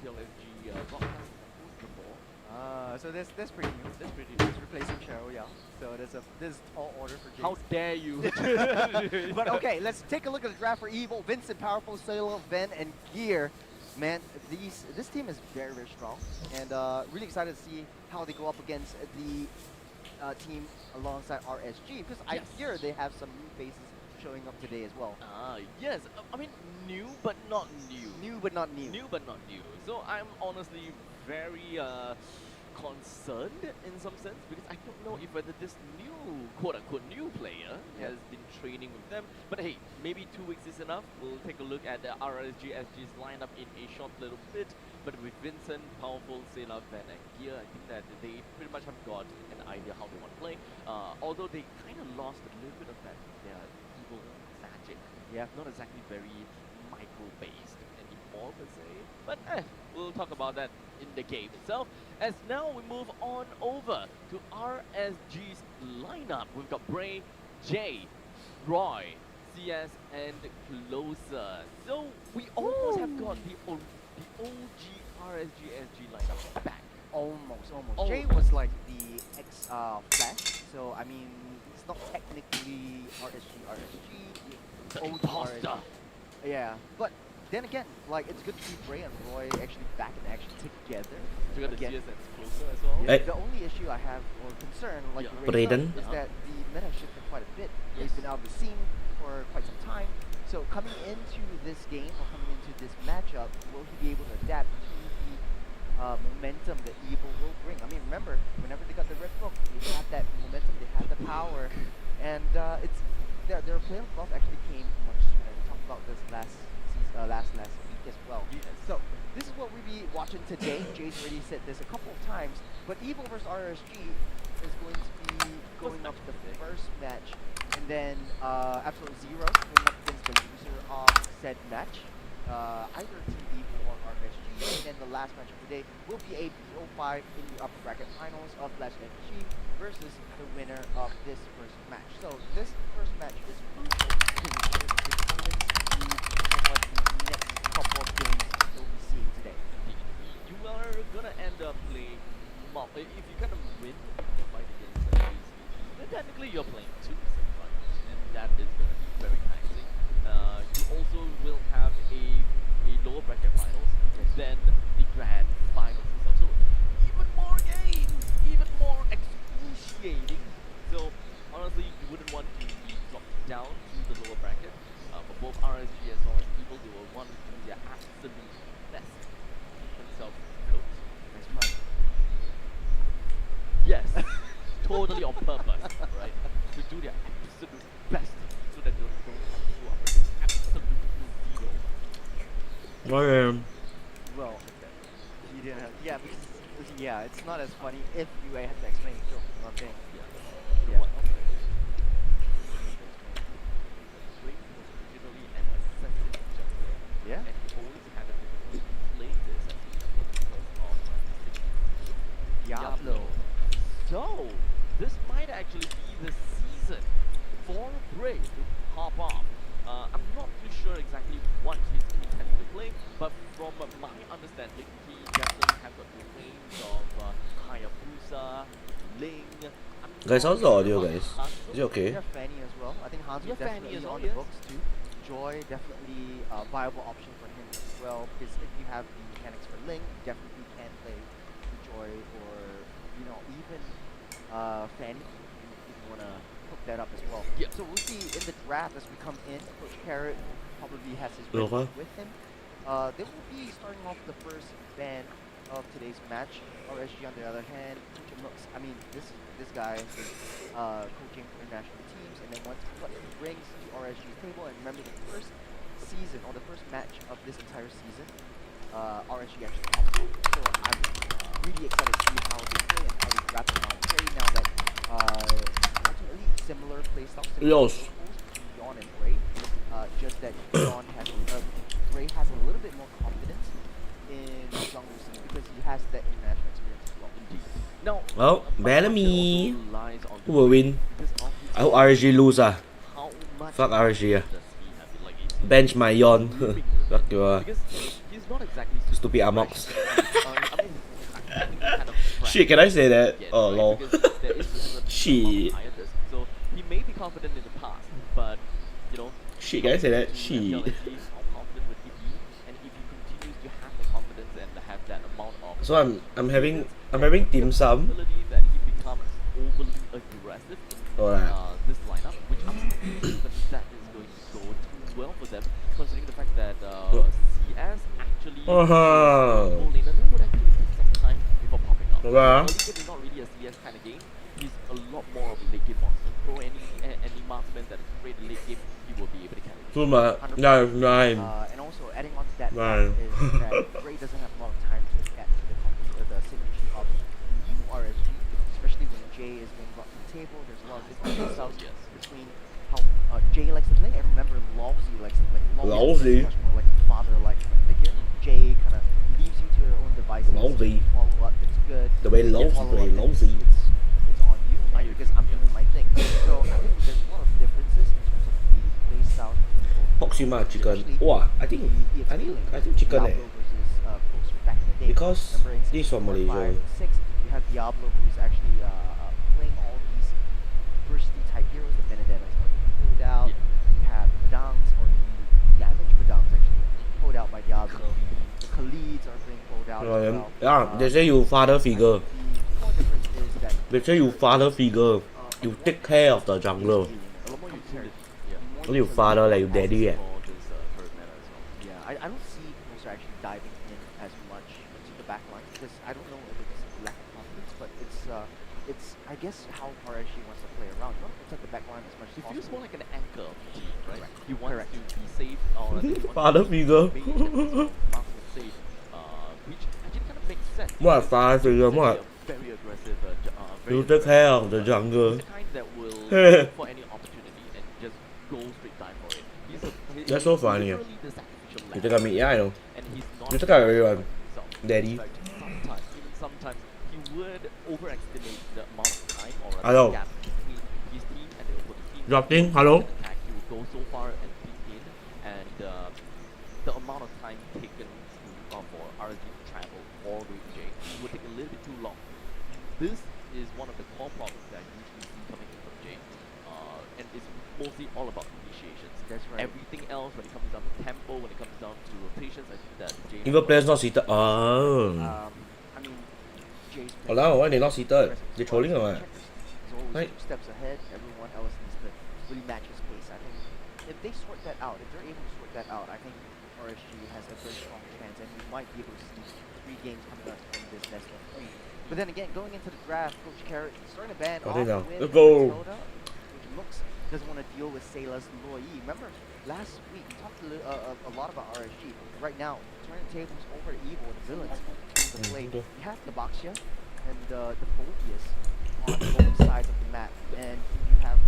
MPL SG broadcasting before. So that's pretty new. That's pretty new. It's replacing Cheryl, yeah. So this is tall order for Jace. How dare you? But okay, let's take a look at the draft for Evil. Vincent, Powerful, Salo, Ven, and Gear. Man, this team is very, very strong, and really excited to see how they go up against the team alongside RSG, because I hear they have some new faces showing up today as well. Yes. I mean, new but not new. New but not new. New but not new. So I'm honestly very concerned in some sense, because I don't know if whether this new quote-unquote new player has been training with them. But hey, maybe 2 weeks is enough. We'll take a look at the RSG's lineup in a short little bit. But with Vincent, Powerful, Sela, Van, and Gear, I think that they pretty much have got an idea how they want to play. Although they kind of lost a little bit of that their evil magic. Yeah. Not exactly very micro-based anymore per se. But we'll talk about that in the game itself. As now we move on over to RSG's lineup. We've got Bray, Jay, Roy, CS, and Closer. So we almost have got the OG RSG lineup back. Almost. Jay was like the Flash, so I mean, it's not technically RSG. The imposter. Yeah, but then again, like, it's good to see Bray and Roy actually back in action together. We got the again. CS and Closer as well. Yeah, the only issue I have, or concern, like you raised up, is that the meta shifted quite a bit. He's been out of the scene for quite some time. So coming into this game, or coming into this matchup, will he be able to adapt to the momentum that Evil will bring? I mean, remember, whenever they got the red book, they had that momentum, they had the power, and it's their playoff loss actually came much sooner. We talked about this last week as well. So this is what we'll be watching today. Jay's already said this a couple of times, but Evil versus RSG is going to be going up the first match, and then Absolute Zero going up against the loser of said match, either Team Evil or RSG, and then the last match of the day will be a BO5 in the upper bracket finals of Flash MG versus the winner of this first match. So this first match is crucial to determine the next couple of games we'll be seeing today. You are gonna end up playing mob. If you kind of win the fight against AC, then technically you're playing 2 semi-finals, and that is gonna be very taxing. You also will have a lower bracket finals than the grand finals itself. So even more games, even more excruciating. So honestly, you wouldn't want to be dropped down to the lower bracket. For both RSG as well as Evil, they will want to do their absolute best to keep themselves close. Nice try. Yes, totally on purpose, right? To do their absolute best so that they don't have to go up against absolute zero. Well, you didn't have, because it's not as funny if you have to explain the joke. You know what I'm saying? Yeah. What else? Bray was originally an assassin jungler. Yeah. And he always had a difficulty playing the assassin jungler because of Diablo. So, this might actually be the season for Bray to pop off. I'm not too sure exactly what he's intending to play, but from my understanding, he definitely has got the range of Hayabusa, Ling. Guys, how's the audio, guys? Is it okay? You have Fanny as well. I think Hans is definitely on the books too. Joy, definitely a viable option for him as well, because if you have the mechanics for Ling, you definitely can play Joy, or even Fanny if you want to hook that up as well. So we'll see in the draft as we come in. Coach Carrot probably has his ready with him. They will be starting off the first band of today's match. RSG on the other hand, this guy is coaching international teams, and then once what he brings to RSG's table, and remember the first season or the first match of this entire season, RSG actually pops up. So I'm really excited to see how they play and how they wrap around Bray now that ultimately similar playstyle, similar Yon and Bray, just that Bray has a little bit more confidence in jungle scene because he has that international experience as well. Indeed. Now, Well, Bellamy. Who will win? I hope RSG lose. Fuck RSG. Bench my Yon. Fuck you, because he's not exactly Stupid super Amox. fresh. I mean, technically kind of fresh Shit, can I say that? again, Oh, right? lol. Because there is a certain Shit. amount of tiredness. So he may be confident in the past, but you know, Shit, can I say that? to Shit. MPL, how confident would he be? And if he continues to have the confidence and have that amount of So I'm having experience, having there dim could be a sum. possibility that he becomes overly aggressive in Alright. this lineup, which I'm not too certain that is going to go too well for them, considering the fact that CS actually Uh-huh. Lane would actually take some time before popping up. Yeah. Early game is not really a CS kind of game. He's a lot more of a late game monster. Throw any marksman that is great in late game, he will be able to carry. Too much. No, nine. And also adding on to that Right. fact is that Gray doesn't have a lot of time to adapt to the synergy of new RSG, especially when Jay is being brought to the table. There's a lot of different styles between how Jay likes to play. I remember Lawsy likes to play. Lawsy? Is much more like a father-like figure. Jay kind of leaves you to your own devices. Lawsy. Follow up, it's good. The way You Lawsy follow play, up, Lawsy. It's on you, right? Because I'm doing my thing. So I think there's a lot of differences in terms of the play style. Proxima chicken. Wow, I think chicken eh. Diablo versus Closer back in the day. Because Remember in this is from 4, 5, Malaysia. 6, you have Diablo who's actually playing all these bursty type heroes. The Benedettas are being pulled out. You have Badangs or the damage Badangs actually pulled out by Diablo. The Khalids are being pulled out as well. Yeah, they say you father figure. The core difference is that They say you father figure. You take care of the jungler. A lot more utility. Not you father like you daddy eh. For this current meta as well. Yeah, I don't see Closer actually diving in as much into the back line because I don't know if it's lack of confidence, but it's I guess how RSG wants to play around. You want to protect the back line as much as He feels possible. more like an anchor of the team, right? Correct. He wants Correct. to be safe or he wants Father to figure. make sure that his marksman safe, which actually kind of makes sense. What because father figure? he's What? a very aggressive, very You take care of the aggressive jungle. He's the kind that will look for any opportunity and just go straight dive for it. That's so funny. Literally the sacrificial You lamb. take care of me, yeah I know. And he's not You take care of everyone. himself. Daddy. Like sometimes he would overestimate the amount of time or Hello. gap between his team and the opposing team. Dropping, So hello? he would attack, he would go so far and peek in, and the amount of time taken for RSG to travel all the way to J would take a little bit too long. This is one of the core problems that I usually see coming in from J, and it's mostly all about initiations. That's right. Everything else, when it comes down to tempo, when it comes down to rotations, I think that J has Even got players not seated. Oh. I mean, Jay's Oh now why they not seated? They trolling or what? He's always Right. 2 steps ahead. Everyone else needs to really match his pace. I think if they sort that out, if they're able to sort that out, I think RSG has a very strong chance, and we might be able to see 3 games coming up from this best of 3. But then again, going into the draft, Coach Carrot starting to ban Oh, off they know. with Let's go. Minnesota, which looks doesn't want to deal with Sayla's Loi. Remember last week we talked a lot about RSG. Right now, turning tables over to Evil, the villains in the play. You have the Baxia and the Phobius on both sides of the map, and you have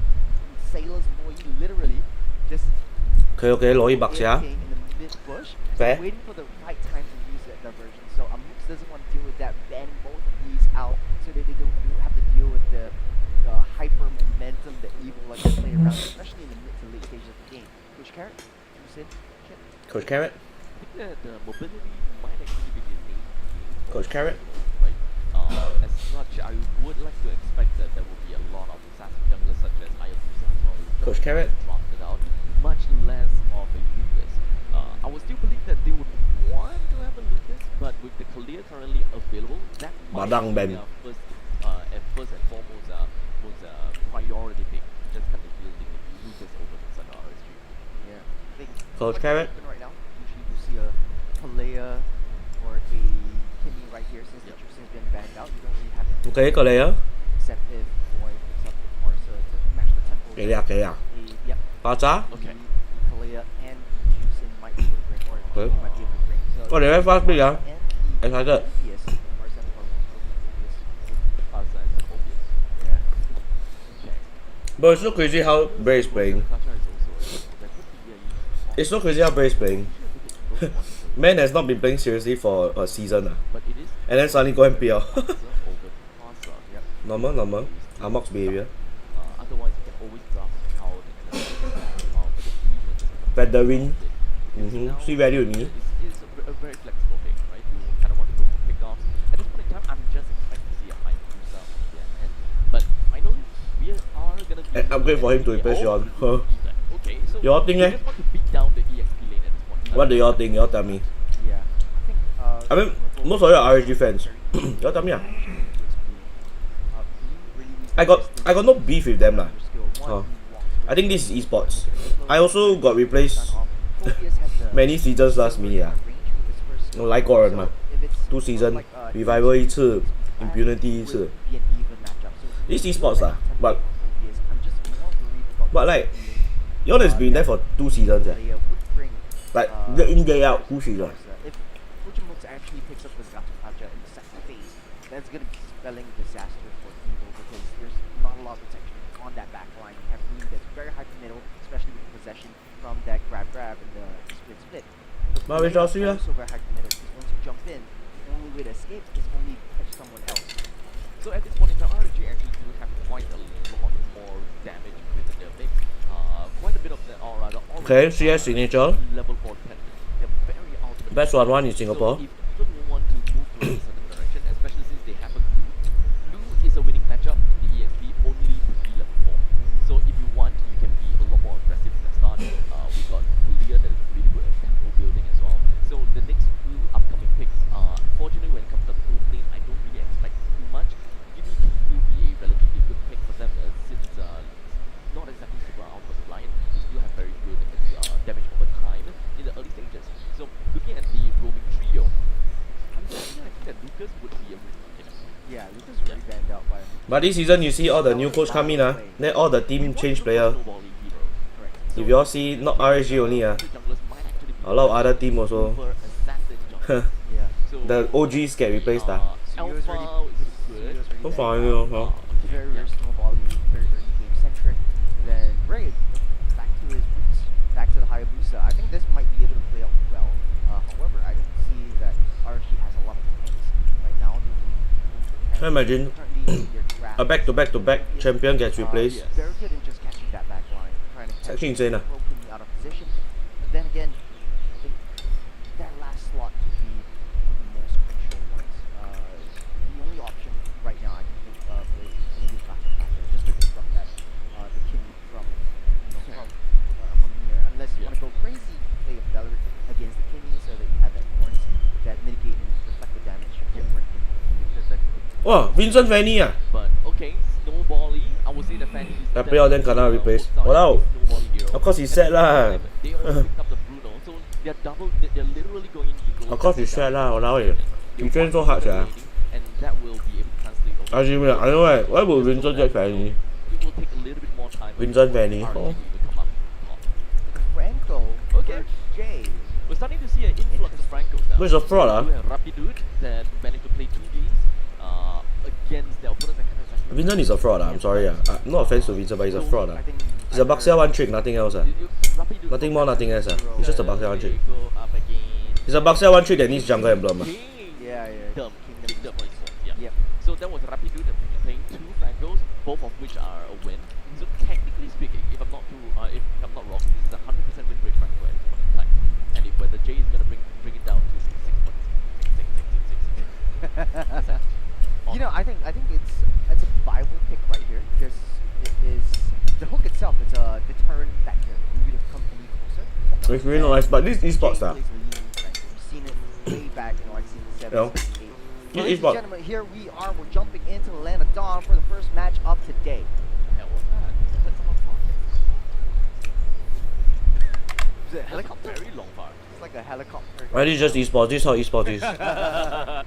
Sayla's Loi literally just Okay, Loi bạc xá. AFKing in the mid bush, Fair. waiting for the right time to use that diversion. So Amux doesn't want to deal with that, ban both of these out, so that they don't have to deal with the hyper momentum that Evil like to play around, especially in the mid to late stages of the game. Coach Carrot, you said, Chip? Coach Carrot. I think that the mobility might actually be the name Coach Carrot. right? As such, I would like to expect that there will be a lot of assassin junglers such as Hayabusa as well. Coach Carrot. Drafted out, much less of a Lucas. I would still believe that they would want to have a Lucas, but with the Kalia currently available, that might Badang be Ben. their first and foremost priority pick. Just kind of building the Lucas over the Sun RSG. Yeah. I think Coach what's Carrot. open right now, usually you see a Palea or a Kimmy right here since the Tristan has been banned out. You don't really have to Okay, có lẽ á. except if Boy picks up the Parsa to match the tempo. Kìa kìa. Yep. Ba giá. Okay. Kalea and Juicin might be able to bring, or Okay. Kimmy might be able to bring. So Có lẽ fast bây giờ. and Em thấy the cái. Phobius, Parsa and Phobius. Outside the obvious. Yeah. Okay. But it's so crazy how Bray is playing. Kacha is also there could be a It's so crazy how Bray is playing. Man has not been playing seriously for a season. but it is And then suddenly go MPL. over Pasa. Yep. normal. Amok's behavior. Otherwise, you can always draft out and with the team and just Feathering. Now See value in me. is a very flexible pick, right? You kind of want to go for pickoffs. At this point in time, I'm just expecting to see a high booster on the end. But finally, we are gonna be An upgrade for him to replace Yon. Huh. Okay, so Y'all think, they eh? just want to beat down the EXP lane at this point. What do y'all think? Y'all tell me. Yeah, I think. I mean, most of you are RSG fans. Y'all tell me. I got no beef with them lah. I think this is esports. I also got replaced many seasons last minute 啊。我来过人嘛，2 season revival 一次 impunity 一次。This esports lah, but like y'all has been there for 2 seasons like day in day out 2 seasons. Actually picks up the Gatupaja in the second phase, that's going to be spelling disaster for Evil because there's not a lot of protection on that back line. You have Blue that's very high to middle, especially with the possession from that grab and the split. But we shall see lah. Also very high to middle because once you jump in, the only way to escape is only catch someone else. So at this point in time, RNG actually do have quite a lot more damage with their mix. Quite a bit of that, or rather, all Okay, CS signature. Level 4 dependent. They're very ultimate. Best 1-1 in Singapore. So if people want to move to a certain direction, especially since they have a Blue. Blue is a winning matchup in the EXP only to be level 4. So if you want, you can be a lot more aggressive at the start. We got Kalia that is really good at tempo building as well. So the next few upcoming picks, unfortunately when it comes to the blue lane, I don't really expect too much. Gimme can still be a relatively good pick for them since not exactly super out of the line. They still have very good damage over time in the early stages. So looking at the roaming trio, unfortunately I think that Lucas would be a winner. Yeah, Lucas really banned out by. But this season you see all the new coach come in then all the team change player. If you all see not RSG only a lot of other team also. The OGs get replaced Alpha is good. So fine, you know. Very small volley, very game centric. Then Ray back to his roots, back to the Hayabusa. I think this might be able to play out well. However, I don't see that RSG has a lot of tanks right now. Can you imagine a back-to-back champion gets replaced? Very good in just catching that back line, trying to catch Actually insane. broken out of position. But then again, I think that last slot could be one of the most crucial ones. The only option right now I can think of is maybe Gatupaja, just to disrupt that the king from here. Unless you want to go crazy, play a Valor against the king so that you have that points that mitigate and reflect the damage over the king. Wow, Vincent Fanny But okay, Snowbally, I would say the Fanny is that player then kena replace. Walao. Of course he's sad lah. They also picked up the Bruno, so they're literally going to go. Of course he's sad lah, walao eh. He train so hard sia. And that will be able to translate over. Actually, I know why would Vincent get Fanny? It will take a little bit more time. Vincent Fanny. Franco, okay. Jay. We're starting to see an influx of Francos now. Who's a fraud Rapidude that managed to play 2 games against their opponents. Vincent is a fraud I'm sorry no offense to Vincent, but he's a fraud He's a Baxia one trick, nothing else Nothing more, nothing else He's just a Baxia one trick. He's a Baxia one trick that needs jungle emblem Yeah. Kingdom. Yeah. So that was Rapidude playing 2 Francos, both of which are a win. So technically speaking, if I'm not wrong, this is a 100% win rate Franco at this point in time. And if whether Jay is gonna bring it down to 6 points. You know, I think it's a viable pick right here because it is the hook itself. It's a deterrent factor. We would have come any closer. It's really nice, but this is esports We've seen it way back, like season 7, 8. Ladies and gentlemen, here we are. We're jumping into the land of Dawn for the first match of today. Is it a helicopter? Very long far. It's like a helicopter. Why is just esports? This is how esports is.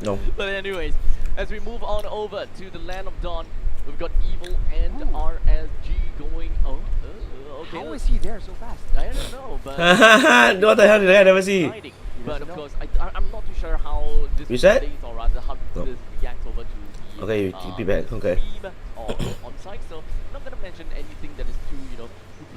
No. But anyways, as we move on over to the land of Dawn, we've got Evil and RSG going. Okay. How is he there so fast? I don't know, but What the hell did I never see? But of course, I'm not too sure how this Reset? plays, or rather how this reacts over to the Okay, you be back. Okay. stream or on site. So I'm not gonna mention anything that is too too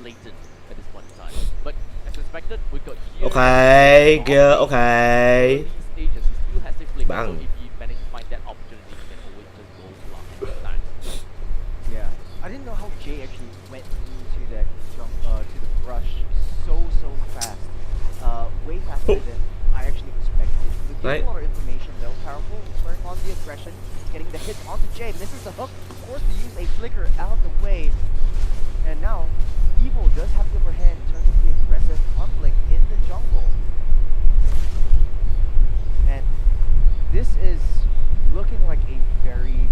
blatant at this point in time. But as expected, we've got here. Okay, gear, okay. Early stages, he still has a flick. So Bang. if you manage to find that opportunity, you can always just go for that. Yeah. I didn't know how Jay actually went into that jump to the brush so fast. I actually expected it. But Right. gives a lot of information though. Powerful, turning on the aggression, getting the hit onto Jay. Misses the hook. Of course, to use a flicker out of the way. And now, Evil does have the upper hand in terms of the aggressive uplink in the jungle. And this is looking like a very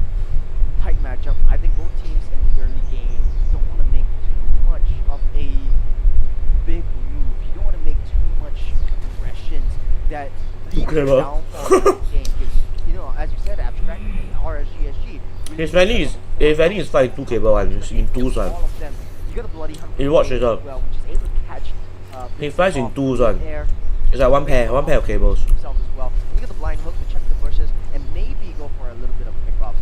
tight matchup. I think both teams in the early game don't want to make too much of a big move. You don't want to make too much aggressions that lead to downfall in the game. Because, you know, as you said, Abstract, RSGSG. His Vanny is fighting 2 cable one, in 2s one. All of them. You got a bloody hunter. You watch it up. Well, which is able to catch. He fights in 2s one. Air. It's like one pair of cables. Himself as well. You get the blind hook to check the bushes and maybe go for a little bit of pickoffs.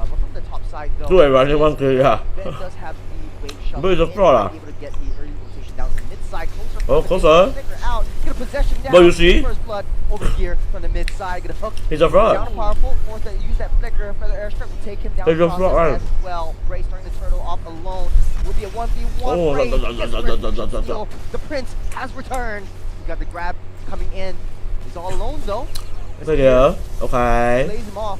But from the top side though, Do it running 1 kill, yeah. Ben does have the wave shot. But it's a fraud lah. Able to get the early rotation down to the mid side, closer. Oh, closer. Flicker out. Get a possession down. But you see? First blood over here from the mid side. Get a hook. He's a fraud. Down powerful. Force that use that flicker for the airstrike will take him down. He's a fraud. As well. Bray starting the turtle off alone. Will be a 1v1. Oh, Bray da, da, gets da, Bray da, da, da, da. steal. The prince has returned. You got the grab coming in. He's all alone though. So yeah, okay. Lays him off.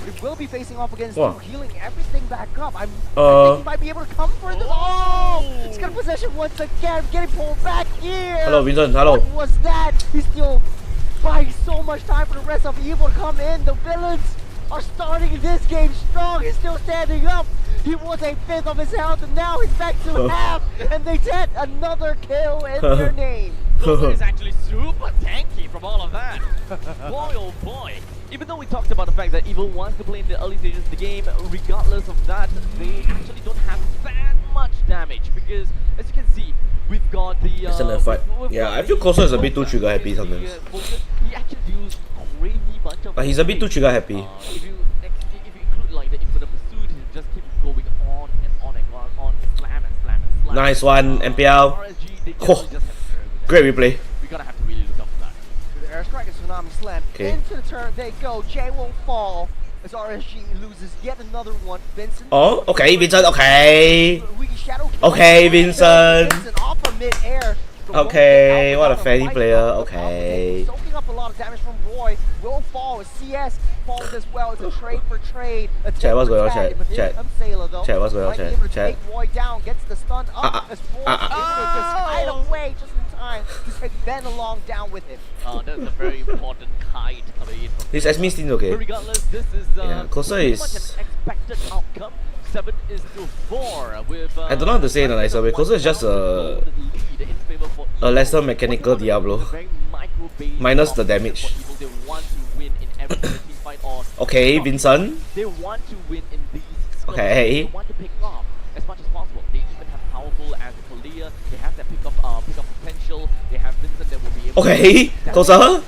But he will be facing off against Wow. two, healing everything back up. I think he might be able to come for this. Oh! He's got a possession once again, getting pulled back here. Hello, Vincent, hello. What was that? He's still buying so much time for the rest of Evil to come in. The villains are starting this game strong. He's still standing up. He was a fifth of his health, and now he's back to half. And they get another kill in their name. Closer is actually super tanky from all of that. Boy, oh boy. Even though we talked about the fact that Evil wants to play in the early stages of the game, regardless of that, they actually don't have that much damage. Because, as you can see, we've got the... It's in a fight. Yeah, I feel Closer is a bit too trigger happy sometimes. He actually deals crazy bunch of... But he's a bit too trigger happy. If you include like the Infinite Pursuit, he just keeps going on and on and on, slam and slam and slam. Nice one, MPL. RSG, they Oh, just have to great replay. we gotta have to really look up for that. The airstrike is Tsunami Slam. Okay. Into the turn they go. Jay won't fall as RSG loses yet another one. Vincent. Oh, okay, Vincent, okay. Shadow Okay, Vincent. Vincent off of mid-air. Okay, what a fatty player, okay. Soaking up a lot of damage from Roy. Will fall as CS falls as well. It's a trade for trade. Chat, what's going on, chat? Chat. Chat, what's going on, chat? Chat. Take Roy down, gets the stun up as Roy able to just hide away just in time to take Ben along down with him. That's a very important kite coming in. This Esme Steen okay. But regardless, this is Yeah, Closer pretty is- much an expected outcome. 7-4 with. I don't know how to say it in a nicer way. Closer is just a lesser mechanical Diablo. Minus the damage. They want to win in every team fight or Okay, Vincent. they want to win in these skirmishes. Okay. They want to pick off as much as possible. They even have powerful as Kalia. They have that pick up potential. They have Vincent that will be able Okay, to Closer.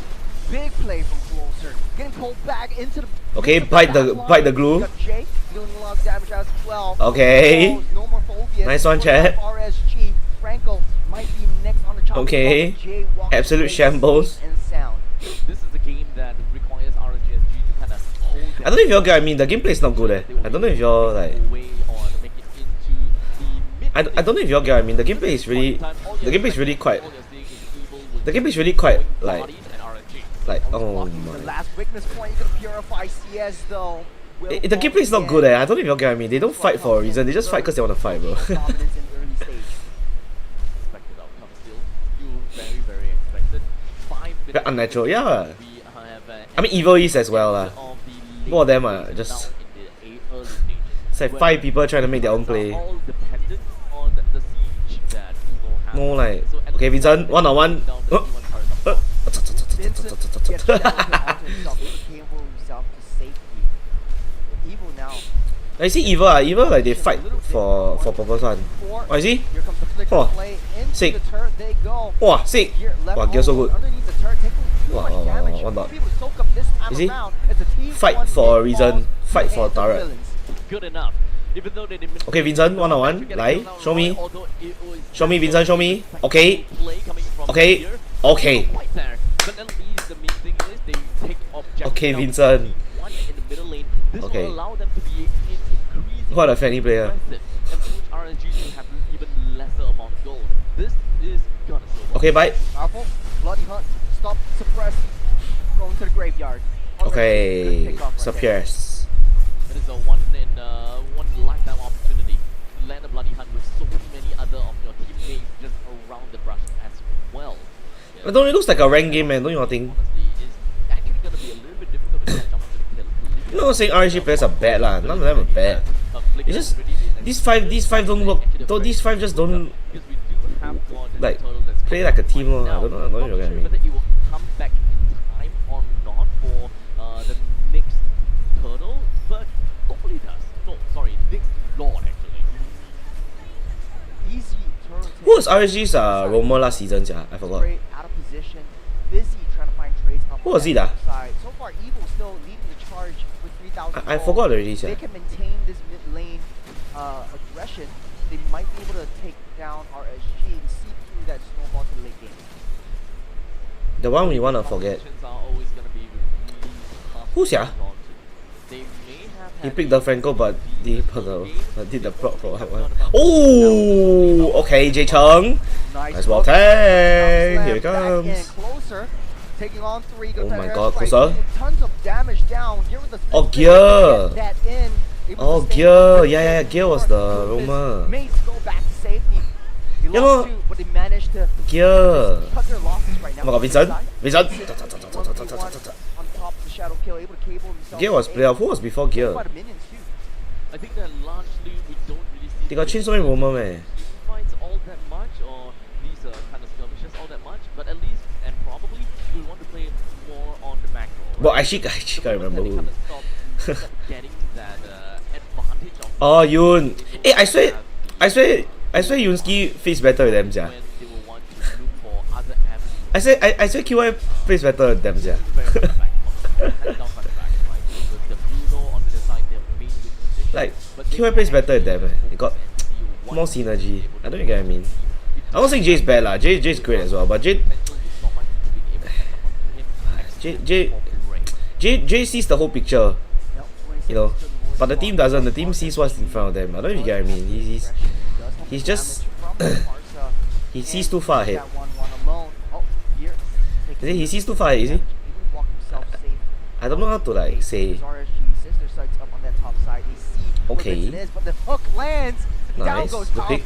Big play from Closer. Getting pulled back into the... Okay, bite the glue. Got Jay dealing a lot of damage as well. Okay. No more phobias. Nice one, chat. RSG. Franco might be next on the chopping Okay. block. Jay walks Absolute away shambles. and sound. This is a game that requires RSGSG to kind of hold. I don't know if y'all get what I mean. The gameplay is not good I don't know if y'all like... I don't know if y'all get what I mean. The gameplay is really... The gameplay is really quite... The gameplay is really quite like... Oh Blocking the my... last weakness point. You can purify CS though. The gameplay is not good I don't know if y'all get what I mean. They don't fight for a reason. They just fight because they want to fight, bro. Dominance in early stage. Expected outcome still. You very expected. 5 minutes. Very unnatural, yeah. We have, I mean, Evil is as well of the Both of them are just... now in the early stages. It's like 5 people trying to make their own Are play. all dependent on the siege that Evil has. More like... So at Okay, least Vincent, one-on-one. down to T1 turret. Vincent gets shadowed onto himself. He came for himself to safety. Evil now. I see Evil Evil like they fight for purpose one. Oh, you see? Here comes the flicker Oh, play into sick. the turret. They go. Wow, sick. Gear left Wow, gear so over good. underneath the turret, taking too Wow, much wow, damage. wow, one dot. Won't be able to soak up this time You see? around. It's a team Fight one for a big reason. ball Fight to for a hit the turret. villains. Good enough. Even though they didn't Okay, Vincent, one-on-one. Lie. Show me. Show me, Vincent, show me. Okay. Okay. Okay. Okay, Vincent. Okay. What a funny player. Okay, bye. Powerful. Bloody hunt. graveyard. Okay, Sapieres. It is a one lifetime opportunity to land a bloody hunt with so many other of your teammates just around the brush as well. I don't know, it looks like a rank game, man, don't you think? Honestly, it's actually gonna be a little bit difficult to catch up onto the kill. You know, saying RNG players are bad lah. None of them are bad. It's just these five don't work. These five just don't like play like a team. I don't know what I mean. Whether it will come back in time or not for the next turtle, but hopefully it does. No, sorry, next lord actually. Easy turtle. Who was RSG's roamer last season? I forgot. Out of position, busy trying to find trades up. Who was he? So far, Evil still leading the charge with 3,000. I forgot already. They can maintain this mid lane aggression. They might be able to take down RSG and see through that snowball to the late game. The one we wanna forget. Who's ya? He picked the Franco, but he did the proc for one. Oh, okay, Jay Chung. Nice ball tag. Here it comes. Taking on 3. Oh my god, closer. Tons of damage down. Oh, Gear. Oh, Gear. Yeah, Gear was the roamer. Mace go back to safety. Yeah, no. But they managed to Gear. cut their losses right now. Oh my god, Vincent. Vincent. On top of the shadow kill, able to cable himself. Gear was playoff. Who was before Gear? I think that largely we don't really see. They got changed so many roamer, man. Fights all that much, or these kind of skirmishes all that much, but at least and probably we want to play more on the macro. Right? Well, I can't remember who. Getting that advantage of Oh, Yoon. Hey, I swear Yoonski face better with them, yeah. when they will want to look for other avenues. I swear QI face better with them, yeah. Like, QI plays better with them, man. They got more synergy. I don't get what I mean. I don't think Jay's bad lah. Jay's great as well, but Jay sees the whole picture, you know. But the team doesn't. The team sees what's in front of them. I don't know if you get what I mean. He's just he sees too far ahead. He sees too far ahead, is he? I don't know how to like say. Okay. Nice. The pick.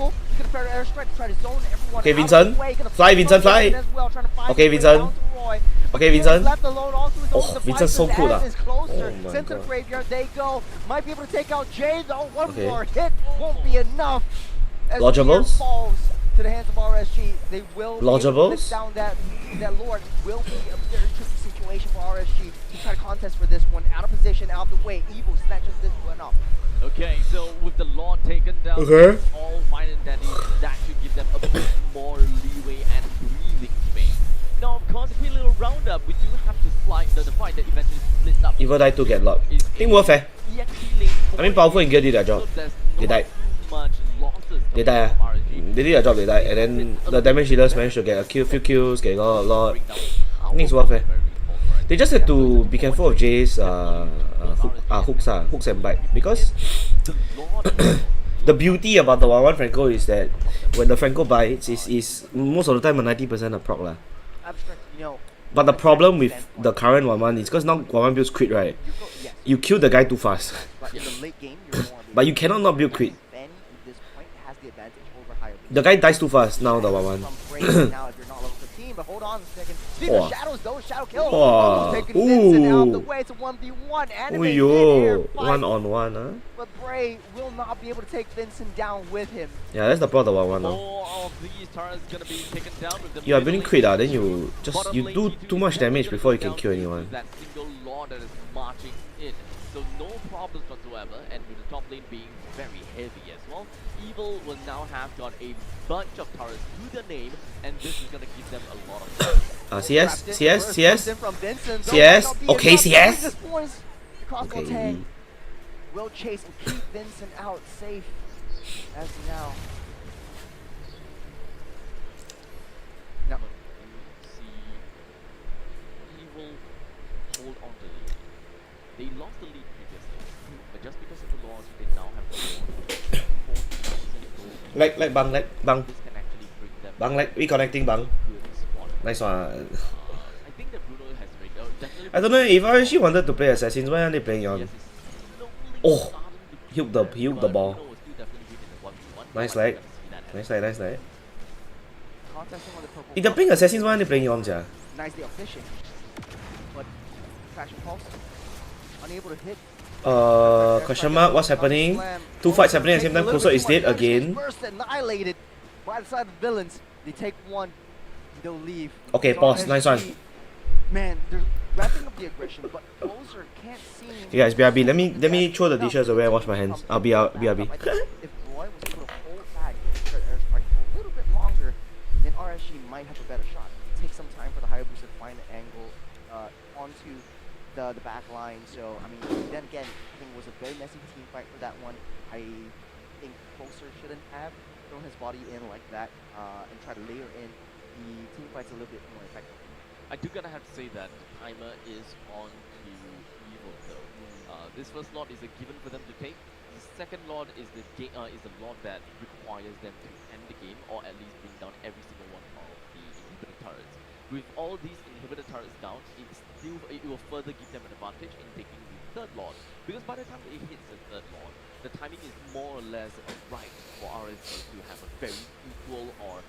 Okay, Vincent. Fly, Vincent, fly. Okay, Vincent. Okay, Vincent. Oh, Vincent's so cool. Oh my god. Graveyard they go. Might be able to take out Jay though. One Okay. more hit won't be enough. As Lodgeables? the falls to the hands of RSG. They will Lodgeables? lift down that Lord. Will be a very tricky situation for RSG to try to contest for this one. Out of position, out of the way. Evil snatches this one up. Okay, so with the Lord taken down, Okay. it's all fine and dandy. That should give them a bit more leeway and breathing space. Now, of course, if we little roundup, we do have to slide the fight that eventually splits up. Evil died to get locked. Is Think worth eh? EXP lane I mean, powerful and gear did their job. so there's They not died. too much losses They coming died. from RNG. They did their job. They died, and then the damage dealers managed to get a few kills, get a lot. Bring down I think it's worth eh? very important. They just had to be careful of Jay's hooks and bite, because The Lord the beauty about the 1-1 Franco is that when the Franco bites, is most of the time a 90% of proc lah. Abstract, you know. But the problem with the current 1-1 is because now 1-1 builds crit, right? Yes. You kill the guy too fast. But in the late game, you're more But you cannot not build crit. Ben at this point has the advantage over higher. The guy dies too fast now, the 1-1. From Brave now if you're not level 15, but hold on a second. Speaking Oh. of shadows though, shadow kill. Oh. Almost taking Vincent out of the Ooh. way. It's a 1v1 anime Ooh, fight. 1-on-1, huh? But Bray will not be able to take Vincent down with him. Yeah, that's the problem of the 1-1 now. Four of these turrets gonna be taken down with the You are building middle crit lane. then you do too much damage before you can kill anyone. That single lord that is marching in. So no problems whatsoever, and with the top lane being very heavy as well, Evil will now have got a bunch of turrets to their name, and this is gonna give them a lot of CS? Trapped in. CS? First CS? comes in from Vincent. Though CS? might not be Okay, enough to CS? bring this points. The crossbow Okay. tag will chase and keep Vincent out safe as of now. No. see Evil hold on to the lead. They lost the lead previously, but just because of the loss, they now have the lead. 40,000 gold. Like bang. This can actually bring them Bang, like reconnecting bang. good spot. Nice one. I think that Bruno has definitely I don't know if RSG wanted to play Assassins, why aren't they playing Yon? Oh, he hooked the ball. Nice light. Nice light, nice light. If they're playing Assassins, why aren't they playing Yon, yeah? Nicely up fishing. But Fashion Pulse unable to hit. Question mark, what's happening? Two fights happening at the same time. Closer is dead again. Burst annihilated by the side of the villains. They take one, they'll leave. Okay, pause. Nice one. Man, they're wrapping up the aggression, but Closer can't seem. Okay, guys, BRB. Let me throw the dishes away and wash my hands. I'll be out. BRB. If Roy was able to hold back airstrike for a little bit longer, then RSG might have a better shot. Take some time for the Hayabusa to find an angle onto the back line. So I mean, then again, I think it was a very messy team fight for that one. I think Closer shouldn't have thrown his body in like that and try to layer in the team fights a little bit more effectively. I do gotta have to say that timer is on to evil though. This first lot is a given for them to take. The second lot is the lot that requires them to end the game or at least bring down every single one of the inhibitor turrets. With all these inhibitor turrets down, it will further give them an advantage in taking the third lot. Because by the time it hits the third lot, the timing is more or less right for RSG to have a very equal or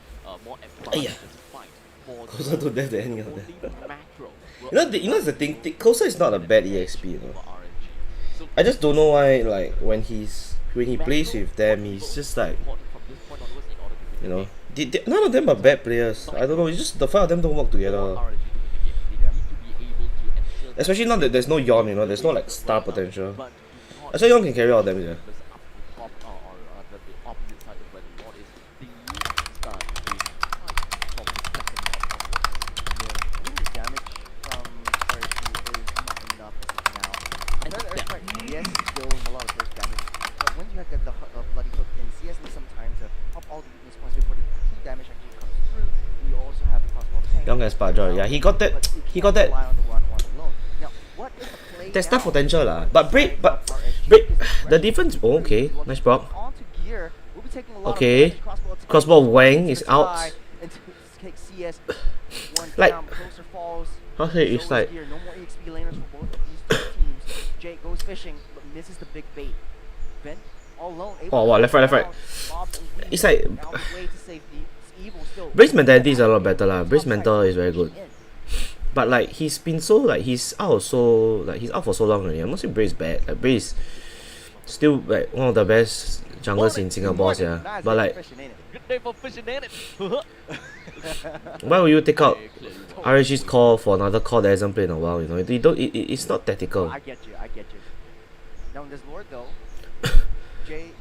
more advantageous fight. Closer to death than any of them. Macro. You know the thing. Closer is not a bad EXP, you know. I just don't know why, like when he plays with them, he's just like, you know, none of them are bad players. I don't know. It's just the five of them don't work together. Especially now that there's no Yon, you know, there's no like star potential. That's why Yon can carry all of them, yeah. Young as Padra, yeah, he got that. There's that potential lah. But break, the difference. Oh, okay, nice block. Okay, crossbow Wang is out. Like, how to say it's like. Jake goes fishing, but misses the big bait. Ben, all alone. Oh wow, left right. It's like. Brace mentality is a lot better lah. Brace mental is very good. But like he's been so like he's out for so long already. I'm not saying Brace bad. Like Brace still like one of the best junglers in Singapore, yeah. But like why would you take out RSG's core for another core that hasn't played in a while, you know? It's not tactical. I get you. Now in this Lord though, Jay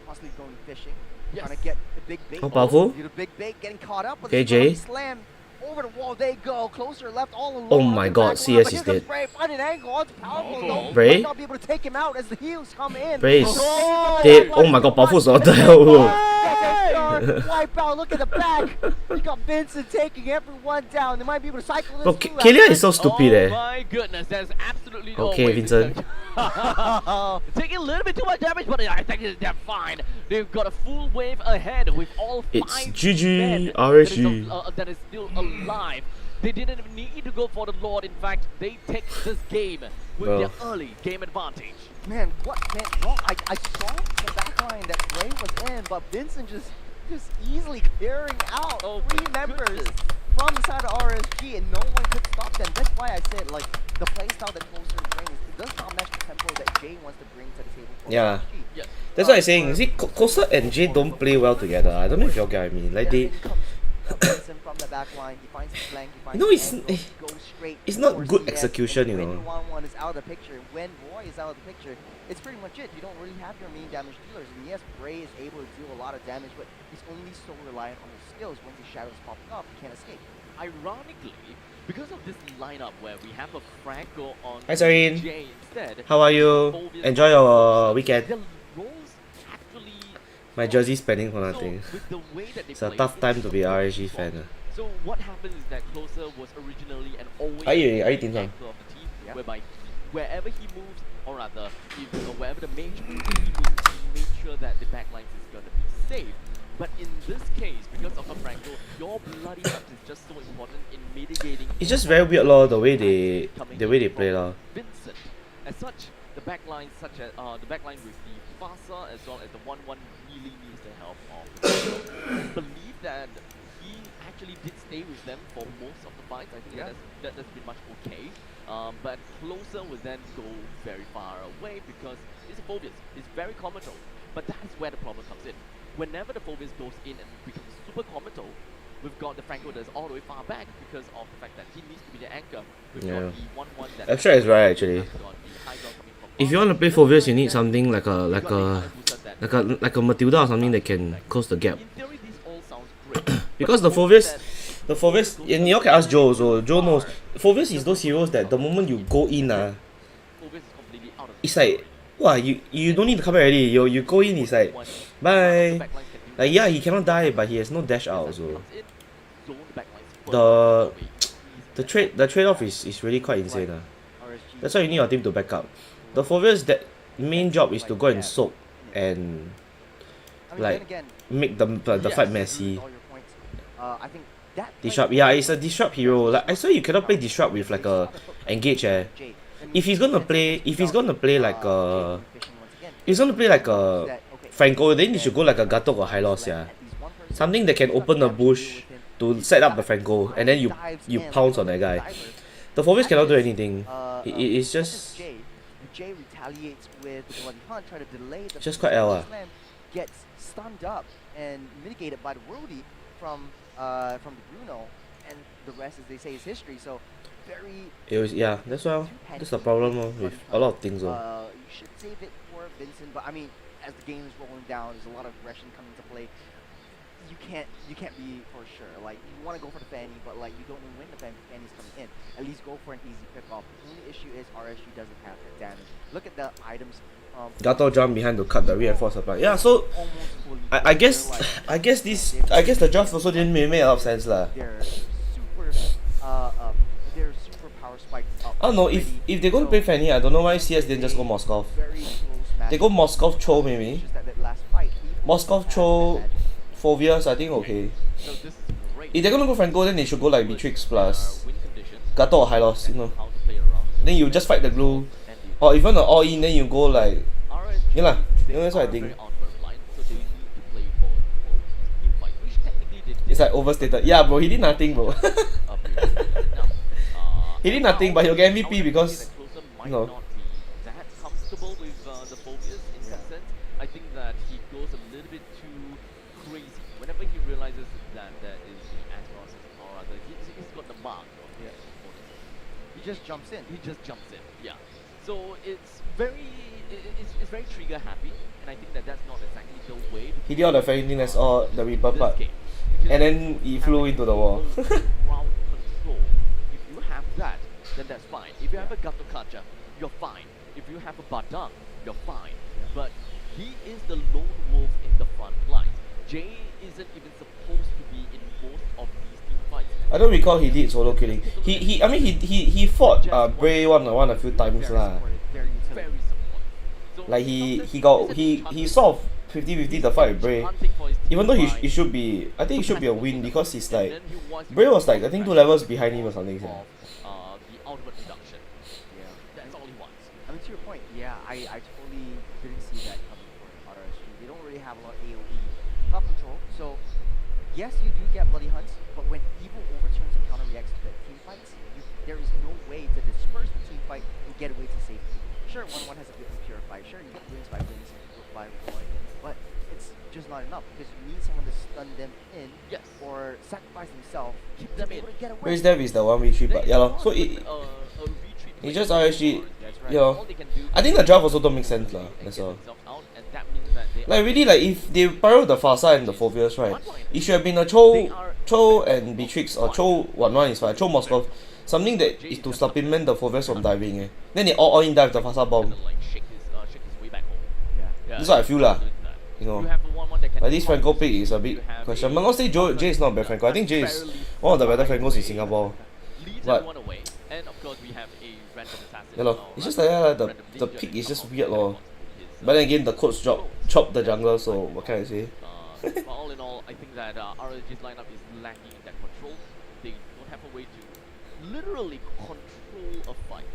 possibly going fishing. Trying to get the big bait. How powerful? The big bait getting caught up with okay, Jay. Slam over the wall. They go Closer left all alone. Oh my God, CS is dead. Find an angle onto powerful. Bray. Might not be able to take him out as the heals come in. Brace. Dead. Oh my God, powerful. What the hell? Wipe out. Look at the back. You got Vincent taking everyone down. They might be able to cycle this. Bro, Kalia is so stupid. Oh my goodness, that's absolutely no okay, way. Vincent. Taking a little bit too much damage, but I think they're fine. They've got a full wave ahead with all five. It's GG RSG. That is still alive. They didn't even need to go for the Lord. In fact, they take this game with their early game advantage. Man, what went wrong? I saw the backline that Bray was in, but Vincent just easily clearing out 3 members from the side of RSG, and no one could stop them. That's why I said, like, the playstyle that Closer brings, it does not match the tempo that Jay wants to bring to the table for RSG. Yes. That's what I'm saying. You see, Closer and Jay don't play well together. I don't know if you get what I mean. Like they. From the back line, he finds his flank, he finds it's not good execution, you know. When 1-1 is out of the picture, when Roy is out of the picture, it's pretty much it. You don't really have your main damage dealers. And yes, Bray is able to deal a lot of damage, but he's only so reliant on his skills. When the shadows popping up, he can't escape. Ironically, because of this lineup where we have a Franco on Hi, Sarin. Jay instead. How are you? Enjoy your weekend. The roles actually My jersey spending for nothing. It's a tough time to be a RSG fan. So what happens is that Closer was originally and always Are you the team anchor of the team, whereby wherever he moves, or rather, wherever the mage moves, he made sure that the backlines is going to be safe. But in this case, because of a Franco, your bloody hunt is just so important in mitigating. It's just very weird lor, the way they play lor. Vincent, as such, the backline such as the backline with the Fasa as well as the 1-1 really needs the help of. Believe that he actually did stay with them for most of the fights. I think that's been much okay. But closer would then go very far away because it's a Phobius. It's very comatose. But that's where the problem comes in. Whenever the Phobius goes in and becomes super comatose, we've got the Franco that's all the way far back because of the fact that he needs to be the anchor. We've got the 1-1 that Extra is right actually. If you want to play Phobius, you need something like a Matilda or something that can close the gap. In theory, this all sounds great. Because the Phobius, and you all can ask Joe also. Joe knows. Phobius is those heroes that the moment you go in, Phobius is completely out of it's like, wow, you don't need to come back already. You go in, it's like, bye. Like yeah, he cannot die, but he has no dash out also. The trade-off is really quite insane. That's why you need your team to back up. The Phobius that main job is to go and soak and like make the fight messy. Disrupt, yeah, it's a disrupt hero. Like I swear you cannot play disrupt with like a engage. If he's gonna play like a Franco, then you should go like a Gatok or Hylos, yeah. Something that can open the bush to set up the Franco, and then you pounce on that guy. The Phobius cannot do anything. It's just retaliates with the Bloody Hunt, try to delay the just quite L. Gets stunned up and mitigated by the Rudy from the Bruno, and the rest, as they say, is history. So very. It was, yeah, that's why that's the problem with a lot of things. You should save it for Vincent, but I mean, as the game is rolling down, there's a lot of aggression coming into play. You can't be for sure. Like you want to go for the Fanny, but like you don't know when the Fanny's coming in. At least go for an easy pick off. The only issue is RSG doesn't have the damage. Look at the items. Gato jump behind to cut the reinforced supply. Yeah, so I guess the draft also didn't make a lot of sense lah. They're super power spiked up. I don't know if they're going to play Fanny. I don't know why CS didn't just go Moskov. They go Moskov Cho maybe. Moskov Cho Phobius, I think okay. If they're gonna go Franco, then they should go like Beatrix plus Gato or Hylos, you know. Then you just fight the glue. Or if you want to all in, then you go like, yeah lah. You know, that's what I think. It's like overstated. Yeah, bro, he did nothing, bro. He did nothing, but he'll get MVP because, you know. I think that he goes a little bit too crazy. Whenever he realizes that there is the Astros, or rather, he's got the mark of the opponent. He just jumps in. Yeah. So it's very trigger happy, and I think that that's not exactly the way. He did all the failing, that's all the Reaper part. And then he flew into the wall. Ground control. If you have that, then that's fine. If you have a Gato Kacha, you're fine. If you have a Badang, you're fine. But he is the lone wolf in the front lines. Jay isn't even supposed to be in most of these team fights. I don't recall he did solo killing. He fought Bray one a few times lah. Very supportive. Like he sort of 50-50 the fight with Bray. Even though it should be, I think it should be a win because he's like, Bray was like I think 2 levels behind him or something. The ultimate reduction. Yeah, that's all he wants. I mean, to your point, yeah, I totally didn't see that coming for RSG. They don't really have a lot of AoE top control. So yes, you do get bloody hunts, but when evil overturns and counter reacts to the team fights, there is no way to disperse the team fight and get away to safety. Sure, 1-1 has a bit of purify. Sure, you get wins by Roy, but it's just not enough because you need someone to stun them in, or sacrifice himself, keep them able to get away. Raise Dev is the 1v3 but yeah lor. So it's just RSG, you know. I think the draft also don't make sense lah. That's all. Like really, like if they prior the Fasa and the Phobius, right, it should have been a Cho and Beatrix or Cho 1-1 is fine. Cho Moskov, something that is to supplement the Phobius from diving. Then they all in dive the Fasa bomb. That's what I feel lah. You know, like this Franco pick is a bit question. I'm not saying Jay is not a bad Franco. I think Jay is one of the better Francos in Singapore. But yeah lor, it's just like the pick is just weird lor. But then again, the coach chop the jungler, so what can I say? But all in all, I think that RSG's lineup is lacking in that control. They don't have a way to literally control a fight.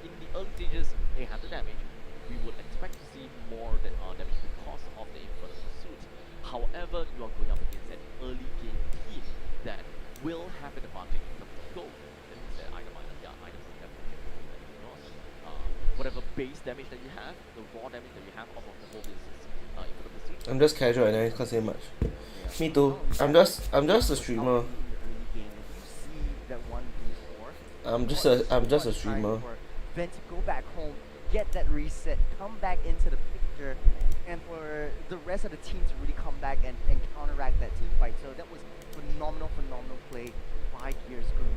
In the early stages, they have the damage. We would expect to see more damage because of the Infernal Pursuit. However, you are going up against an early game team that will have an advantage in terms of gold. That means that items will definitely get gold. Whatever base damage that you have, the raw damage that you have off of the whole business, Infernal Pursuit. I'm just casual anyway, can't say much. Yeah. Me too. I'm just a streamer. I'm just a streamer. Then to go back home, get that reset, come back into the picture, and for the rest of the team to really come back and counteract that team fight. So that was phenomenal play by Gears Group.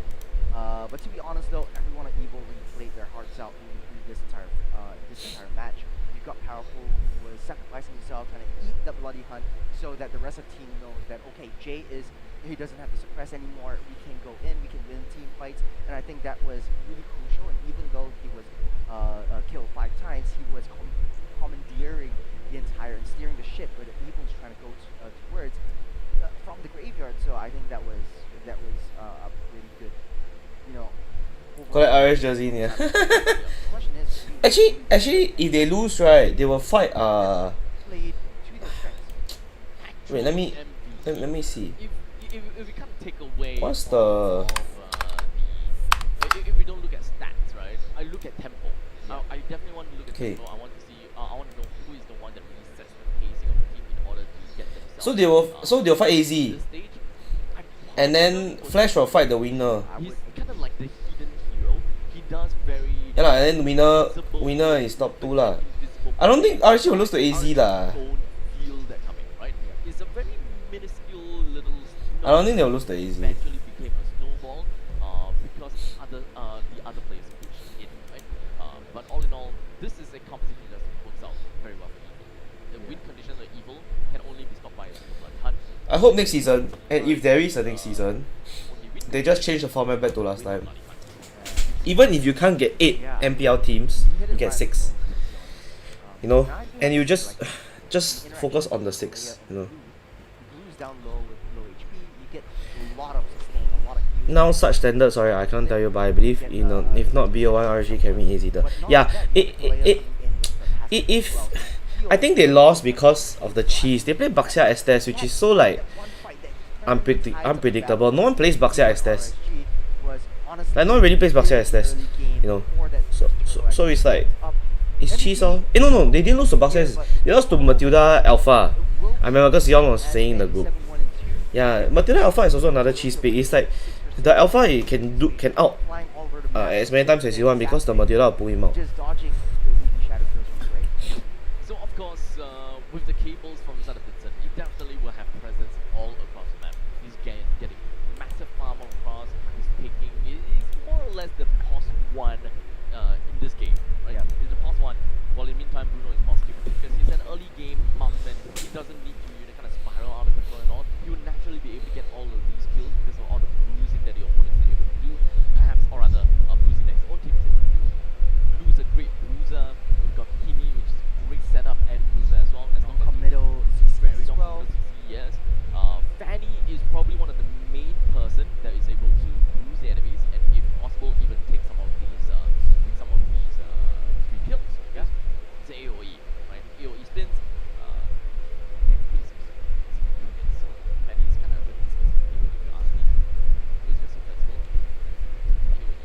But to be honest though, everyone at Evo really played their hearts out in this entire match. You got Powerful, who was sacrificing himself, trying to eat the bloody hunt, so that the rest of the team knows that okay, Jay he doesn't have to suppress anymore. We can go in, we can win team fights, and I think that was really crucial. And even though he was killed 5 times, he was commandeering the entire and steering the ship where the Evil's trying to go towards from the graveyard. So I think that was a pretty good, you know. Got an RS jersey, yeah. Question is, actually, if they lose, right, they will fight. Played to their strengths. Wait, let me see. If we can't take away What's from, if we don't look at stats, right? I look at tempo. I definitely want to look at tempo. I want to see. I want to know who is the one that really sets the pacing of the team in order to get themselves. So they'll fight AZ, this stage. and then Flash will fight the winner. He's kind of like the hidden hero. He does very. Yeah lah, and then winner is top 2 lah. I don't think RSG will lose to AZ lah. Don't feel that coming, right? It's a very minuscule little. I don't think they'll lose to AZ. Eventually became a snowball because the other players pushed in, right? But all in all, this is a composition that works out very well for Evil. The win conditions of Evil can only be stopped by a single blood hunt. I hope next season, and if there is a next season, they just change the format back to last time. Even if you can't get 8 MPL teams, you get 6. You know, and you just focus on the 6. You know. Down low with low HP, you get a lot of sustain, a lot of heal. Now such standards, sorry, I can't tell you, but I believe if not BO1 RG can win AZ. Yeah, if I think they lost because of the cheese. They played Baxia Estes, which is so like unpredictable. No one plays Baxia Estes. Like no one really plays Baxia Estes, you know. So it's like it's cheese all. No, they didn't lose to Baxia Estes. They lost to Matilda Alpha. I remember because Yon was saying in the group. Yeah, Matilda Alpha is also another cheese pick. It's like the Alpha can out as many times as you want because the Matilda will pull him out. So of course, with the cables from Sadapitson, he definitely will have presence all across the map. He's getting massive farm across. He's more or less the POS 1 in this game, right? Yeah. He's the POS 1. While in the meantime, Bruno is POS 2 because he's an early game marksman. He doesn't need to kind of spiral out of control and all. He will naturally be able to get all of these kills because of all the bruising that the opponents are able to do. Perhaps, or rather, bruising that his own team is able to do. Blue's a great bruiser. We've got Kimi, which is a great setup and bruiser as well. As long as middle very CC as well. yes. Fanny is probably one of the main person that is able to bruise the enemies and, if possible, even take some of these free kills. Yeah. It's AOE, right? AOE spins. So Fanny's kind of a bit if you ask me. Who's just so flexible? AOE,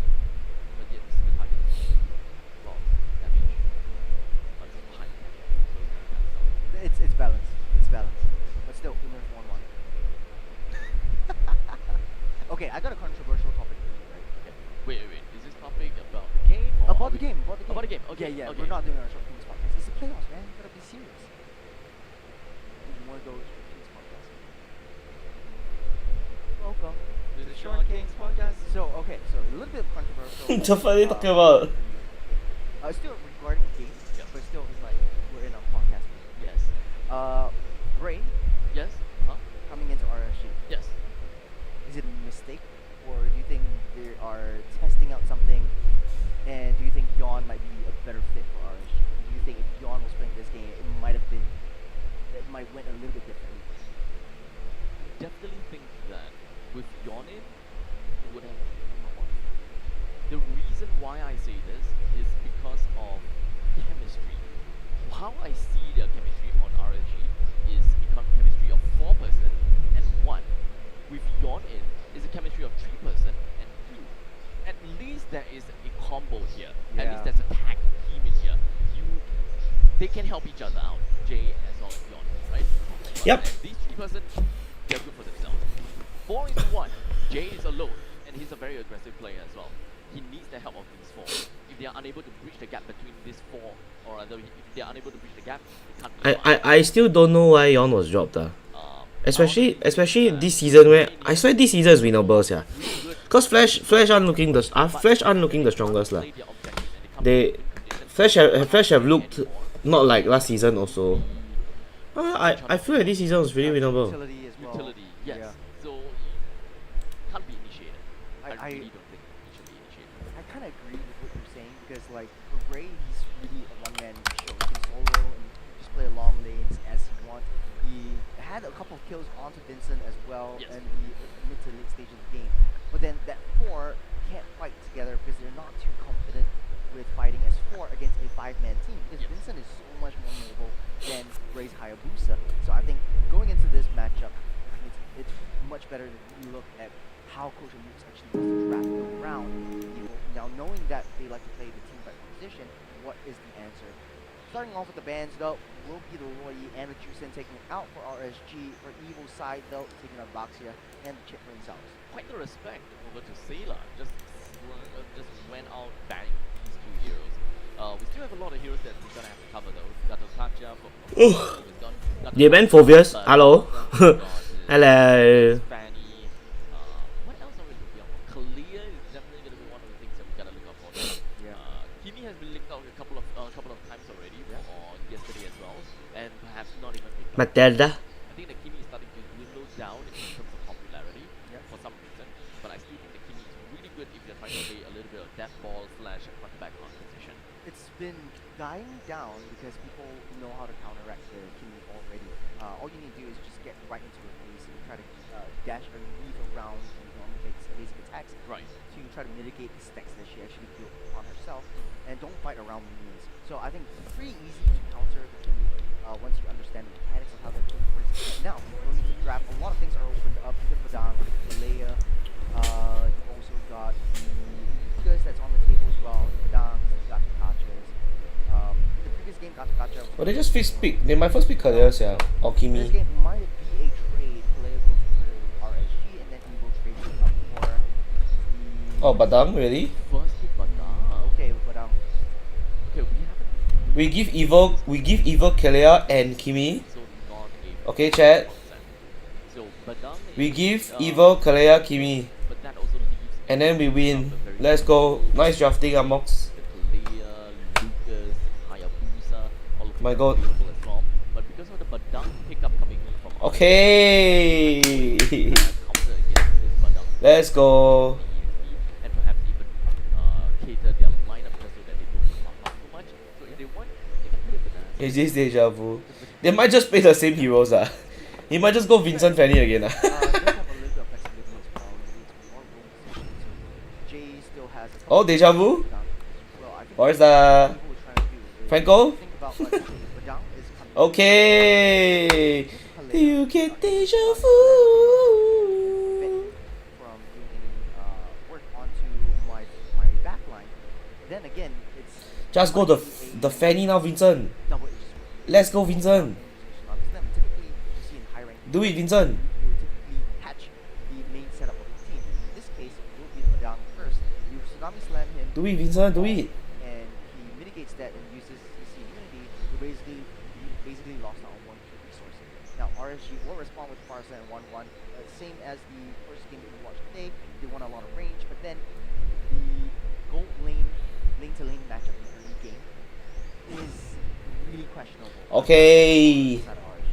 but yet the target is raw damage. But it's high damage, so it's kind of sound. It's balanced. It's balanced. But still, Umer's 1-1. Okay, I got a controversial topic for you, right? Yeah. Wait. Is this topic about the game? Or About the game. About the game. Okay. Yeah. Okay. We're not doing our short Kings podcast. It's the playoffs, man. You gotta be serious. You wanna go short Kings podcast? Welcome to the Short Kings podcast. So a little bit controversial. So what are you talking about? Still regarding the game, but still it's like we're in a podcast. Yes. Brain Yes. coming into RSG. Yes. Is it a mistake, or do you think they are testing out something? And do you think Yon might be a better fit for RSG? Do you think if Yon was playing this game, it might went a little bit differently? this is because of chemistry. How I see the chemistry on RSG is chemistry of 4-person and 1. With Yon in, is a chemistry of 3-person and 2. At least there is a combo here. At least there's a tag team in here. They can help each other out. Jay as well as Yon, right? Yep. These 3-person, they're good for themselves. 4 into 1, Jay is alone, and he's a very aggressive player as well. He needs the help of these 4. If they are unable to bridge the gap between these 4, or rather, if they are unable to bridge the gap, they can't. I still don't know why Yon was dropped. Especially this season where I swear this season is winnable, yeah. Cause Flash aren't looking the strongest lah. Flash have looked not like last season also. I feel like this season was really winnable. Utility, yes. Yeah. So can't be initiated. I really don't think it should be initiated. I kind of agree with what you're saying because, like, for Bray, he's really a one-man show. He can solo and just play long lanes as he wants. He had a couple of kills onto Vincent as well in the mid to late stage of the game. But then that 4 can't fight together because they're not too confident with fighting as 4 against a 5-man team because Vincent is so much more mobile than Bray's Hayabusa. So I think going into this matchup, it's much better to look at how Coach Luke's actually wants to draft around Evil. Now, knowing that they like to play the team fight position, what is the answer? Starting off with the bans though, will be the Roy and the Juicen taking it out for RSG. For Evil's side though, taking out Baxia and Chip for themselves. Quite the respect over to Sailor. Just went out banning these 2 heroes. We still have a lot of heroes that we're gonna have to cover though. Gato Kacha for They banned Phobius. Hello. Hello. Fanny. What else are we looking out for? Kalia is definitely gonna be one of the things that we gotta look out for. Kimi has been linked out a couple of times already, or yesterday as well, and perhaps not even picked up. Matilda. I think the Kimi is starting to dwindle down in terms of popularity for some reason, but I still think the Kimi is really good if you're trying to play a little bit of death ball / quarterback on position. It's been dying down because people know how to counteract the Kimi already. All you need to do is just get right into her face and try to dash or weave around normal basic attacks to try to mitigate the stacks that she actually built on herself, and don't fight around minions. So I think it's pretty easy to counter the Kimi once you understand the mechanics of how that Kimi works. Now, going into the draft, a lot of things are opened up. You got Badang, Leia, you also got the Lucas that's on the table as well. Badang, Gato Kachas. The previous game, Gato Kacha. Oh, they just fixed pick. They might first pick Kalias, yeah. Or Kimi. This game might be a trade. Leia goes to RSG and then Evo trades up for the... Oh, Badang, really? First pick Badang. Okay, Badang. Okay, We give Evo, Kalia and Kimi. So not a Okay, chat. So Badang We give Evo, Kalia, Kimi. but that also leaves And then we win. Let's go. Nice drafting, Amox. Kalia, Lucas, Hayabusa, all of them My are God. available as well. But because of the Badang pickup coming in from Okay. counter against this Badang, Let's go. and perhaps even cater their lineup just so that they don't pump up too much. So if they want, they can play Badang. Is this deja vu? They might just play the same heroes. He might just go Vincent Fanny again. Does have a little bit of flexibility as well. It's more room position. So Jay still has a Oh, deja vu? Well, I think Where's what the people are trying to do is Franco? think about what Badang is coming. Okay. You get deja vu. From doing any work onto my backline. Then again, it's Just go the Fanny now, Vincent. double edged. Let's go, Vincent. Typically, you see in high rank. Do it, Vincent. You would typically catch the main setup of the team. In this case, it will be the Badang first. You tsunami slam him. Do it, Vincent. Do it. And he mitigates that and uses his immunity to basically lost out on one resource. Now RSG will respond with Farsa and 1-1. Same as the first game that we watched today. They won a lot of range, but then the gold lane to lane matchup in the early game is really questionable. Okay. Outside of RSG.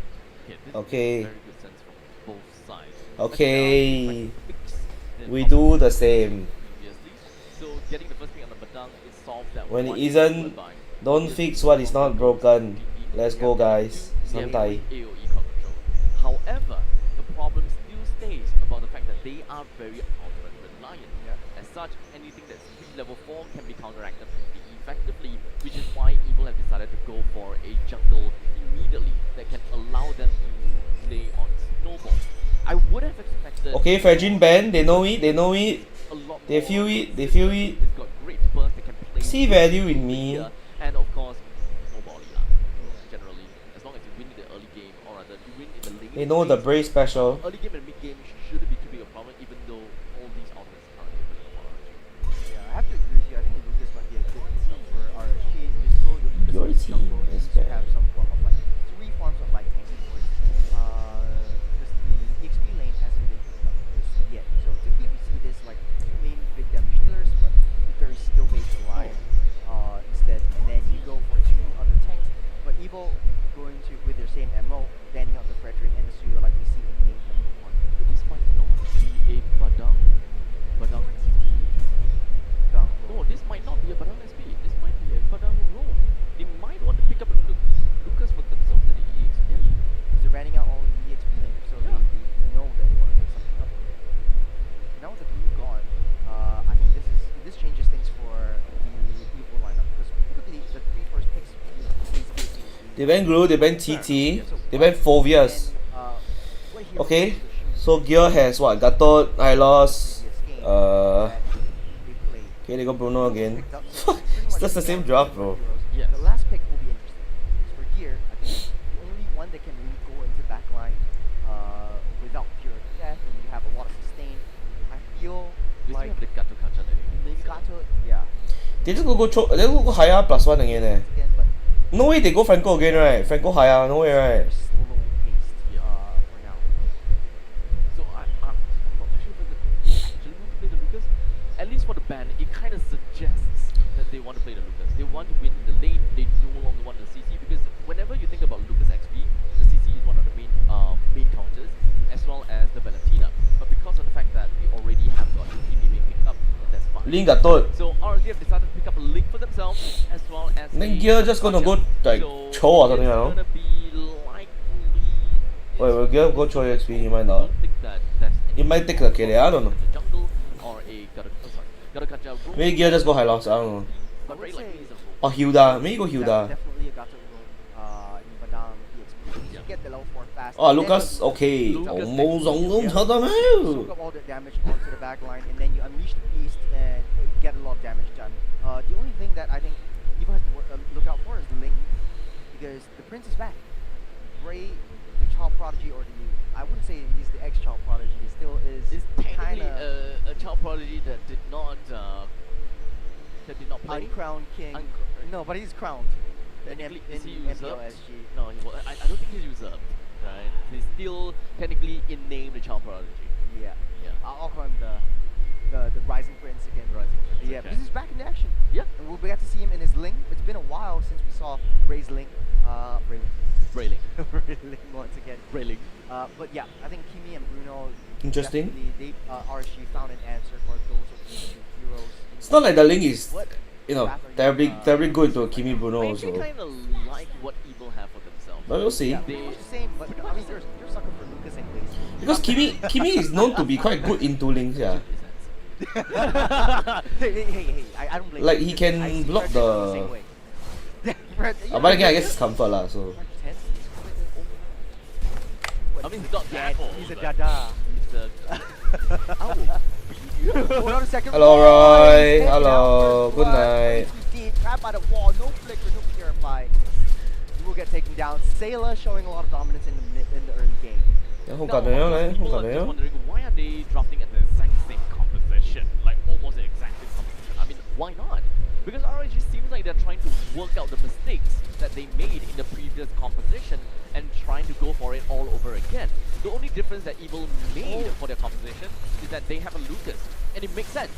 This Okay. is very good sense from both sides. Okay. But fix the We problem do the same. previously. So getting the first pick on the Badang is solved that When one it isn't, by don't fix what is not broken. Let's go, guys. yeah, Santai. AoE control. However, the problem still stays about the fact that they are very outward reliant. As such, anything that's speed level 4 can be counteracted pretty effectively, which is why Evil have decided to go for a jungle immediately that can allow them to play on Snowball. I would have expected... Okay, Fragile band, they know it, they know it. A lot They more feel it, they feel it. It's got great burst that can play See value in me. here, and of course, Snowball generally, as long as you win in the early game, or rather, you win in the late They know the phase, Brave special. early game and mid game shouldn't be too big a problem, even though all these outlets are capable of RNG. Yeah, I have to agree with you. I think the Lucas might be a good stuff for RSG. Just throw the Lucas Your on the jungle team and is just to bad. have some form of like 3 forms of like tanky force. Because the EXP lane hasn't been picked up just yet. So typically we see this like 2 main big damage dealers, but very skill based reliant instead. And then you go for 2 other tanks. But Evil going to with their same MO, banning out the Frederick and the Suyo like we see in game number 1. But this might not be a Badang SP. No, this might not be a Badang SP. This might be a Badang roam. They might want to pick up Lucas for themselves in the EXP. Because they're banning out all the EXP laners, so Yeah. they know that they want to pick something up. Now with the blue gone, I think this changes things for the Evil lineup, because typically the 3 first picks They went Glue, they went TT, they went Phobius. Okay, so Gear has what? Gatot, Ilos, okay, they got Bruno again. It's just the same draft, bro. Yes. The last pick will be interesting. Because for Gear, I think the only one that can really go into backline without fear of death, and you have a lot of sustain. I feel They still like have the Gato Kacha there. maybe Gato, yeah. They just they go higher +1 again, eh. Again, but No way they go Franco again, right? Franco higher, no way, right? slow paced for now. So I'm not too sure whether they actually want to play the Lucas. At least for the ban, it kind of suggests that they want to play the Lucas. They want to win in the lane. They no longer want the CC, because whenever you think about Lucas XP, the CC is one of the main counters, as well as the Valentina. But because of the fact that we already have got Kimi being picked up, that's fine. Link Gatot. So RSG have decided to pick up a link for themselves, as well as Then Gear just gonna go like Cho or something, I don't know. It's gonna be likely. Wait, will Gear go Cho XP? He might I not. don't think that that's He might take the KD, I don't know. the jungle or a gotta catch out. Maybe Gear just go high loss, I don't know. But very likely is a roll. Or Hilda, maybe go Hilda. Definitely a Gato room in Badam EXP. You get the level 4 fast. Oh, and then Lucas, you okay. Lucas Almost soak on up all the damage onto the back line, and then you unleash the beast and get a lot of damage done. The only thing that I think Evo has to look out for is Ling, because the prince is back. Ray, the child prodigy, or I wouldn't say he's the ex-child prodigy, he still is It's technically kinda a child prodigy that did not play. uncrowned king. No, but he's crowned. In Technically, in is he MPL usurped? SG. No, I don't think he's usurped. Right? He's still technically in name the child prodigy. Yeah. Yeah. I'll call him the rising prince again. Rising Prince, Yeah, okay. because he's back in action. Yeah. And we'll get to see him in his Ling. It's been a while since we saw Ray's Ling. Railing. Ling once again. Railing. But yeah, I think Kimi and Bruno. Interesting. definitely, They RSG found an answer for those of these two heroes. It's not like the Link is, What you know, path are you, terribly good to Kimi Bruno I also. actually kind of like what Evil have for themselves. But we'll see. Yeah, They- pretty much the same, but I mean, you're a sucker for Lucas anyways. Because Kimi is known to be quite good into links, yeah. hey, I don't blame Like, you, he because can I see block Fred the- same way. Fred, But again, I guess it's comfort lah, so. Fred 10, I mean, he's not that old, he's a but dada. He's a... Hold on a second. Hello, Oh, Roy. he's taken Hello. out Good first night. blood. Deep, trapped by the wall. No flicker, no purify. He will get taken down. Sayla showing a lot of dominance in the early game. Yeah, Now, 好緊要咧，好 people 緊 are 要 just。wondering why are they drafting at the exact same composition, like almost the exact same composition. I mean, why not? Because RNG seems like they're trying to work out the mistakes that they made in the previous composition and trying to go for it all over again. The only difference that Evil made for their composition is that they have a Lucas, and it makes sense.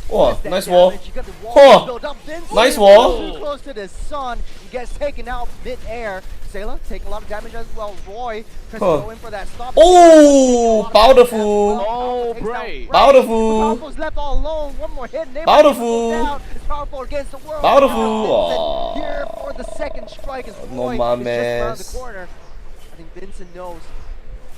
Wow, Missed that nice wall. damage. You got the wall Oh, built up. Vincent nice wall. Too close to the sun. He gets taken out mid-air. Sayla taking a lot of damage as well. Roy tries to go in for that stop. Oh, powerful. Oh, Takes down Bray. Ray. Powerful. Powerful's left all alone. One more hit. Neighbor Powerful. down. It's powerful against the world. Powerful. Vincent Aw. here for the second strike as No Roy is just around mames. the corner. I think Vincent knows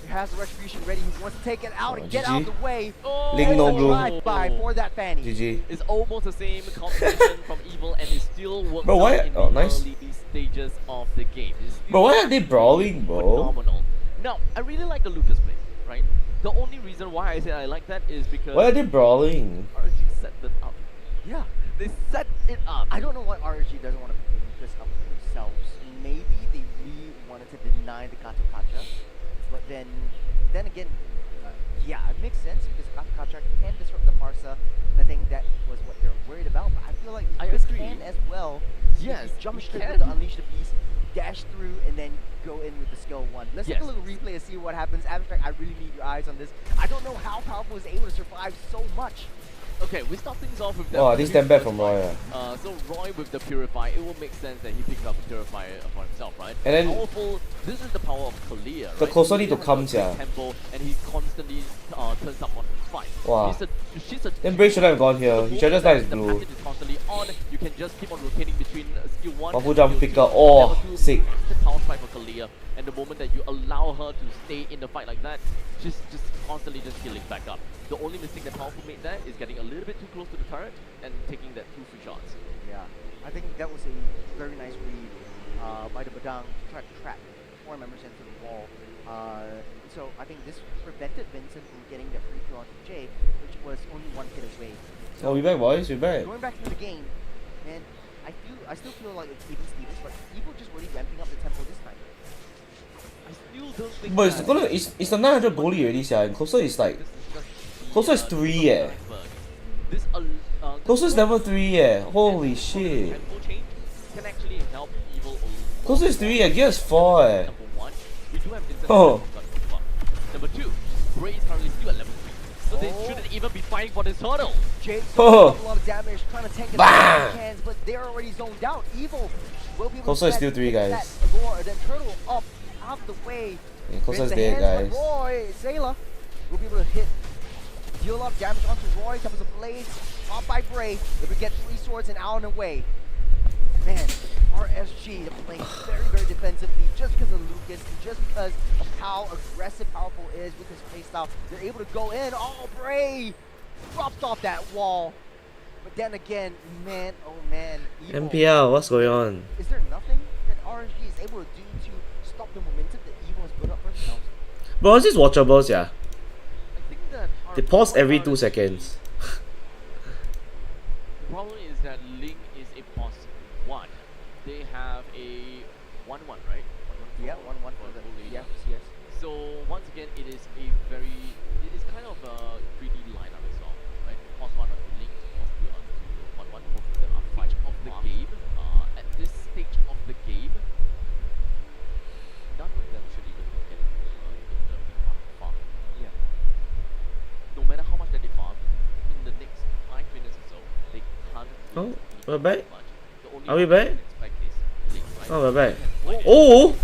He has the retribution ready. He wants to take it out and get GG. out of the way. Oh, Link no blue. Drive-by for that Fanny. GG. It's almost the same combination from Evil, and it still works Bro, why- out in oh, the nice. early stages of the game. It's still Bro, why are they brawling, bro? phenomenal. Now, I really like the Lucas play, right? The only reason why I say I like that is because Why are they brawling? RG set them up. Yeah, they set it up. I don't know why RSG doesn't want to pick this up for themselves. Maybe they really wanted to deny the Gato Kacha, but then again, yeah, it makes sense because Gato Kacha can disrupt the Farsa, and I think that was what they're worried about. But I feel like I Lucas agree. can as well. Yes, Jump he straight can. with the Unleash the Beast, dash through, and then go in with the skill 1. Let's take a Yes. little replay and see what happens. Abstract, I really need your eyes on this. I don't know how powerful is able to survive so much. Okay, we start things off with that. Oh, this damn bad from Roy. So Roy with the Purify, it will make sense that he picks up the Purify for himself, right? And then- Powerful, this is the power of Kalia, right? The closer He need to has come, a big sia. tempo, and he constantly turns up on the fight. Wow. She's a Then Bray shouldn't have gone here. He should have just died his the blue. passive is constantly on. You can just keep on rotating between skill 1 Powerful and jump skill picker. 2. Oh, Level 2 sick. massive power spike for Kalia, and the moment that you allow her to stay in the fight like that, she's just constantly just healing back up. The only mistake that Powerful made there is getting a little bit too close to the turret and taking that 2 free shots. Yeah, I think that was a very nice read by the Badang to try to trap 4 members into the wall. So I think this prevented Vincent from getting the free kill onto Jay, which was only 1 hit away. Oh, we back, boys. We back. Going back into the game, man, I still feel like it's even Stevens, but people just really ramping up the tempo this time. I still don't think But it's that gonna it's the 900 goalie already, sia. And closer is like this is just Closer is 3, eh. This closer is level 3, eh. Holy shit. tempo change can actually help Evil a lot. Closer is 3, eh. Gear is 4, eh. Number 1, we do have Vincent. Oh. Number 2, Bray is currently still at level 3. So they Oh. shouldn't even be fighting for this hurdle. Jay Oh. a lot of damage, trying to tank it Bam! as cans, but they're already zoned out. Evil will be able Closer to is still 3, guys. that lure, that turtle up out of the way. Yeah, closer is Vince dead, hands, guys. but Roy, Zayla will be able to deal a lot of damage onto Roy. Comes of blades, off by Bray. If we get 3 swords and out and away. Man, RSG, they're playing very, very defensively just because of Lucas, and just because of how aggressive Powerful is with his playstyle. They're able to go in. Oh, Bray dropped off that wall. But then again, man, oh man. Evil, MPL, what's going on? is there nothing that RSG is able to do to stop the momentum that Evil has put up for themselves? Bro, is this watchable, yeah? I think that They pause every 2 seconds. The problem is that Link is a boss 1. They have a 1-1, right? 1-1 Yeah, for- 1-1 for for the Bully. yes, yes. So once again, it is kind of a 3D lineup as well, right? Pause 1 onto Link, pause 2 onto 1-1. Both of them are fight of the game. At this stage of the game, none of them should even get in the farm. Yeah. No matter how much that they farm, in the next 5 minutes or so, they can't. Oh, beat we're back? much. The only Are we one they back? can expect is Link, right? Oh, we're back. Like, Oh!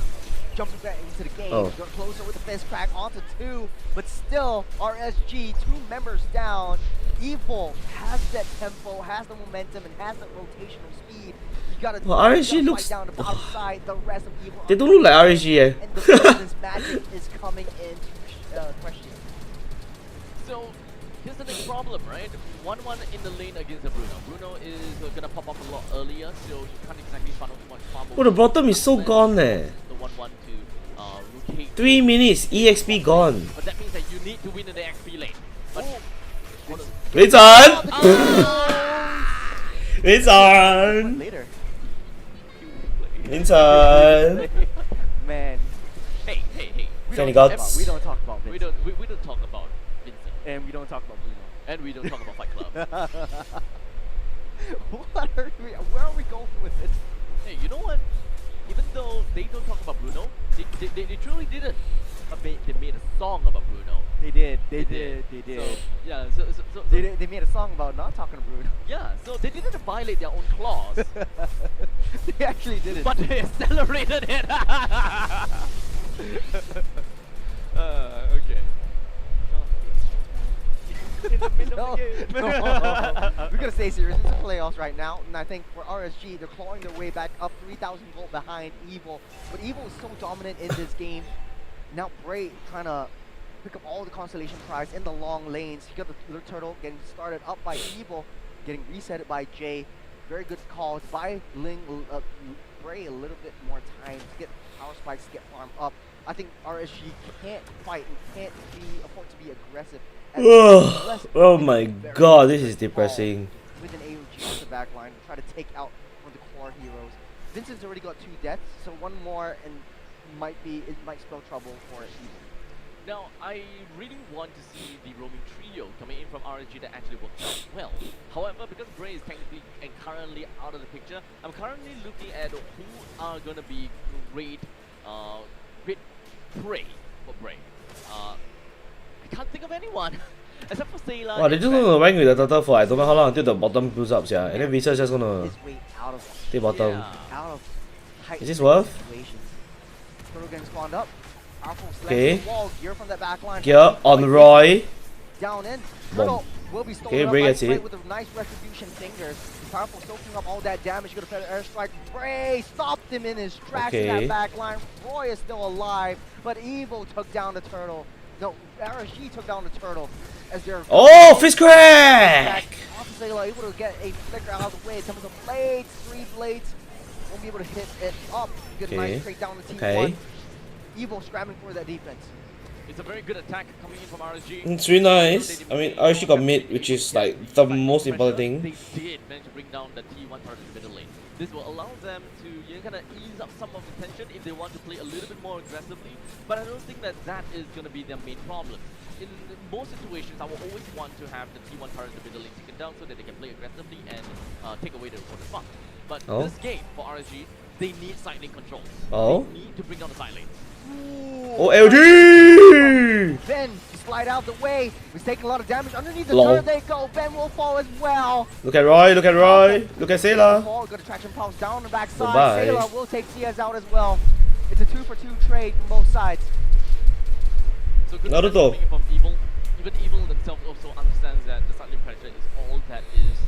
Jumping back into the game, Oh. got closer with the fence crack onto 2, but still RSG, 2 members down. Evil has that tempo, has the momentum, and has that rotational speed. You gotta, Well, you RSG gotta looks- fight down the outside, the rest of Evil. They don't look like RSG, eh. And the President's magic is coming into question. So here's the next problem, right? 1-1 in the lane against the Bruno. Bruno is gonna pop up a lot earlier, so you can't exactly funnel too much farm. Oh, the bottom is so gone, eh. The 1-1 to rotate. 3 minutes, EXP gone. But that means that you need to win in the XP lane. But Vincent! Ah! Vincent! Later. Vincent! Man, Hey. we Fanny don't, Gods. we don't talk about Vincent. We don't talk about Vincent, And we don't talk about Bruno. and we don't talk about Fight Club. Where are we going with this? Hey, you know what? Even though they don't talk about Bruno, they truly didn't. They made a song about Bruno. They did. So yeah, so They made a song about not talking to Bruno. yeah, so they didn't violate their own clause, They actually did it. but they accelerated it. Okay. In the middle No, of the game. no. We're gonna stay serious. It's the playoffs right now, and I think for RSG, they're clawing their way back up 3,000 gold behind Evil. But Evil is so dominant in this game. Now Bray trying to pick up all the constellation prize in the long lanes. You got the little turtle getting started up by Evil, getting resetted by Jay. Very good calls by Bray a little bit more time to get power spikes, get farm up. I think RSG can't fight and can't afford to be aggressive. Oh my god, this is depressing. With an AOG on the back line, try to take out one of the core heroes. Vincent's already got 2 deaths, so one more and it might spell trouble for Evil. Now, I really want to see the roaming trio coming in from RSG that actually works out well. However, because Bray is technically and currently out of the picture, I'm currently looking at who are going to be great prey for Bray. I can't think of anyone. Except for Sailor. Wow, they're just gonna rank with the turtle for I don't know how long until the bottom builds up, yeah. And then Visa's just gonna stay bottom. Yeah. Is this worth? Turtle getting spawned up. Okay. Gear from that back line. Gear on Roy. Down in. Turtle will be stolen okay, up Bray by gets Bray it. with a nice retribution fingers. Powerful soaking up all that damage. Gonna feather airstrike. Bray stopped him in his tracks in that back line. Roy is still alive, but Evil took down the turtle. No, RSG took down the turtle as they're fist crack! Sailor able to get a flicker out of the way. Some of the blades, 3 blades, won't be able to hit it up. Get a nice straight down the T1. Evil scrambling for that defense. It's a very good attack coming in from RSG. It's really nice. I mean, RSG got mid, which is like the most important thing. They did manage to bring down the T1 part of the middle lane. This will allow them to kind of ease up some of the tension if they want to play a little bit more aggressively. But I don't think that is going to be their main problem. In most situations, I will always want to have the T1 part of the middle lane taken down so that they can play aggressively and take away the opponent's fun. But this game for RSG, they need side lane control. They need to bring down the side lane. Oh, LG! Ben slide out the way. He's taking a lot of damage underneath the turret. They go. Ben will fall as well. Look at Roy. Look at Roy. Look at Sailor. Good attraction pulse down the backside. Sailor will take CS out as well. It's a 2-for-2 trade from both sides. So good coming from Evil. Even Evil themselves also understands that the side pressure is all that is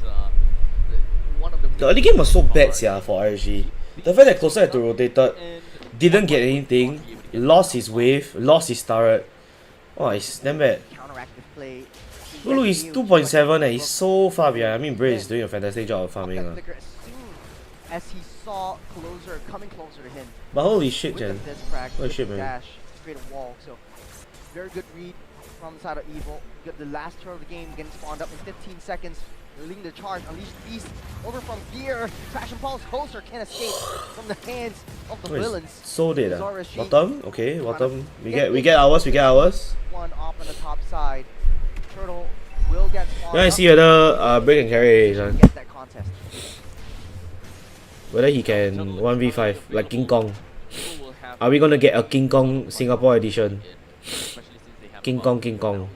one of the early game was so bad, yeah, for RSG. The fact that Closer had to rotated, didn't get anything, lost his wave, lost his turret. Oh, it's damn bad. Look, he's 2.7 and he's so far behind. I mean, Bray is doing a fantastic job of farming. As he saw Closer coming closer to him. But holy shit, Jen. Holy shit, man. Dash, straight a wall. So, very good read from the side of Evil. Got the last turn of the game getting spawned up in 15 seconds. Leading the charge, Unleash Beast over from Gear. Traction Pulse Closer can't escape from the hands of the villains. So dead. Bottom, okay, bottom. We get ours. One off on the top side. Turtle will get spawned. You want to see whether Bray can carry get that contest. Whether he can 1v5 like King Kong. Are we gonna get a King Kong Singapore edition? King Kong.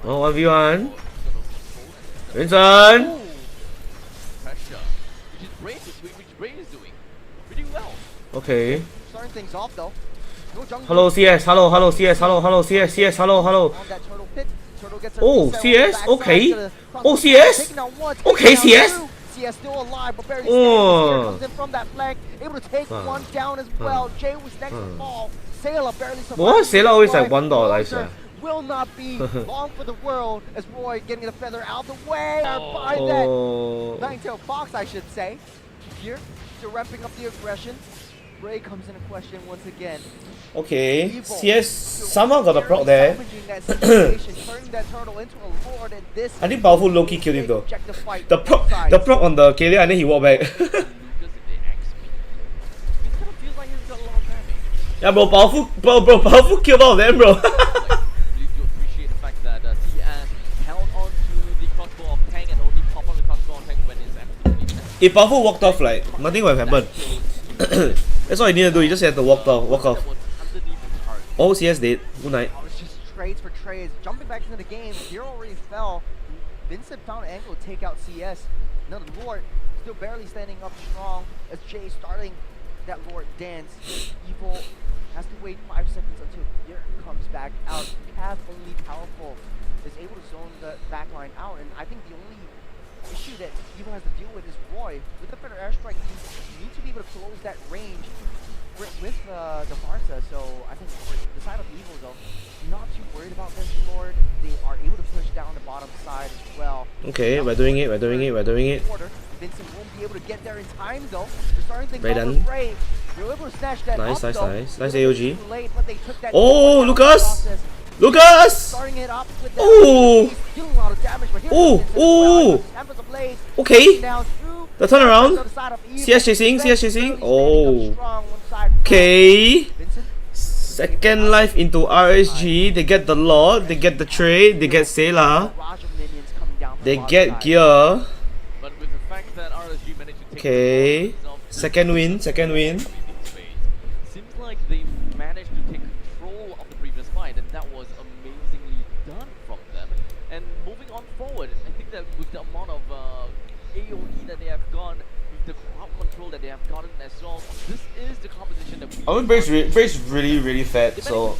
Oh, 1v1. Vincent! Pressure. Which Bray is doing pretty well. Okay. Starting things off though. Hello CS, hello CS, hello CS, hello. Oh, CS, okay. Oh, CS? Okay, CS? CS still alive, but barely comes in from that flank, able to take one down as well. Jay was next to fall. Sailor barely survived. What? Sailor always like $1 life, will not be long for the world as Roy getting the feather out of the way by that Nine-tailed fox, I should say. Here, still ramping up the aggression. Bray comes into question once again. Okay, CS somehow got a proc there. I think powerful low-key killed him though. The proc on the Kalia and then he walked back. Yeah, bro, powerful killed all of them, bro. If powerful walked off, like nothing would have happened. That's all he needed to do. He just had to walk off. Oh, CS dead. Good night. It's just trades for trades. Jumping back into the game. Hero already fell. Vincent found an angle to take out CS. Now the Lord still barely standing up strong as Jay starting that Lord dance. Evil has to wait 5 seconds until Gear comes back out. Cav, only powerful, is able to zone the backline out, and I think the only issue that Evo has to deal with is Roy. With the better airstrike, you need to be able to close that range with the Farsa. So I think for the side of Evo though, not too worried about this Lord. They are able to push down the bottom side as well. Okay, we're doing it. Vincent won't be able to get there in time though. They're starting things off with Brave. They're able to snatch that Nice, up, nice. Nice AOG. Late, but they took that Oh, Lucas! Lucas! starting it up with that Oh! dealing a lot of damage, but Okay. The turnaround. CS chasing. Oh. Okay. Second life into RSG. They get the Lord, they get the trade, they get Sailor. They get gear. But with the fact that RSG managed to take Okay. Second win. seems like they managed to take control of the previous fight, and that was amazingly done from them. And moving on forward, I think that with the amount of AOE that they have gone, with the crowd control that they have gotten as well, this is the composition that we. Our base really fat, so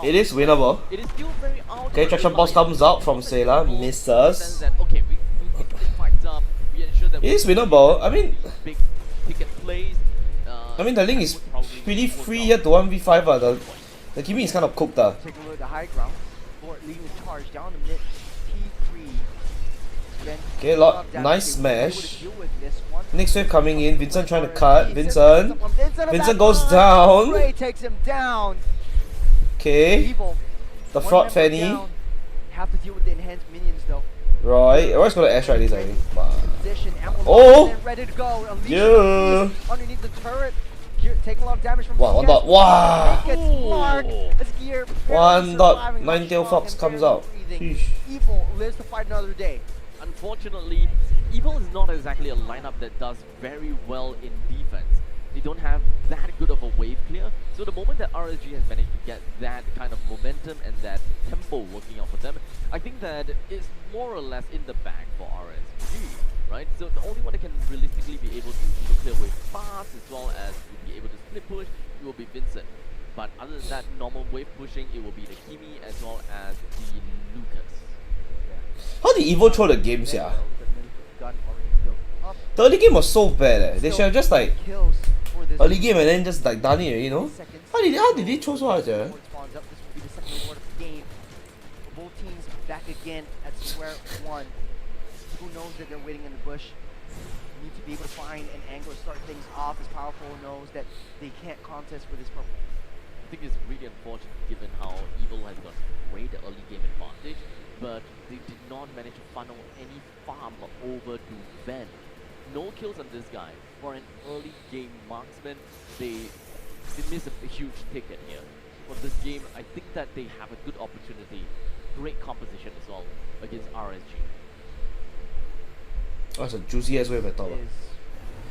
it is winnable. It is still very out. Okay, traction boss comes out from Sailor, misses. Okay, we pick fights up. We ensure that It is winnable. I mean, big ticket plays. the link is pretty free here to 1v5. The Kimi is kind of cooked. Take a look at the high ground. Fort leading the charge down to mid T3. Okay, nice smash. Next wave coming in. Vincent trying to cut. Vincent goes down. Ray takes him down. Okay, Evil. the fraud Fanny. Have to deal with the enhanced minions though. Roy's gonna airstrike this, I think. Position, Oh! ready to go. Yeah. Underneath the turret. Gear, taking a lot of damage from Wow, CS. wow. Gets marked. As Gear One dot. surviving, Nine-tail strong fox and comes barely out. breathing. Sheesh. Evil lives to fight another day. Unfortunately, Evil is not exactly a lineup that does very well in defense. They don't have that good of a wave clear. So the moment that RSG has managed to get that kind of momentum and that tempo working out for them, I think that is more or less in the bag for RSG, right? So the only one that can realistically be able to clear wave fast as well as to be able to split push, it will be Vincent. But other than that, normal wave pushing, it will be the Kimi as well as the Lucas. How did Evo throw the games here? Gun already built up. The early game was so bad. They should have just like Kills for this early game and then just like done it, you know? How did they throw so hard? Yeah? Spawns up. This will be the second reward of the game. Both teams back again at square one. Who knows that they're waiting in the bush? Need to be able to find an angle to start things off. As Powerful knows that they can't contest with his purple. I think it's really unfortunate given how Evil has got great early game advantage, but they did not manage to funnel any farm over to Ben. No kills on this guy. For an early game marksman, they miss a huge ticket here. For this game, I think that they have a good opportunity. Great composition as well against RSG. That's a juicy ass wave at top. Is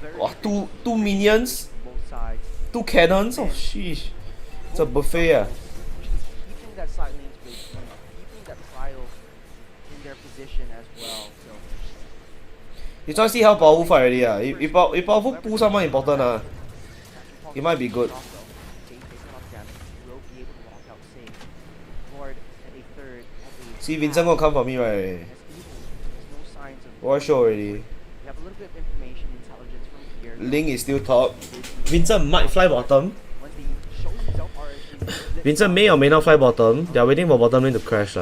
very Wow, two minions, from both sides. 2 cannons. Oh sheesh. It's a buffet. Keeping that side lane space, keeping that trial in their position as well. So You try to see how powerful fight already. If powerful pull someone important, it might be good. See, Vincent gonna come for me right. War show already. Link is still top. Vincent might fly bottom. Vincent may or may not fly bottom. They are waiting for bottom lane to crash.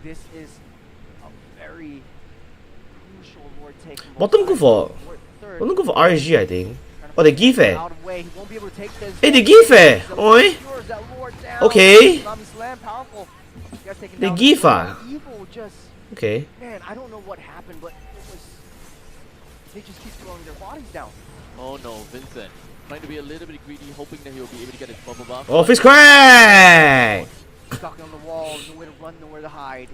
This is a very crucial Lord take. Bottom go for RSG, I think. Oh, they give Hey, they give Oi. Okay. They give Okay. Man, I don't know what happened, but it was. They just keep throwing their bodies down. Oh no, Vincent. Trying to be a little bit greedy, hoping that he'll be able to get his bubble buff. Oh, fist crack! Stuck on the wall, nowhere to run, nowhere to hide.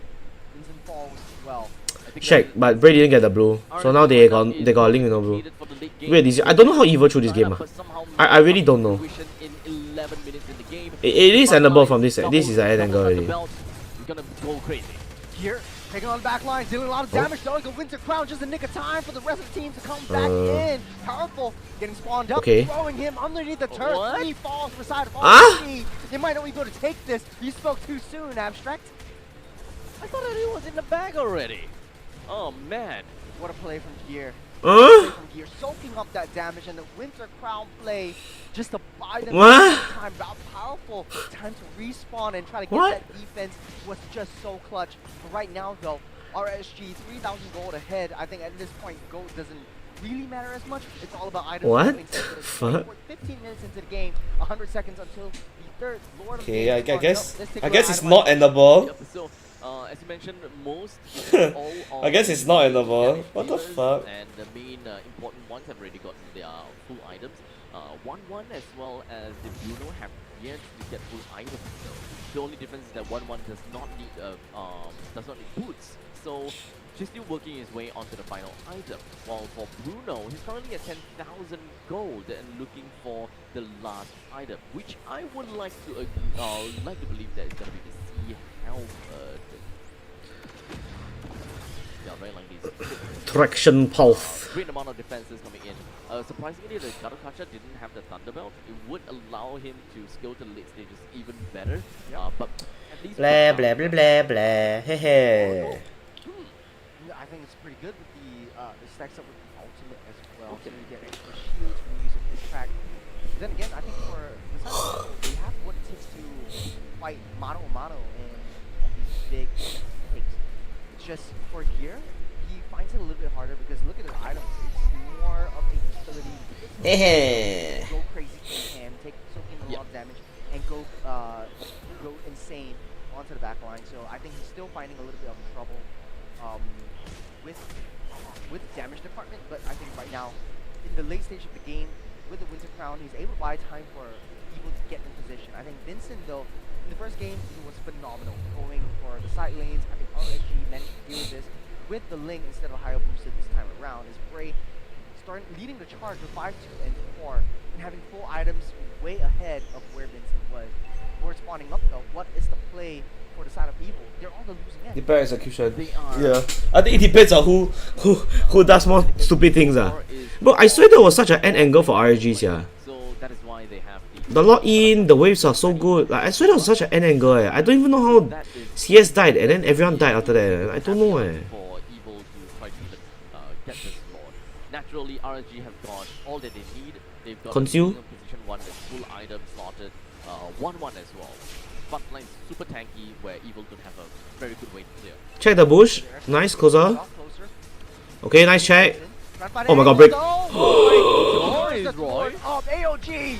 Vincent falls well. Check, but Bray didn't get the blue, so now they got a link with no blue. Wait, I don't know how Evil through this game. I really don't know. It is endable from this. This is an end angle already. Here, Taking on the back line, dealing a lot of damage, though. The Winter Crown just a nick of time for the rest of the team to come back in. Powerful, getting spawned up, throwing him underneath the turret. 3 falls for the side of RSG. They might not be able to take this. You spoke too soon, Abstract. I thought that he was in the bag already. Oh man. What a play from Gear. From Gear, soaking up that damage, and the Winter Crown play just to buy them time. How powerful. Time to respawn and try to get that defense was just so clutch. But right now, though, RSG 3,000 gold ahead. I think at this point, gold doesn't really matter as much. It's all about items. What? Fuck. 15 minutes into the game, 100 seconds until the third Lord of Okay, I guess it's not endable. Yep, so, as you mentioned, most all I guess it's not endable. What the fuck? And the main important ones have already gotten their full items. 1-1 as well as the Bruno have yet to get full items. So the only difference is that 1-1 does not need boots. So he's still working his way onto the final item. While for Bruno, he's currently at 10,000 gold and looking for the last item, which I would like to believe that it's gonna be the Sea Helmet. Yeah, very like these. Traction pulse. Great amount of defenses coming in. Surprisingly, the Garukacha didn't have the Thunderbelt. It would allow him to scale to the late stages even better. But at least Blah blah blah blah blah. Hehe. I think it's pretty good with the stacks up with the ultimate as well. So you get extra shields from using this track. Then again, I think for the side they have what it takes to fight mano a mano in all these big takes. It's just for Gear, he finds it a little bit harder because look at his items. It's more of a utility. Go crazy and soak in a lot of damage and go insane onto the back line. So I think he's still finding a little bit of trouble with damage department, but I think right now in the late stage of the game with the Winter Crown, he's able to buy time for people to get in position. I think Vincent, though, in the first game he was phenomenal going for the side lanes. I think RSG managed to deal with this with the Ling instead of higher boosted this time around. Is Bray starting leading the charge with 5, 2, and 4 and having full items way ahead of where Vincent was. We're spawning up though. What is the play for the side of Evil? They're on the losing end. Depends execution. Yeah, I think it depends on who does more stupid things. But I swear there was such an end angle for RGs. Yeah. So that is why they have the lock in, the waves are so good. Like I swear there was such an end angle. I don't even know how CS died and then everyone died after that. I don't know. For Evil to try to get this Lord. Naturally, RSG have got all that they need. They've got Conceal. Position 1 with full items slotted. 1-1 as well. Front line super tanky where Evil could have a very good way to clear. Check the bush. Nice, closer. Okay, nice check. Oh my god, break. AOG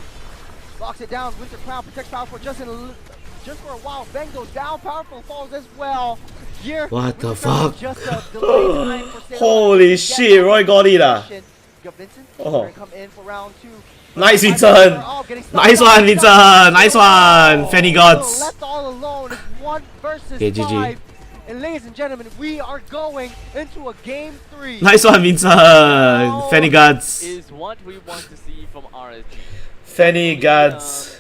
locks it down. Winter Crown protects Powerful just for a while. Bang goes down. Powerful falls as well. Here, what the fuck? Just a delay time for holy shit, Roy got it. Oh. Come in for round 2. Nice Vincent! Nice one, Vincent! Nice one! Fanny Gods! Left all alone. It's 1 versus 5. GG. And ladies and gentlemen, we are going into a game 3. Nice one, Vincent! Fanny Gods! Is what we want to see from RSG. Fanny Gods.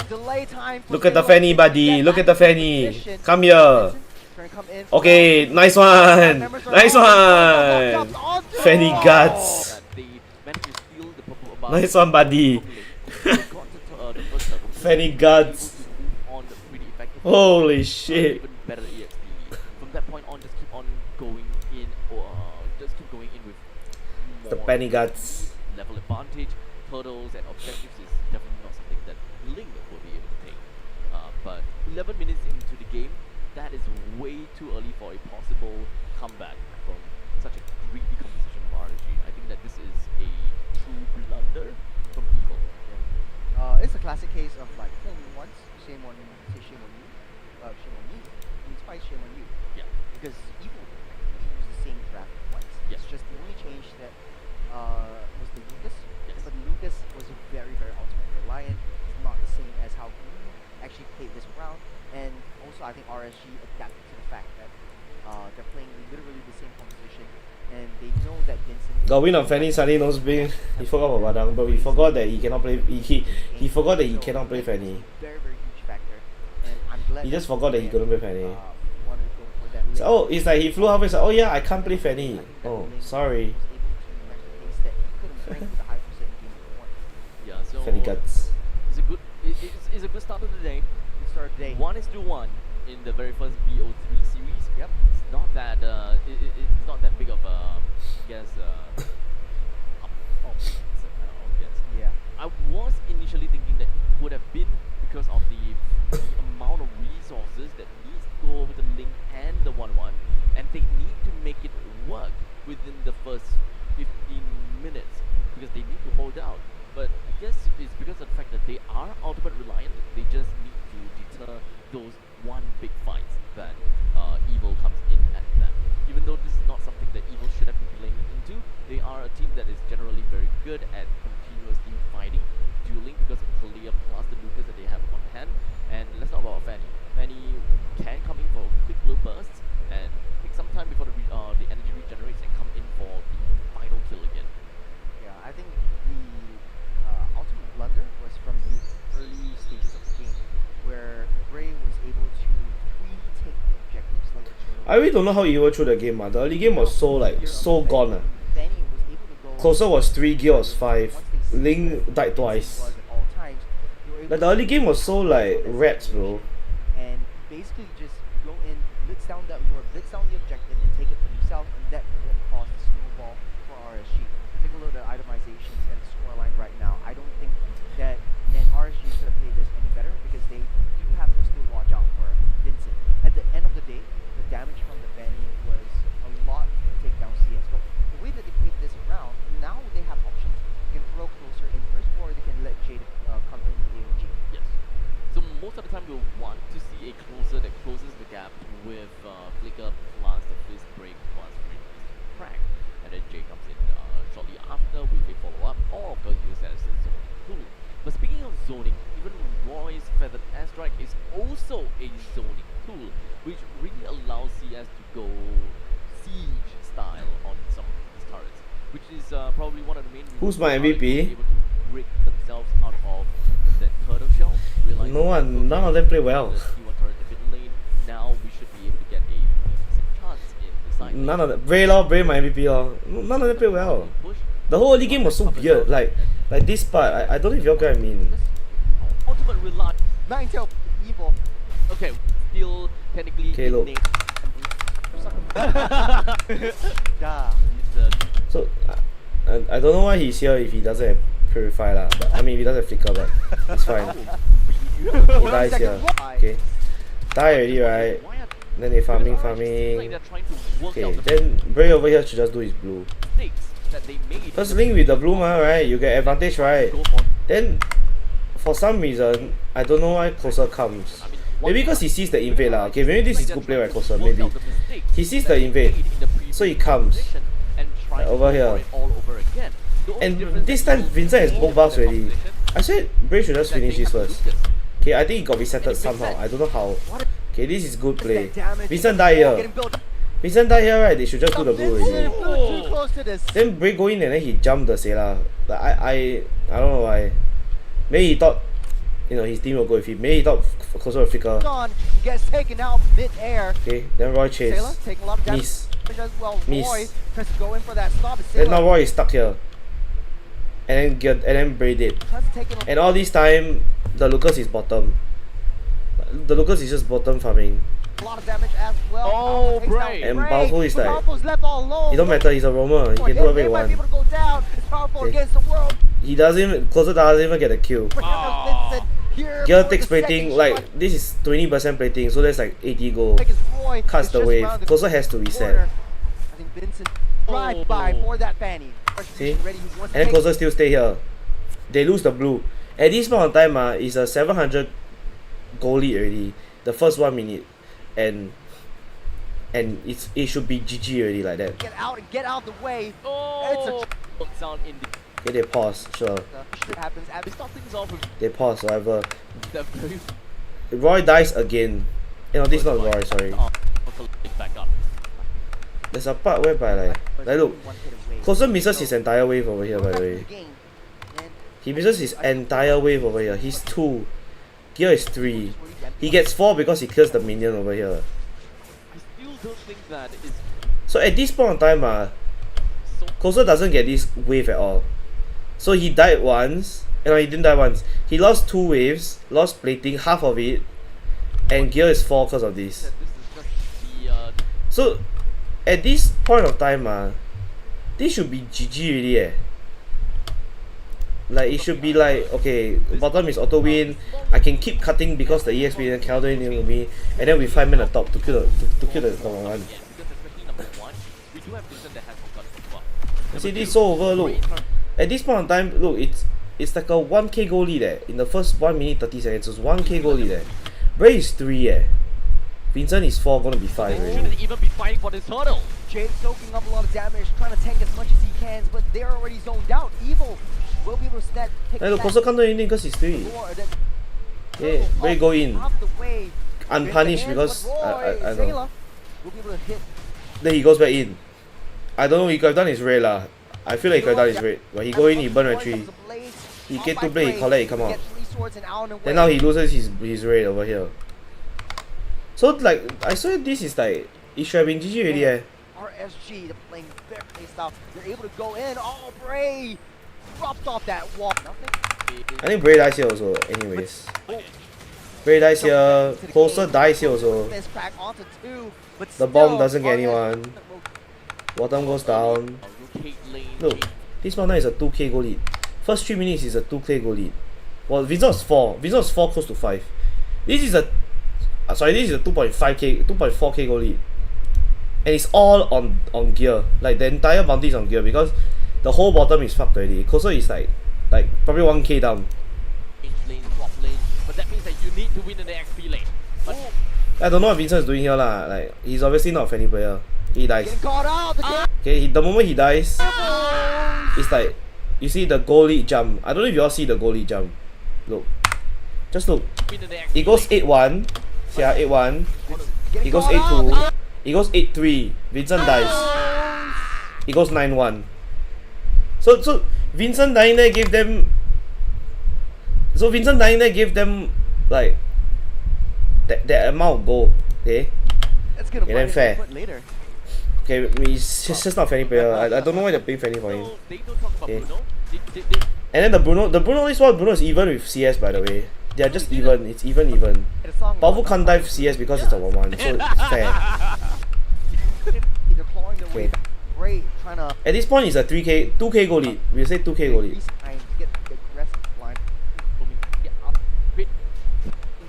Delay time. Look at the Fanny, buddy. Look at the Fanny. Come here. Okay, nice one. Nice one. Fanny Gods. Nice one, buddy. Fanny Gods. Holy shit. From that point on, just keep on going in, or just keep going in with more the Fanny Gods. Level advantage, hurdles, and objectives is definitely not something that Ling will be able to take. But 11 minutes into the game, that is way too early for a possible comeback from such a greedy composition of RSG. I think that this is a true blunder from Evil. Yeah. It's a classic case of like, fool me once, shame on you, say shame on you, shame on me. It's twice shame on you. Yeah. Because Evil used the same trap twice. Yes. It's just the only change that was the Lucas. Yes. But Lucas was very, very ultimate reliant. It's not the same as how Blue actually played this round. And also, I think RSG adapted to the fact that they're playing literally the same composition, and they know that Vincent. Got win on Fanny Sunny nose being. He forgot about Badang, but we forgot that he cannot play. He forgot that he cannot play Fanny. Very, very huge factor, and I'm glad He just forgot that he couldn't play Fanny. wanted to go for that So, lane. oh, it's like he flew halfway. Like, oh yeah, I can't play Fanny. I think that Oh, lane sorry. was able to match the pace that he couldn't bring with the high percent in game one. Yeah, so Fanny guts. it's a good start of the day. Good start of the day. 1-1 in the very first BO3 series. Yep. It's not that it's not that big of a Yeah. I was initially thinking that it could have been because of the amount of resources that needs to go over the link and the 1-1, and they need to make it work within the first 15 minutes because they need to hold out. But I guess it's because of the fact that they are ultimate reliant. They just need to deter those one big fights that Evil comes in at them. Even though this is not something that Evil should have been playing into, they are a team that is generally very good at continuously fighting, dueling because of Kalia plus the Lucas that they have on hand. And let's talk about Fanny. Fanny can come in for quick little bursts and take some time before the energy regenerates and come in for the final kill again. Yeah, I think the ultimate blunder was from the early stages of the game, where Bray was able to retake the objectives like the turtle. I really don't know how he went through the game. The early game was so gone. Fanny was able to go. Closer was 3, Gear was 5. Once they Ling see died where twice. was at all times, they were able Like the to early game was so like rats, bro. and basically just go in, blitz down the objective and take it for himself, and that will cause the snowball for RSG. Take a look at the itemizations and the scoreline right now. I don't think that RSG could have played this any better because they do have to still watch out for Vincent. At the end of the day, the damage from the Fanny was a lot to take down CS. But the way that they played this around, now they have options. They can throw closer in first, or they can let Jade come in with AOG. Yes. So most of the time we'll want to see a closer that closes the gap with Flicker plus the Fist Break plus Fist Crack. And then Jay comes in shortly after with a follow-up, or of course use that as a zoning tool. But speaking of zoning, even Roy's Feathered Airstrike is also a zoning tool, which really allows CS to go siege style on some of these turrets, which is probably one of the main reasons Who's my why they're MVP? able to break themselves out of that turtle shell. Realizing No one, none of them play well. the T1 turret in the mid lane, now we should be able to get a decent chance in the side lane. None of them. Bray my MVP lor. None of them play well. Push. The whole early game was so weird. Like this part, I don't know if y'all get what I mean. Ultimate reliance. Ninetale Evil. Okay, still technically Okay, look. innate. Duh. It's, So I don't know why he's here if he doesn't have Purify lah. But I mean, if he doesn't have Flicker, but it's fine. He dies here. Okay. Die already, right? why are Then they farming. like they're trying to work Okay, out the then Bray over here should just do his blue. mistakes that they made. First link with the blue ma, right? You get advantage, right? Go for, Then for some reason, I don't know why Closer comes. I mean, Maybe because he sees the invade lah. Okay, maybe this is good play right, Closer, maybe. He sees the that they invade, made in the previous so he comes. position and tries Like to over go here. for it all over again. The only And difference this that time you'll Vincent has see both in buffs the already. composition I said Bray should just is that finish they this have first. Lucas. Okay, I think it got resetted And if somehow. Vincent- I don't know how. What Okay, this is good is play. that damage? Vincent die here. Getting built up. Vincent die here, right? They should just do the blue Vincent already. flew too close to this. Then Bray go in and then he jumped the Sela. Like I don't know why. Maybe he thought, his team will go with him. Maybe he thought Closer will flicker. Gone. He gets taken out mid-air. Okay, then Roy chase. Sailor taking a lot of damage Miss. as well. Miss. Roy tries to go in for that stop. But Then now Sailor Roy is stuck here. And then Bray did. tries to take it And all this time, the Lucas is bottom. The Lucas is just bottom farming. a lot of damage as well. Oh, Alpha takes Bray. down And Bray. powerful is But like, Powerful's left all alone. It don't matter, he's a roamer. He For can do him, whatever he they might be wants. able to go down. It's Powerful Okay. against the world. He doesn't even, Closer doesn't even get a kill. Ah. Vincent here Gear for takes the second plating, shot. like, this is 20% plating, so that's like 80 gold. Like it's Roy, Cuts it's the just wave. around the Closer has to reset. corner. I think Vincent drive by Oh. for that Fanny. See? Ready, he wants to And then take Closer still stay here. They lose the blue. At this point of time, it's a 700 goal lead already. The first 1 minute. And it should be GG already like that. Get out of the way. Oh, sound in the Okay, they pause, sure. Shit happens. they start things off with They pause, whatever. the very Roy dies again. This is not Roy, sorry. back up. There's a part whereby like look, Closer misses his entire wave over here by the way. He misses his entire wave over here. He's 2. Gear is 3. He gets 4 because he kills the minion over here. I still don't think that is So at this point in time, so. Closer doesn't get this wave at all. So he died once. No, he didn't die once. He lost 2 waves, lost plating, half of it, and gear is 4 because of this. That this is just the So at this point of time, this should be GG already eh. Like it should be like, okay, bottom is auto win. I can keep cutting because the EXP didn't counter anything with me, and then we 5 men at top to kill the number 1. because especially number 1, we do have Vincent that has forgotten as well. See, this is so over. Look, at this point in time, look, it's like a 1k goal lead eh. In the first 1 minute 30 seconds, it's 1k goal lead eh. Bray is 3 eh. Vincent is 4, gonna be 5 They already. shouldn't even be fighting for this hurdle. Jade soaking up a lot of damage, trying to tank as much as he can, but they're already zoned out. Evil will be able to snap, take Hey, look, Closer can't do anything because he's 3. Yeah, Bray go in. Unpunished because I know. Will be able to hit. Then he goes back in. I don't know, he could have done his raid lah. I feel like he could have done his raid. But he go in, he burn a 3. He get 2 play, he collect, he come out. Then now he loses his raid over here. So like, I swear this is like, it should have been GG already eh. RSG, they're playing very style. They're able to go in. Oh, Bray dropped off that wall. Nothing. I think Bray dies here also, anyways. Bray dies here, Closer dies here also. The bomb doesn't get anyone. Bottom goes down. Look, this one now is a 2k goal lead. First 3 minutes is a 2k goal lead. Well, Vincent was 4. Vincent was 4 close to 5. This is a... sorry, this is a 2.5k, 2.4k goal lead. And it's all on gear. Like, the entire bounty is on gear because the whole bottom is fucked already. Closer is like probably 1k down. Lane, swap lane, but that means that you need to win in the XP lane. But I don't know what Vincent is doing here lah. Like, he's obviously not a friendly player. He dies. Okay, the moment he dies, it's like, you see the goal lead jump. I don't know if you all see the goal lead jump. Look. Just look. It goes 8-1. See how 8-1. It goes 8-2. It goes 8-3. Vincent dies. It goes 9-1. So Vincent dying there gave them. So Vincent dying there gave them like that amount of goal. Okay. That's gonna then fair. Later. Okay, he's just not friendly player. I don't know why they're playing friendly for him. they don't talk about Okay. Bruno. And then the Bruno is what? Bruno is even with CS, by the way. They are just even. It's even. Powerful can't dive CS because it's a 1-1, so it's fair. Okay. At this point, it's a 2k goal lead. We'll say 2k goal lead.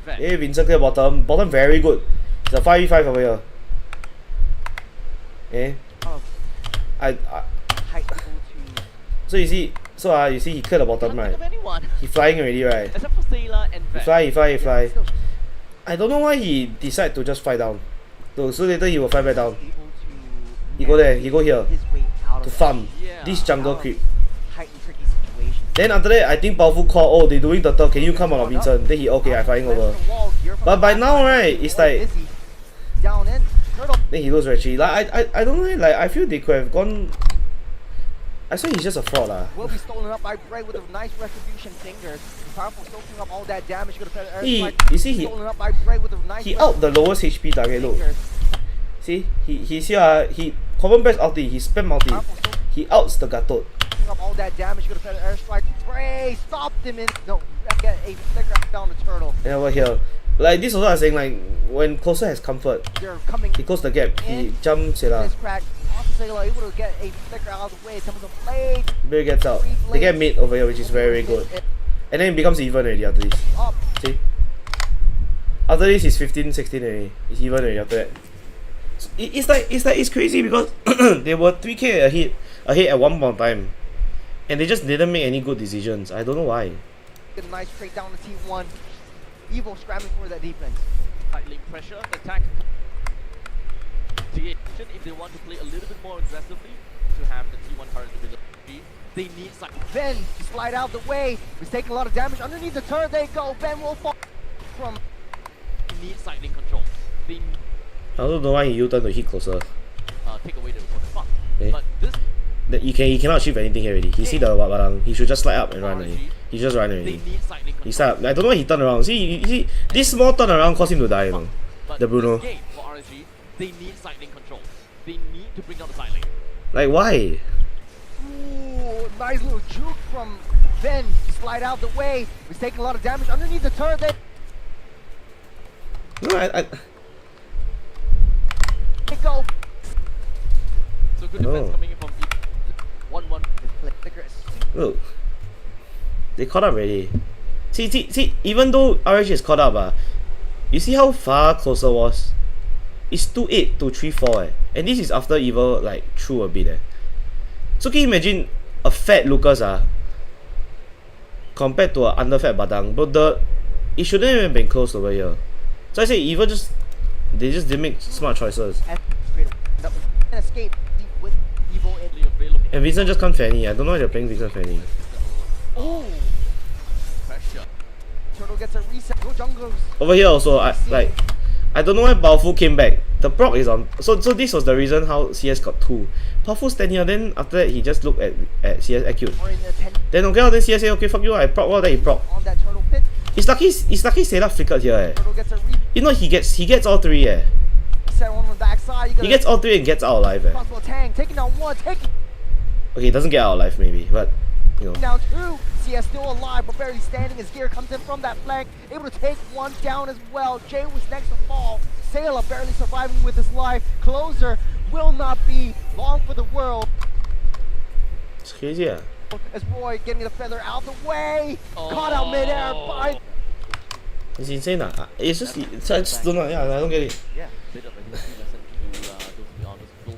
Hey, Vincent clear bottom. Bottom very good. It's a 5v5 over here. Eh? So you see, you see he cleared the bottom, right? He flying already, right? Except for Sailor and He fly. I don't know why he decide to just fly down. So later he will fly back down. He go there, he go here to farm this jungle creep. Then after that, I think Powerful call, oh, they doing turtle, can you come on Vincent? Then he, okay, I flying over. But by now, right, it's like, then he lose actually. Like, I don't know, like, I feel they could have gone. I swear he's just a fraud lah. Will be stolen up by Bray with a nice retribution fingers. Powerful soaking up all that damage. You see, he out the lowest HP target. Look, see, he's here. He common best ulti. He spam ulti. He outs the Gatot. Up all that damage. Airstrike. Bray stopped him in. No, get a flicker down the turtle. And over here, like this also I'm saying, like when Closer has comfort, he close the gap. He jumps it lah. Able to get a flicker out of the way. Bray gets out. They get mid over here, which is very good. And then it becomes even already after this. See? After this is 15-16 already. It's even already after that. So it's crazy because they were 3k ahead at one point in time. And they just didn't make any good decisions. I don't know why. Get a nice straight down to T1. Evil scrabbling for that defense. Tight link pressure, attack. If they want to play a little bit more aggressively to have the T1 turret ability, they need Ben to slide out the way. He's taking a lot of damage underneath the turret. They go. Ben will fall from. They need side link control. They I don't know why he U-turn to hit Closer. take away the fuck. Okay. But this He cannot achieve anything here already. He see the Barang. He should just slide up and run already. He just ran They already. need side lane He control. started, I don't know why he turned around. See, this small turnaround caused him to die, you know. But The Bruno. this game for RSG, they need side lane control. They need to bring down the side lane. Like, why? Ooh, nice little juke from Ben to slide out the way. He's taking a lot of damage underneath the turret there. No, Go. So good defense coming in from 1-1. look. They caught up already. See, even though RSG is caught up, you see how far closer was? It's 2-8 to 3-4 and this is after Evil like threw a bit So can you imagine a fat Lucas compared to an underfed Badang, but it shouldn't even been close over here. So I say Evil they just didn't make smart choices. Escape with Evil And Vincent just can't fanny. I don't know why they're playing Vincent fanny. Oh, Pressure. Turtle gets a reset. Go junglers. Over here also, I don't know why Powerful came back. The proc is on. So this was the reason how CS got 2. Powerful stand here, then after that he just looked at CS acute. Then okay, then CS say okay fuck you, I proc then he proc. On that turtle pit. It's lucky Sayla flickered here Turtle gets a You know he gets all 3 Set one on the backside. He gets all 3 and gets out alive Possible tank taking down one, taking Okay, he doesn't get out alive maybe, but you know. down 2. CS still alive but barely standing. His gear comes in from that flank, able to take one down as well. Jay was next to fall. Sailor barely surviving with his life. Closer will not be long for the world. It's crazy As Roy getting the feather out the way. Caught out midair by. It's insane It's just, I just don't know, I don't get it. Yeah, bit of a history lesson to those to be honest. So,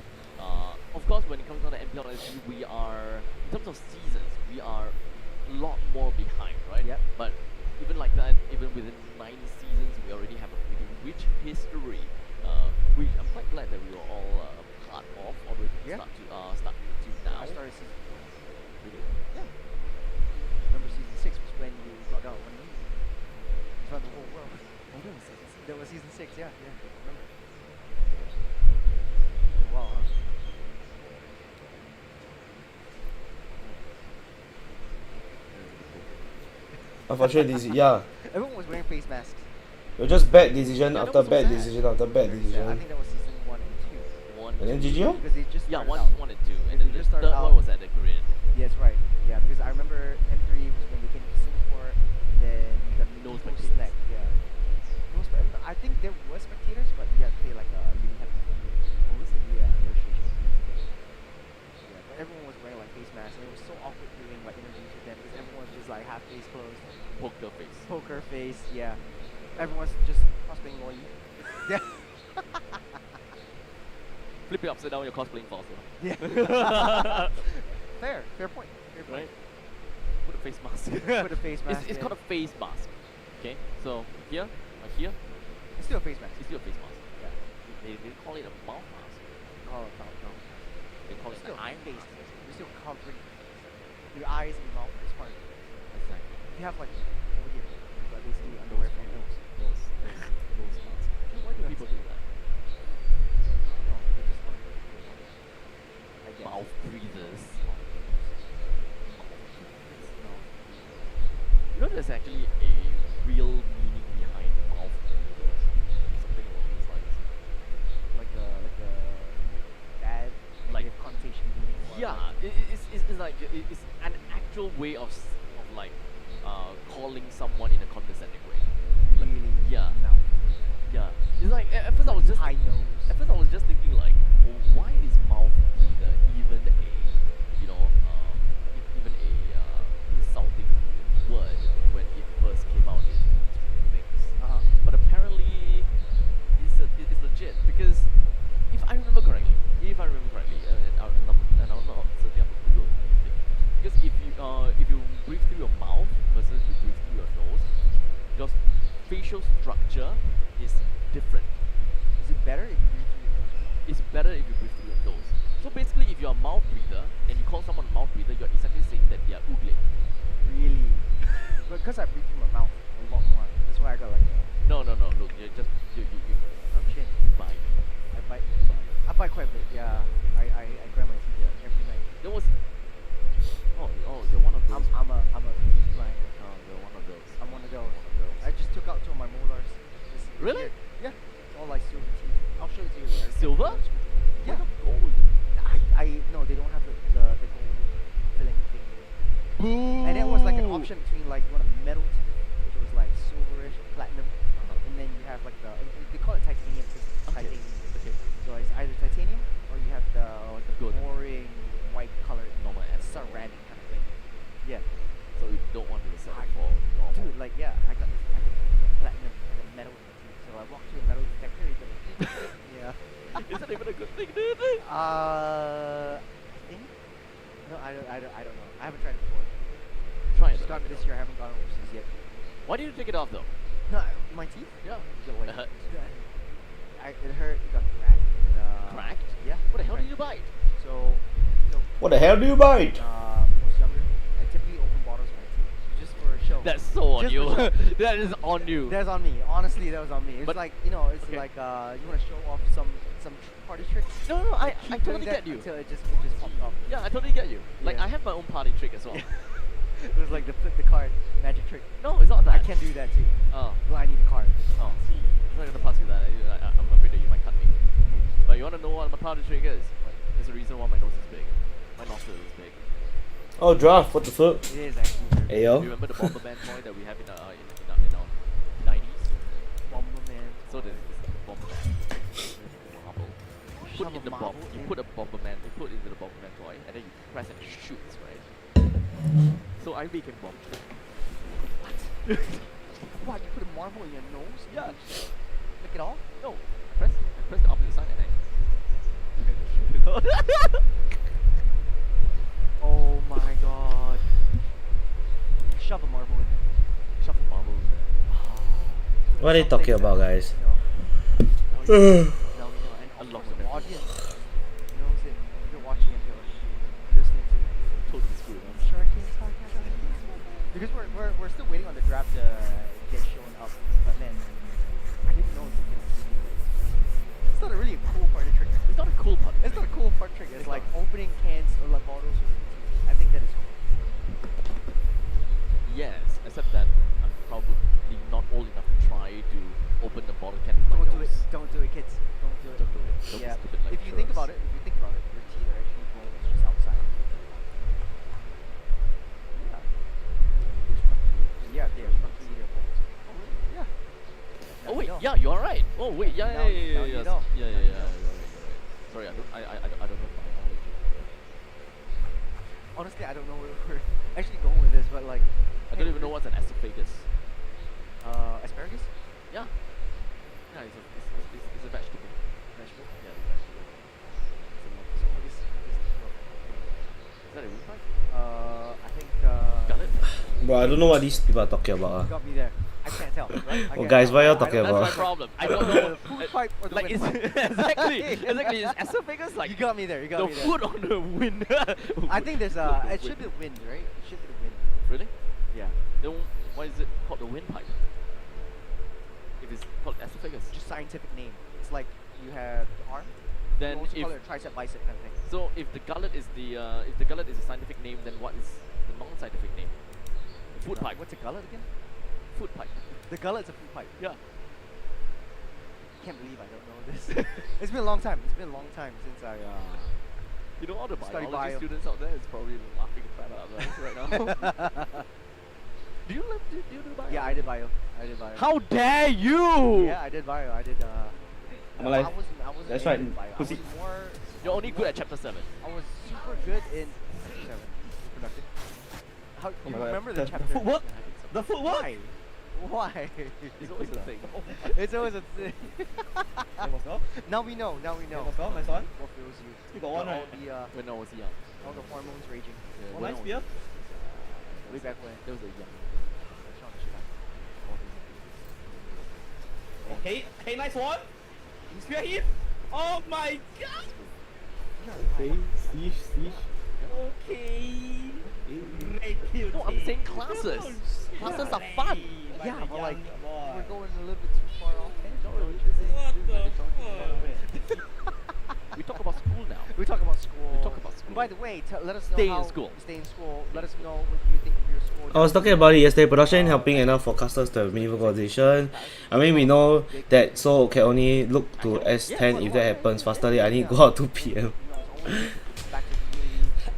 of course, when it comes down to MPL, we are, in terms of seasons, we are a lot more behind, right? Yep. But even like that, even within 9 seasons, we already have a pretty rich history, which I'm quite glad that we were all part of, all the way from start to now. I started season 4. Yeah. Remember season 6 was when you brought out one knee. In front of the whole world. Oh, That was season 6, yeah. Remember. Wow, huh? Unfortunately, yeah. Everyone was wearing face masks. It was just bad decision Yeah, after that was so bad sad. decision after bad I decision. think that was season 1 and 2. One, And then two. GG Because they just Yeah, started one, out. 1 and 2, and They then the just started third out- one was at the Korean. Yes, right. Yeah, because I remember M3 was when they came to Singapore, and then you got No Eagle spectators. Snack. Yeah. No I think there were spectators, but you had to pay like a really hefty fee. Oh, was it? Yeah, registration fee to get in. Yeah, but everyone was wearing like face masks, and it was so awkward doing like interviews with them because everyone was just like half face closed, Poker face. poker face. Yeah, everyone's just cosplaying Loi. Yeah. Flip it upside down, you're cosplaying Fossil. Yeah. Fair point. Right? Put a face mask. Put a face mask. It's in. called a face mask. Okay, so here, here, It's still a face mask. it's still a face mask. Yeah. They call it a mouth mask. Oh, no. They call it Still an eye face. mask. You're still covering your eyes and your mouth is part of it. Exactly. You have like over here, but basically underwear for your nose. Nose mask. Why do people do that? I don't know. They just want to I guess. Mouth breathers. You know, there's actually a real meaning behind mouth breathers. Something along those lines. Like a bad Like- negative connotation meaning. or Yeah, like- it's like it's an actual way of like calling someone in a condescending way. Like, really. yeah, No. yeah. It's like at first I was just high nose. at first I was just thinking like, well, why is mouth breather even a even a insulting word when it first came out in things? But apparently it's legit because if I remember correctly, and I'm not certain I'm Google anything, because if you breathe through your mouth versus you breathe through your nose, your facial structure is different. Is it better if you breathe through your nose or not? It's better if you breathe through your nose. So basically, if you're a mouth breather and you call someone a mouth breather, you're essentially saying that they are ugly. Really? But because I breathe through my mouth a lot more, that's why I got like a No. Look, you chin. bite. I bite quite a bit. Yeah. I grind my teeth every night. There was. Oh, you're one of those. I'm a teeth grinder. And it was like an option between like you want a metal teeth, which was like silverish, platinum, and then you have like they call it titanium because it's titanium. Okay. So it's either titanium or you have the Golden. boring white colored Normal and ceramic kind of thing. Yeah. So you don't want to settle for normal. Dude, like yeah, I got platinum and a metal teeth. So I walked to a metal detector. Yeah. Is that even a good thing, dude? I think. No, I don't know. I haven't tried it before. Try it. Just got this year. I haven't gone overseas yet. Why did you take it off though? No, my teeth. Yeah. Like, It hurt. it hurt. It got cracked. Cracked? Yeah. What the hell did you bite? So, What the hell do you bite? when I was younger, I typically open bottles with my teeth just for show. That's so on Just you. for show. That is on you. That's on me. Honestly, that was on me. It's But- like it's okay. like you want to show off some party tricks. No, I Keep doing totally that get you. until it just popped up. Yeah, I totally get you. Like Yeah. I have my own party trick as well. It was like the flip the card magic trick. No, it's not that. I can do that too. Oh, Well, I need a card. oh. I'm not gonna pass you that. I'm afraid that you might cut me. But you wanna know what my party trick is? There's a reason why my nose is big. My nostril is big. Oh, draft. What the fuck? It is actually. Hey Do yo. you remember the Bomberman toy that we have in our 90s? Bomberman. So there's this Bomberman marble. Shove Put in a the bomb. marble You in? put a Bomberman. You put into the Bomberman toy, and then you press and it shoots, right? So I became bomb. What? You put a marble in your nose? Yeah. And just lick it off? No, I press the opposite side and I. Oh my god. Shove a marble in there. Shove the marble in there. What are you talking about, guys? No, no, and Unlock also the the audience knows it. You're watching it, you're listening to it. Totally screwed up. Shark King's podcast. Because we're still waiting on the draft to get shown up, but man, I didn't know it was gonna be like. It's not a really cool party trick. It's not a cool part. It's not a cool part trick. It's It's like not. opening cans or like bottles with your teeth. I think that is cool. Yes, except that I'm probably not old enough to try to open the bottle can with my Don't do nose. it. Don't do it, kids. Don't do it. Don't do it. Don't Yeah. be stupid like If you think churros. about it, your teeth are actually blowing just outside. Yeah. Yeah, they are structurally their bones. Oh really? Yeah. Now Oh you wait, know. yeah, you're right. Oh wait, yeah, Now yeah, you- yeah, now yeah, you yes. know. Yeah, yeah, Now yeah. you know. You're right. Sorry, I don't know biology. Honestly, I don't know where we're actually going with this, but like. I don't even know what's an esophagus. Asparagus? Yeah. Yeah, it's a vegetable. Vegetable? Yeah, it's a vegetable. So what is Is that a windpipe? I think Gullet? Bro, I don't know what these people are talking you about. got me there. I can't tell, right? I Oh, can't guys, tell. what y'all I talking don't- That's my about? problem. I don't know. The food pipe or the Like, is windpipe? exactly, is esophagus like You got me there. You got the me there. food on the wind? I think there's The it should be wind. the wind, right? It should be the wind. Really? Yeah. Then why is it called the windpipe? If it's called esophagus. Just scientific name. It's like you have the arm. Then you also if call it a tricep bicep kind of thing. so, if the gullet is a scientific name, then what is the non-scientific name? Food pipe. What's a gullet again? Food pipe. The gullet's a food pipe. Yeah. Can't believe I don't know this. It's been a long time. It's been a long time since I You know, all the Study biology bio. students out there is probably laughing crap out of us right now. Do you do bio? Yeah, I did bio. I did bio. How dare you! Yeah, I did bio. I did I'm alive. I wasn't That's any right. good bio. I was Pussy. more You're only good at chapter 7. I was super good in 7. Productive. How Oh you my God. remember the The chapter? footwork? I think so. The footwork? Why? Why? It's always a thing. It's always a thing. Now we know. Now we know. must go, my son. What feels you? You got one, all right? the When I was young. all the hormones raging. Yeah, Oh, when nice I was- beer. Way back when. There was a young. Okay, okay, nice one. Spear him. Oh my god. Okay, Steve. Okay. No, I'm saying classes. Classes are fun. Yeah, but like boy. we're going a little bit too far off. We talk about school now. We talk about school. We talk about school. By the way, let us know Stay in how school. Stay in school. Let us know what you think of your school. I was talking about it yesterday. Production helping enough forecasters to have meaningful conversation. I mean, we know that Seoul can only look to S10 if that happens faster. I need to go out 2 p.m.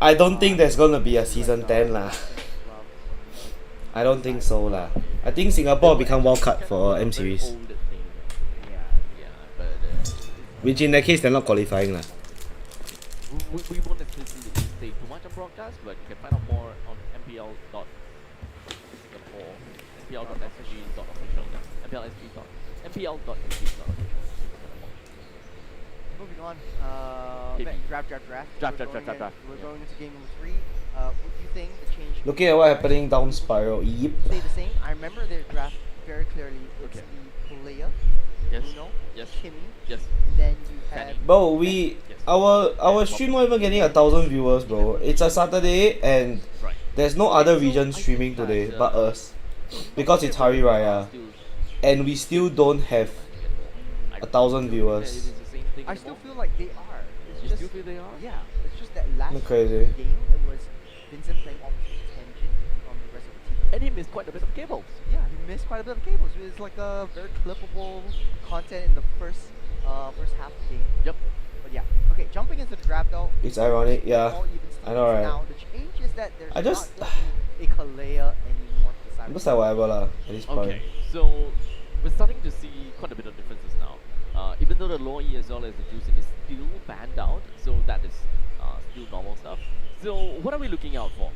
I don't think there's gonna be a season 10 lah. I don't think so lah. I think Singapore become wild card for M series, which in that case they're not qualifying lah. We won't necessarily say too much on broadcast, but you can find out more on MPL.Singapore, MPL.sg.official, MPL.sg.official. Moving on. Maybe. Draft. We're going into game number 3. What do you think the change? Looking at what happening down spiral, yep. Stay the same. I remember their draft very clearly. It's Okay. the Kalea, Yes. Bruno, Yes. Kimmy, Yes. and then you had Fanny. Bro, our stream not even getting 1,000 viewers, bro. It's a Saturday and Right. there's no other region streaming today but us, because it's Hari Raya, and we still don't have 1,000 viewers. I still feel like they are. It's You just, still feel they are? yeah, it's just that last Not crazy. game, it was Vincent playing off tangent from the rest of the team. And he missed quite a bit of cables. Yeah, he missed quite a bit of cables. It's like a very clippable content in the first half of the game. Yep. But yeah, okay, jumping into the draft though. It's ironic, yeah. all even I know, right? Now the change is that there's I just- not gonna be a Kalea anymore for the I'm side. just like whatever lah at this point. Okay, so we're starting to see quite a bit of differences now. Even though the lower E as well as the juicing is still banned out, so that is still normal stuff. So what are we looking out for?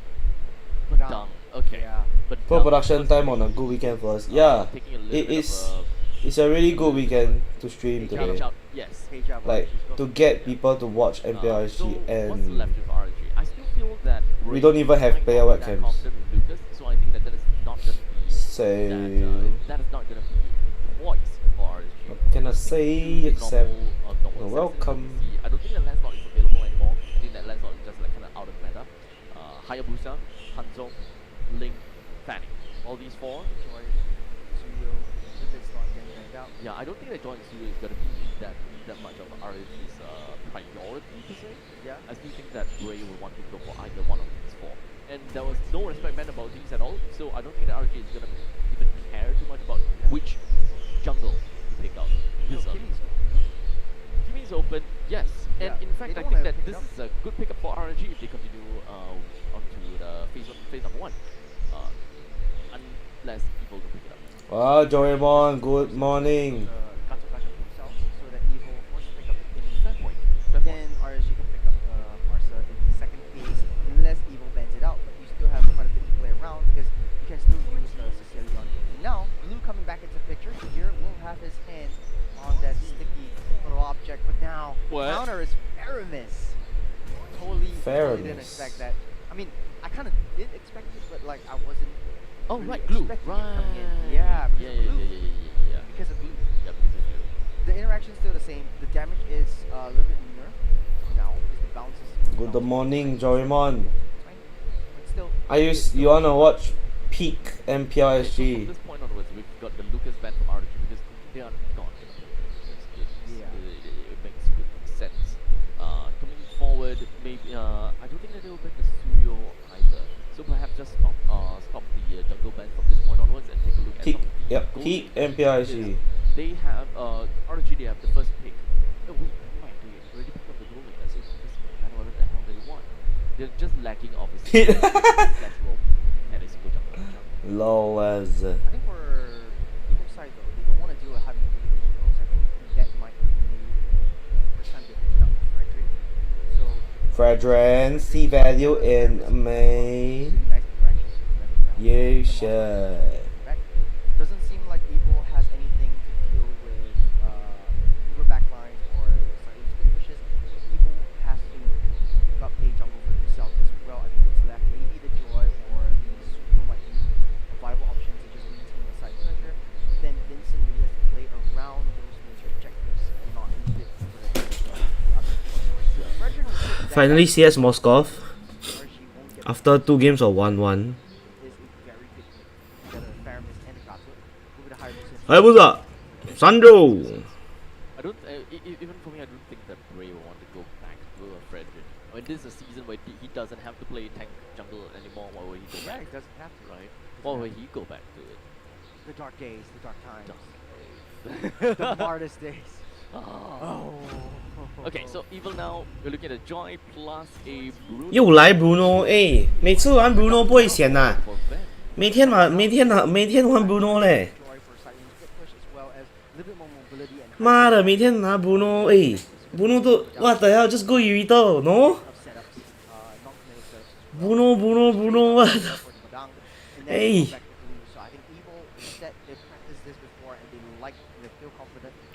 Dung. Okay. Yeah. But Pro dung, production first time thing, on a good weekend for us. Yeah, taking a little it bit is. of It's a really good weekend to stream Hey, today. a shout. Yes. Page up, Like she's to got- get people to watch So MPLSG what's left and with RG? I still feel that we don't even have Ray player might not be that webcams. confident with Lucas, so I think that is not going to be say that is not going to be twice for RSG. what can I say except normal welcome. I don't think the Lancelot is available anymore. I think that Lancelot is just like kind of out of meta. Hayabusa, Hanzo, Link, Fanny. All these four. Joy, Suyo, if it's not getting banned out. Yeah, I don't think that Joy Studio is going to be that much of RSG's priority per se. Yeah. I still think that Ray will want to go for either one of these four. And there was no respect meant about these at all, so I don't think that RSG is going to even care too much about which jungle to pick out. No, This Kimmy's Kimmy's open, yes. And Yeah, in fact, they I don't think wanna that pick this it up. is a good pickup for RNG if they continue onto the phase number 1. Unless people don't pick it up. Wow, Joemon, good morning. Gacha themselves, so that Evil forces pick up the Kimmy. Fair point. Fair point. Then RSG can pick up Marsa in the second phase, unless Evil bans it out. But you still have quite a bit to play around because you can still use Cecilion. Now, Blue coming back into the picture here will have his hand on that sticky little object, but now What? counter is Faramis. Totally didn't Faramis. expect that. I mean, I kind of did expect it, but like I wasn't. Oh, really right, glue. expecting it Right. coming in. Yeah, because Yeah, of yeah, glue. yeah, yeah, yeah, yeah. Because of glue. Yeah, because of glue. The interaction's still the same. The damage is a little bit nerfed now because the bounces. Good morning, Joemon. But still. You wanna watch peak Okay, so from MPLSG? this point onwards, we've got the Lucas ban from RNG because they are not going to play this. Yeah. It makes good sense. Coming forward, maybe I don't think that they will ban the Suyo either. So perhaps just stop the jungle ban from this point onwards and take a look at Peak, some of the yep, gold peak picks. MPLSG. They have RNG. They have the first pick. Oh wait, never mind. They already picked up the gold leader, so just I don't know what the hell they want. They're just lacking obviously slash rope and a single jungle. Low as I think for Evil side though, they don't want to do a heavy division roles. I think that might be the first time they picked up Frederick. So Fredren, see value in May. really nice interactions. You should. Doesn't seem like Evil has anything to deal with Uber backlines or slightly distinguishes. So Evil has to pick up a jungle for themselves as well. I think what's left, maybe the Joy or the Suyo might be a viable option to just maintain the side pressure. Then Vincent really has to play around those major objectives and not leave it for the other players. So Frederick will take that Finally, back, CS Moskov. or she won't get After 2 games of 1-1. is a very good pick. You got a Faramis and a Gato. Move it to higher position. Hayabusa! Sandro! I don't. Even for me, I don't think that Ray will want to go back to Frederick. I mean, this is a season where he doesn't have to play tank jungle anymore. Why would he go Yeah, back? he doesn't have to. Right? Why would he go back to it? The dark days, the dark times, Dark the hardest days. Oh. Okay, so Evil now, we're looking at a Joy plus a Bruno. 又来 Bruno，哎，每次玩 Bruno 不会险呐、 For Ven. 每天玩 Bruno 嘞。妈的，每天拿 Bruno， 哎 ，Bruno 都 what the hell just go Irito no Bruno what the hey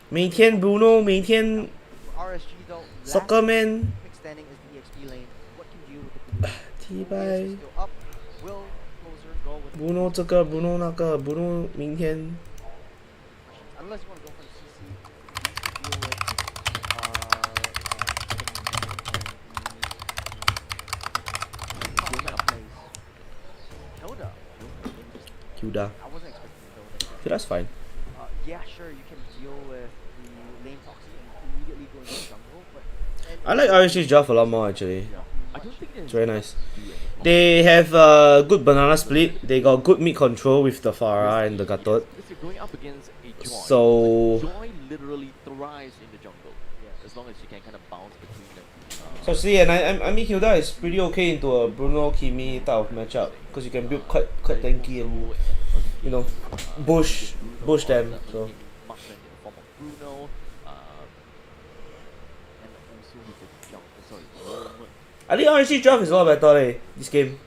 每天 Bruno 每天 Soccer Man 踢败 Bruno 这个 Bruno 那个 Bruno 明天 Hilda. Hilda's fine. Yeah, sure, you can deal with the lane proxy and immediately go into the jungle, but I like RSG's draft a lot more actually. I don't think It's very nice. They have a good banana split. They got good mid control with the Farah and the Gatot. If you're going up against a Joy, So Joy literally thrives in the jungle. As long as you can kind of bounce between them. so see, and I mean Hilda is pretty okay into a Bruno Kimi type of matchup because you can build quite tanky and you know bush them. So Bruno, and also with the jungle. Sorry, I think RSG draft is a lot better this game.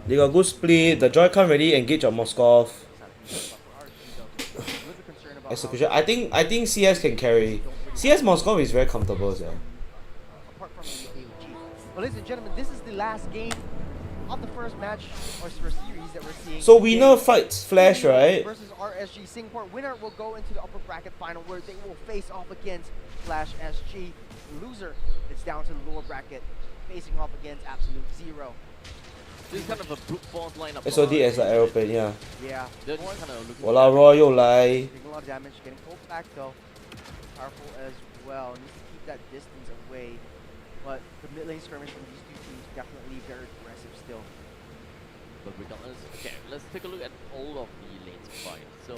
They got good split. The Joy can't really engage on Moskov. Execution. I think CS can carry. CS Moskov is very comfortable, yeah. Well, ladies and gentlemen, this is the last game of the first match or first series that we're seeing. So winner fights Flash, right? Versus RSG Singapore. Winner will go into the upper bracket final where they will face off against Flash SG. Loser, it's down to the lower bracket, facing off against Absolute Zero. this is kind of a brute force lineup. SOD as an aeroplane, yeah. Yeah. They're just kind of looking. Wala Roy 又来 Taking a lot of damage, getting pulled back though. Powerful as well. Needs to keep that distance away. But the mid lane skirmish from these two teams definitely very aggressive still. But regardless, okay, let's take a look at all of the lanes combined. So,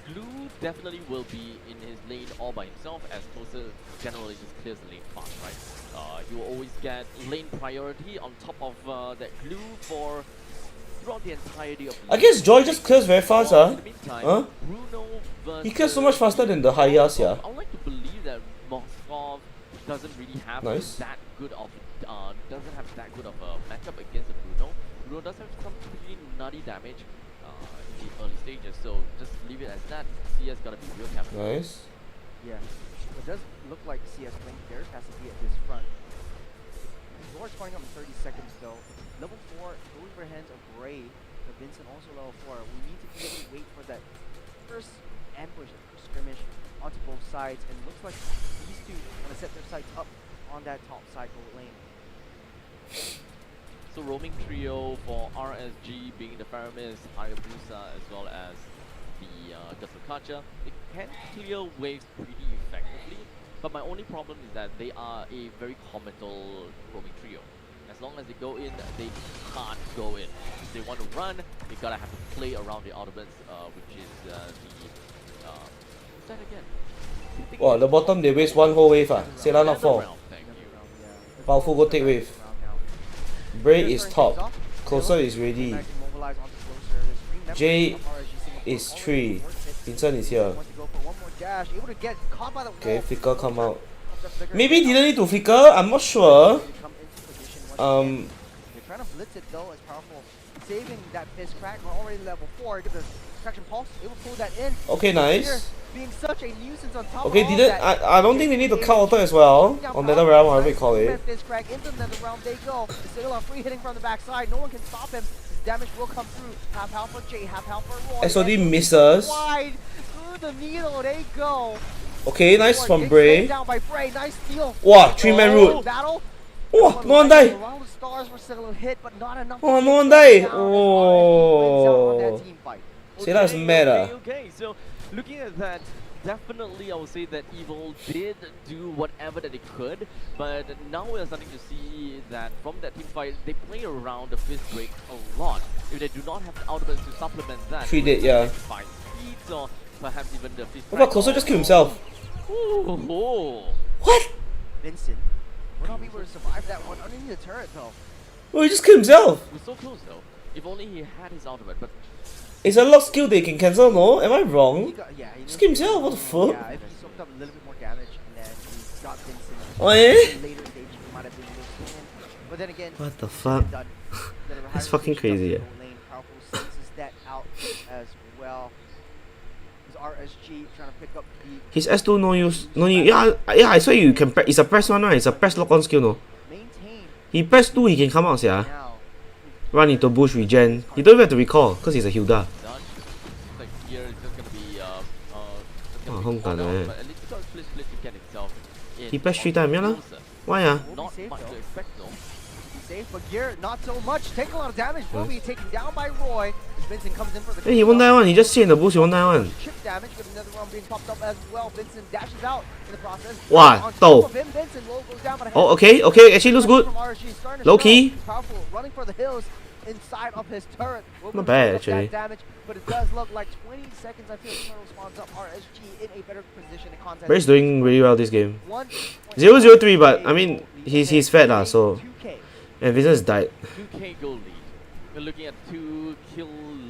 Blue definitely will be in his lane all by himself, as Closer generally just clears the lane fast, right? You will always get lane priority on top of that Blue for throughout the entirety of the I guess Joy just clears very fast, In the meantime, Huh? Bruno versus He clears so much faster than the Hayas, yeah. I would like to believe that Moskov doesn't really have Nice. that good of a matchup against the Bruno. Bruno does have some pretty nutty damage in the early stages, so just leave it as that. CS gotta be real careful. Nice. Yeah. It does look like CS playing their capacity at this front. Lord spawning up in 30 seconds though. Level 4, going for hands of Bray. But Vincent also level 4. We need to really wait for that first ambush, first skirmish onto both sides. And it looks like these two want to set their sights up on that top side gold lane. So roaming trio for RSG being the Faramis, Hayabusa, as well as the Gasukacha. They can clear waves pretty effectively, but my only problem is that they are a very comical roaming trio. As long as they go in, they can't go in. If they want to run, they gotta have to play around the elements, which is what's that again? Wow, the bottom they waste one whole wave, Sela not fall. Thank you. Powerful go take wave. Bray is top. Closer is ready. J is 3. Vincent is here. Okay, Flicker come out. Maybe didn't need to Flicker, I'm not sure. They're trying to blitz it though, it's powerful. Saving that fist crack, we're already level 4. Get the traction pulse, it will pull that in. Okay, nice. Being such a nuisance on top Okay, of didn't that, I don't think they need to counter as well. On the other round, whatever you call it. Fist crack into the nether realm, they go. Still on free hitting from the backside, no one can stop him. His damage will come through. Half health for J, half health for Roy. SOD misses. Wide through the needle, they go. Okay, nice from Bray. Down by Bray, nice steal. Wow, 3-man route. Battle. Oh, no one die. Around the stars were still a hit, but not enough. Oh, no one die. Oh. Sela is mad. Okay, so looking at that, definitely I would say that Evil did do whatever that they could, but now we're starting to see that from that team fight, they play around the fist break a lot. If they do not have the ultimates to supplement that, 3 dead, yeah. 5 speeds or perhaps even the fist What about Closer just killed himself? Ooh. What? Vincent will not be able to survive that one underneath the turret though. Oh, he just killed himself. He was so close though. If only he had his ultimate, but It's a lock skill they can cancel, no? Am I wrong? He Just killed himself, what the fuck? Yeah, if he soaked up a little bit more damage and then he got Vincent. Oh, yeah? Later stage, he might have been able to swing in. But then again, What the fuck? That's fucking crazy, yeah. Powerful senses that out as well. His RSG trying to pick up the His S2 no use. No need. Yeah, I swear you can press. It's a press one, right? It's a press lock on skill, no? maintain He press 2, he can come out, yeah. now. Run into bush, regen. You don't even have to recall, because he's a Hilda. done. Like here it's just gonna be just Oh, gonna home be called gun, out, eh. but at least because split to get himself in. He pressed 3 on the times, yeah, lah. closer. Why, ah? Will be Not safe much though. to expect though. Safe, but Gear not so much. Taking a lot of damage. Will be taken down by Roy. As Vincent comes in for the Hey, he won't die one. He just sit in the bush, he won't die one. chip damage. Get another round being popped up as well. Vincent dashes out in the process. Wow, On top toh. of him, Vincent low goes down, but Oh, okay, okay. Actually looks good. From RSG, starting to Low show. key. Powerful, running for the hills inside of his turret. Will Not be bad, picking up actually. that damage, but it does look like 20 seconds until the turret spawns up. RSG in a better position to contest. Brace doing really well this game. 0-0-3, 0-0-3, but I mean, he's fed lah, so. 2K. And Vincent's died. 2k goal lead. We're looking at 2 kill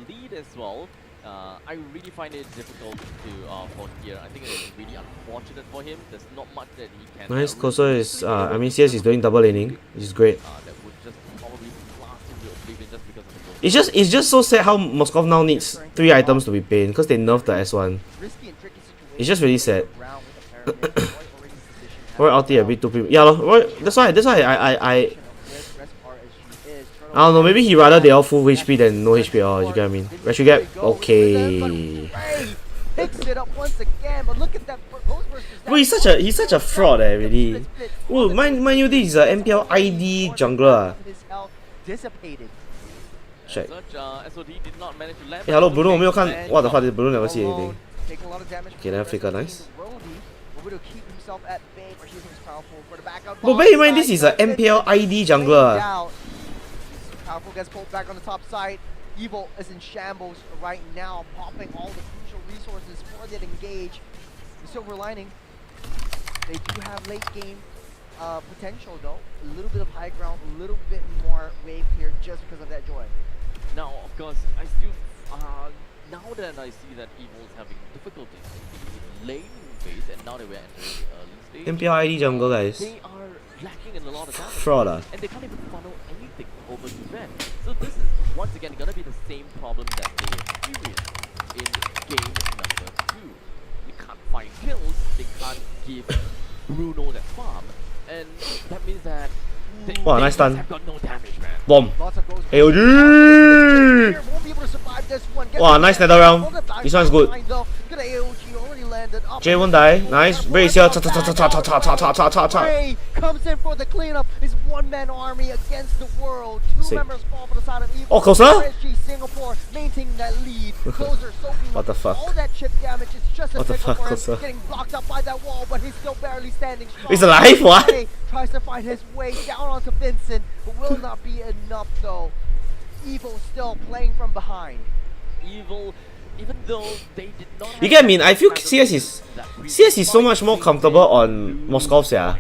lead as well. I really find it difficult to for here. I think it is really unfortunate for him. There's not much that he can. Nice. Koso is, I mean, CS is doing double laning, which is great. That would just probably blast him to oblivion just because of the goal. It's just so sad how Moskov now needs 3 items to be pain because they nerfed the S1. Risky and tricky situation. It's just really sad. Round with the pyramid. Roy already positioned Roy ulti a bit too premium. Yeah, lor, Roy, that's why I don't know, maybe he rather they all full HP than no HP at all, you get what I mean? Retry gap? Okay. Picks it up once again, but look at that. Bro, he's such a fraud really. Oh, mind you, this is a MPL ID jungler. Dissipated. Check. Such SOD did not manage to land. Hey, hello, Bruno, 我没有看 what the fuck, Bruno never see anything. Taking a lot of damage. Okay, then flicker, nice. To keep himself at bay, but he's powerful for the backup. But bear in mind, this is a MPL ID jungler. Powerful gets pulled back on the top side. Evil is in shambles right now, popping all the crucial resources for that engage. The silver lining, they do have late game potential though. A little bit of high ground, a little bit more wave here just because of that joy. Now, of course, I still now that I see that Evil's having difficulties in the lane phase, and now that we're entering the early stage, MPL ID jungle, guys. they are lacking in a lot of damage. Fraud, And they can't even funnel anything over to Ben. So this is once again gonna be the same problem that they experienced in game number 2. They can't find kills, they can't give Bruno that farm, and that means that they, Wow, they nice stun. have got no damage, man. Bomb. Lots of goes AOG! won't be able to survive this one. Wow, nice nether round. This one's good. Jay won't die. Nice. Brace here. Ray comes in for the cleanup. His one-man army against the world. Two Sick. members fall for the side of Evil. Oh, closer? RSG Singapore maintaining that lead. Closer soaking What up the fuck? all that chip damage. It's just a What the tickle fuck, for him. Closer? Getting blocked up by that wall, but he's still barely standing strong. He's alive? What? Ray tries to find his way down onto Vincent, but will not be enough though. Evil still playing from behind. Evil, even though they did not have You get me? I feel CS is so much more comfortable on Moskov, yeah.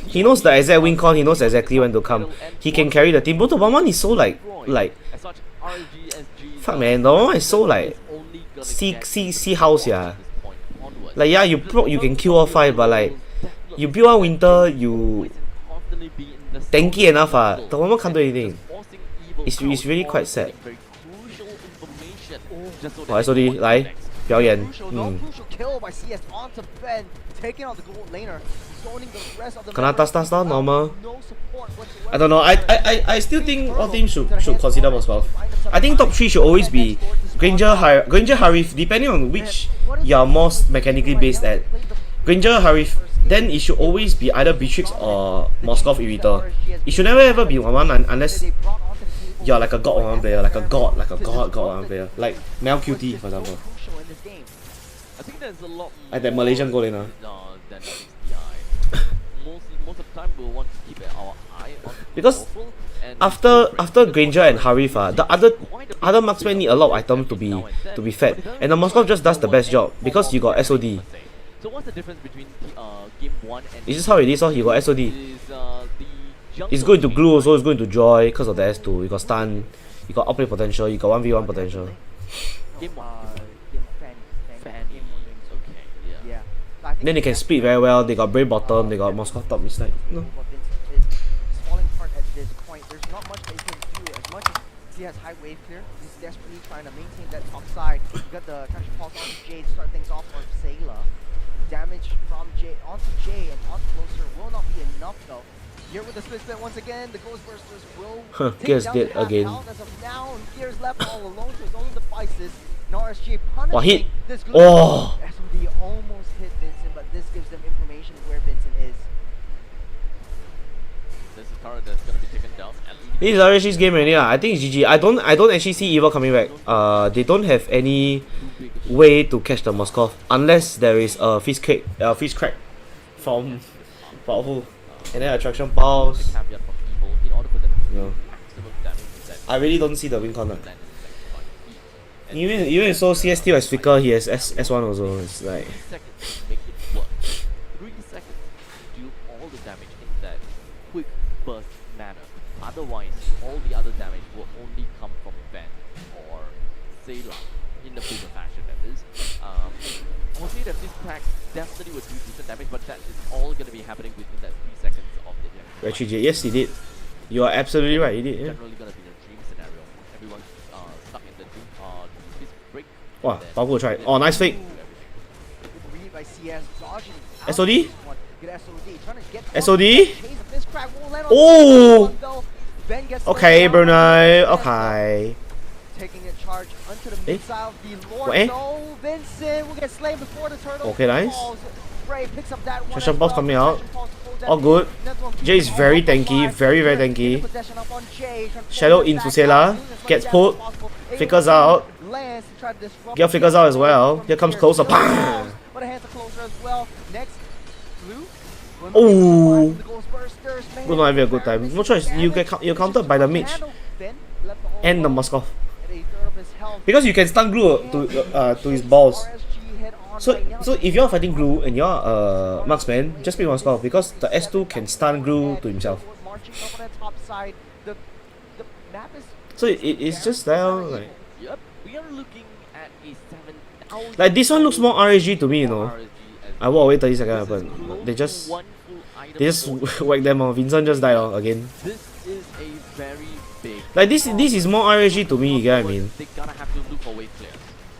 He knows the exact win con, he knows exactly when to come. He can carry the team. But the one is so like fuck man, the one is so like see house, yeah. Like yeah, you can kill all 5, but like you build one winter, you tanky enough, the one can't do anything. It's really quite sad. Oh, SOD 来表演， Crucial kill by CS onto Ben, taking out the gold laner, zoning the rest of the Kena members. tas normal. No support whatsoever. I don't know. I still think all teams should consider Moskov. I think top 3 should always be Granger, Harif, depending on which you are most mechanically based at. Granger, Harif, then it should always be either Beatrix or Moskov Irriter. It should never ever be one unless you're like a god one player, like a god one player, like Mel QT for example. I think there's a lot Like that Malaysian goal laner. than meets the eye. Most of the time we'll want to keep our eye on the Because powerful, and after Granger and Harif, the other marksmen need a lot of items to be fed, and the Moskov just does the best job because you got SOD. So what's the difference between game 1 and It's just how it is, you got SOD. is the It's going to glue also, it's going to joy because of the S2. You got stun, you got outplay potential, you got 1v1 potential. Game one. Fanny. Okay, yeah. Then they can split very well, they got Brave bottom, they got Moscow top, it's like, no. Is falling apart at this point. There's not much that he can do. As much as he has high wave clear, he's desperately trying to maintain that top side. You got the counter pulse onto Jay to start things off for Sayla. Damage from Jay onto Jay and onto Closer will not be enough though. Here with the split once again, the Ghostbusters will take Gears down dead the half again. health as of now, and Gears left all alone, so it's only the devices. And RSG punishing Wow, hit. this glue. Oh! SOD almost hit Vincent, but this gives them information where Vincent is. This is turret that's gonna be taken down. This is RSG's game already. I think it's GG. I don't actually see Evil coming back. They don't have any way to catch the Moskov unless there is a fish crack from powerful. And then attraction pulse. No. I really don't see the win con. Even so CS still has flicker, he has S1 also. It's like 3 seconds to make it work. 3 seconds to do all the damage in that quick burst manner. Otherwise, all the other damage will only come from Van or Sayla in the bigger fashion, that is. I would say that this pack definitely would do decent damage, but that is all going to be happening within that 3 seconds of the damage. actually, yes, he did. You are absolutely right, he did. Yeah. Generally going to be the dream scenario. Everyone's stuck in the dream this break. Wow, powerful try. Oh, nice fake. Read by CS, dodging SOD? out this one. Good SOD, trying to get SOD? chase of this crack, won't land on Oh! this one, though. Ben gets Okay, slowed down. Brunei. Okay. Taking a charge onto the Eh? missile, the Lord. Eh? No, Vincent will get slain before the turtle. Okay, nice. falls. Bray picks up that one Attraction as pulse well. coming out. Attraction pulse to pull down All good. Net one Jay is keeping very all tanky, alive. very Getting tanky. possession up on Jay, trying to Shadow pull him into back Sela, out, loses as much gets damage pulled, as possible. flickers AOE out. lands to try to disrupt Gale flickers out as well. from Here comes here. Closer. Still Bam! falls, but the hands are closer as well. Next, Blue. Oh. The Ghostbusters, man. Good not having a good time. No choice. You're countered by the mage and the Moskov. Because you can stun glue to his balls. So if you're fighting glue and you're marksman, just pick Moskov because the S2 can stun glue to himself. So it's just there like. Yep, we are looking at a 7,000. Like this one looks more RSG to me, you know. RSG as I walk away 30 seconds, but they just whack them off. Vincent just died off again. This is a very big. Like this is more RSG to me, you get what I mean? They gonna have to look for wave clears.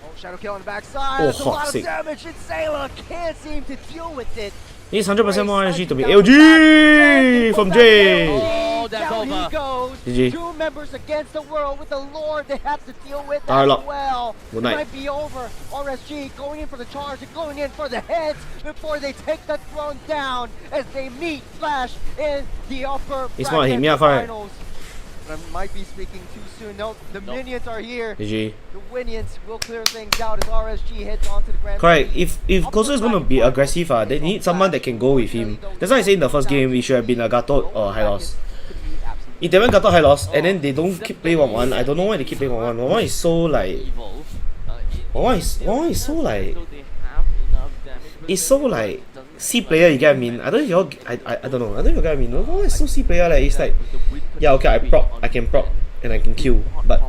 Oh, Shadow Kill on the backside. Oh, That's a lot hot of sick. damage, and Sailor can't seem to deal with it. It's 100% more RSG to me. LG from Jay! Oh, that's Down over. he goes. GG. 2 members against the world with the Lord they have to deal with Alright, as look. well. Good It night. might be over. RSG going in for the charge and going in for the heads before they take the throne down as they meet Flash in the upper It's not him, bracket yeah, correct. finals. But I might be speaking too soon. No, the minions are here. GG. The minions will clear things out as RSG heads onto the grand. Correct. If Koso is gonna be aggressive, they need someone that can go with him. That's why I say in the first game it should have been a Gatot or Hylos. If they went Gatot Hylos and then they don't keep playing 1-1, I don't know why they keep playing 1-1. 1-1 is so like Evil. 1-1 is so like So they have enough damage, but it's so like C player, you get what I mean? I don't know if y'all I don't know. I don't know if you get what I mean. 1-1 is so C player, like it's like yeah, okay, I can prop and I can kill, but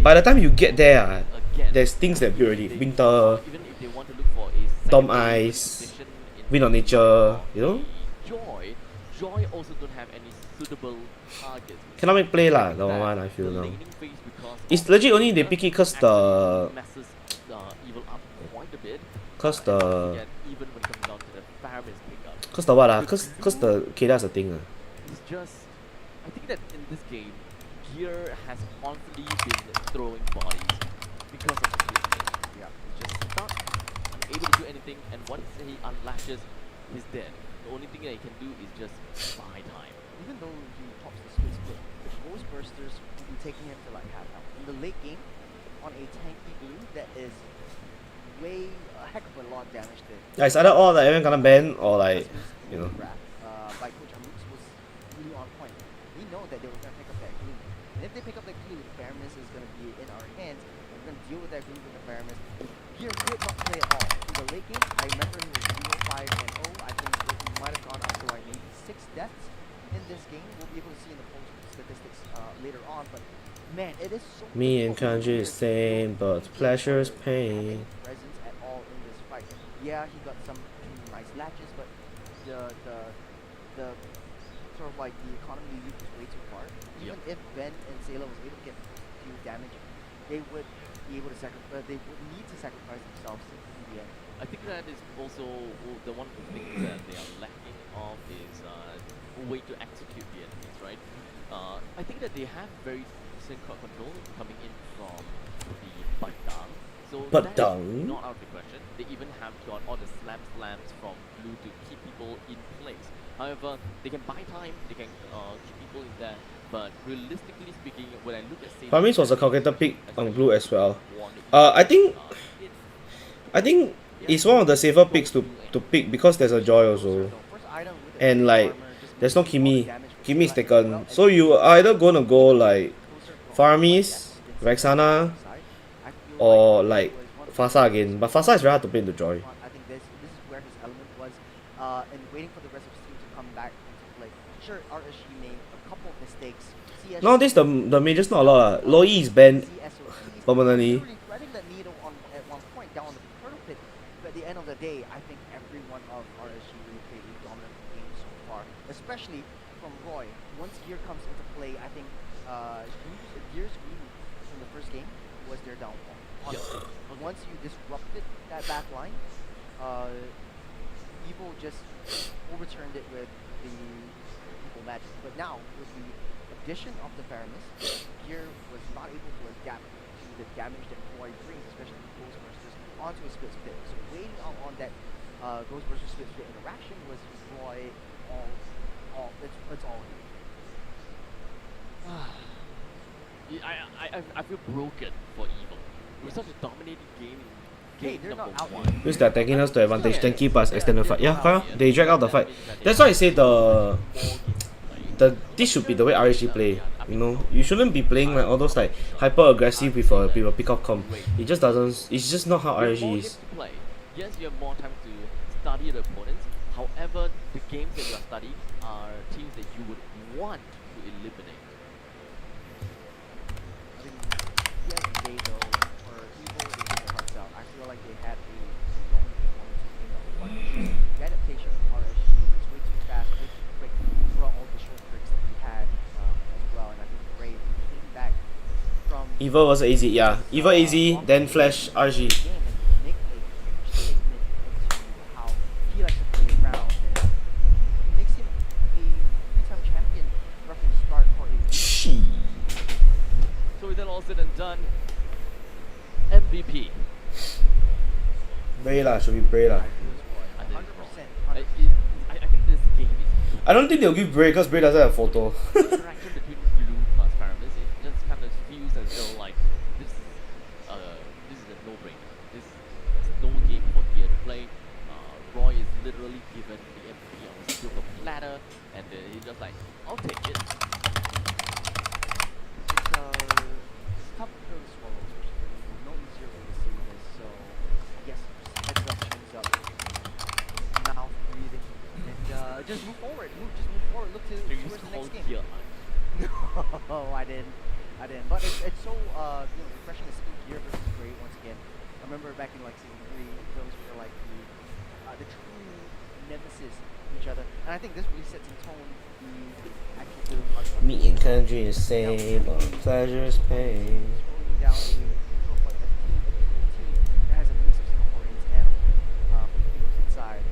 by the time you get there, there's things that build already. Winter, even if they want to look for a Dom secondary Ice, position in Wind of Nature, you know? Joy also don't have any suitable targets. Cannot make play lah, the 1-1 I feel The now. laning phase because It's legit only they pick it cause the messes Evil up quite a bit. cause the Yet even when it comes down to the Faram's pickup, cause the what ah? Cause the Keda is a thing ah. it's just I think that in this game, Gear has constantly been throwing bodies because of the gear thing. Yeah, he's just stuck, unable to do anything, and once he unlashes, he's dead. The only thing that he can do is just buy time. Even though he pops the split split, the Ghostbusters will be taking him to like half health. In the late game, on a tanky blue that is way a heck of a lot of damage to Yeah, it's either all like everyone gonna ban or like you know. by Coach Amux was really on point. We know that they were gonna pick up that glue. And if they pick up that glue, the fairness is gonna be in our hands. We're gonna deal with that glue with the fairness. Here did not play at all. In the late game, I remember he was 0-5-0. I think he might have gone up to like maybe 6 deaths. in this game. We'll be able to see in the poll statistics later on, but man, it is so Me and difficult for Kanji Lumiere is to same, build but DPS pleasure is or have any pain. presence at all in this fight. Yeah, he got some nice latches, but the sort of like the economy leap was way too far. Even if Ben and Sayla was able to get a few damage, they would be able to sacrifice. They would need to sacrifice themselves in the end. I think that is also the one of the things that they are lacking of is a way to execute the enemies, right? I think that they have very decent crowd control coming in from the Badang, so that is not out of the question. They even have got all the slams from Blue to keep people in place. However, they can buy time, they can keep people in there, but realistically speaking, when I look at Farmis was a calculated pick on Blue as well. I think it's one of the safer picks to pick because there's a Joy also. And like there's no Kimi. Kimi is taken. So you are either gonna go like Farmis, Rexana, or like Fasa again. But Fasa is very hard to play into Joy. I think this is where his element was, and waiting for the rest of his team to come back into play. Sure, RSG made a couple of mistakes. Nowadays the majors not a lot. Loi is banned permanently. Threading the needle at one point down on the turtle pit, but at the end of the day, I think every one of RSG really played a dominant game so far, especially from Roy. Once Gear comes into play, I think Gear's green from the first game was their downfall. Honestly, once you disrupted that back line, Evil just overturned it with the Evil magic. But now with the addition of the Faramis, Gear was not able to adapt to the damage that Roy brings, especially with Ghostbusters, onto a split split. So waiting on that Ghostbusters split split interaction was Roy it's all here. I feel broken for Evil. It was such a dominating game. Hey, they're not out one. Who's that taking us to advantage? Then keep us extend the fight. Yeah, they drag out the fight. That's why I say this should be the way RSG play. You know, you shouldn't be playing like all those like hyper aggressive with a pickup comp. It just doesn't. It's just not how RSG is. Yes, you have more time to study the opponents. However, the games that you are studying are teams that you would want to eliminate. I think yesterday though, for Evil, they took their hearts out. I feel like they had a strong performance in game number one. The adaptation of RSG was way too fast, way too quick throughout all the short tricks that he had as well. And I think Brave came back from Evil was easy, yeah. Evil easy, then Flash RG. So with that all said and done, MVP. Bray lah, should be Bray lah. 100%. I think this game is. I don't think they'll give Bray because Bray doesn't have photo. Interaction between Blue plus Paramis, it just kind of feels as though like this is a no-brainer. This is no game for Gear to play. Roy is literally given the MVP on a silver platter, and he's just like, I'll take it. It's tough to swallow. There's no easier way to say this. So yes, heads up, chins up, mouth breathing, and just move forward. Just move forward. Look to towards the next game. No, I didn't. But it's so refreshing to see Gear versus Gray once again. I remember back in like season 3, those were like the true nemesis of each other, and I think this really sets in tone the actual build. Me and Kanji is same, but pleasure is pain. Scrolling down a team that has a mix of Singaporeans and Filipinos inside.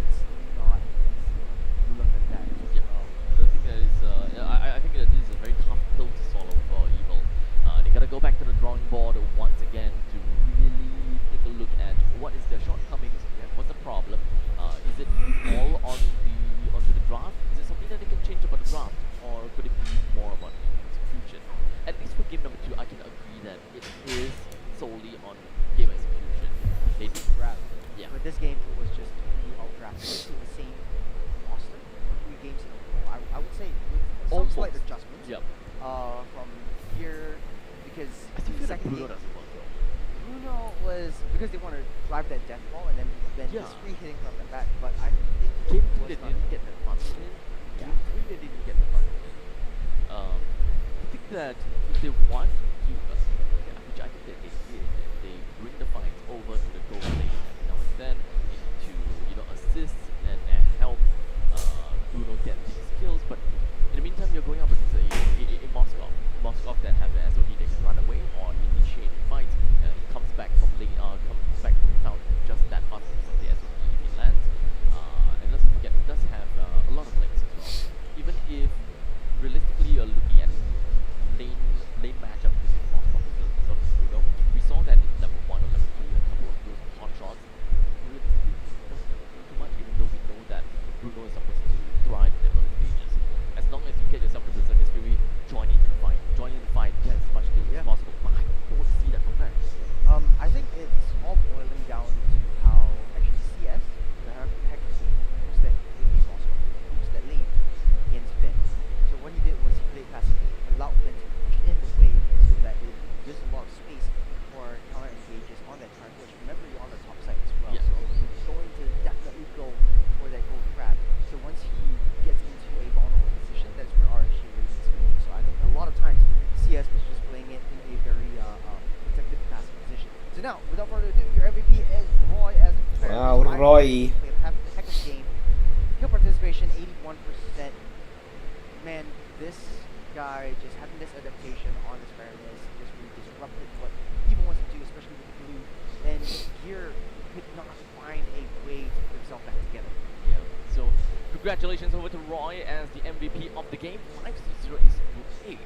It's not easy. Look at that. I think that is. I think that this is a very tough pill to swallow for Evil. They gotta go back to the drawing board once again to really take a look at what is their shortcomings, what's the problem. Is it all onto the draft? Is it something that they can change about the draft, or could it be more about execution? At least for game number 2, I can agree that it is solely on game execution. They do draft. Yeah. But this game it was just totally outdrafted. Basically the same roster for 3 games in a row. I would say with some slight adjustments. Yep. From here, because I think the second game, Bruno was because they want to drive that death ball and then just free hitting from the back. But I think game 2 was they not didn't get that advantage in. Yeah. They didn't get the final win. I think that if they want to, which I think that they did, they bring the fights over to the goal lane every now and then into assist and help Bruno get these kills. But in the meantime, you're going up against a Moskov that have an SOD that can run away or initiate fights. He comes back from lane, comes back from town just that fast because of the SOD if he lands. And let's not forget, he does have a lot of lanes as well. Even if realistically you're looking at lane matchup between Moskov and Bruno, we saw that in level 1 or level 2, a couple of those hot shots. Realistically, it doesn't do too much, even though we know that Bruno is supposed to thrive in the early stages. As long as you get yourself to Berserker's Fury, join in the fight, get as much kills as possible. But I don't see that from there. I think it's all boiling down to how actually CS, the hacker team, used that lane against Finn. So what he did was he played passively, allowed Finn to push in the way so that it gives a lot of space for counter engages on that turn, which remember you're on the top side as well. Yeah. So he's going to definitely go for that gold trap. So once he gets into a vulnerable position, that's where RSG really needs to move. So I think a lot of times CS was just playing it in a very protected passive position. So now, without further ado, your MVP is Roy as Wow, Roy. Played a heck of a game. Kill participation 81%. Man, this guy just having this adaptation on this Baroness just really disrupted what Evo wants to do, especially with the blue. And Gear could not find a way to put himself back together. Yeah. So congratulations over to Roy as the MVP of the game. 5-0 is great.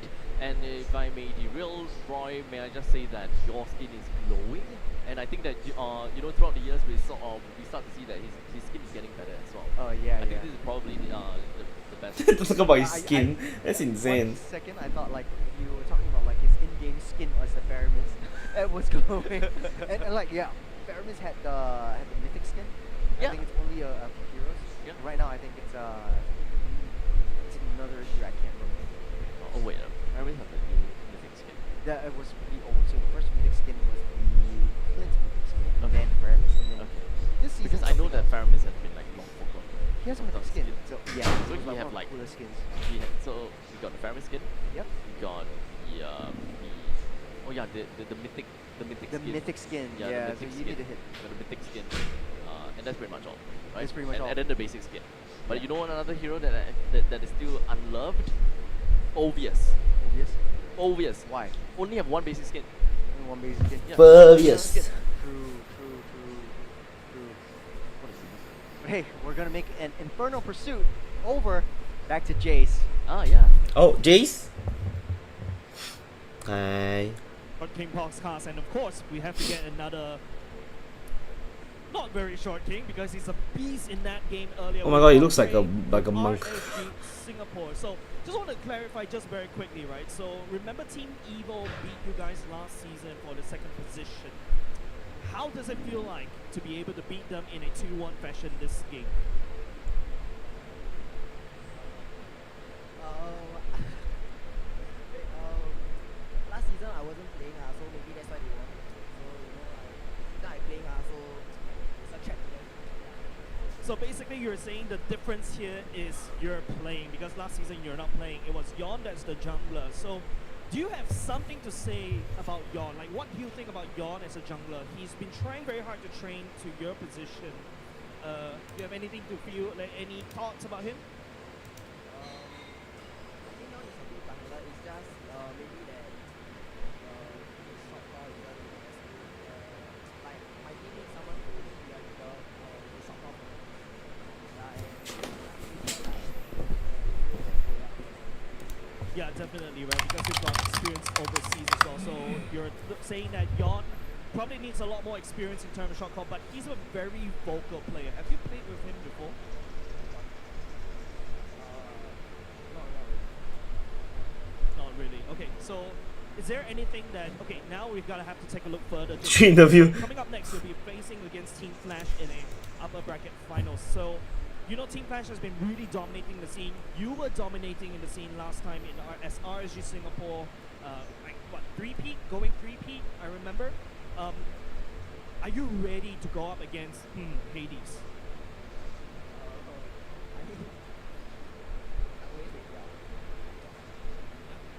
And if I may derail Roy, may I just say that your skin is glowing, and I think that throughout the years we start to see that his skin is getting better as well. Oh yeah, I think this is probably the best. Talk about his skin. That's insane. 1 second, I thought like you were talking about like his in-game skin was the Faramins. It was glowing, and like yeah, Faramins had the mythic skin. Yeah. I think it's only a few heroes. Yeah. Right now, I think it's another hero I can't remember. Oh wait, I already have the new mythic skin. That it was pretty old. So the first mythic skin was the Flint mythic skin, and Okay. then Faramins, and then Okay. this season. Because I know that Faramis has been like long forgotten. he has a mythic skin. So yeah, So those we are have one of like the cooler skins. so we got the Faramis skin. Yep. We got the mythic The skin. mythic skin. Yeah, Yeah, the so mythic you need skin. to hit. Got the mythic skin, and that's pretty much all, right? That's pretty much all. And then the basic skin. But Yeah. you know another hero that is still unloved? Obvious. Obvious. Why? Only have one basic skin. Only one basic skin. Yeah. Obvious. True. What is this? Hey, we're gonna make an Infernal Pursuit over. Back to Jace. Ah, yeah. Oh, Jace. Hi. Short King podcast, and of course we have to get another not very short King because he's a beast in that game earlier. Oh my god, he looks like a monk. RSG Singapore. So just want to clarify just very quickly, right? So remember Team Evo beat you guys last season for the second position. How does it feel like to be able to beat them in a 2-1 fashion this game? Last season I wasn't playing, so maybe that's why they won. So now I'm playing, so it's a check to them. So basically you're saying the difference here is you're playing, because last season you're not playing. It was Yon that's the jungler. So do you have something to say about Yon? Like, what do you think about Yon as a jungler? He's been trying very hard to train to your position. Do you have anything to feel, like any thoughts about him? I think now he's a good jungler. It's just maybe that his short call is just like my team needs someone who is be a leader with short call. Yeah, definitely, right? Because you've got experience overseas as well. So you're saying that Yon probably needs a lot more experience in terms of shot call, but he's a very vocal player. Have you played with him before? Not really. Okay, so is there anything that... Okay, now we've got to have to take a look further. Interview. Coming up next, we'll be facing against Team Flash in a upper bracket finals. So, you know, Team Flash has been really dominating the scene. You were dominating in the scene last time in as RSG Singapore. Like, what, 3-peat? Going 3-peat, I remember. Are you ready to go up against Hades?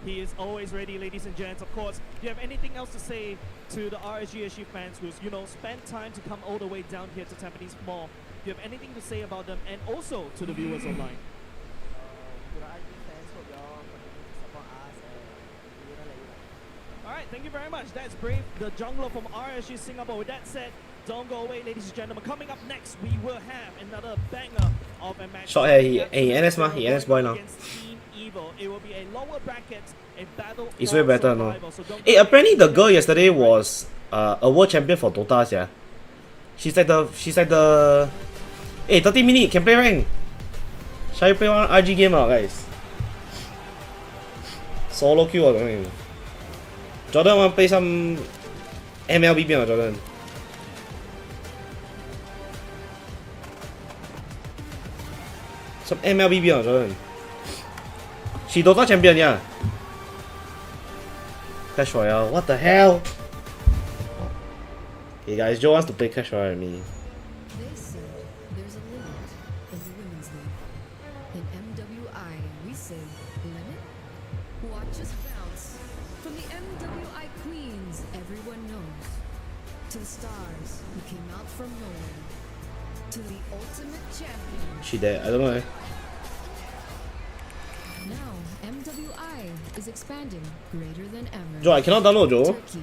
He is always ready, ladies and gents. Of course, do you have anything else to say to the RSGSG fans who's, you know, spent time to come all the way down here to Tampines Mall? Do you have anything to say about them and also to the viewers online? To the RG fans, hope y'all continue to support us and we will let you know. All right, thank you very much. That's Brave, the jungler from RSG Singapore. With that said, don't go away, ladies and gentlemen. Coming up next, we will have another banger of a match. Short hair, he NS ma, he NS boy now. Against Team Evil. It will be a lower bracket, a battle. It's for way better now. survival, so don't Hey, go apparently the away. girl yesterday was a world champion for Dota, yeah. She's like the. Hey, 30 minutes can play rank. Shall we play one RG game out, guys? Solo queue or something. Jordan want to play some MLB or Jordan? Some MLB or Jordan? She Dota champion, yeah. Clash Royale, what the hell? Hey guys, Joe wants to play Clash Royale with me. They said there's a limit in the women's league. In MWI, we say limit? Watch us bounce. From the MWI queens everyone knows, to the stars who came out from nowhere, to the ultimate champion. She dead, I don't know. Now, MWI is expanding greater than ever. Joe, I cannot download, Joe. Turkey,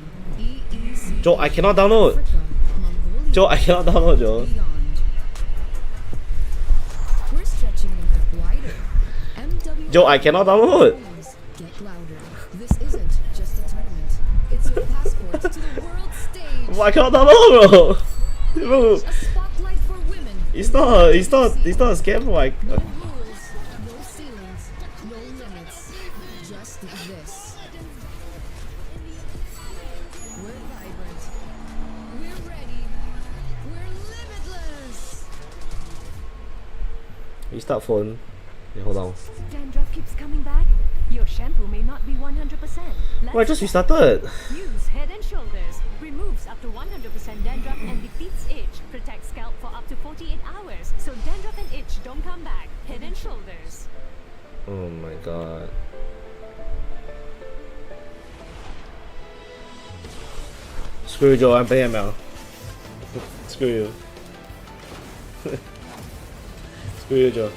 EEC, Joe, I cannot download. Africa, Mongolia, Joe, I cannot download, Joe. beyond. We're stretching the map wider. MWI Joe, I cannot download. Fans, get louder. This isn't just a tournament. It's your passport to the world stage. I cannot download, bro. Bro, A spotlight for women. it's not a scam, bro. No rules, no ceilings, no limits. Just this. We're vibrant. We're ready. We're limitless. Restart phone. Okay, hold on. Dandruff keeps coming back? Your shampoo may not be 100%. Oh, I just restarted. Use Head and Shoulders. Removes up to 100% dandruff and defeats itch. Protects scalp for up to 48 hours. So dandruff and itch don't come back. Head and Shoulders. Oh my god. Screw you, Joe. I'm playing ML. Screw you. Screw you, Joe.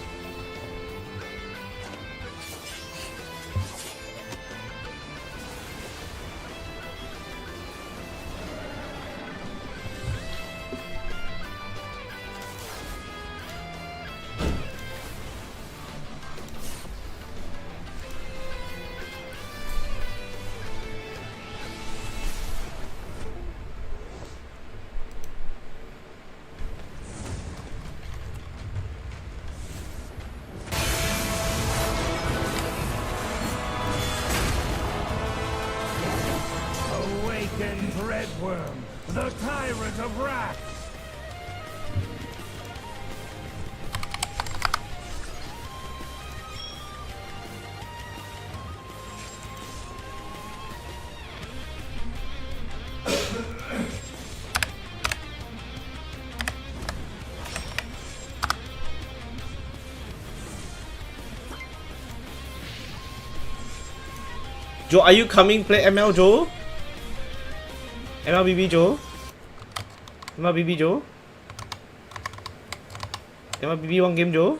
Awaken Dreadworm, the tyrant of wrath! Joe, are you coming play ML, Joe? MLBB, Joe? MLBB, Joe? MLBB one game, Joe?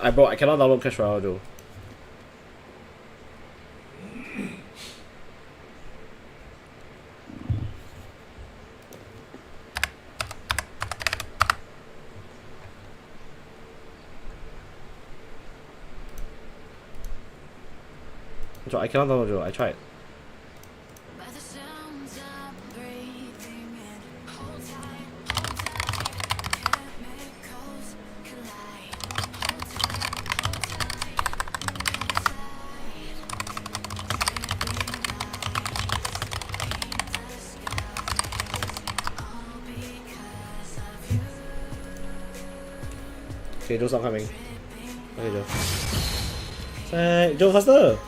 I cannot download Clash Royale, Joe. Joe, I cannot download, Joe. I tried. Okay, Joe's not coming. Okay, Joe. Say, Joe, faster!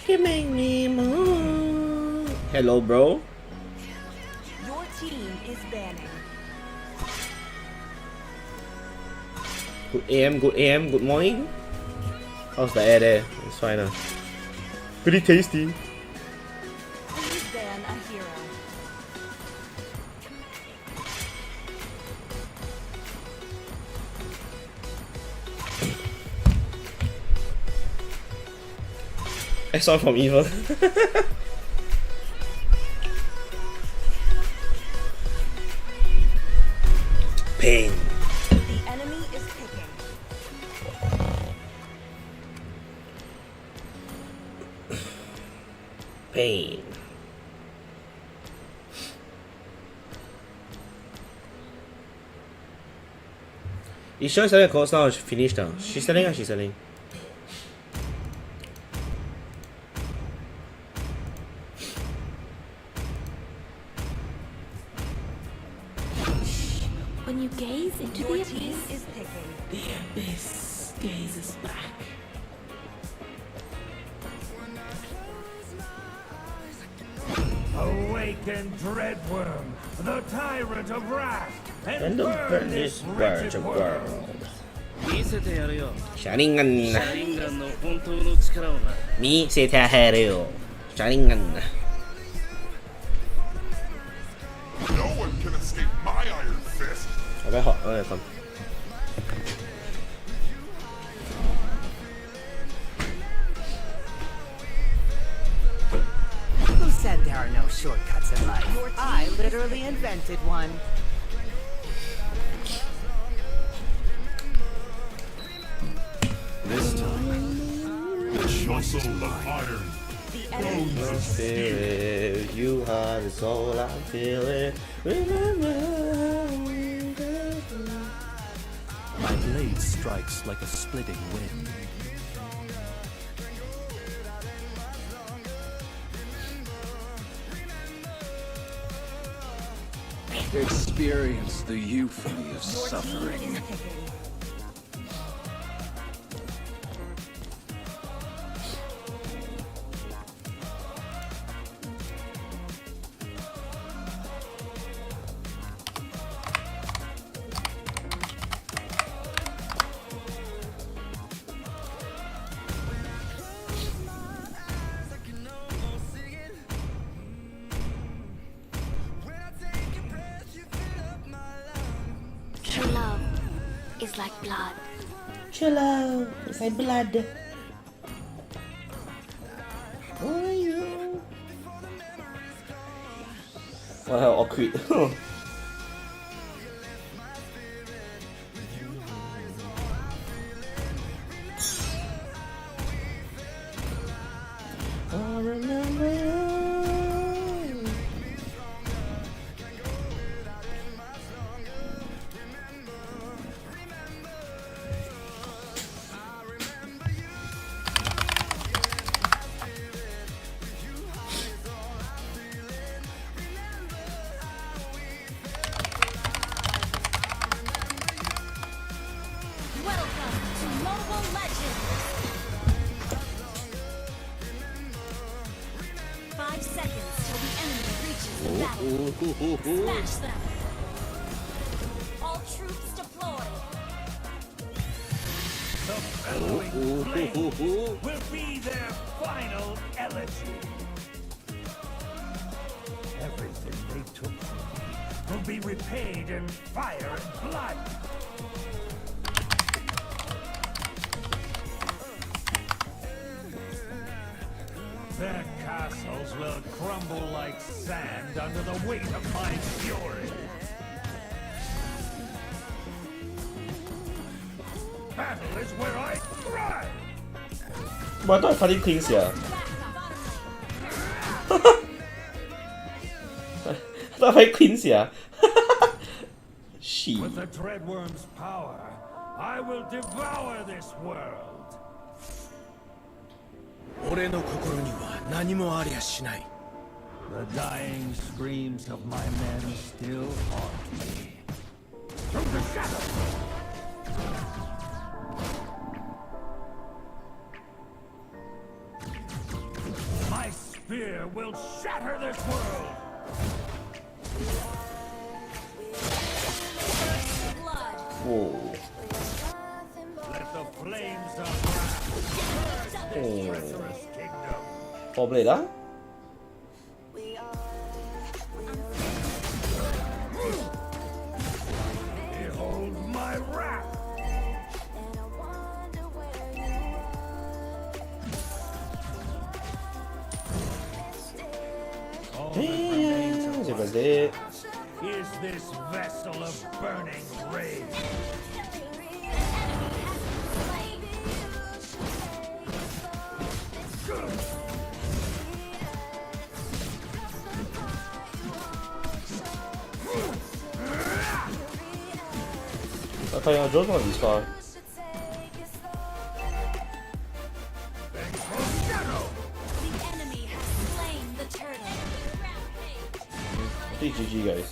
You make me move. Hello, bro. Your team is banning. Good AM, good AM, good morning. How's the air there? It's fine. Pretty tasty. Please ban a hero. I saw from Evil. Pain. The enemy is picking. Pain. You sure selling a course now? She finished now. She's selling or she's selling? When you gaze into Your the team abyss, is picking. the abyss gazes back. Awaken Dreadworm, the tyrant of wrath, and And burn burn this this wretched world. world. 見せてやるよ。 Sharingan. シャリンガンの本当の力をな。 Me say Tahario. Sharingan. No one can escape my iron fist. Oh, very hot. Oh, come. Who said there are no shortcuts in life? I literally invented one. This time, the muscle of iron. The enemy I feel it. You are the soul. I feel it. Remember. My blade strikes like a splitting wind. Experience the euphony of suffering. True love is like blood. Chill out. It's like blood. Oh, you. What the hell, awkward. I remember you. Mobile legend. 5 seconds till the enemy reaches the battle. Smash them. All troops deployed. The bellowing flames will be their final elegy. Everything they took from me will be repaid in fire and blood. Their castles will crumble like sand under the weight of my fury. Battle is where I thrive. But I thought fighting cleans here. I thought fighting cleans here. She. With the Dreadworm's power, I will devour this world. 俺の心には何もありゃしない。 The dying screams of my men still haunt me. Through the shadows! My spear will shatter this world! Whoa. Let the flames of wrath burn this treacherous kingdom. 4 blade, huh? Behold my wrath! All that remains of my past is this vessel of burning rage. I thought you were on this car. I think it's GG, guys.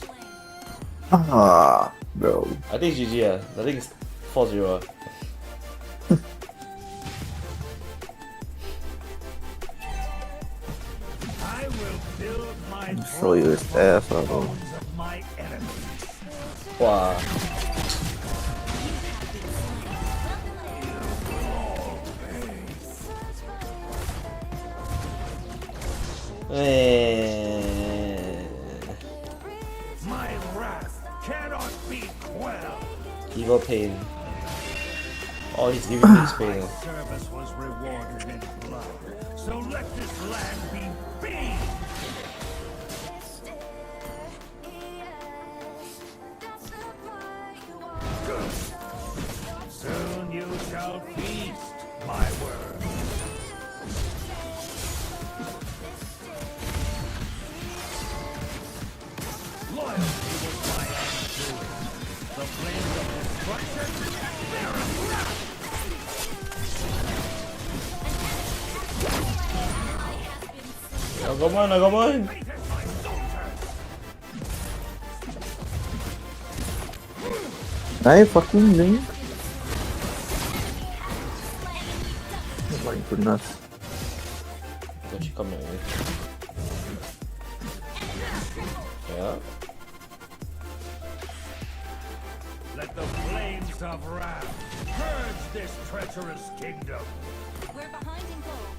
Ah, bro. I think it's GG, yeah. I think it's 4-0. I will build my Show you his ass, bro. bones of my enemies. Wow. My wrath cannot be quelled. Evil pain. Oh, he's giving me his pain. My service was rewarded in blood, so let this land be beat. Soon you shall feast, my word. Loyalty was my undoing. The flames of destruction, they're a wrath. I got mine, I got mine. I fucking link. Oh my goodness. Don't you come here. Yeah. Let the flames of wrath purge this treacherous kingdom. We're behind in gold.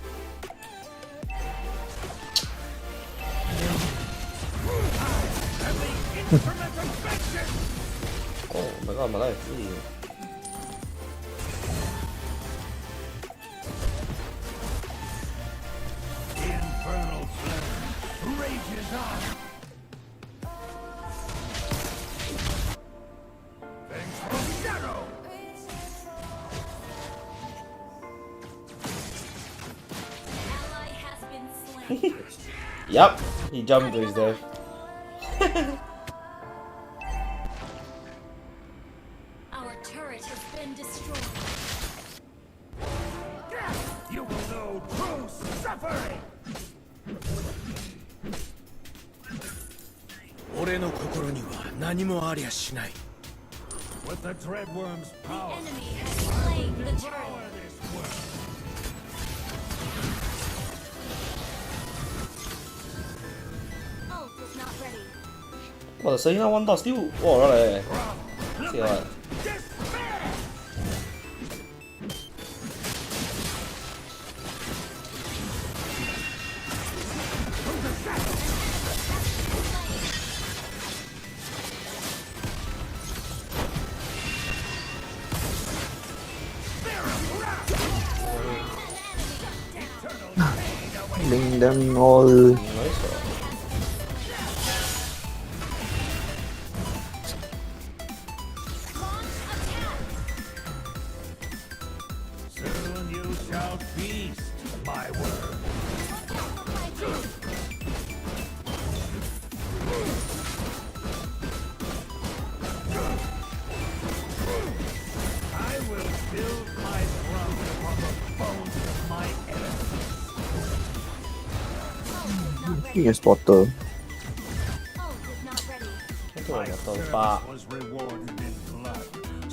And the instrument of vengeance! Oh my god, my life. Ew. The infernal flame rages on. Vengeful shadow! Ally has been slain. Yup, he jumped to his death. Our turret has been destroyed. You will know true suffering! 俺の心には何もありゃしない。 With the Dreadworm's The power, enemy has slain the turret. 哇，声音one dot still 哇嚟，笑啊！ Killing them all. Soon you shall feast, my word. I will build my throne upon the bones of my enemies. He is Potter. My service was rewarded in blood,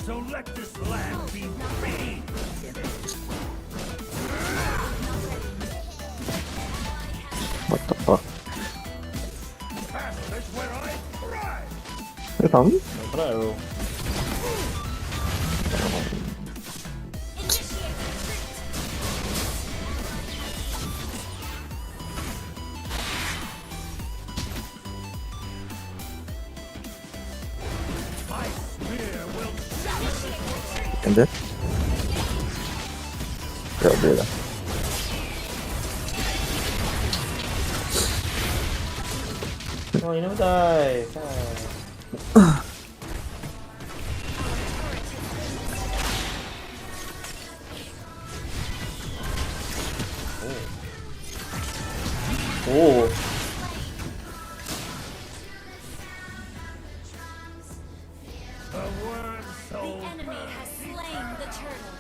so let this land be free. What the fuck? Past is where I thrive. They coming? Claro. My spear will shatter. And then? Yeah, there. Oh, you never die. Oh. The worm soul The enemy has slain the turtle.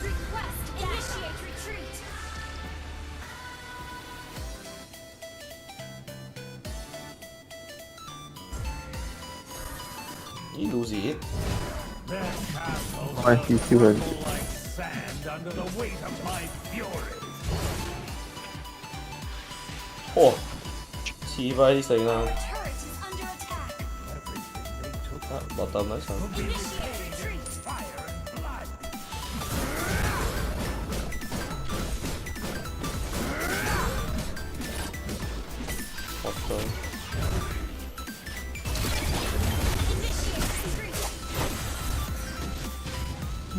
Request initiate retreat. You lose it. That castle Why he still has crumble like sand under the weight of my fury. Oh. 似快啲死啦！ Turret is under attack. Everything they took 啊，落得咪上。 will be repaid in fire and blood.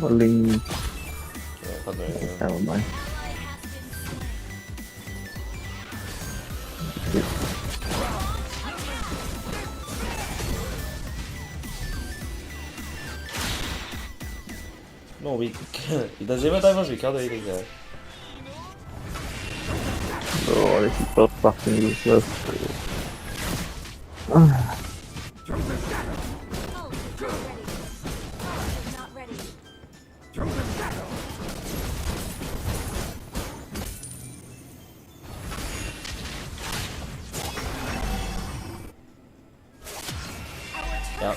Rolling. Không được. Never mind. No, we it doesn't even time us we killed anything there. Oh, they keep so fucking useless. Yep.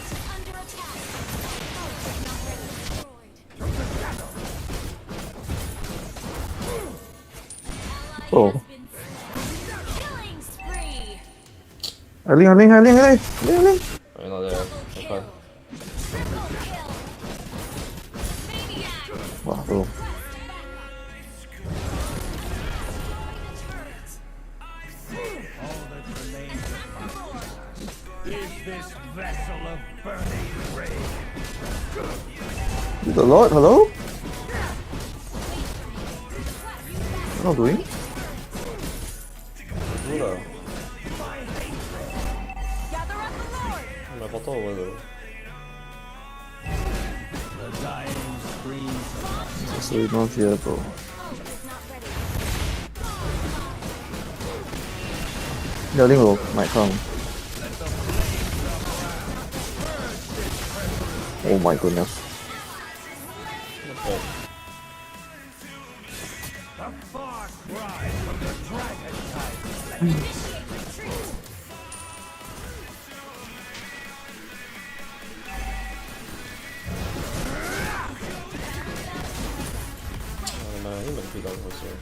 Oh. Killing spree. Aling. I'm not there. Okay. Wow, bro. All that remains of my is this vessel of burning rage. The Lord, hello? What am I doing? Dura. Gather up the Lord. Me faltó, boludo. The dying screams of So you don't hear, bro. Yelling will might come. Oh my goodness. Okay. a far cry from the dragon type. Nah, ini masih tidak khusus.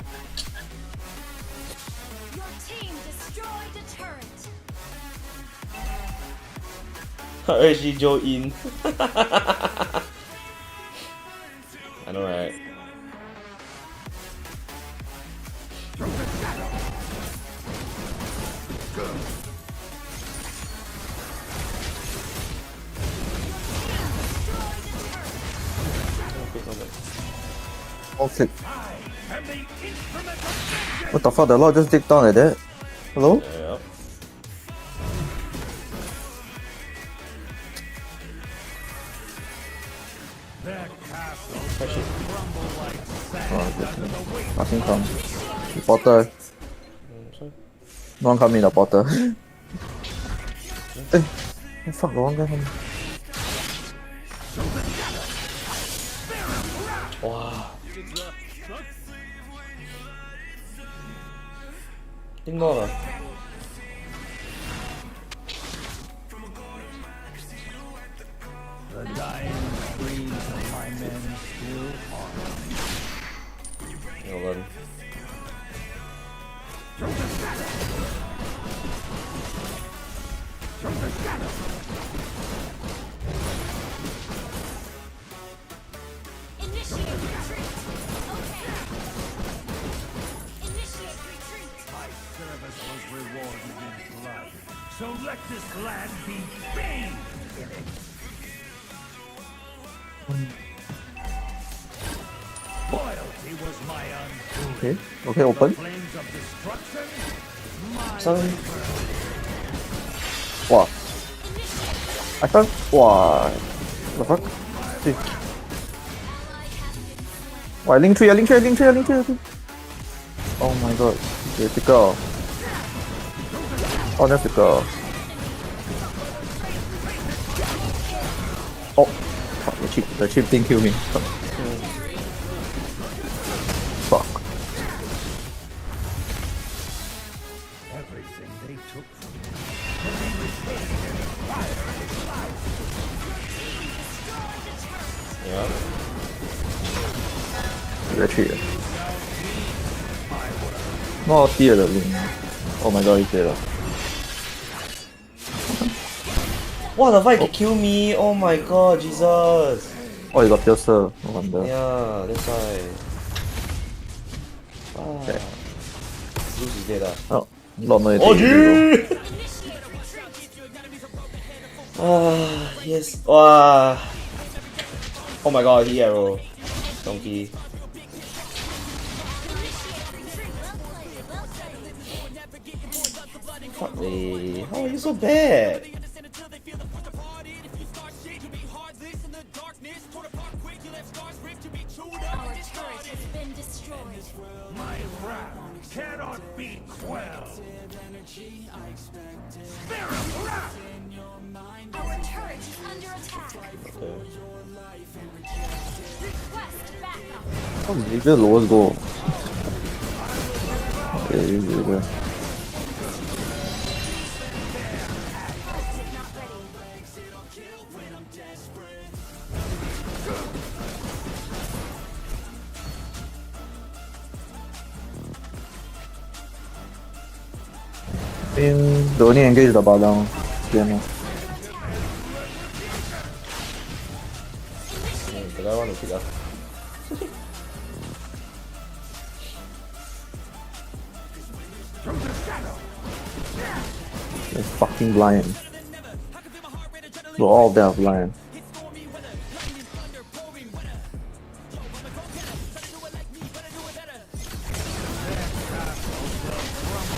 She Joe in. I know, right? Oh shit. What the fuck? The Lord just dipped down like that? Hello? Yep. Nothing come. The portal. No one come in the portal. Hey, fuck, the one guy come. Wow. Think more lah. The dying breeze of my men still on. Well done. Initiate retreat. Okay. Initiate retreat. My service was rewarded in blood. So let this land be bathed in it. Loyalty was my undoing. Okay, okay, open. Flames of destruction. Sorry. Wow. I thought. Wow. The fuck? See. Wow, link 3, link 3, link 3, link 3. Oh my god. Okay, pick up. Oh, that's the girl. Oh, fuck, the chip thing killed me. Fuck. Everything they took from me will be repaid in fire and life. Yeah. Retreat. No, dear the link. Oh my god, he's dead. What the fuck? He kill me! Oh my god, Jesus! Oh, you got piercer. No wonder. Yeah, that's why. Okay. Zeus is dead ah. Oh, Lord no. Oh, gee! Ah, yes. Wow. Oh my god, he arrow. Donkey. Fuck me. How are you so bad? Our turret has been destroyed. My wrath cannot be quelled. Spirit wrath! Our turret is under attack. Okay. Request backup. Oh, maybe the lowest goal. Okay, really good. I think the only engage the bar down. Yeah, But I want to pick up. they're fucking blind. Well, all of them are blind.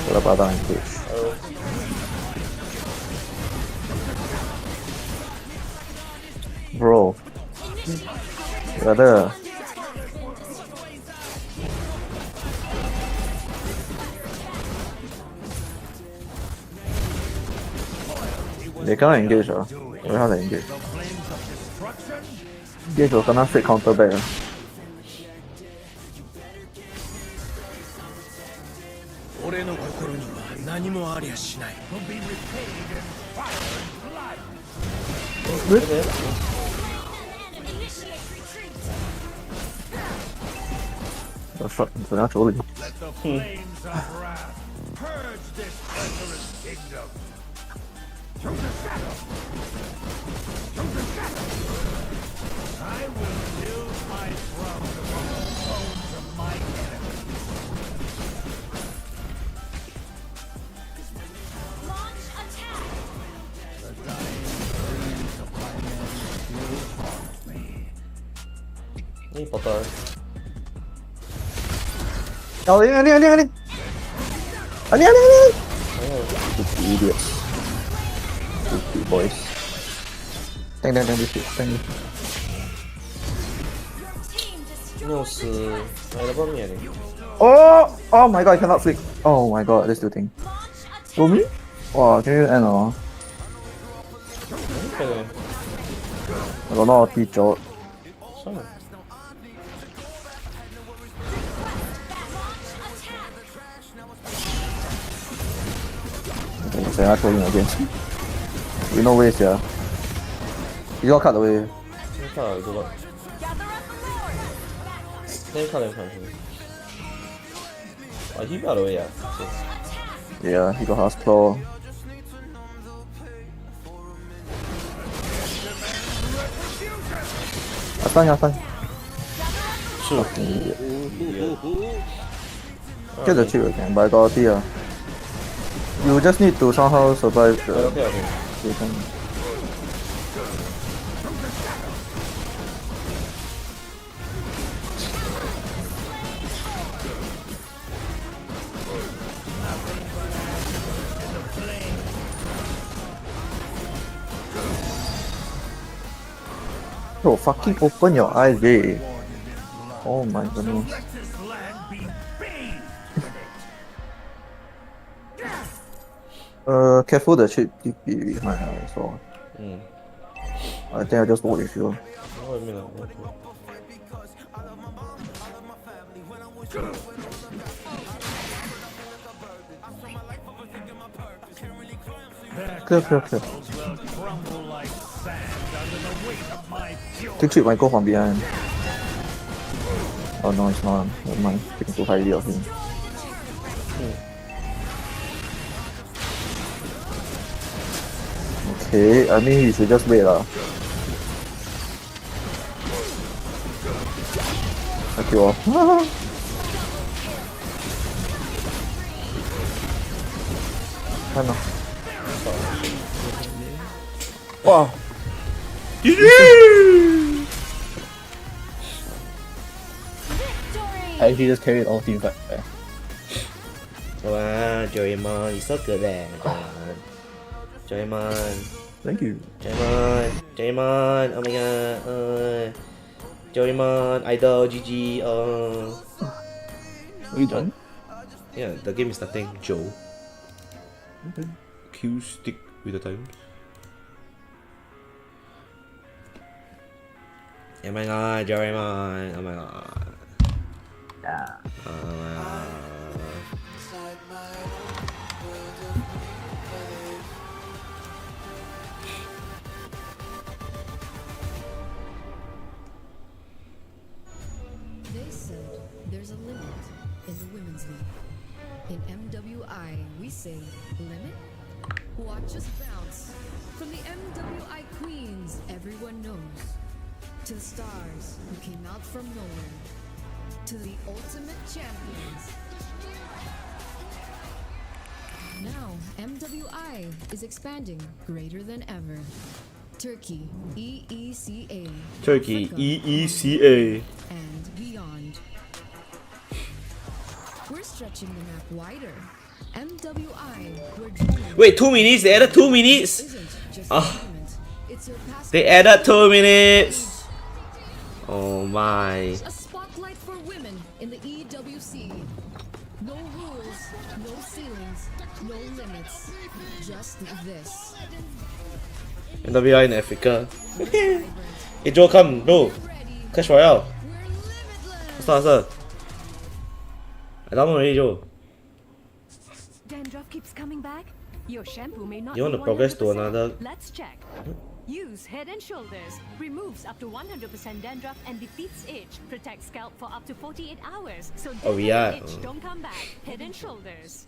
What about that engage? Bro. Brother. They cannot engage, or how they engage? Engage will cannot straight counter back. The fuck, 怎样处理？ Let the flames of wrath purge this treacherous kingdom. To the shadow! To the shadow! I will use my throne to bring the bones of my enemies. Launch attack! The dying breeze of my men still haunt me. Ini portal. Oh, ini. Ani. Stupid idiots. Stupid boys. Tank. Oh my god, I cannot flick. Oh my god, this thing. For me? Wow, can you end or? I got no ulti, George. Okay, I told him again. We no waste, yeah. You got cut away. He got away, yeah. Yeah, he got House Claw. That's fine. Sure. Get the chip again, but I got ulti, yeah. You just need to somehow survive the... Okay. Bro, fucking open your eyes, eh? Oh my goodness. Careful the chip TP behind as well. I think I just walk with you. Clear. Take chip might go from behind. Oh no, it's not. Never mind. Taking too highly of him. Okay, I mean you should just wait lah. Thank you all. Wow. I actually just carried all team fight. Wow, Joymon, you're so good at Joymon. Thank you. Joymon, oh my god. Joymon, idol, GG. Are you done? Yeah, the game is starting. Joe. Okay. Q stick with the times. Oh my god, Joymon. Oh my god. Yeah. Oh my god. They said there's a limit in the women's league. In MWI, we say limit? Watch us bounce. From the MWI queens, everyone knows. To the stars who came out from nowhere. To the ultimate champions. Now, MWI is expanding greater than ever. Turkey, EECA. Turkey, Africa, EECA. and beyond. We're stretching the map wider. MWI, we're dreaming. Wait, 2 minutes? They added 2 minutes? They added 2 minutes. Oh my. A spotlight for women in the EWC. No rules, no ceilings, no limits. Just this. MWI in Africa. Hey Joe, come, bro. Clash Royale. Faster. I download already, Joe. Dandruff keeps coming back. Your shampoo may not You want be to progress to 100%. another? Let's check. Use Head and Shoulders. Removes up to 100% dandruff and defeats itch. Protects scalp for up to 48 hours. So dandruff Oh, yeah. and itch don't come back. Head and Shoulders.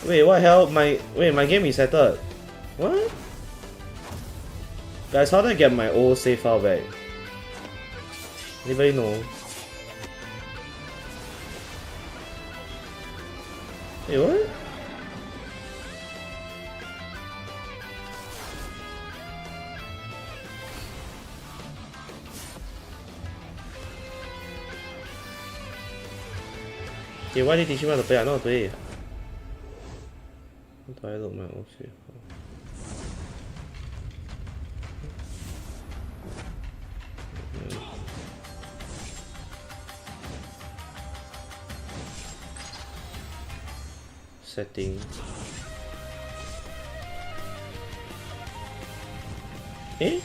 Wait, what hell? My game is settled. What? Guys, how do I get my old save file back? Anybody know? Wait, what? Okay, why did you teach me how to play? I know how to play. How do I load my old save file? Setting. Eh?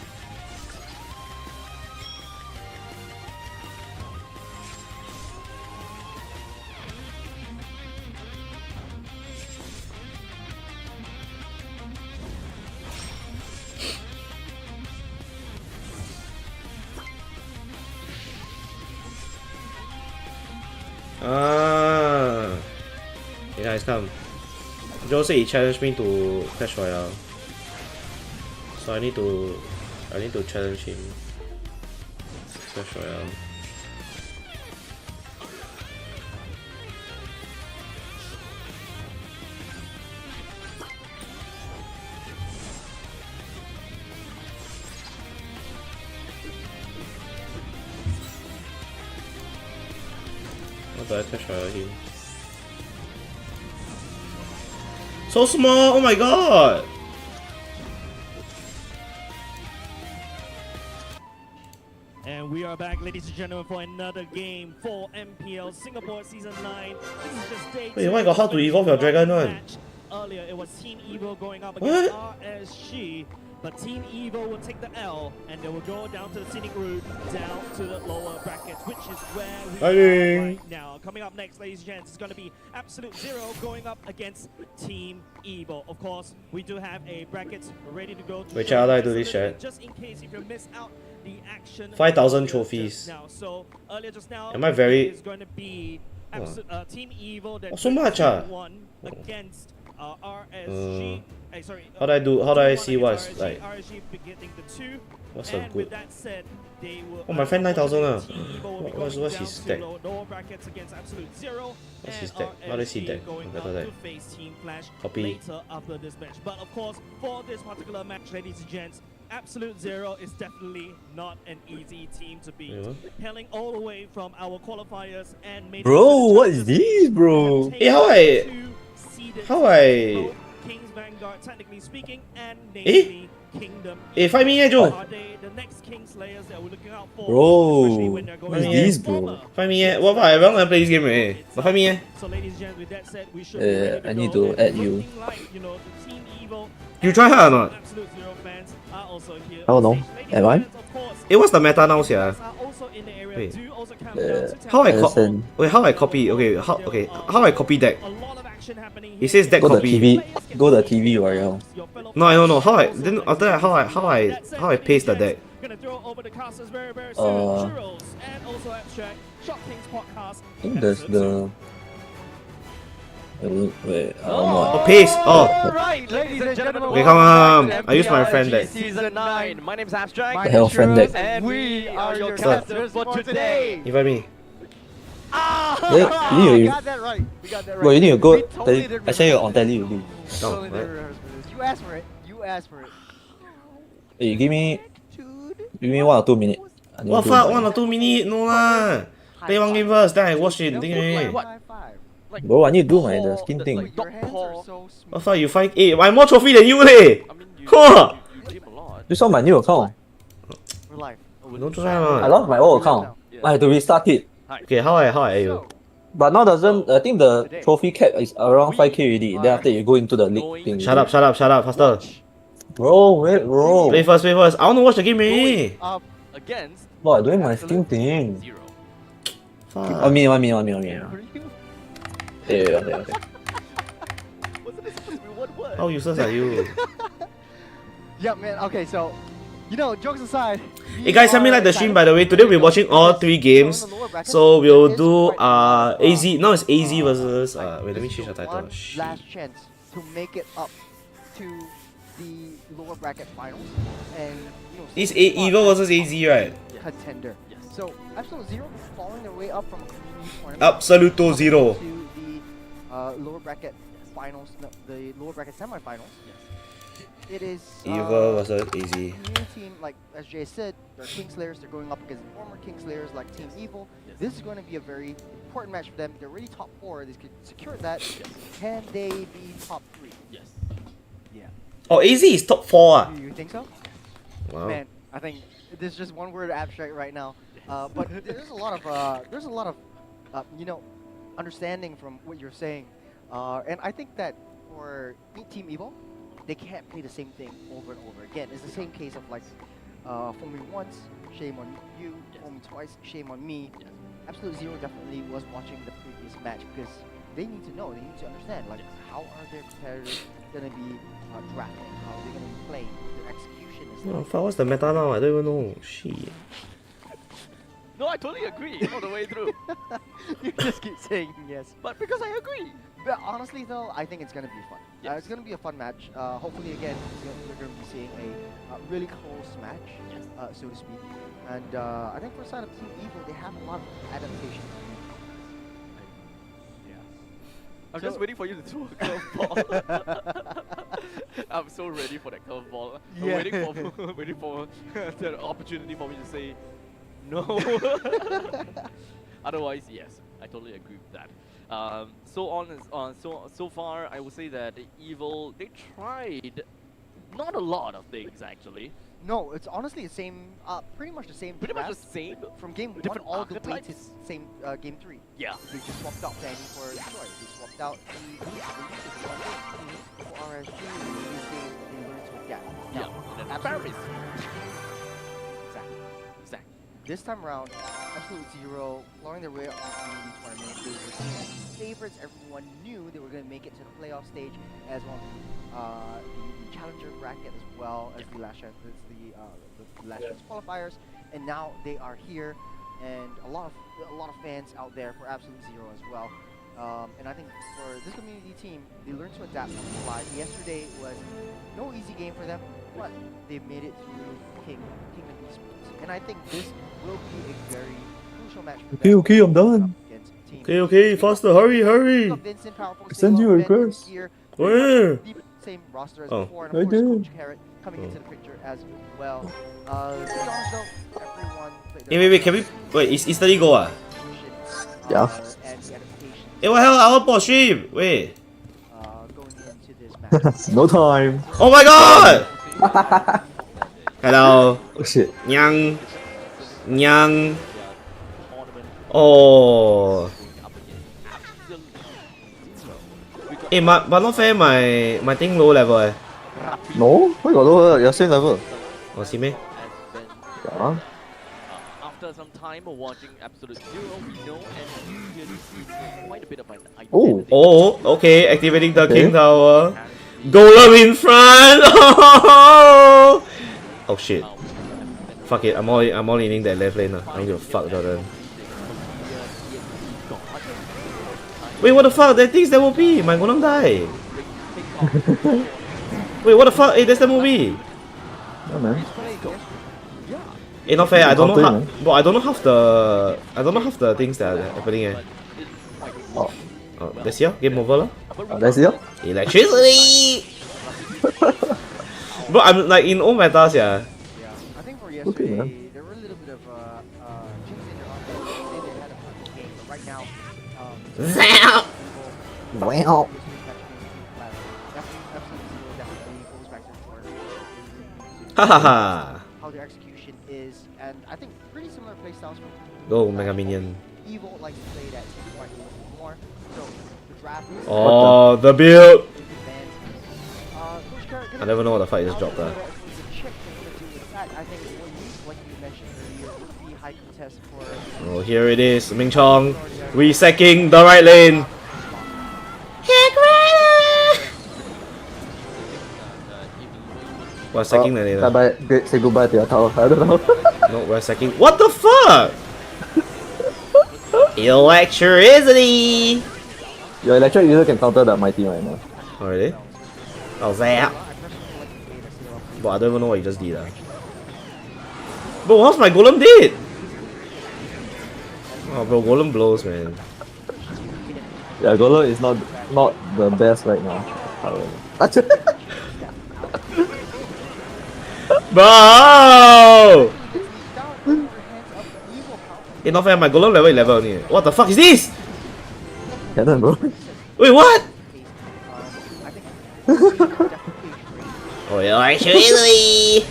Ah. Okay, guys, come. Joe said he challenged me to Clash Royale, so I need to challenge him. Clash Royale. How do I Clash Royale him? So small! Oh my god! And we are back, ladies and gentlemen, for another game for MPL Singapore Season 9. This is just day Wait, why got how to evolve your dragon one? Earlier, it was Team Evo going up What? against RSG, but Team Evo will take the L, and they will go down to the scenic route, down to the lower brackets, which is where we are right now. Coming up next, ladies and gents, is going to be Absolute Zero going up against Team Evo. Of course, we do have a bracket ready to go. Wait, how do I do this, chat? Just in case if you miss out the action. 5,000 trophies. Now, so earlier just now, Am I very? is going to be Team Evo that so much won against RSG. Sorry, how do I see what's RSG, like? RSG getting the 2. What's so and good? with that said, they will, Oh, my friend 9,000 ah. What's his stack? lower brackets against Absolute Zero. What's his deck? How does he deck? Going Better up deck. to face Team Flash Copy. later after this match. But of course, for this particular match, ladies and gents, Absolute Zero is definitely not an easy team to beat. Yeah. Hailing all the way from our qualifiers and made Bro, what is this, bro? Hey, how I King's Vanguard, technically speaking, and Eh? namely Kingdom. find me here, Joe. Are they the next King Slayers that we're looking out for? Bro, especially when they're going what is up this, against bro? former Find me here. What about I don't want to play this game already. But find me here. So, ladies and gentlemen, with that said, we should be ready I to need go. to add And you. looking like, you know, the Team Evo You try hard or not? Absolute Zero fans are also here. I don't know. on stage. Ladies Am and I? gents, of course, Eh, what's the meta now, sia? are also in the area. Wait. Do also come down to How I Understand. wait, how I copy? Okay, how I copy deck? a lot of action happening It says deck Go the copy. TV, go the TV URL. No, I don't know. How I then after that, how I paste the deck? Gonna throw over the casters very soon. Uh, Churros and also Abstract. Shot Kings podcast. I think there's the. Wait, I don't know. Oh, paste. Oh, Alright, ladies and gentlemen, okay, come on. I use my friend deck. Season 9. My name's Abstract. The hell, friend deck. And we are your What's up? casters for today. Invite me. Yeah, you We need got that right. We got that right. Bro, you need to go. We totally did I say you're on tele already. No, Totally what? did rehearse for this. You asked for it. You asked for it. Hey, give me 1 or 2 minutes. I need What to- fuck? 1 or 2 minutes? No lah. Play one game first, then I watch it. Think me. High five. Bro, I need to do the skin thing. Wait, your hands are so smooth. What fuck? You find? Eh, I'm more trophy than you leh. I mean, Huh? you game a lot. This on my new account. We're live. Don't try I man. lost my old account. I had to restart it. Okay, how I you? But now doesn't. I think the trophy cap is around 5k already. Then after you go into the league thing. Shut up, faster. Bro, wait, bro. Play first. I want to watch the game already. Up. Against Bro, I'm doing my skin thing. Zero. Fuck. 1 minute. Were you? Okay. Wasn't it supposed to be one word? How useless are you? Yeah, man. Okay, so You know, jokes aside. Hey guys, help me like the stream by the way. Today we're watching all 3 games. So we'll do AZ. Now it's AZ versus wait, let me change the title. Last chance to make it up to the lower bracket finals, and you know, it's Evil versus AZ, right? Contender. Yes. So Absolute Zero following their way up from a community tournament. Absoluto Zero. To the lower bracket finals, no, the lower bracket semifinals. Yes. It is Evil versus AZ. Community team, like as Jay said, they're Kingslayers. They're going up against former Kingslayers like Team Evil. Yes. This is going to be a very important match for them. They're already top 4. They could secure that. Yes. Can they be top 3? Yes. Yeah. Oh, AZ is top 4. You think so? Wow. Man, I think there's just one word abstract right now. But there's a lot of you know, understanding from what you're saying. And I think that for Team Evil, they can't play the same thing over and over again. It's the same case of like, fool me once, shame on you. Fool me twice, shame on me. Yes. Absolute Zero definitely was watching the previous match because they need to know, they need to understand, like, how are their competitors going to be drafting, how are they going to be playing, their execution is Oh, fuck, what's the meta now? I don't even know. Shit. No, I totally agree all the way through. You just keep saying yes. But because I agree. But honestly though, I think it's going to be fun. Yes. It's going to be a fun match. Hopefully again, we're going to be seeing a really close match, yes. So to speak. And I think for the side of Team Evil, they have a lot of adaptations. Yeah. I'm just waiting for you to throw a curveball. I'm so ready for that curveball. Yeah. I'm waiting for the opportunity for me to say no. Otherwise, yes, I totally agree with that. So far, I would say that Evil, they tried not a lot of things actually. No, it's honestly the same, pretty much the same. Pretty much the same. From game 1 different all the way to archetypes. same game 3. Yeah. They just swapped out Fanny for Troy. They swapped out the for RSG. They learned to adapt. Yeah. Absolutely. Exactly. This time around, Absolute Zero, blowing their way up in the community tournament. They were seen as favorites. Everyone knew they were going to make it to the playoff stage as well. The challenger bracket as well as the last chance, the last chance qualifiers, and now they are here, and a lot of fans out there for Absolute Zero as well. And I think for this community team, they learned to adapt on the fly. Yesterday was no easy game for them, but they made it through Kingdom Esports, and I think this will be a very crucial match for them. Okay, I'm done. Okay, faster, hurry. Send you a request. Where? Same roster as Oh. before, and of course Coach Carrot coming into the picture as well. To be honest though, everyone played their Wait, can we wait? Is instantly go ah? Yeah. and the adaptation Hey, what hell? I want to stream. Wait. going into this match. No time. Oh my god! Hello. Oh shit. Nyang. Oh. Eh, but not fair. My thing low level eh. No? Why got lower? You're same level. Oh, see me? Yeah. After some time of watching Absolute Zero, we know and usually see quite a bit of an identity. Oh. Oh, okay. Activating the King Tower. Golem in front. Oh shit. Fuck it. I'm all leaning that left lane. I don't give a fuck, Jordan. Wait, what the fuck? That thing's the OP. My golem die. Wait, what the fuck? Hey, that's the movie. Yeah, man. Eh, not fair. I don't know Play, how. man. Bro, I don't know half the things that are happening. Eh. Oh. Oh, that's here. Game over lah. That's it. Electricity. Bro, I'm like in all metas, yeah. I think for Okay, yesterday, man. there were a little bit of chinks in their armor. They had a perfect game, but right now, Wow. Hahaha. How their execution is, and I think pretty similar playstyles from Go, Mega Minion. Evil likes to play that quite a little bit more. So the draft is Oh, the build. Coach Carrot I never know what the fight just dropped. I think what you mentioned earlier would be high contest for Oh, here it is. Ming Chong resecking the right lane. We're sacking the later. Bye-bye. Say goodbye to your tower. I don't know. No, we're sacking. What the fuck? Electricity! Your electric user can counter the mighty right now. Oh, really? Oh, that. But I don't even know what you just did. Bro, what's my golem did? Oh, bro, golem blows, man. Yeah, Golem is not the best right now. Bro! It's not fair, my golem level 11 only. What the fuck is this? Cannon, bro. Wait, what? Oh, electricity!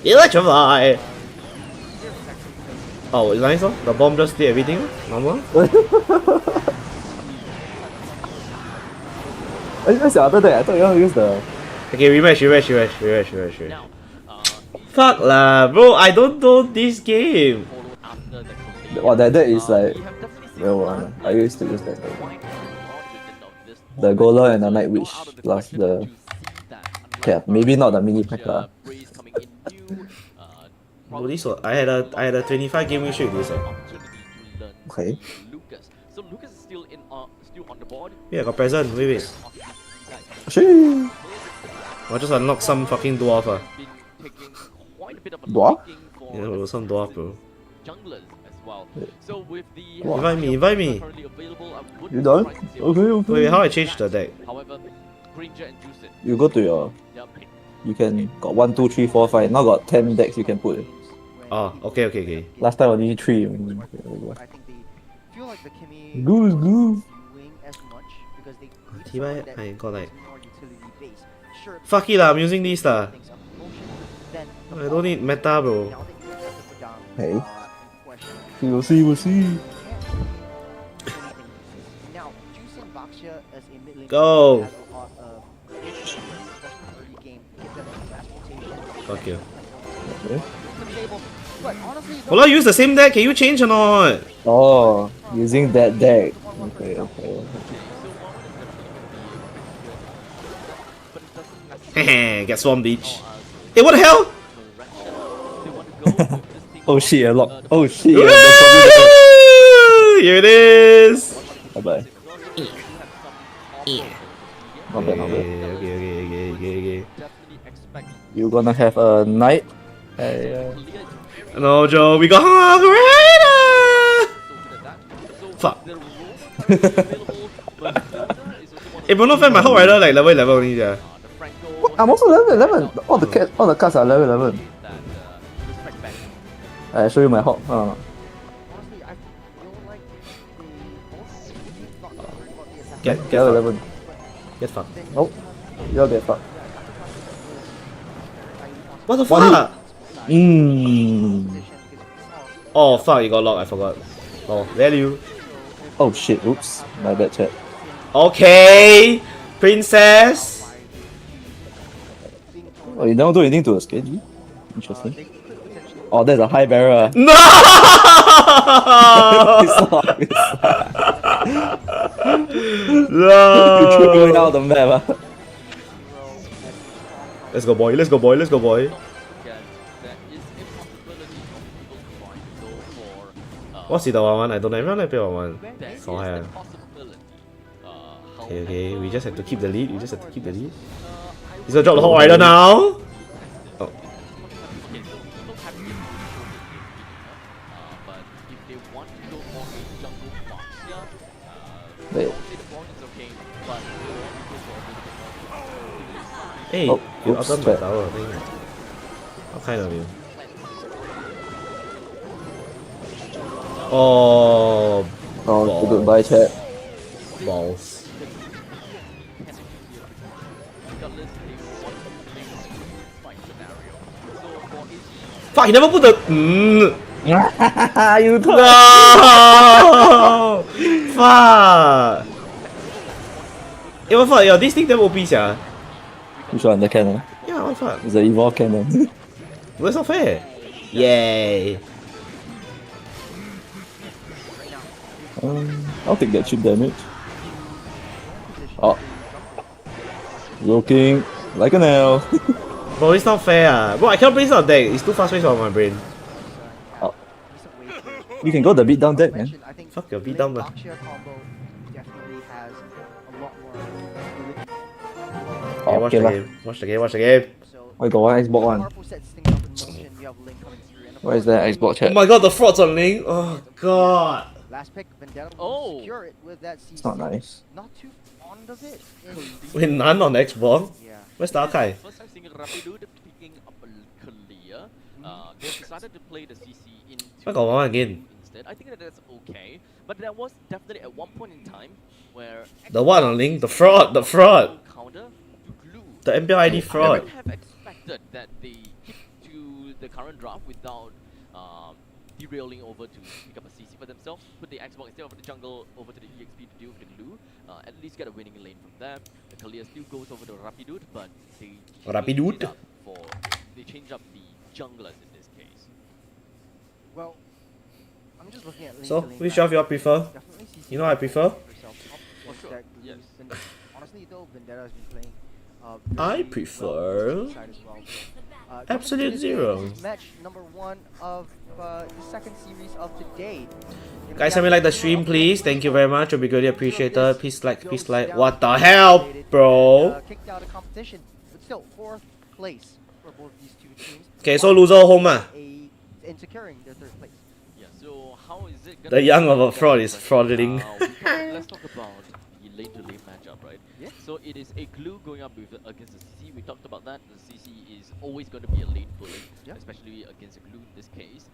Electrify! Oh, it's nice, huh? The bomb just did everything, normal. I use the other deck. I thought you want to use the. Okay, rematch. Fuck lah, bro, I don't know this game. Well, that deck is like real one. I used to use that deck. The Golem and the Night Witch plus the. Okay, maybe not the mini pack lah. Bro, this was, I had a 25 game win streak this. Okay. So Lucas is still on the board. Yeah, I got present. Wait. Shee. I just unlocked some fucking dwarf. Dwarf? Yeah, it was some dwarf, bro. Junglers as well. So with the Invite me. You done? Okay. Wait, how I change the deck? However, Granger and Juice it. You go to your. You can got 1, 2, 3, 4, 5. Now got 10 decks you can put. Oh, okay. Last time only 3. I think they feel like the Kimi Goose. doing as much because they T-Bye, I got like. more utility based. Sure, Fuck it lah, I'm using this lah. things of promotion, then I don't need meta, bro. now that you have to put down Hey. question. We'll see. Now, Juice and Baxia as a mid lane Go. has a lot of especially early game, get them fast rotation. Fuck you. Okay. But honestly, Well, I use the same deck. Can you change or not? Oh, using that deck. Okay. Hehe, get swarm beach. Hey, what the hell? Oh shit, I locked. Oh shit. Woo! Here it is. Bye bye. Not bad. Okay. You gonna have a knight? No, Joe, we got Hog Rider! Fuck. Hey, but not fair, my Hog Rider like level 11 only, yeah. I'm also level 11. All the cards are level 11. I show you my Hog. Get level fucked. 11. Get fucked. Nope. You'll get fucked. What the fuck? Oh fuck, you got locked, I forgot. Oh, value. Oh shit, oops. My bad chat. Okay, princess. Oh, you don't do anything to escape you? Interesting. Oh, there's a high barrier. No! No! You're going out the map. Let's go, boy. What's the 1-1? I don't know. Everyone like play 1-1. So high. Okay. We just have to keep the lead. He's gonna drop the Hog Rider now. Oh. Wait. Hey, Oh, you oops, outed my tower, I think. How kind of you? Oh, Oh, goodbye chat. balls. Fuck, he never put the. You No! Fuck! Hey, what fuck? Yo, this thing damn OP, sia. Which one? The cannon? Yeah, what fuck? It's the evolve cannon. That's not fair. Yay. I'll take that chip damage. Oh. Looking. Like a nail. Bro, it's not fair. Bro, I cannot play this on deck. It's too fast paced for my brain. Oh. You can go the beat down deck, man. Fuck your beat down, man. Definitely has a lot more Okay, watch the game. Watch the game. Watch the game. Oh, you got one Xbox one. Where is that Xbox chat? Oh my god, the frauds on Link. Oh god. Last pick, Vendetta will secure it with that CC. It's not nice. Not too fond of it. Wait, none on Xbox? Yeah. Where's the archive? First time seeing Rapidude picking up a clear. They decided to play the CC into I got one again. instead. I think that that's okay. But there was definitely at one point in time where The one on Link? The fraud. The fraud. counter to glue. The MPL ID I fraud. would have expected that they keep to the current draft without derailing over to pick up a CC for themselves, put the Xbox instead of the jungle over to the EXP to deal with the glue, at least get a winning lane from there. The Kalia still goes over to Rapidude, but they change up the junglers in this case. Well, I'm just looking at So, which of you all prefer? You know what I prefer? Sure. Yes. Honestly though, Vendetta has been playing I prefer Absolute Zero. Match number 1 of the second series of today. Guys, help me like the stream, please. Thank you very much. It'll be greatly appreciated. Please like, please like. What the hell, bro? Kicked out of competition, but still 4th place for both these two teams. Okay, so loser home ah. In securing their 3rd place. Yeah. So how is it gonna The young of a fraud is frauding. Let's talk about the lane to lane matchup, right? Yeah. So it is a glue going up with, against the CC. We talked about that. The CC is always going to be a lane bully, especially against a glue in this case.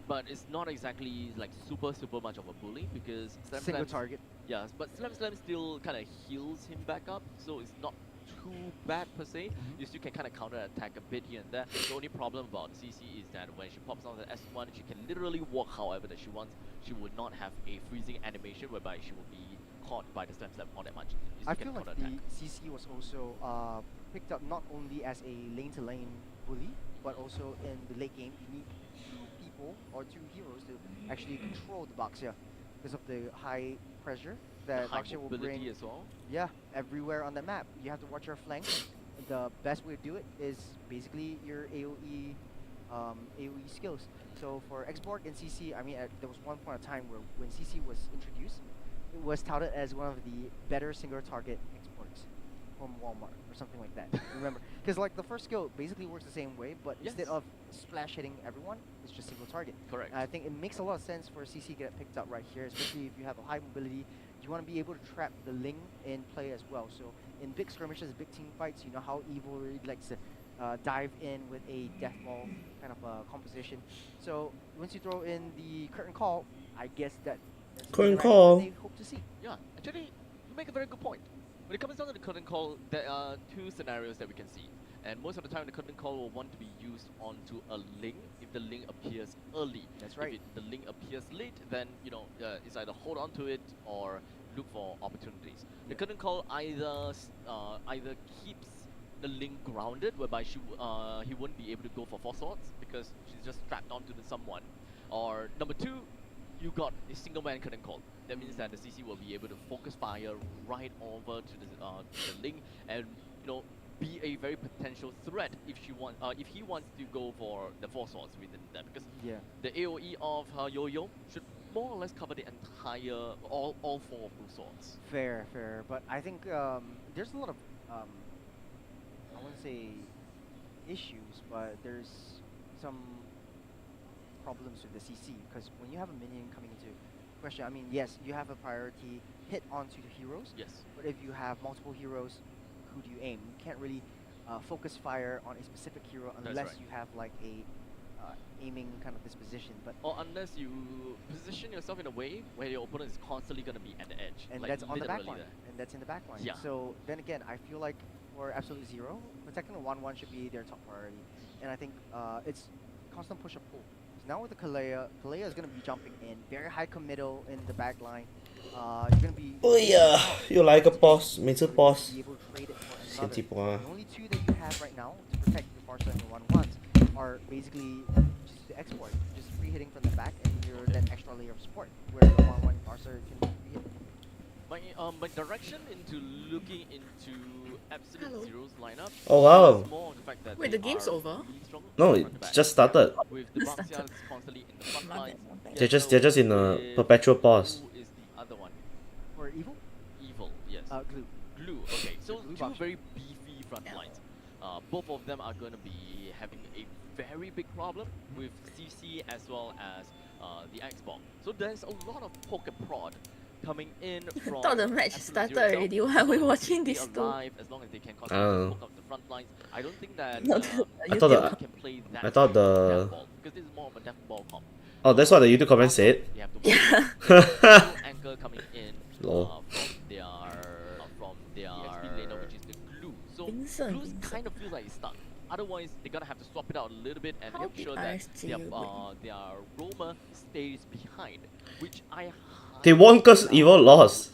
But it's not exactly like super much of a bully because Single target. Yes, but Slam still kind of heals him back up, so it's not too bad per se. You still can kind of counter attack a bit here and there. The only problem about CC is that when she pops on the S1, she can literally walk however that she wants. She would not have a freezing animation whereby she will be caught by the Slam all that much. I feel like the CC was also picked up not only as a lane-to-lane bully, but also in the late game, you need 2 people or 2 heroes to actually control the Baxia because of the high pressure that Baxia will bring. As well. Yeah, everywhere on the map. You have to watch your flank. The best way to do it is basically your AoE skills. So for Xborg and CC, I mean, there was one point of time where when CC was introduced, it was touted as one of the better single target exports from Walmart or something like that. Remember? Because like the first skill basically works the same way, but instead of splash hitting everyone, it's just single target. Correct. I think it makes a lot of sense for CC to get picked up right here, especially if you have a high mobility. You want to be able to trap the Ling in play as well. So in big skirmishes, big team fights, you know how Evil really likes to dive in with a death ball kind of composition. So once you throw in the curtain call, I guess that Curtain call. they hope to see. Yeah, actually, you make a very good point. When it comes down to the curtain call, there are 2 scenarios that we can see. And most of the time, the curtain call will want to be used onto a Ling if the Ling appears early. That's right. If the Ling appears late, then, you know, it's either hold on to it or look for opportunities. The curtain call either keeps the Ling grounded, whereby he won't be able to go for 4 swords because she's just strapped onto someone. Or number 2, you got a single man curtain call. That means that the CC will be able to focus fire right over to the Ling and, you know, be a very potential threat if he wants to go for the 4 swords within that, because the AoE of Yo-Yo should more or less cover the entire all 4 of those swords. Fair, but I think there's a lot of I wouldn't say issues, but there's some problems with the CC, because when you have a minion coming into question, I mean, yes, you have a priority hit onto the heroes. Yes. But if you have multiple heroes, who do you aim? You can't really focus fire on a specific hero unless you have like a aiming kind of disposition. But or unless you position yourself in a way where your opponent is constantly going to be at the edge. And like that's on the back line. And that's in the back line. Yeah. So then again, I feel like for Absolute Zero, protecting the 1-1 should be their top priority. And I think it's constant push and pull. Now with the Kalea is going to be jumping in, very high committal in the back line. You're going to be... Oh yeah, you like a boss, 每次 boss. Be able to trade it for another. 10 point. The only 2 that you have right now to protect the far side and 1-1s are basically just the export, just free hitting from the back, and you're that extra layer of support where the 1-1 far side can be hit. my direction into looking into Absolute Zero's lineup. Oh wow. Is more on the fact that Wait, they the game's are over? really strong No, front it to back. just started. With the Martials constantly in the front line. They're just in a perpetual pause. Who is the other one? For Evil? Evil, yes. Glue. Glue. Okay, so Glue two option. very beefy front lines. Both of them are going to be having a very big problem with CC as well as the Xbox. So there's a lot of poke and prod coming in from. I thought the match Absolute started Zero already. itself. Why are we As long as they watching stay this too? alive, as long as they can constantly poke up the front lines, I don't think that Not I thought they the can play that I thought the death ball, because this is more of a death ball comp. oh, that's what the YouTube comment said. They have to watch anchor coming in Lol. from their XP laner, which is the glue. So Vincent, glue kind of feels like it's stuck. Otherwise, they're gonna have to swap it out a little bit and How make did sure that RSG their roamer stays behind, which I They won cause Evil lost.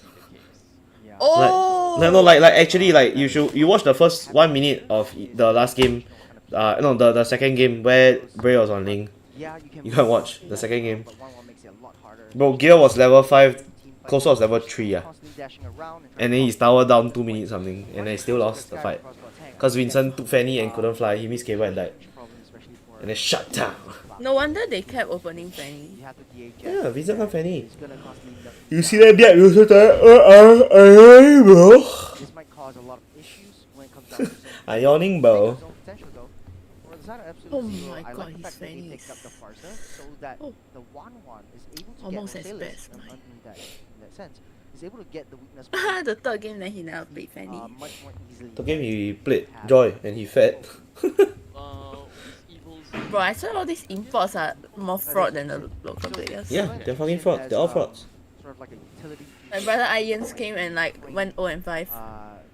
Oh! No, like actually, like you watch the first 1 minute of the last game, no, the second game where Bray was on Link. You can watch the second game. Bro, Gear was level 5, Koso was level 3, yeah. And then he's tower down 2 minutes something, and then still lost the fight. Cause Vincent took Fanny and couldn't fly, he missed cable and died. And then shut down. No wonder they kept opening Fanny. Yeah, Vincent got Fanny. You see that black user bro? This might cause a lot of issues when it comes down to I'm yawning, bro. Oh my god, he's Fanny. So that the 1-1 is able to Almost get as best. in that sense. Is able to get the weakness The third game that he never played Fanny. much more easily. The game he played Joy and he fed. Bro, I swear all these imports are more fraud than the local players. Yeah, they're fucking frauds. They're all frauds. Sort of like a utility. My brother Ians came and like went 0-5.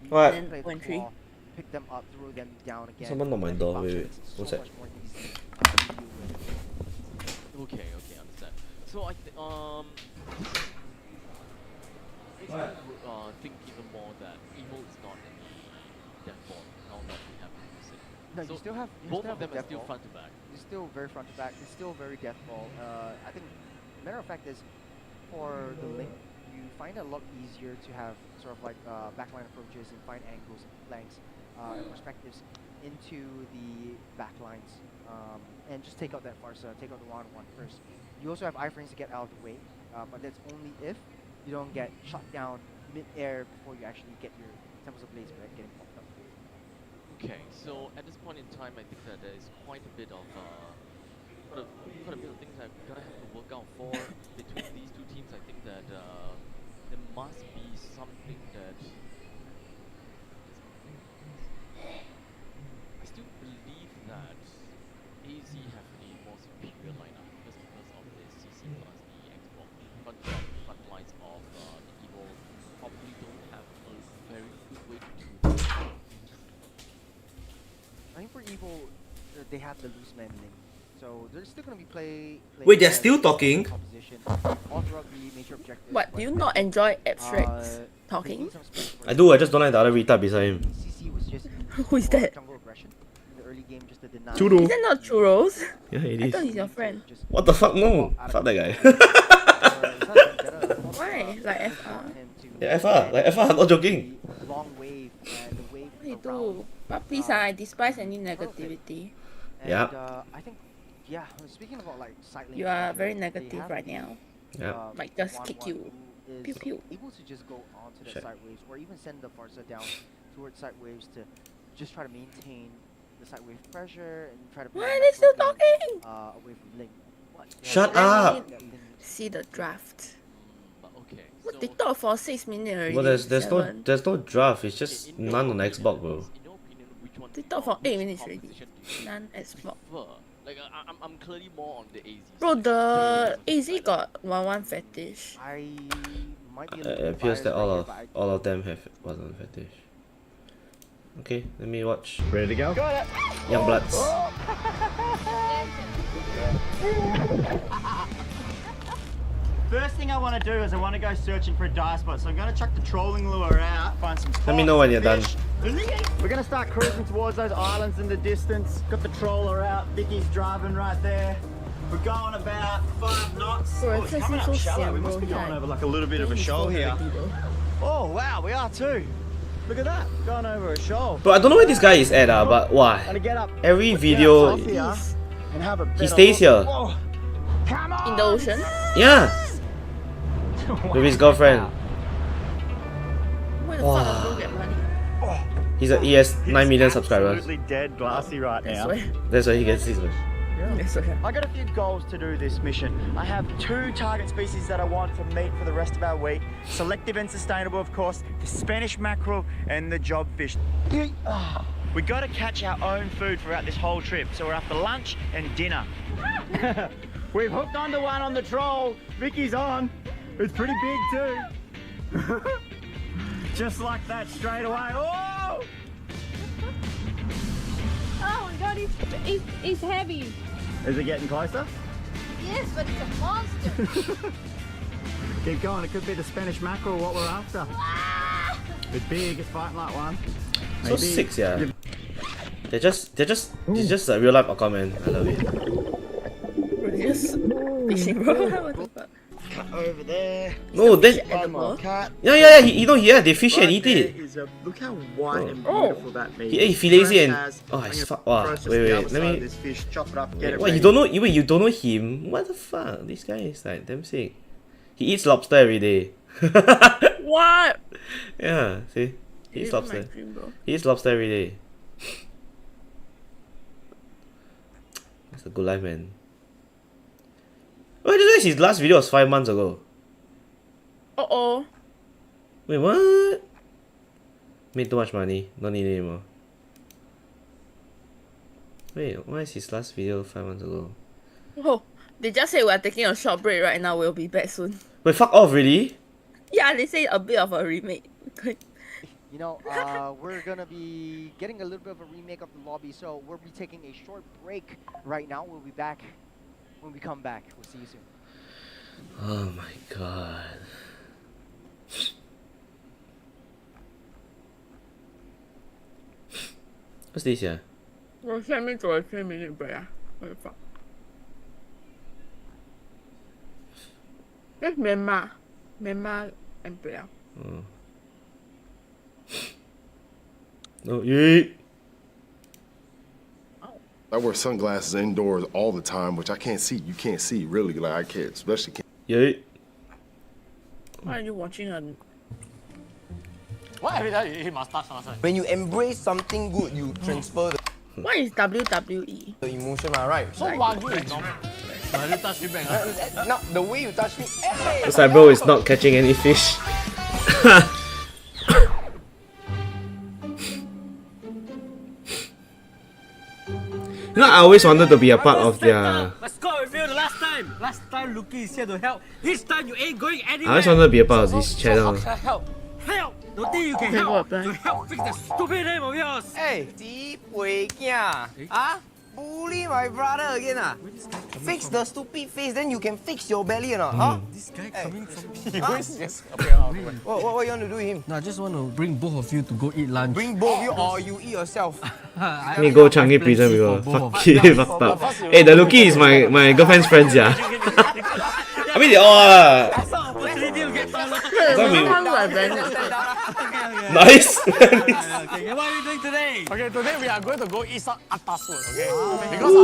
What? And then 0-3. Pick them up, throw them down again. Someone knocked my door. Wait. What's that? Okay, understand. So I think even more that Evil is not in the death ball now that we have music. No, so you still have both of them are death still ball. front to back. It's still very front to back. It's still very death ball. I think matter of fact is for the Link, you find it a lot easier to have sort of like backline approaches and find angles and flanks and perspectives into the backlines and just take out that Farsa, take out the 1-1 first. You also have iframes to get out of the way, but that's only if you don't get shot down mid-air before you actually get your Temples of Blaze back getting popped up. Okay, so at this point in time, I think that there is quite a bit of quite a bit of things I'm gonna have to work out for between these two teams. I think that there must be something that I still believe that AZ have a more superior lineup because of the CC plus the Xbox front lines of the Evil probably don't have a very good way to do it. I think for Evil, they have the loose man link. So they're still going to be playing. Wait, they're still talking? All throughout the major objectives. What, do you not enjoy Abstract's talking? I do, I just don't like the other retard beside him. CC was just Who is that? jungle aggression in the early game just to deny. Churro. Is that not Churros? Yeah, it I is. thought he's your friend. What the fuck? No. Fuck that guy. Why? Like FR? Yeah, FR. Like FR, I'm not joking. Long wave, the wave What you do? But please, I despise any negativity. Yeah. I think, yeah, speaking about like side lane You are control, very they negative have right now. Yeah. Might just kick you. is Pew pew. able to just go onto the Shit. side waves or even send the Farsa down towards side waves to just try to maintain the side wave pressure and try to Why are they still talking? away from Link. Shut up! See the draft. Okay. What, they talk for 6 minutes already. Well, there's Seven. no draft. It's just none on Xbox, bro. They talk for 8 minutes already. None Xbox. Like I'm clearly more on the AZ. Bro, the AZ got 1-1 fetish. I might be a It little appears that biased right here, but all of them have wasn't fetish. Okay, let me watch. Ready to go? Young Bloods. First thing I want to do is I want to go searching for a dive spot. So I'm going to chuck the trolling lure out, find some spots. Let me know when you're done. We're going to start cruising towards those islands in the distance. Got the troller out. Vicky's driving right there. We're going about 5 knots. Bro, Oh, it's it's just coming so up shallow. We sian, must be bro, going like, over like a little bit of a shoal here. Oh wow, we are too. Look at that, going over a shoal. But I don't know where this guy is at, but wow. Every video, he stays here. In the ocean? Yeah. With his girlfriend. Where the fuck am I gonna get money? He has 9 million subscribers. Absolutely dead glassy right now. That's why he gets his money. I got a few goals to do this mission. I have 2 target species that I want for meat for the rest of our week. Selective and sustainable, of course, the Spanish mackerel and the jobfish. We got to catch our own food throughout this whole trip, so we're after lunch and dinner. We've hooked onto one on the troll. Vicky's on. It's pretty big too. Just like that straight away. Oh! Oh my god, it's heavy. Is it getting closer? Yes, but it's a monster. Keep going, it could be the Spanish mackerel, what we're after. It's big, it's fighting like one. So sick, yeah. They're just a real life Aquaman. I love it. We're just fishing, bro. What the fuck? Cut over there. No, then yeah, they fish and eat it. Look how white and beautiful that meat He fillets it and it's fuck. Wow, wait, let me. This fish, chop it up, get it What, ready. you don't know? Wait, you don't know him? What the fuck? This guy is like damn sick. He eats lobster every day. What? Yeah, see, he eats lobster. Dream, bro. He eats lobster every day. That's a good life, man. Wait, this his last video was 5 months ago. Uh-oh. Wait, what? Made too much money. Don't need it anymore. Wait, why is his last video 5 months ago? Oh, they just say we're taking a short break right now. We'll be back soon. Wait, fuck off, really? Yeah, they say a bit of a remake. You know, we're gonna be getting a little bit of a remake of the lobby, so we'll be taking a short break right now. We'll be back when we come back. We'll see you soon. Oh my god. What's this here? Well, send me to a 3-minute break. What the fuck? That's Myanmar. Myanmar MPL. Oh. No, you. I wear sunglasses indoors all the time, which I can't see. You can't see really, like I can't, especially can't. Yeah. Why are you watching a... What every time you eat mustache last time? When you embrace something good, you transfer What is WWE? the emotion, right? So Wagyu is normal. You touch me back. Now, the way you touch me, hey! It's like bro is not catching any fish. You know, I always wanted to be a part of their... Let's go with you the last time. Last time Luki is here to help. This time you ain't going anywhere. I always wanted to be a part of this channel. So how can I help? Help! Don't think you can help. To help fix that stupid name of yours. Hey, bully my brother again, Fix the stupid face, then you can fix your belly, huh? This guy coming from... What you want to do with him? No, I just want to bring both of you to go eat lunch. Bring both you or you eat yourself? Let me go Changi prison before. Fuck it, fucked up. Hey, the Luki is my girlfriend's friends, yeah. I mean, they all Nice. Okay, what are we doing today? Okay, today we are going to go eat some atas food, okay? Because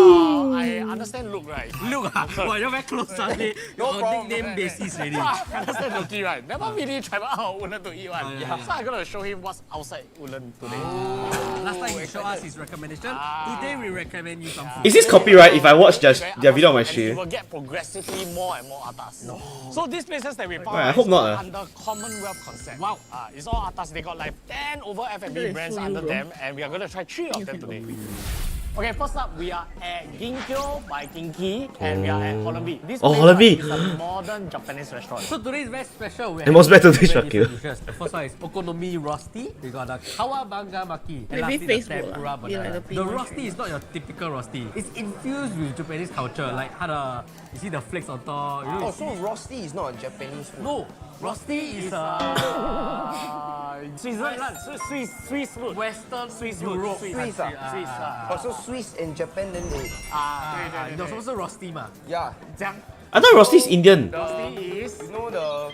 I understand Luke, right? Luke, wow, you're very close, Sunday. You're on nickname basis already. I understand Luki, right? Never really travel out Woodland to eat one. So I'm going to show him what's outside Woodland today. Last time he showed us his recommendation. Today we recommend you some food. Is this copyright if I watch their video on my And stream? you will get progressively more and more atas. No. So these places that we found I hope not, under Commonwealth concept. Wow. It's all atas. They got like 10 over F&B brands under them, and we are going to try 3 of them today. Okay, first up, we are at Ginkyo by Kinki, and we are at Holland. This place is a modern Japanese restaurant. So today is very special. And what's better to fuck you? The first one is Okonomi Rosti. We got the Kawabanga Maki. And Maybe lastly, Facebook, the Tempura Banana. The Rosti is not your typical Rosti. It's infused with Japanese culture, like how you see the flakes on top. You know, so Rosti is not a Japanese food? No. Rosti is Switzerland, Swiss food. Western Swiss food. Europe. Swiss. So Swiss and Japan then they... 你懂什么是 Rosti 吗？ Yeah. 这样 I thought Rosti's Indian. Rosti is... You know the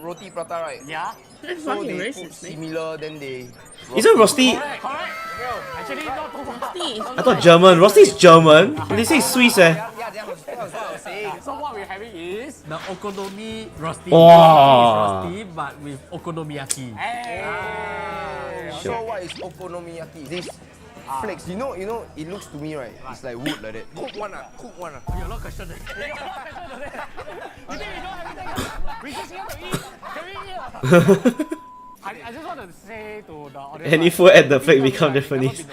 roti prata, right? Yeah. That's So fucking they racist, put man. similar, then they... Isn't Rosti? Correct. Actually, not too much. I thought German. Rosti is German. They say it's Swiss, eh? Yeah, that's what I was saying. So what we're having is The okonomi rosti. Wow. Rosti, but with okonomiyaki. So what is okonomiyaki? This flakes. You know, it looks to me, right? It's like wood like that. Cook one. You're not questioning. You think we know everything? We just here to eat. Can we eat? I just want to say to the audience. Any food at the flake become Japanese.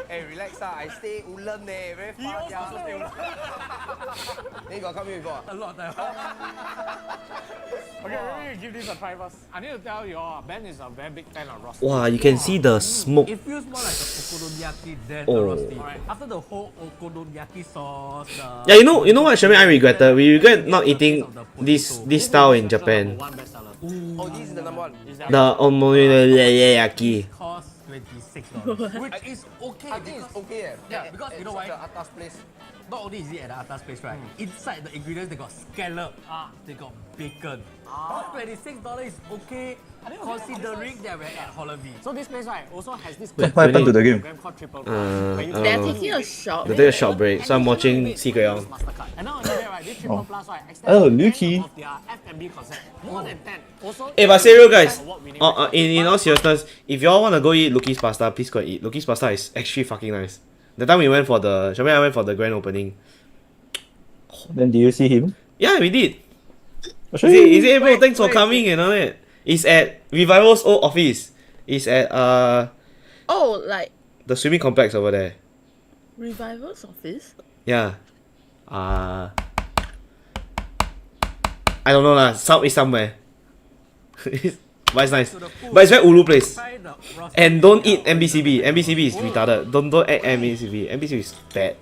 Hey, relax, I stay Ulan, very far. He also stay Ulan. Then you got come here before? A lot. Okay, maybe you give this a try first. I need to tell you all, Ben is a very big fan of rosti. Wow, you can see the smoke. It feels more like a okonomiyaki than Oh. a rosti. Alright. After the whole okonomiyaki sauce, Yeah, you know what, Sherman, I regretted. We regret not eating this style in Japan. One bestseller. Oh, this is the number one. The omoyaki. cost $26. Which is okay. I think it's okay. Yeah, because you know why? The atas place. Not only is it at the atas place, right? Inside the ingredients, they got scallop, they got bacon. $26 is okay, considering that we're at Holland-V. So this place, right, also has this What happened to the game? program called Triple I Plus. don't They're know. taking a shot. They take a short break, so I'm watching Secret Young. Mastercard. And not only that, right, this Triple Plus, right, extends Oh, to 10 Lucky. of their F&B concept. More than 10. Also, Hey, but say real guys, award-winning in all seriousness, if y'all wanna go eat Luki's pasta, please go and eat. Luki's pasta is actually fucking nice. The time we went for the, Sherman and I went for the grand opening. Then do you see him? Yeah, we did. Oh, He said, bro, thanks for coming and all that. It's at Revival's old office. It's at Oh, like the swimming complex over there. Revival's office? Yeah. I don't know lah. It's somewhere. But it's nice. But it's very ulu place. And don't eat MBCB. MBCB is retarded. Don't eat MBCB. MBCB is bad.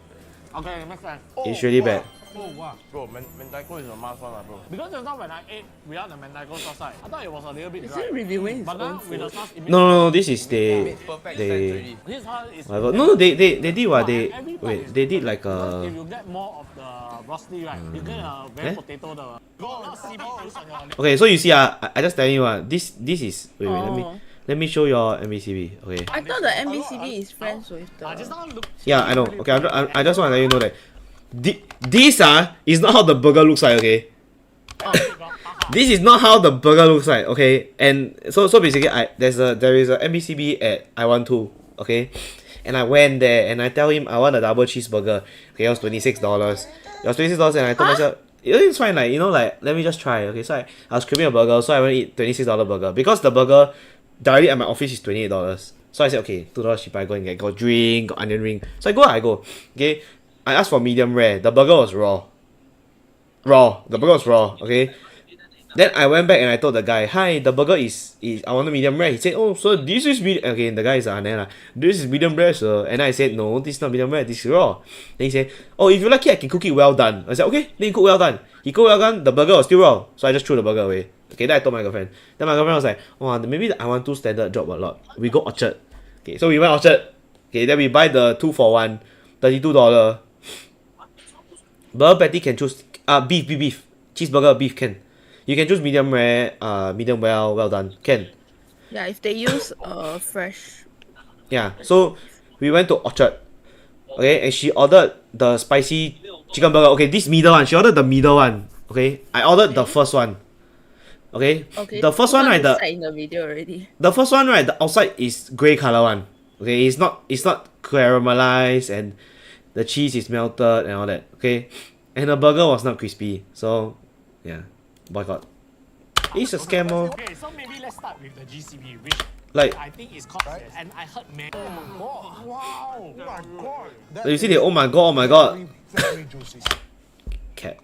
Okay, makes sense. It's really bad. Oh, wow. Bro, mentaiko is a must one, bro. Because just now when I ate without the mentaiko sauce, right, I thought it was a little bit Is dry. he reviewing his But now own with the food? sauce, it No, this is they. Made perfect sense They. already. This one is Whatever. No, they did what they. every bite Wait, is they did like because if a. you get more of the rosti, right, you get a very potato the got a lot of seaweed juice on your lip. Okay, so you see, I just telling you this is. Wait, Oh. let me show your MBCB. Okay. I thought the MBCB is friends with the. Just now look. Yeah, I know. Okay, I just want to let you know that this is not how the burger looks like. Okay. This is not how the burger looks like. Okay, and so basically, there is a MBCB at I12. Okay, and I went there and I tell him I want a double cheeseburger. Okay, it was $26. It was $26, and I told myself. It's fine, like, let me just try. Okay, so I was craving a burger, so I went to eat $26 burger because the burger directly at my office is $28. So I said, okay, $2 cheaper. I go and got drink, got onion ring. So I go. Okay, I asked for medium rare. The burger was raw. The burger was raw. Okay. Then I went back and I told the guy, hi, the burger is I want a medium rare. He said, oh, so this is medium. Okay, the guy is this is medium rare, sir. And I said, no, this is not medium rare, this is raw. Then he said, oh, if you like it, I can cook it well done. I said, okay, then you cook well done. He cooked well done, the burger was still raw. So I just threw the burger away. Okay, then I told my girlfriend. Then my girlfriend was like, oh, maybe the I12 standard drop a lot. We go Orchard. Okay, so we went Orchard. Okay, then we buy the 2-for-1, $32. Burger patty can choose beef. Cheeseburger, beef can. You can choose medium rare, medium well done. Can. Yeah, if they use fresh. Yeah, so we went to Orchard. Okay, and she ordered the spicy chicken burger. Okay, this middle one. She ordered the middle one. Okay, I ordered the first one. Okay, the first one, right? In the video already. The first one, right? The outside is grey color one. Okay, it's not caramelized and the cheese is melted and all that. Okay, and the burger was not crispy. So, yeah, boycott. It's a scam. Okay, so maybe let's start with the GCB, which Like, I think is called, and I heard man. Oh my god! Wow! Oh my god! you see the oh my god. Cat.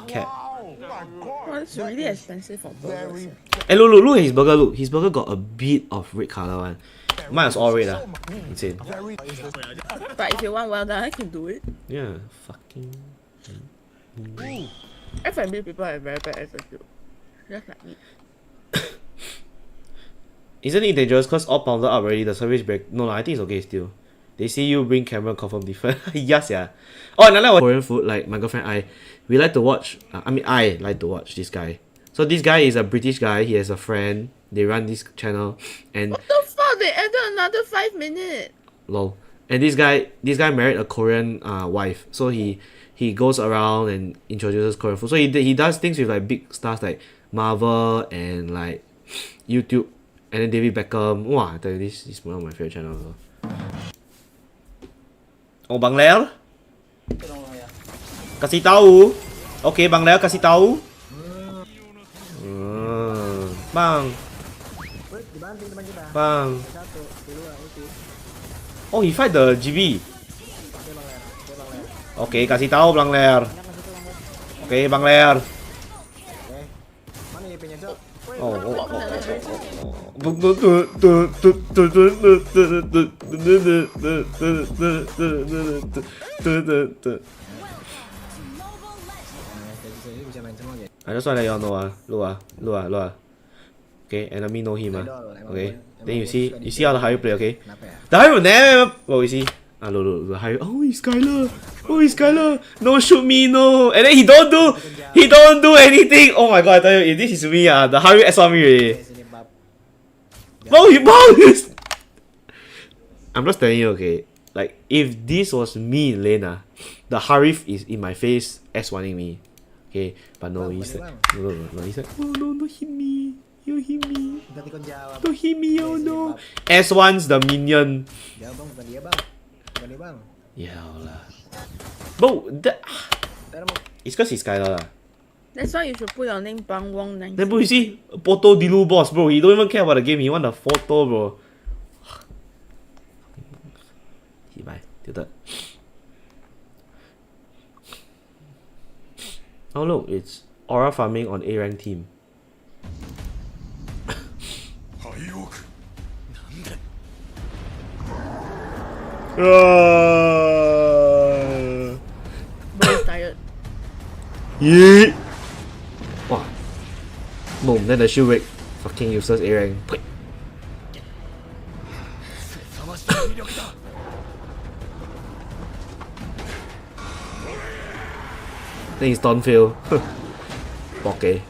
Cat. Oh, it's really expensive for burgers. And look at his burger. Look, his burger got a bit of red color one. Mine was all red. Insane. But if you want well done, I can do it. Yeah, fucking. F&B people have very bad attitude. Just like me. Isn't it dangerous? Cause all pounded up already. The service break. No, I think it's okay still. They see you bring camera, confirm different. Yes, yeah. Oh, another Korean food, like my girlfriend we like to watch. I like to watch this guy. So this guy is a British guy. He has a friend. They run this channel, and What the fuck? They added another 5 minutes. lol. And this guy married a Korean wife. So he goes around and introduces Korean food. So he does things with like big stars like Marvel and like YouTube, and then David Beckham. Wow, I tell you, this is one of my favorite channels. Oh, Bang Lel, kasih tahu. Okay, Bang Lel kasih tahu. Bang. Bang. Oh, he fight the GB. Okay, kasih tahu Bang Ler. Okay, Bang Ler. Oh. I just want to let y'all know look. Okay, enemy know him okay. Then you see how the Harry play, okay? The Harry will never. What we see? Look, the Harry. Oh, he's Skylar. No, shoot me, no. And then he don't do anything. Oh my god, I tell you, if this is me, the Harry S1 me already. I'm just telling you, okay. Like, if this was me in lane, the Harif is in my face S1ing me. Okay, but no, he's like, no, he's like, oh no, don't hit me. You hit me. Don't hit me, oh no. S1's the minion. Yeah lah. Bro, it's cause he's Skylar lah. That's why you should put your name Bang Wong 9. Then bro, you see, Poto Dilu boss, bro. He don't even care about the game. He want the photo, bro. He buy tilted. Oh look, it's aura farming on A rank team. Bro is tired. Yeah. Wow. Boom, then the shield break. Fucking useless A rank. Then he's done fail. Okay.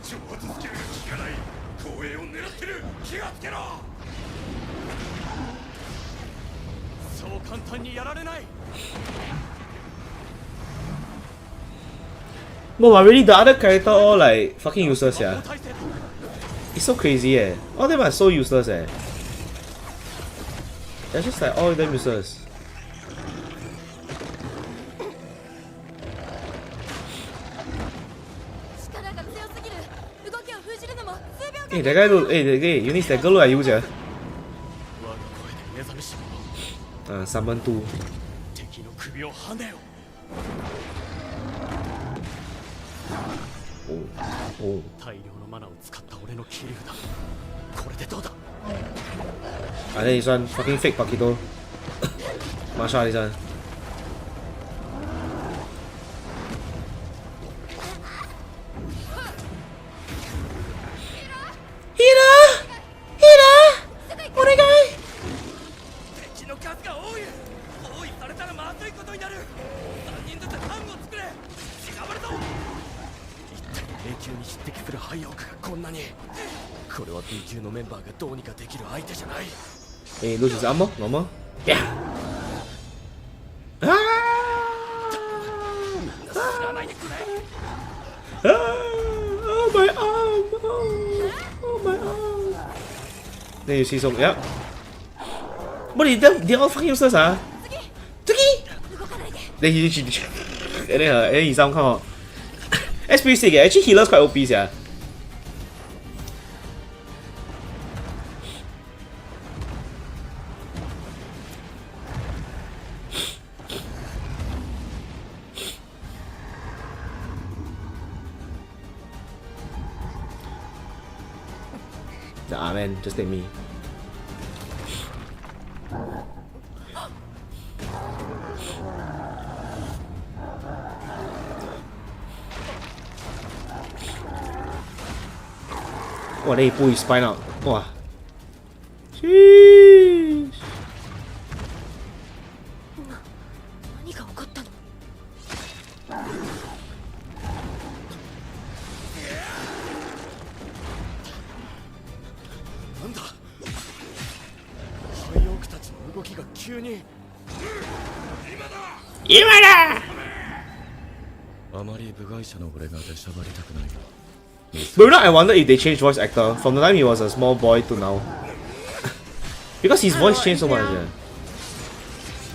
No, but really, the other character all like fucking useless, yeah. It's so crazy, eh. All of them are so useless, eh. They're just like all of them useless. Hey, that guy look. Hey, Eunice, that girl look like you, yeah. Summon 2. Oh. And then this one, fucking fake Paquito. Masha, this one. Hey, lose his armor? Normal? Yeah! Oh, my arm! Oh, my arm! Then you see some, yeah. But they're all fucking useless, Tuki! Then and then his arm come out. That's pretty sick, actually healer's quite OP, yeah. Nah, man, just take me. Wow, then he pull his spine out. Wow. Sheesh. 今だ But you know, I wonder if they changed voice actor from the time he was a small boy to now. Because his voice changed so much. Yeah.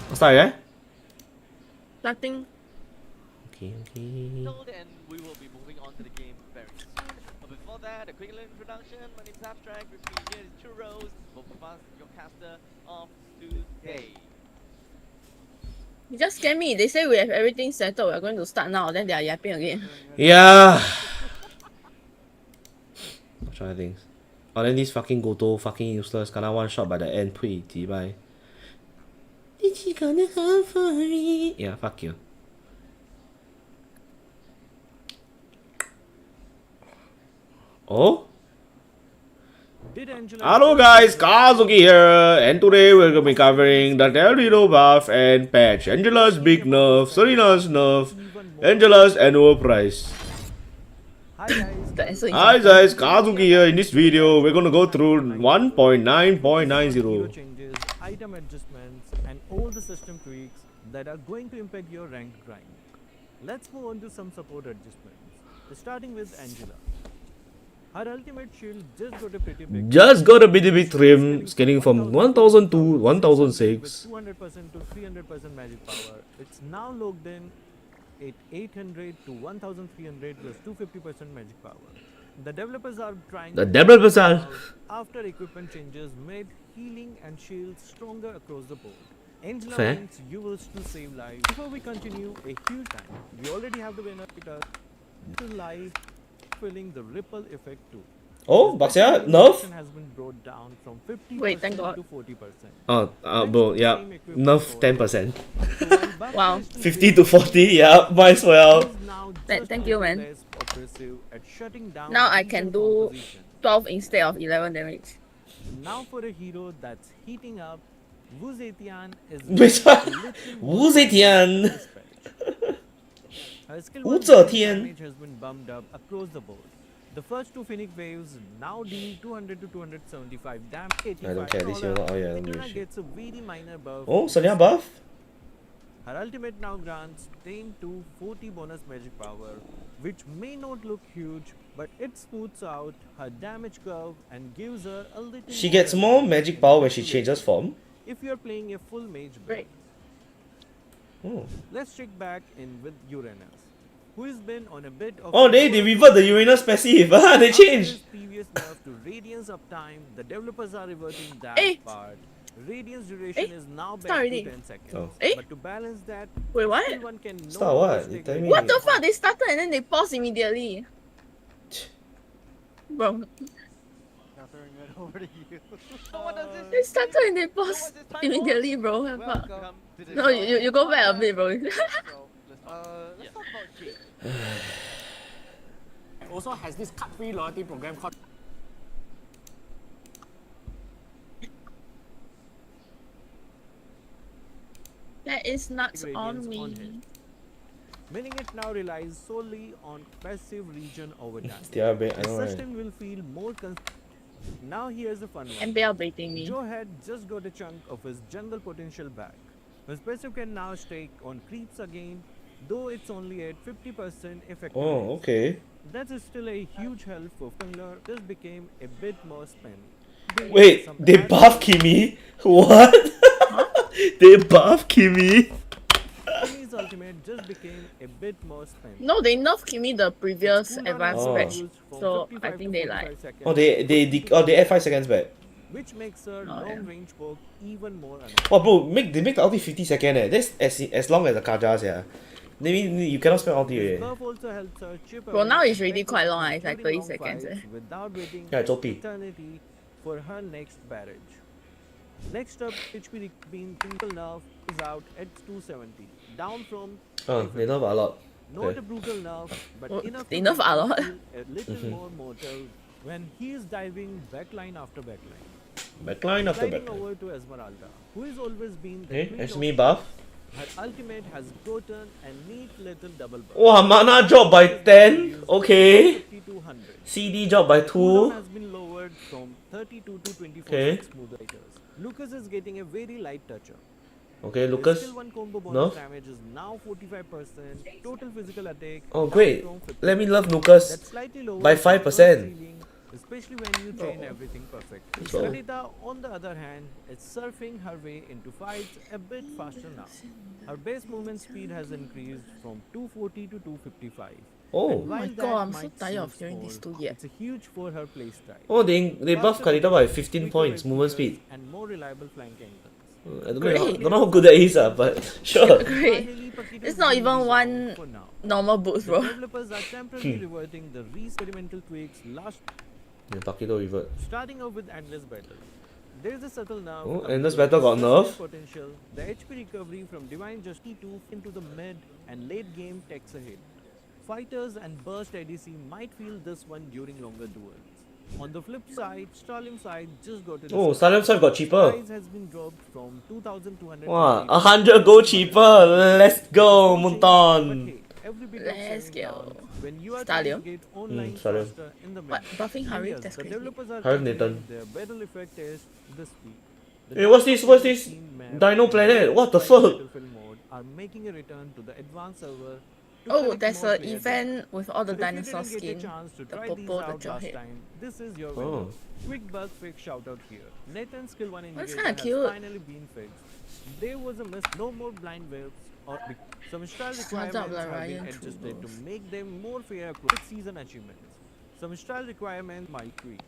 What's that, yeah? Nothing. Okay. And we will be moving on to the game very soon. But before that, a quick little introduction. My name is Abstract. With me here is Churros, both of us, your caster of today. You just scare me. They say we have everything settled. We're going to start now. Then they are yapping again. Yeah. I'm trying to think. Oh, then this fucking Goto fucking useless. Kena one shot by the end. Pui, T-bye. Did she gonna come for me? Yeah, fuck you. Oh? Hello guys, Kazuki here, and today we're gonna be covering the Delito buff and patch, Angela's big nerf, Serena's nerf, Angela's annual price. Hi guys. Hi guys, Kazuki here. In this video, we're gonna go through 1.9.90. Changes, item adjustments, and all the system tweaks that are going to impact your rank grind. Let's move on to some support adjustments. Starting with Angela. Her ultimate shield just got a pretty big. Just got a bit trim, scaling from 1000 to 1006. 200% to 300% magic power. It's now logged in at 800 to 1300 plus 250% magic power. The developers are trying. After equipment changes made healing and shields stronger across the board. Angela Fair. wants you to save lives. Before we continue, a huge time. We already have the winner because to life filling the ripple effect too. Oh, but yeah, nerf? Has been brought down from 50% Wait, thank God. to 40%. Oh, bro, yeah, nerf 10%. Wow. 50 to 40, yeah, might as well. Thank you, man. Now I can do 12 instead of 11 damage. Now for a hero that's heating up, Wu Zetian is Which one? Wu Zetian. Her skill Wu 1 Zetian. damage has been bumped up across the board. The first two Phoenix waves now deal 200 to 275 damage. I don't care, this year not all yeah, Selena gets a very minor buff. Oh, Selena buff? Her ultimate now grants 10 to 40 bonus magic power, which may not look huge, but it smooths out her damage curve and gives her a little. She gets more magic power when she changes form. If you're playing a full mage build. Oh. Let's check back in with Uranus, who has been on a bit of. Oh, they revert the Uranus passive. They changed. Previous nerf to Radiance uptime, the developers are reverting that part. Radiance duration is now back to 10 seconds. Oh. But to balance that, wait, what? everyone can no Start longer what? stay You tell me. What the fuck? They started and then they paused immediately. Bro. Now throwing it over to you. They started and they paused immediately, bro. What the fuck? No, you go back a bit, bro. Let's talk about Jake. Also has this cut-free loyalty program called. That is nuts on me. Meaning it now relies solely on passive region overtime. Yeah, I know, The right? system will feel more Now here's a fun one. MPL baiting me. Joe had just got a chunk of his jungle potential back. His passive can now stake on creeps again, though it's only at 50% effectiveness. Oh, okay. That is still a huge help for Fungler. This became a bit more spam. Wait, they buff Kimi? What? They buff Kimi? Kimi's ultimate just became a bit more spam. No, they nerfed Kimi the previous advanced patch, so I think they like. Oh, they add 5 seconds back. Which makes her Oh, yeah. long range poke even more annoying. Oh, bro, they make the ulti 50 seconds. That's as long as the Kajas, yeah. They mean you cannot spend ulti. His Eh. buff also helps her chip Bro, away now it's the really effects quite of long, it's like pretty 30 long seconds, fights eh. Without waiting Yeah, it's OP. eternity for her next barrage. Next up, HP being Twinkle Nerf is out at 270, down from. Oh, they nerf a lot. Not Okay. a brutal nerf, but Oh, enough they to nerf make a him lot. feel a little Mhm. more mortal when he is diving backline after backline. Backline after Sliding backline. over to Esmeralda, who has always been the Hey, queen that's of me buff. Her ultimate has gotten a neat little double buff. Oh, mana drop by 10. Okay. 5200. CD drop by 2. Cooldown has been lowered from 32 to 24 Okay. smoother items. Lucas is getting a very light toucher. Okay, Lucas. Skill 1 combo bonus No? damage is now 45%. Total physical attack. Oh, down great. from 50%. Let me love Lucas That's slightly lower by than 5%. first ceiling, especially when you train everything perfect. So- Sarita, on the other hand, is surfing her way into fights a bit faster now. Her base movement speed has increased from 240 to 255. Oh. And Oh while my that god, I'm so might tired seem of hearing these small, two, yeah. It's a huge for her playstyle. Oh, they buffed Faster Kalita by rotations, 15 quicker points movement executions, speed. and more reliable flank angles. Don't know how good that is, but sure. Great. It's not even one normal boost, bro. Developers are temporarily reverting the experimental tweaks last. Yeah, Takedo revert. Starting off with Endless Battle. There is a subtle nerf. Oh, coming Endless to Battle got increase nerf? skill potential. The HP recovery from Divine Justice 2 into the mid and late game takes a hit. Fighters and burst ADC might feel this one during longer duels. On the flip side, Stalin side just got a Oh, Stalin side got cheaper. Price has been dropped from 2,200. Wow, 100 gold cheaper. Let's go, Munton. Let's go. When you are Stallion. trying to get online Stallion. faster in the What, mid. buffing Harry? Yes, That's the crazy. developers are Harry changing Nathan. their battle effect is the speed. The Hey, what's this? Dark What's this? Scene map Dino and Planet? What the Fight fuck? Battlefield mode are making a return to the advanced server. to Oh, collect there's more an player event data. with all the So if you dinosaur didn't get a skin. chance to The try these purple, the out last jawhead. time, this is your Oh. window. Quick bug fix shout out here. Nathan's skill 1 That's indicator kinda has cute. finally been fixed. There was a miss, no more blind waves or some style Sounds requirements like have been Ryan adjusted to Trubos. make them more fair across season achievements. Some style requirements might tweaks.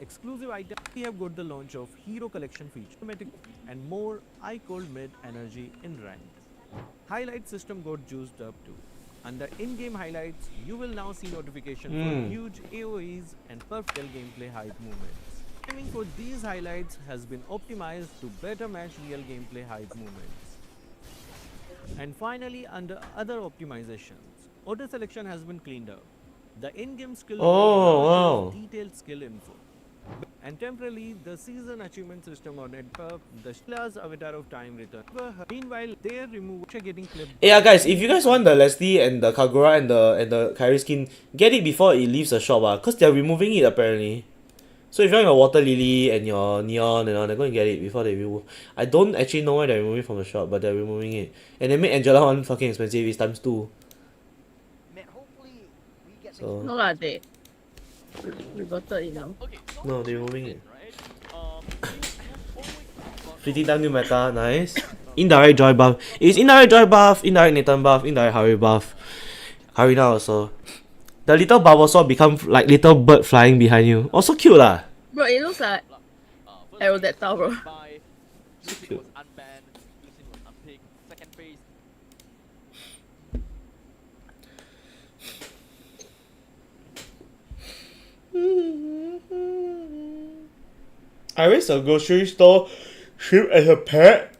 Exclusive items, we have got the launch of Hero Collection feature, automatic and more I cold mid energy in ranked. Highlight system got juiced up too. Under in-game highlights, you will now see notification for huge AoEs and perfect gameplay hype movements. Timing for these highlights has been optimized to better match real gameplay hype movements. And finally, under other optimizations, auto selection has been cleaned up. The in-game skill Oh, now wow. shows detailed skill info. And temporarily, the season achievement system on NPL, the Shiller's Avatar of Time return. Meanwhile, their removal getting clipped. Yeah, guys, if you guys want the Leslie and the Kagura and the Kyrie skin, get it before it leaves the shop, cause they're removing it apparently. So if you want your Water Lily and your Neon and all, they're going to get it before they remove. I don't actually know why they're removing it from the shop, but they're removing it. And they made Angela one fucking expensive, it's times 2. Man, hopefully we get So No lah, they reverted it now. no, they're removing it. 50 time new meta, nice. Indirect joy buff. It's indirect joy buff, indirect Nathan buff, indirect Harry buff. Harina also. The little Bulbasaur become like little bird flying behind you. Also cute lah. Bro, it looks like Aerodactyl, bro. Cute. was unbanned, Lucian was unpicked, second phase. I raised a grocery store shrimp as a pet.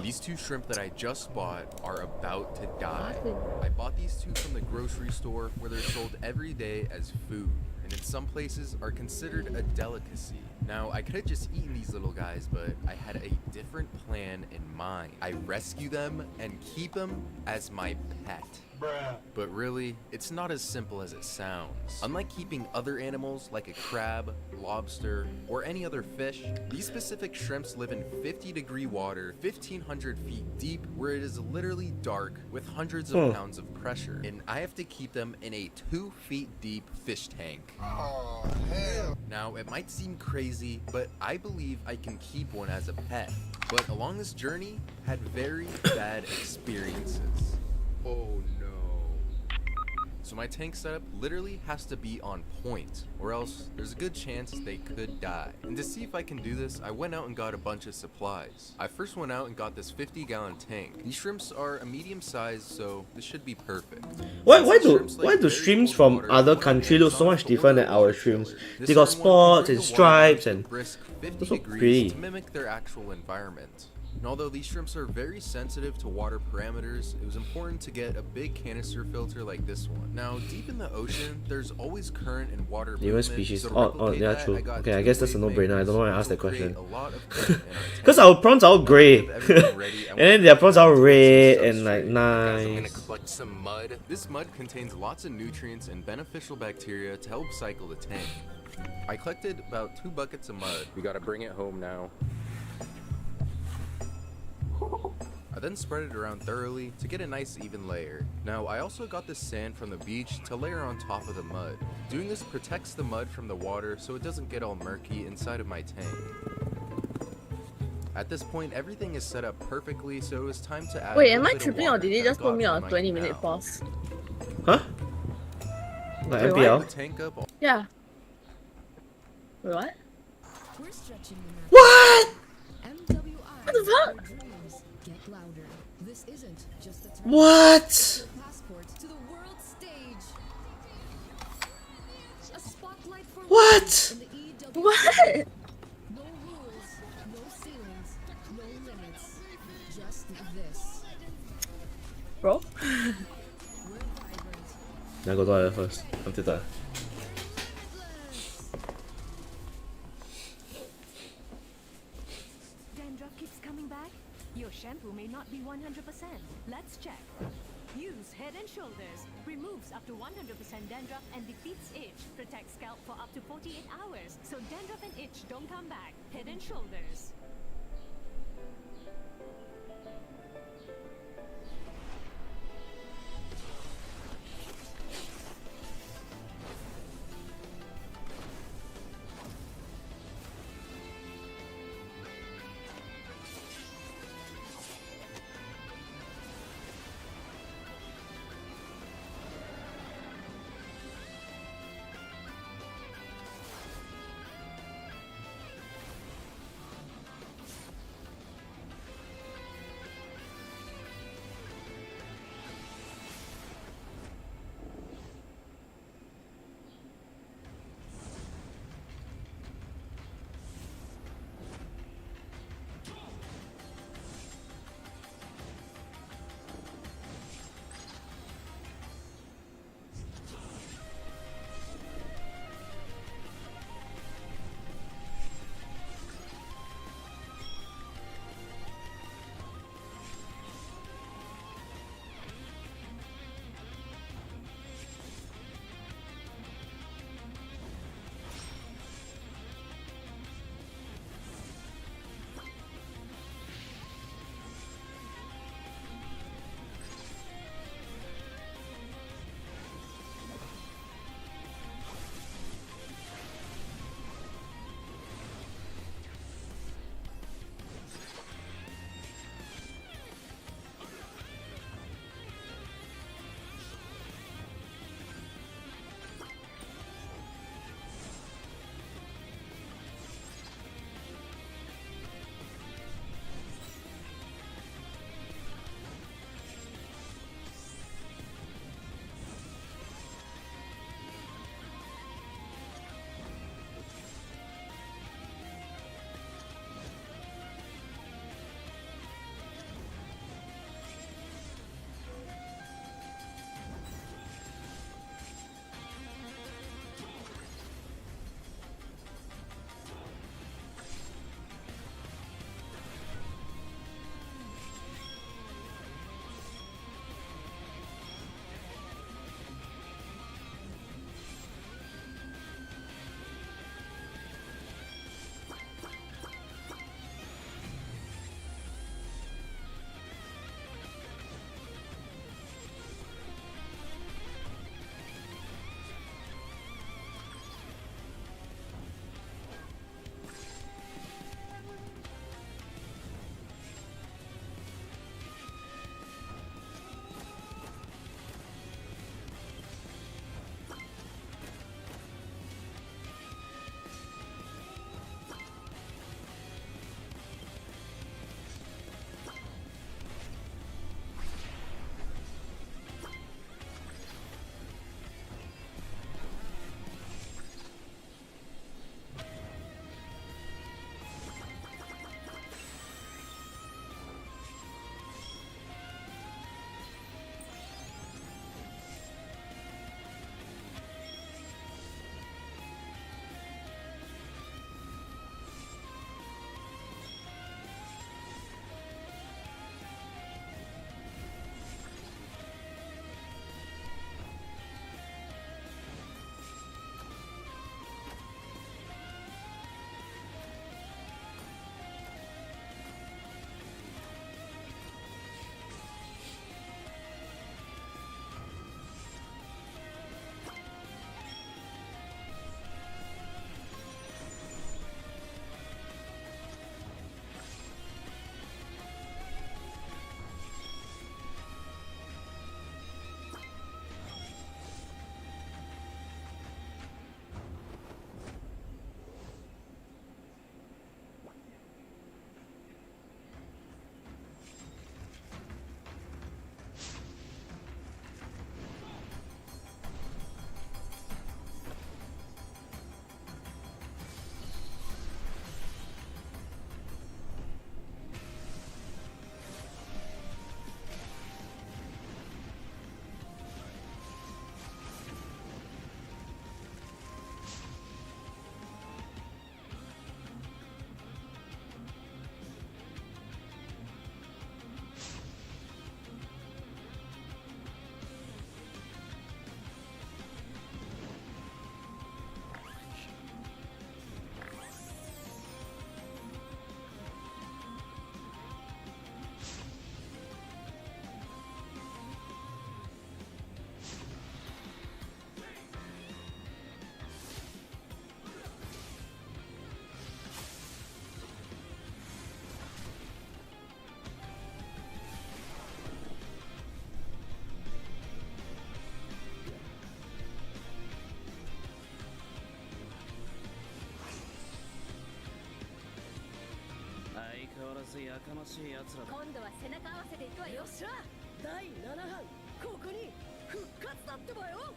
These two shrimp that I just bought are about to die. I bought these two from the grocery store where they're sold every day as food, and in some places are considered a delicacy. Now, I could have just eaten these little guys, but I had a different plan in mind. I rescue them and keep them as my pet. But really, it's not as simple as it sounds. Unlike keeping other animals like a crab, lobster, or any other fish, these specific shrimps live in 50-degree water, 1,500 feet deep, where it is literally dark with hundreds of pounds of pressure. And I have to keep them in a 2 feet deep fish tank. Oh, hell. Now, it might seem crazy, but I believe I can keep one as a pet. But along this journey, had very bad experiences. Oh no. So my tank setup literally has to be on point, or else there's a good chance they could die. And to see if I can do this, I went out and got a bunch of supplies. I first went out and got this 50-gallon tank. These shrimps are a medium size, so this should be perfect. Why do shrimps from other countries look so much different than our shrimps? They got spots and stripes and brisk 50 they're so degrees pretty. to mimic their actual environment. And although these shrimps are very sensitive to water parameters, it was important to get a big canister filter like this one. Now, deep in the ocean, there's always current and water Different movement. species. So to Oh, replicate yeah, that, true. I got Okay, I two guess that's a wave no-brainer. I don't know why I makers, asked that which will question. create a lot of current in our tank. Because our prawns are all grey. Now that I have everything ready, I And then their prawns are red and like Guys, I'm gonna nice. collect some mud. This mud contains lots of nutrients and beneficial bacteria to help cycle the tank. I collected about 2 buckets of mud. We gotta bring it home now. I then spread it around thoroughly to get a nice even layer. Now I also got this sand from the beach to layer on top of the mud. Doing this protects the mud from the water so it doesn't get all murky inside of my tank. At this point everything is set up perfectly, so it was time to add Wait, a am little I bit of tripping or water did they that I just put got me on from a my 20-minute canal. pause? Huh? Like Wait, MPL? what? The tank up all Yeah. Wait, what? We're stretching the map. What? MWI. What the fuck? Dreams get louder. This isn't just a What? passport to the world stage. A spotlight for What? in the EW. What? No rules, no ceilings, no limits. Just this. Bro? I go toilet first. I'm too tired. Dandruff keeps coming back? Your shampoo may not be 100%. Let's check. Use Head and Shoulders. Removes up to 100% dandruff and defeats itch. Protects scalp for up to 48 hours. So dandruff and itch don't come back. Head and Shoulders. わらずやかましい奴らだ。今度は背中合わせでいくわよ。よっしゃ、第7班ここに復活だってばよ。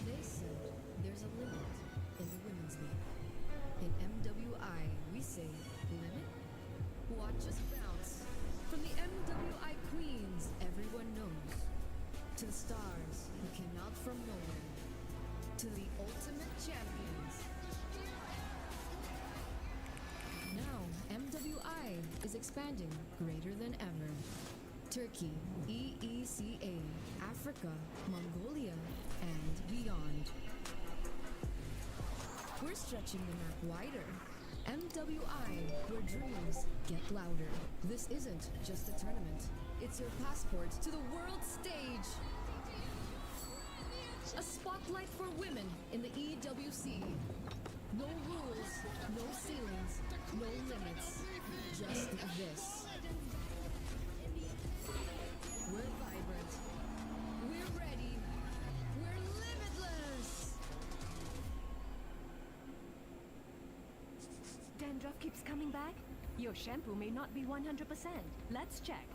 They said there's a limit in the women's league. In MWI, we say limit? Watch us bounce. From the MWI queens everyone knows, to the stars who came out from nowhere, to the ultimate champions. Now, MWI is expanding greater than ever. Turkey, EECA, Africa, Mongolia, and beyond. We're stretching the map wider. MWI, where dreams get louder. This isn't just a tournament. It's your passport to the world stage. A spotlight for women in the EWC. No rules, no ceilings, no limits. Just this. We're vibrant. We're ready. We're limitless. Dandruff keeps coming back? Your shampoo may not be 100%. Let's check.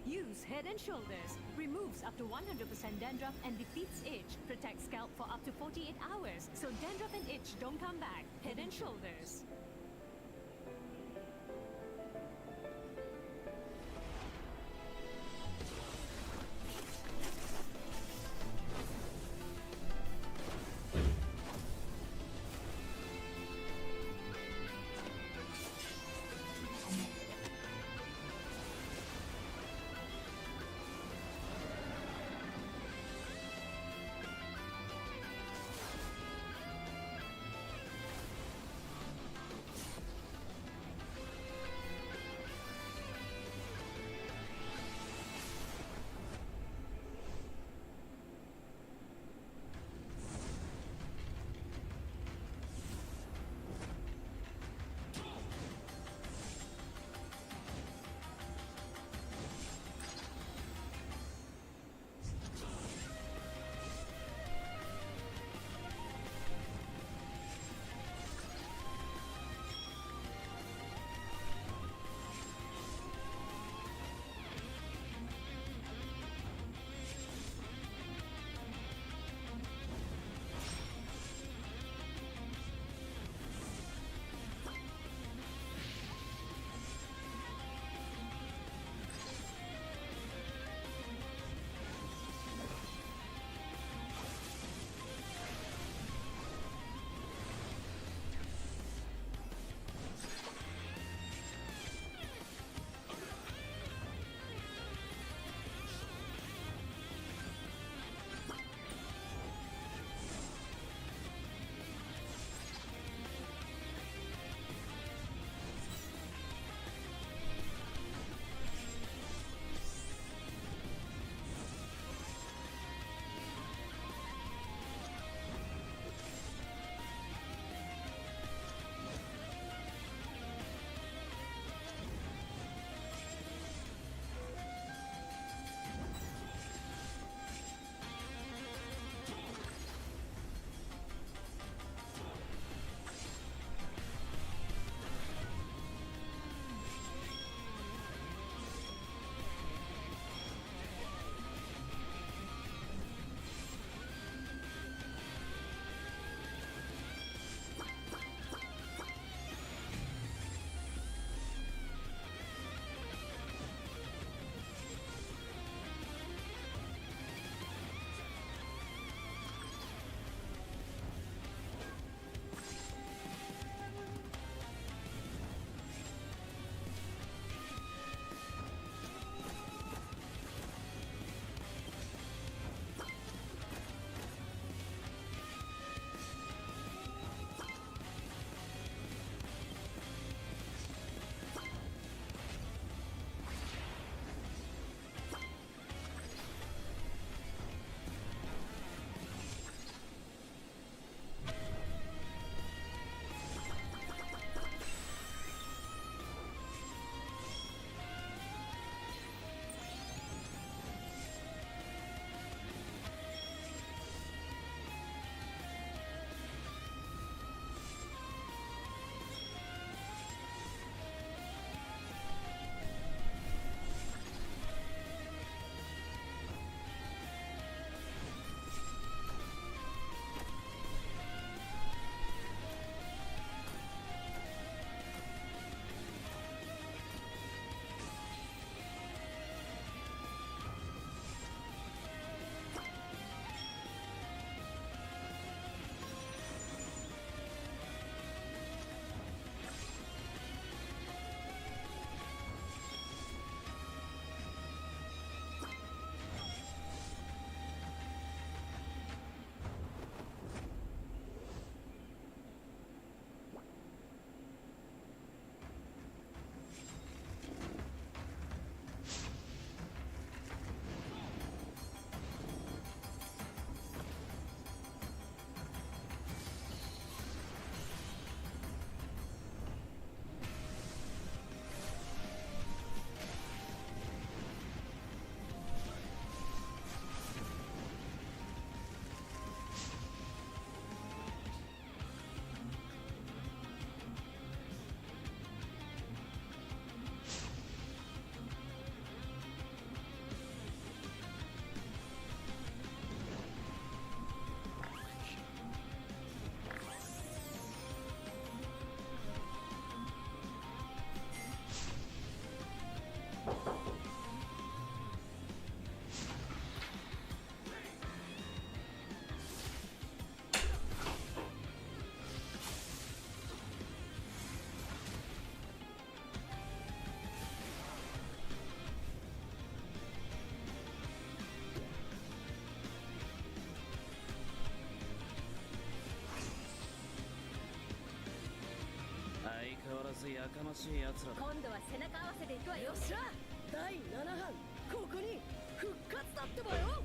Use Head and Shoulders. Removes up to 100% dandruff and defeats itch. Protects scalp for up to 48 hours, so dandruff and itch don't come back. Head and Shoulders. 今度は背中合わせでいくわよ。よっしゃ、第7班ここに復活だってばよ。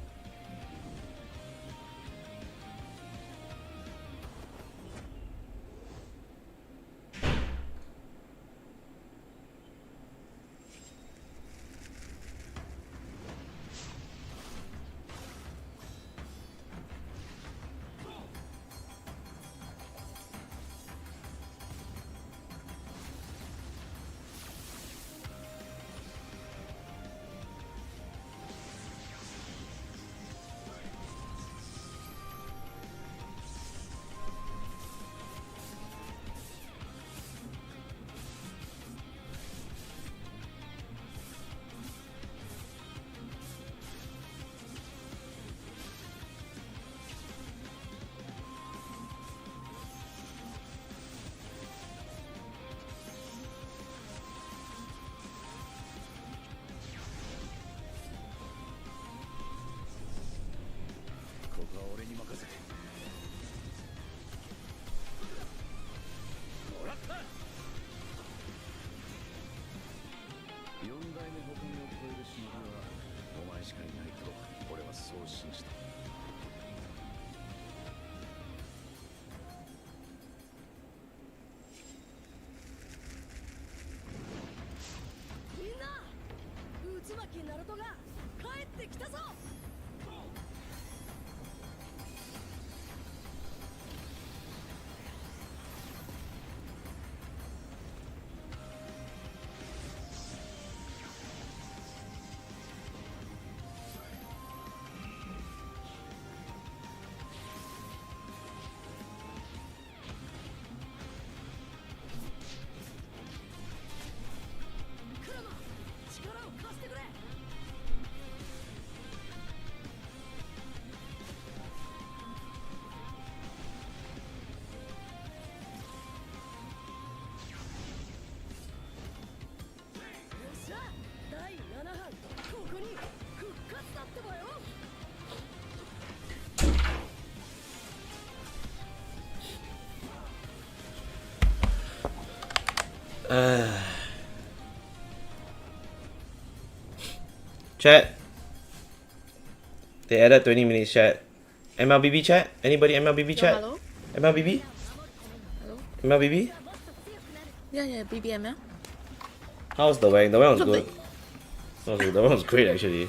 ナルトが帰ってきたぞ。Chat. They added 20 minutes chat. MLBB chat? Anybody MLBB chat? Hello? MLBB? Hello? MLBB? Yeah, BBML. How's the wang? The wang was good. The wang was great actually.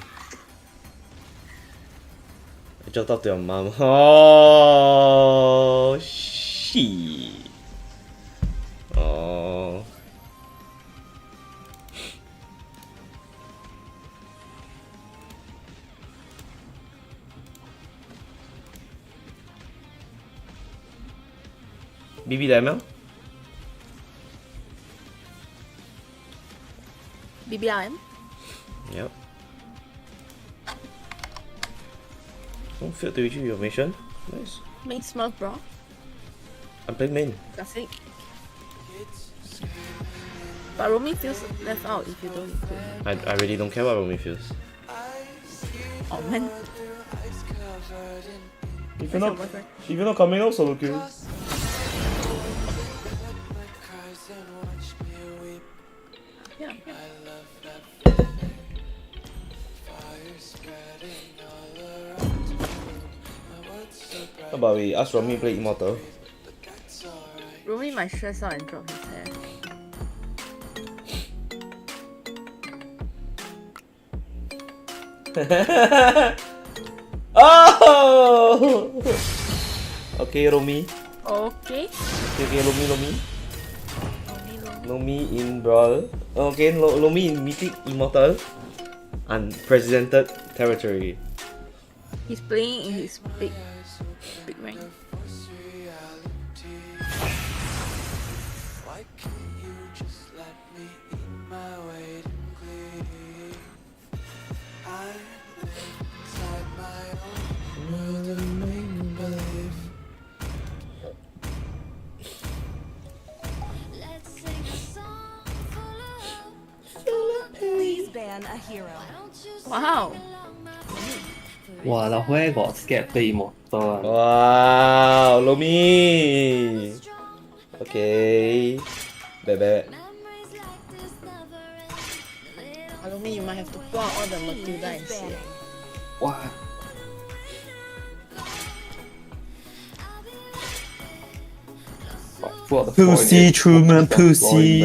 I just talked to your mom. Oh, shit. Oh. BB the ML? BBRM? Yep. Oh, field to retrieve your mission. Nice. Main Smurf, bro. I'm playing main. Classic. But Romy feels left out if you don't include. I really don't care what Romy feels. Oh man. If you're not coming out solo queue. Yeah. How about we ask Romy play Immortal? Romy might stress out and drop his hair. Oh! Okay, Romy. Okay. Okay, Romy. Lomi in Brawl. Okay, Lomi in Mythic Immortal. Unprecedented territory. He's playing in his big rank. Please ban a hero. Wow. Wow, the where got scared play Immortal. Wow, Lomi. Okay. Bebe. I don't mean you might have to pour out all the Matilda and shit. What? Pussy, Truman, pussy.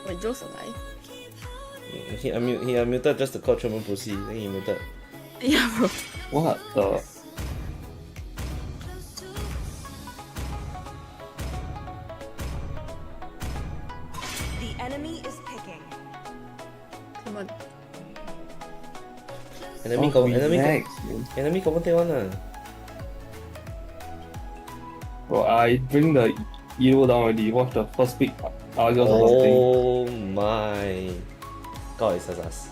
Wait, Joe's alive? He unmuted just to call Truman pussy, then he muted. Yeah, bro. What the? The enemy is picking. Come on. Enemy confirm take one lah. Bro, I bring the Evo down already. Watch the first pick. Oh my god, it's us.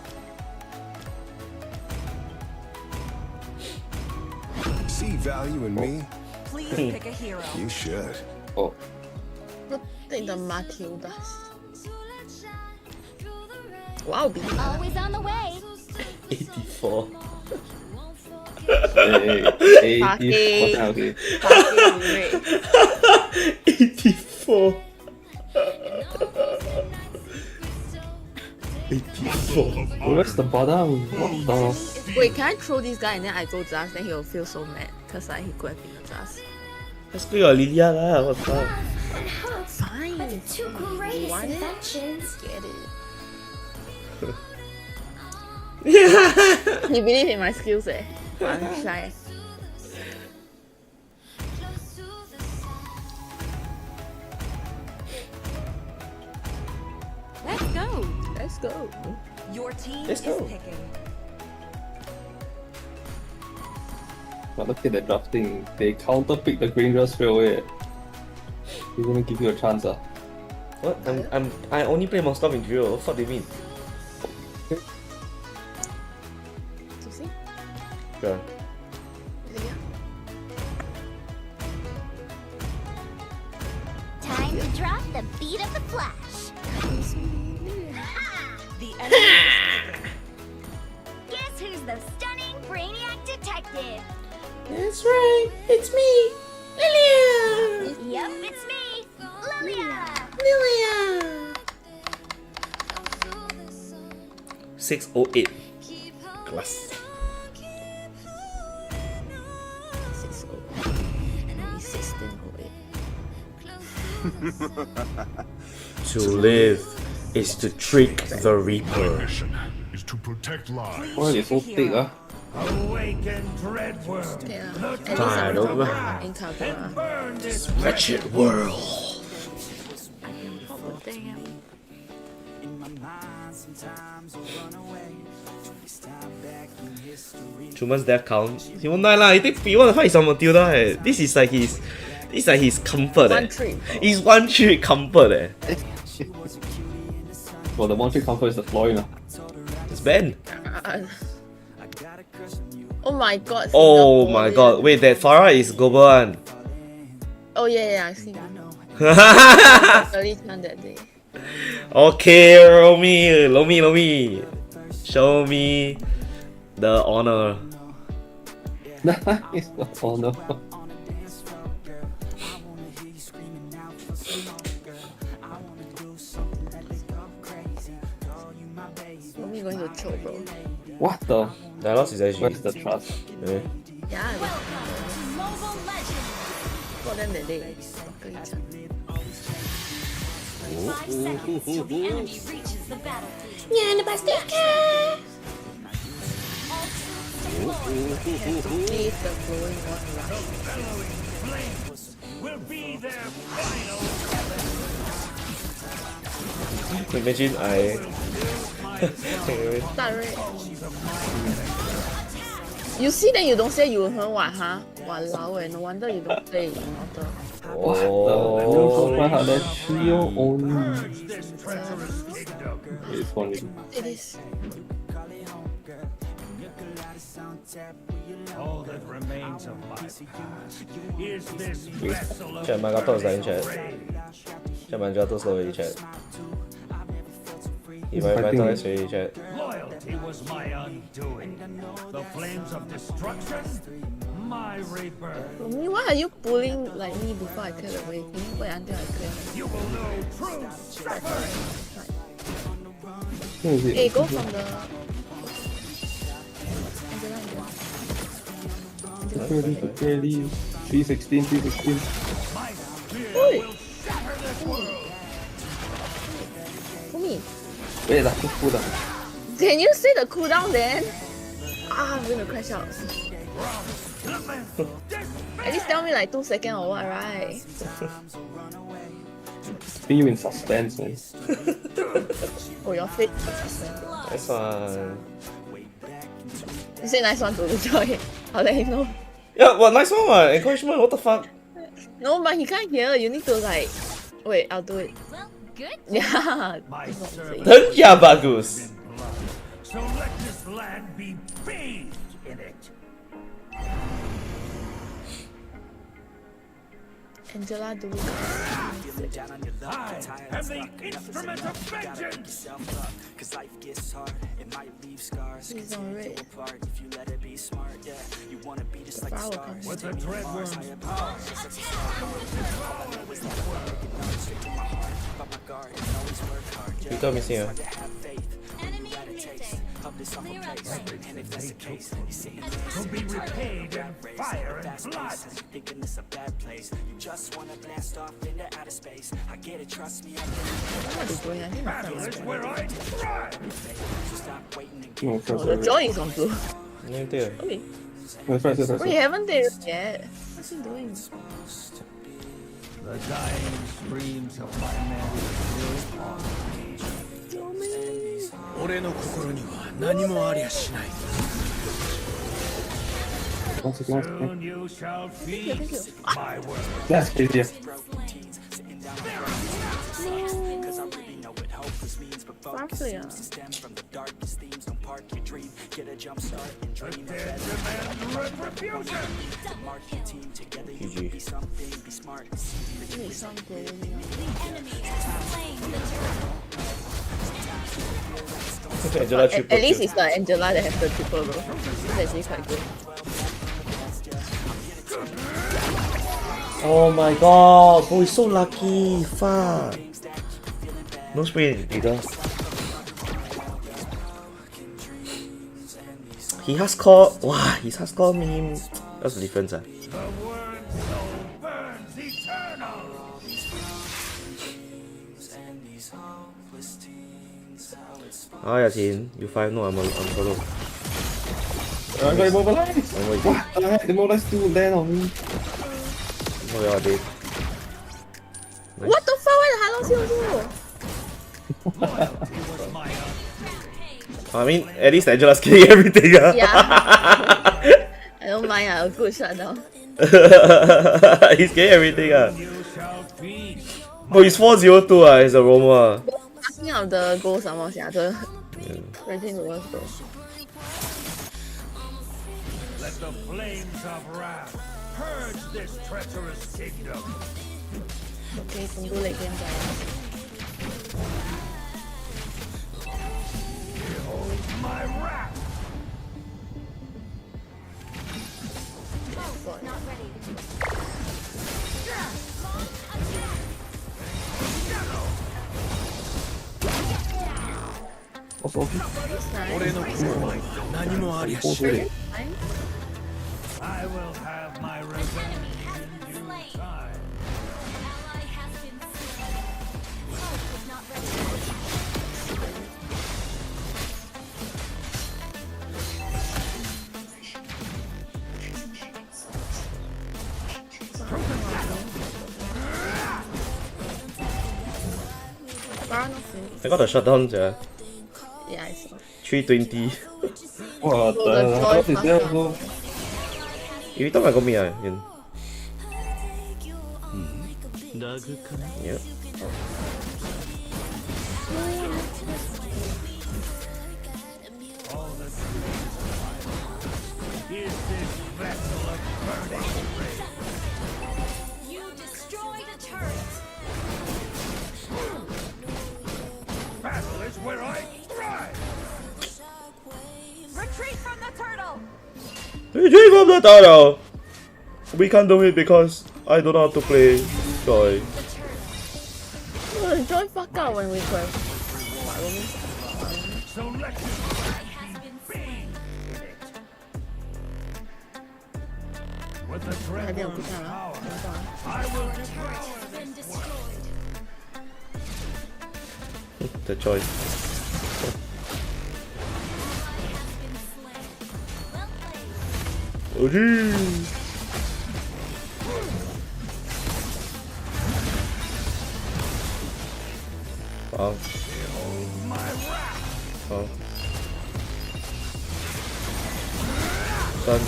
See value in me? Please pick a hero. You should. Oh. Take the Matildas. Wow, B. Always on the way. 84. Hey, Fucking. okay. Fucking great. 84. 84. Where's the bottom? What the? Wait, can I throw this guy and then I go Zaz? Then he'll feel so mad. Because like, he could have been a Zaz. Let's go your Lilia lah, what the fuck? Fine. Two greatest You want it? inventions. Get it. You believe in my skills, eh? I'm shy. Let's go. Let's go. Your team Let's is go. picking. But look at the drafting. They counter pick the Granger straight away. They're gonna give you a chance, ah. What? I only play Moskov in Drill. What the fuck do you mean? To see? Sure. Time to drop the beat of the flash. The enemy is picking. Guess who's the stunning brainiac detective? That's right, it's me, Lilia. Yep, it's me, Lilia. Lilia. 608 class. 1608. To live is to trick the Reaper. Mission is to protect lives. Why is so thick, ah? Awaken Dreadworm. Tired of In burn this wretched world. Truman's death count. He won't die lah. He want to fight some Matilda. Eh. This is like his comfort. One Eh. trick. It's one trick comfort. Eh. Well, the one trick comfort is the floor, you know. It's Ben. Oh my god. Oh my god. Wait, that Farah is global one. Oh yeah, I see. Early time that day. Okay, Lomi. Show me the honor. It's the honor. Lomi going to choke, bro. What the? I lost his SG. Where's the trust? Yeah. Yeah. For them that day. Fucker each other. 5 seconds till the enemy reaches the battlefield. Yeah, the bastard cat. Leave the glowing one rush. Will be their final. Imagine I. Start right. You see, then you don't say you heard what, huh? Walao, no wonder you don't play Immortal. Oh. That trio only. It's funny. It is. All that remains of my past is this vessel of Chat, my laptop is in chat. Chat, my laptop is already chat. If I laptop is already chat. loyalty was my undoing. The flames of destruction, my rebirth. For me, why are you pulling like me before I clear the way? Can you wait until I clear? You will know true suffering. Hey, go from the. Really, 316, 316. My spear Oi. will shatter this world. For me. Wait, just pull down. Can you see the cooldown then? Ah, I'm gonna crash out. At least tell me like 2 seconds or what, right? Put you in suspense, man. Oh, your fit. Nice one. You say nice one to Joy. I'll let him know. Yeah, well, nice one, man. Encouragement, what the fuck? No, but he can't hear. You need to like. Wait, I'll do it. Well, good. Yeah. Then yeah, bagus. So let this land be bathed in it. Angela, do it. I am the instrument of vengeance. He's on red. The flower comes. With the dreadworm's power. Peter missing, ah. Enemy eliminated. Clear up range. To be repaid in fire and blood. What is going on? I think my Battle face is is where I thrive. Oh, the joy is on blue. Okay. Okay. First. We haven't there yet. What's he doing? The dying screams of my men will haunt me. 俺の心には何もありゃしない。 Soon you shall feast my world. That's crazy. Roughly, The dead demand retribution. GG. Give me some glowing. Angela triple At least kill. it's like Angela that has the triple bro. That's actually quite good. Oh my god, bro, he's so lucky. Fuck. No spray, either. He has called. Wow, his has called me. That's the difference, ah. The word soul burns eternal. Ah, Yasin, you 5-0, I'm solo. I got immobilized. Oh my god. What the heck? Immobilized still land on me. Oh yeah, dead. Nice. What the fuck? Why the Hello I mean, at least Angela's killing everything. Ah. Yeah. I don't mind, a good shutdown. He's getting everything. Ah. Oh, he's 402. Ah, he's a Roma. Asking of the goals, the ranking the worst goal. Let the flames of wrath purge this treacherous kingdom. Okay, can do late game guys. Behold my wrath. Not ready. I will have my revenge in due time. Ally has been slain. Hope is not ready. I got a shutdown, yeah. Yeah, I saw. 320. What the hell? How is there also? You thought I got me, ah, Yun. Yep. Is this vessel of burning rage? You destroy the turret. Battle is where I thrive. Retreat from the turtle. GG from the turtle. We can't do it because I don't know how to play Joy. Oh, Joy fuck out when we play. With the Dragon's power, I will The choice. Oh gee. Wow. Oh. Son.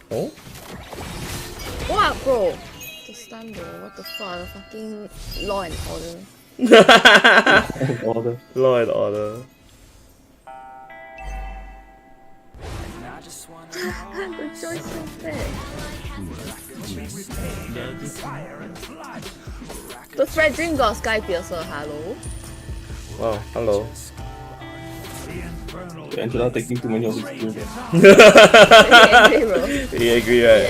Oh? What, bro? The stun, bro. What the fuck? The fucking law and order. Order. Law and order. The choice so bad. The Fredrin got Sky Piercer, hello? Wow, hello. Angela taking too many of his skills. He angry, right?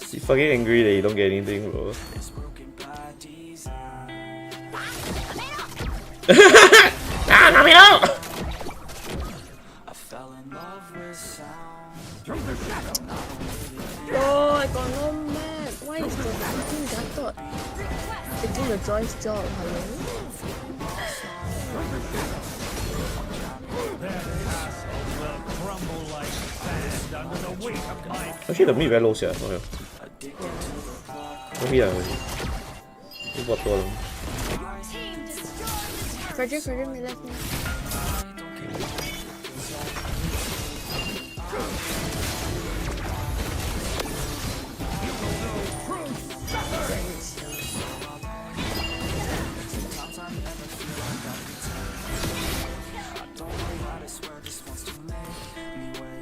He's fucking angry that you don't get anything, bro. Ah, let me know! Bro, I got no map. Why is the fucking Gatot taking the Joy's job, hello? Actually, the meat very low, sia. Oh, yeah. Maybe I will. What to them? Fredrin, me left me.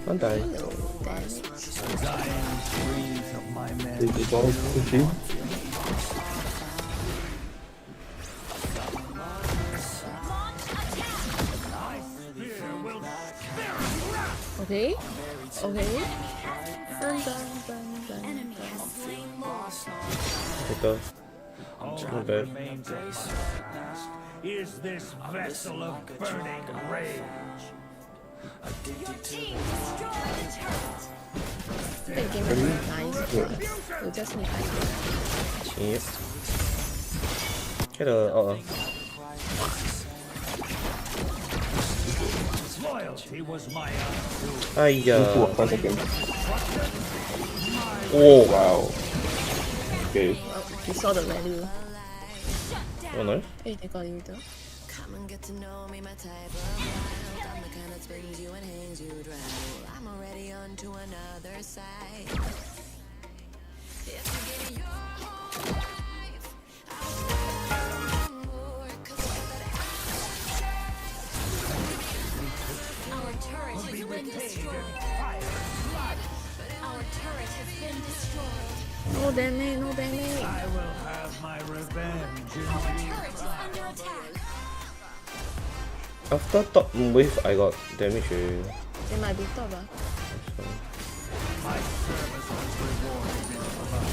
Don't die. They all pushing. Okay. Okay. Okay. Not bad. Is this vessel of burning rage? Your team destroyed the turret. The game is nice, but we just need idea. Yep. Get a Loyalty was my undoing. Aiya. 5 seconds. Oh. Wow. Okay. Well, we saw the value. Oh, nice. Hey, they got you though. Come and get to know me, my type of wild. I'm the kind that spins you and hangs you dry. I'm already on to another side. If you get your whole life, I want more, 'cause I got that Our turret has been destroyed. Our turret has been destroyed. No damage, no damage. I will have my revenge. Our turret is under attack. After top wave, I got damage. They might be top, My service was rewarded in blood.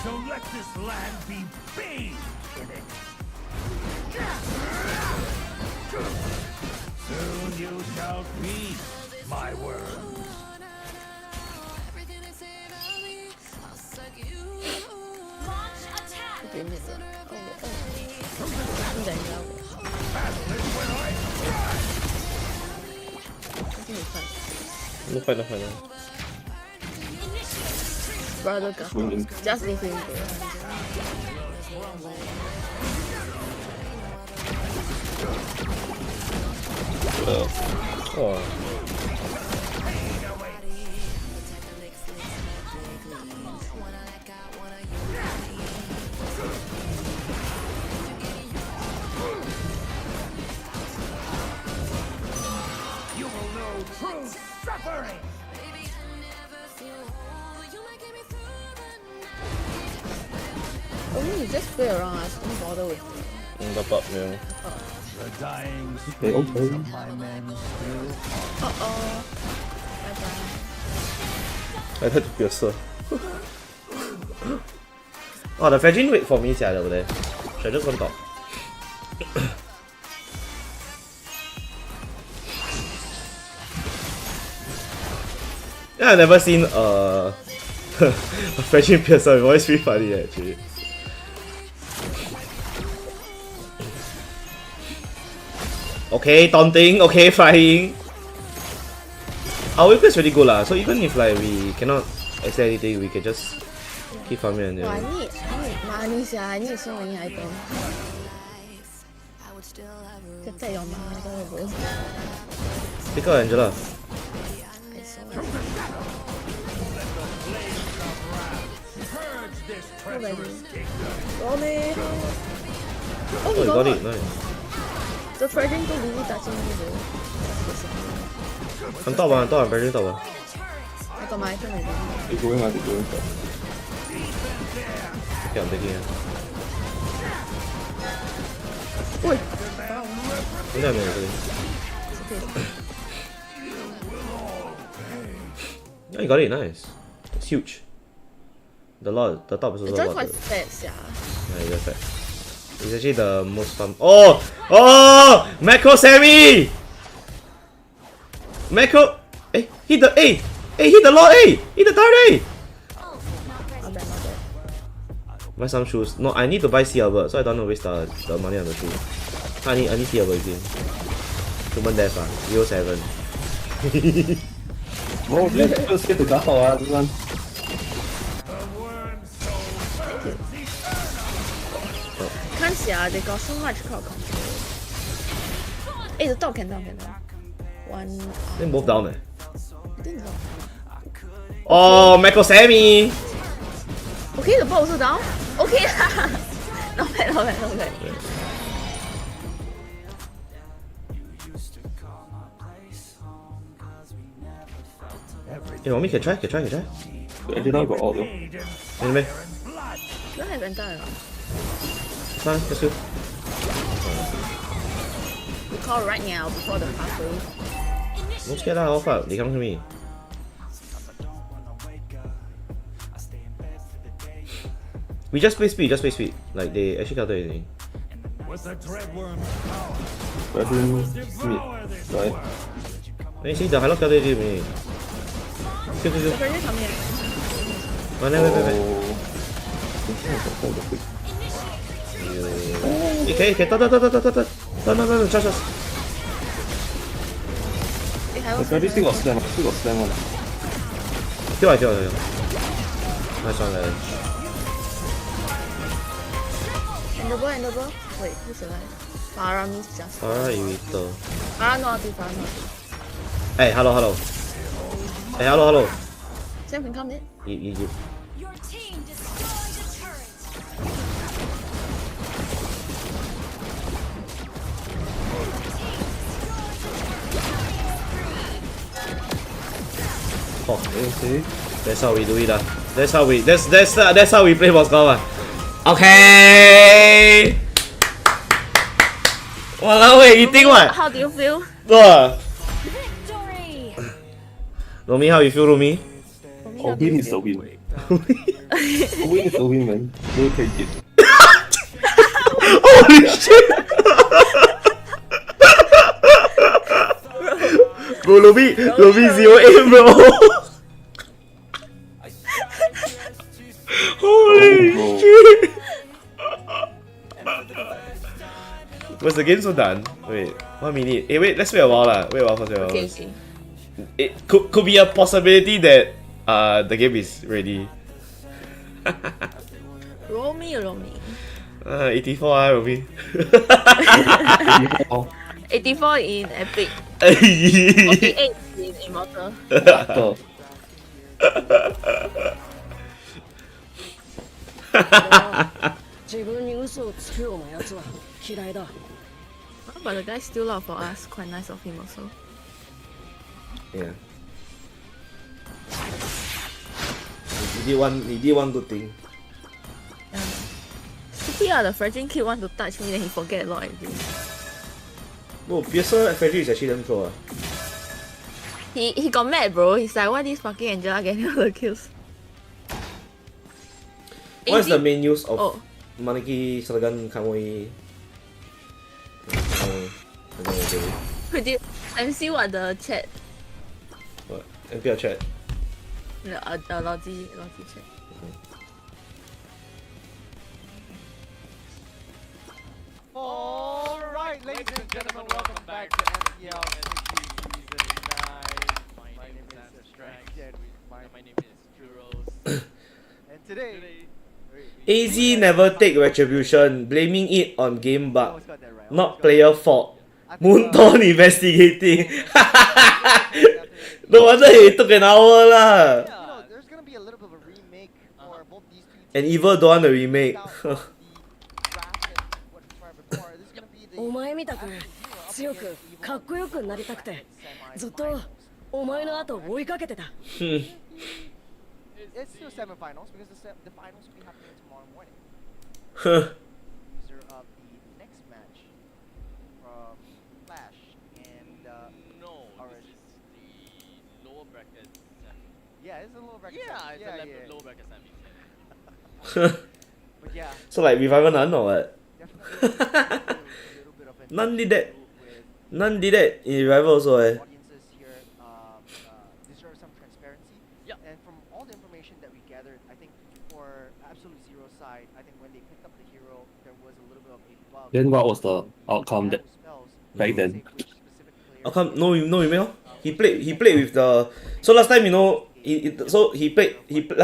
So let this land be bathed in it. Soon you shall feed my words. Launch attack. Game is it. Oh. No fight, no fight. Brother got just leave him there. Oh. You will know true suffering. Only you just play around, I don't bother with it. Top up, yeah. The dying Okay, okay. screams of my men still Uh-oh. Bye-bye. I had to pierce. Oh, the Fredrin wait for me over there. Should I just go top? Yeah, I've never seen a Fredrin piercer. It's always pretty funny actually. Okay, taunting. Okay, flying. Our weapon is really good lah. So even if like we cannot extend anything, we can just keep farming and I need money, I need so many items. Just take your money, bro. Pick up Angela. Oh, you got it, nice. The Fredrin don't really touching me though. On top, I'm Fredrin top. I got my item already. They're going on, they're going on. Okay, I'm taking it. Oi! No, no, no. Yeah, you got it, nice. It's huge. The top is also It's just a lot. quite fat, yeah. Yeah, it's just fat. It's actually the most fun. Oh! Oh! Macro Sammy! Macro! Hey, hit the A! Hey, hit the lot A! Hit the turret A! Not bad, not bad. Buy some shoes. No, I need to buy Sea Albert, so I don't want to waste the money on the shoe. I need Sea Albert again. Human Death 07. Oh, let's get the gun this one. Can't see, they got so much crowd control. Hey, the top can down. One. I think both down I think so. Oh, Macro Sammy! Okay, the ball also down. Okay, not bad. Hey, mommy, can try? Angela got all though. Anyway, Don't have entire. fine, let's go. We call right now before the pathway. Don't scare that off out. They come to me. We just play speed, Like they actually counter anything. with the dreadworm's power. Fredrin mid, right? Hey, see the Hillock counter me. Go. The Fredrin come here. Oh, no, wait. Okay, no, trust us. The Fredrin still got slam on. Kill. Nice one, guys. Enderable. Wait, who's alive? Farah means just. Farah Irito. Farah not. Hey, hello. Hey, hello. Sam can come in. You. Your team destroyed a turret. Oh, okay. That's how we do it. That's how we play Moscow. Okay. Walao, wait, you think what? How do you feel? Victory. Romy, how you feel, Romy? Oh, win is the win. Win is the win, man. Don't take it. Holy shit! Bro, Romy 0-8, bro. Holy shit! Was the game so done? Wait, 1 minute. Hey, wait, let's wait a while lah. Wait a while first. Okay. It could be a possibility that the game is ready. Romy. 84 Romy. 84 in Epic. 48 in Immortal. But the guy still out for us. Quite nice of him also. Yeah. He did one good thing. Frederick the Frederick kid want to touch me, then he forget a lot everything. No, Piercer Frederick is actually damn pro. He got mad, bro. He's like, why this fucking Angela getting all the kills? What is the main use of Maneki Sergeant Kamui? Could you let me see what the chat? What? MPL chat? No, Logi chat. Alright, ladies and gentlemen, welcome back to MPL Season 9. My name is RESTREAM. My name is Juros. And today... AZ never take retribution, blaming it on game bug. Not player fault. Moonton investigating. No wonder it took an hour lah. There's gonna be a little bit of a remake for both these two teams. And Evil don't want to remake. お前みたく強くかっこよくなりたくてずっとお前の後を追いかけてた。 It's still semifinals because the finals will be happening tomorrow morning. User of the next match from Flash and no, this is the lower bracket semi. Yeah, it's a lower bracket. Yeah, it's a lower bracket semi. But yeah. So like Revival none or what? None did that. None did that in Revival also eh. Audiences here deserve some transparency. Yeah. And from all the information that we gathered, I think for Absolute Zero side, I think when they picked up the hero, there was a little bit of a bug. Then what was the outcome that back then? Outcome no remake. He played with the last time last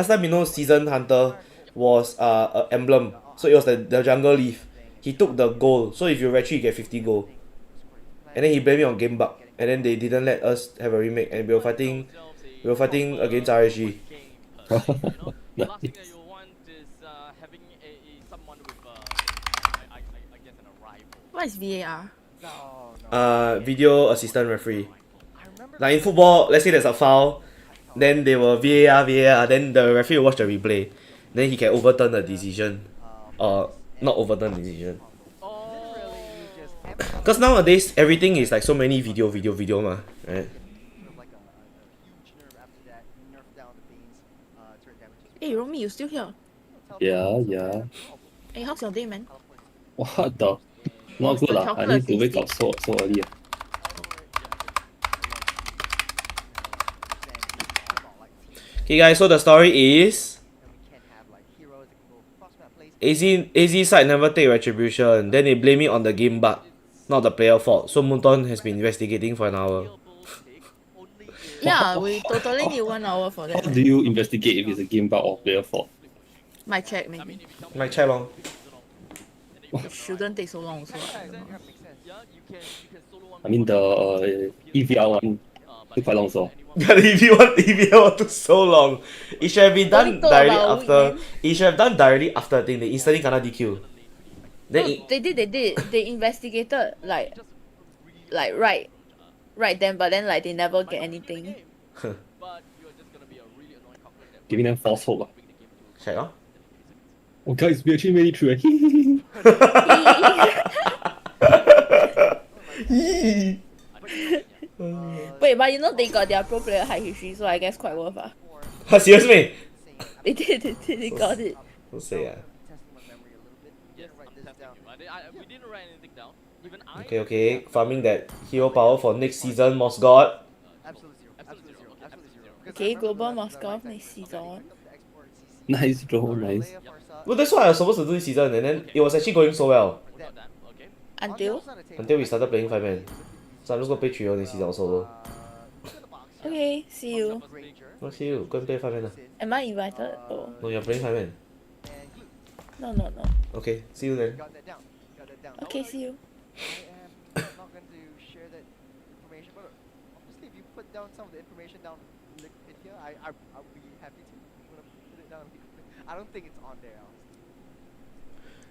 time Season Hunter was emblem. So it was the jungle leaf. He took the gold, so if you retreat you get 50 gold. And then he blamed it on game bug. And then they didn't let us have a remake and we were fighting against RSG. Last thing that you want is having someone with I guess an arrival. What is VAR? Video assistant referee. Like in football, let's say there's a foul, then they will VAR, then the referee will watch the replay. Then he can overturn the decision. Or not overturn the decision. Because nowadays everything is like so many video ma, right? Hey Romy, you still here? Yeah. Hey, how's your day, man? What the? Not good lah. I need to wake up so early. Okay guys, so the story is AZ side never take retribution, then they blame it on the game bug, not the player fault. So Moonton has been investigating for an hour. Yeah, we totally need 1 hour for that. How do you investigate if it's a game bug or player fault? Might check maybe. Might check long. It shouldn't take so long also. I mean the EVR one took quite long so. Yeah, the EVL one took so long. It should have been done directly after. It should have done directly after the thing. They instantly kena DQ. Then no, they did. They investigated like right then, but then like they never get anything. Giving them false hope. Check out. Oh guys, we actually made it through. Wait, but you know they got their pro player high history, so I guess quite worth ah. Seriously? They got it. Don't say We didn't write anything down. Even Okay. Farming that hero power for next season, Moss God. Okay, global Moscow next season. Nice, bro, nice. Well, that's what I was supposed to do this season, and then it was actually going so well. Until we started playing 5-man. So I'm just gonna play 3 this season also. Okay, see you. I'll see you. Go and play 5-man. Am I invited? Oh. No, you're playing 5-man. No. Okay, see you then. Okay, see you. I'm not going to share that information, but obviously if you put down some of the information down in here, I'll be happy to. I'm gonna put it down. I don't think it's on there.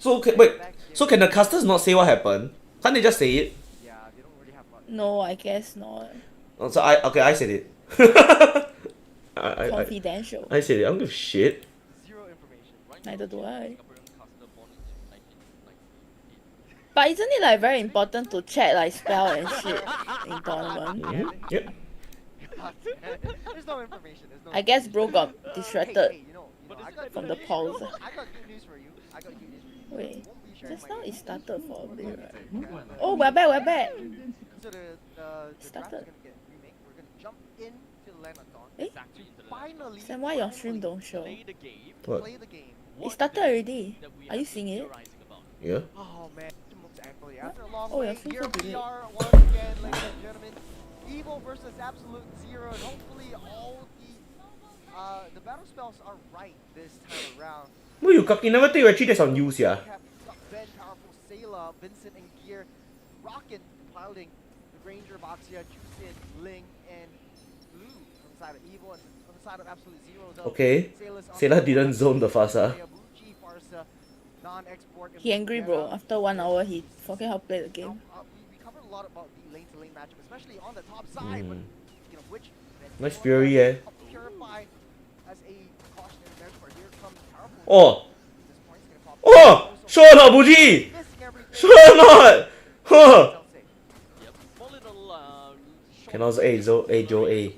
So wait. So can the casters not say what happened? Can't they just say it? Yeah, they don't really have much. No, I guess not. Oh, so I said it. Confidential. I said it. I don't give a shit. Zero information. Neither do I. But isn't it like very important to check like spell and shit in tournament? Yep. There's no information. There's no I guess bro got Hey, distracted hey, I got from the pause. I got good news for you. I got good news for you. Wait, Won't be sharing just my now it name. started for a bit, right? Oh, we're back, we're back. So the draft is Started. gonna get remake. We're gonna jump into Lenodon Eh? to finally Then why your stream don't show? What? play the game. It started already. Are you seeing it? Yeah. Oh man, actually, after a long Oh, your wait, stream here so we delayed. are once again, ladies and gentlemen. Evil versus Absolute Zero, and hopefully all the battle spells are right this time around. Well, you cocky never take retreat that's on use, yeah. Ben, Powerful, Sayla, Vincent, and Gear, Rocket piloting the Granger, Voxia, Juicin, Ling, and Blue from the side of Evil, and from the side of Absolute Zero. Though, Okay. Sayla didn't zone the Fasa. He angry, bro. After 1 hour, he forget how to play the game. We covered a lot about the lane-to-lane matchup, especially on the top side, but which Nice Fury, eh? Purify as a cautionary measure. Here comes Powerful. Oh! Oh! Sure or not, Buji? Sure or not? Huh! Cannot say A, Joe A.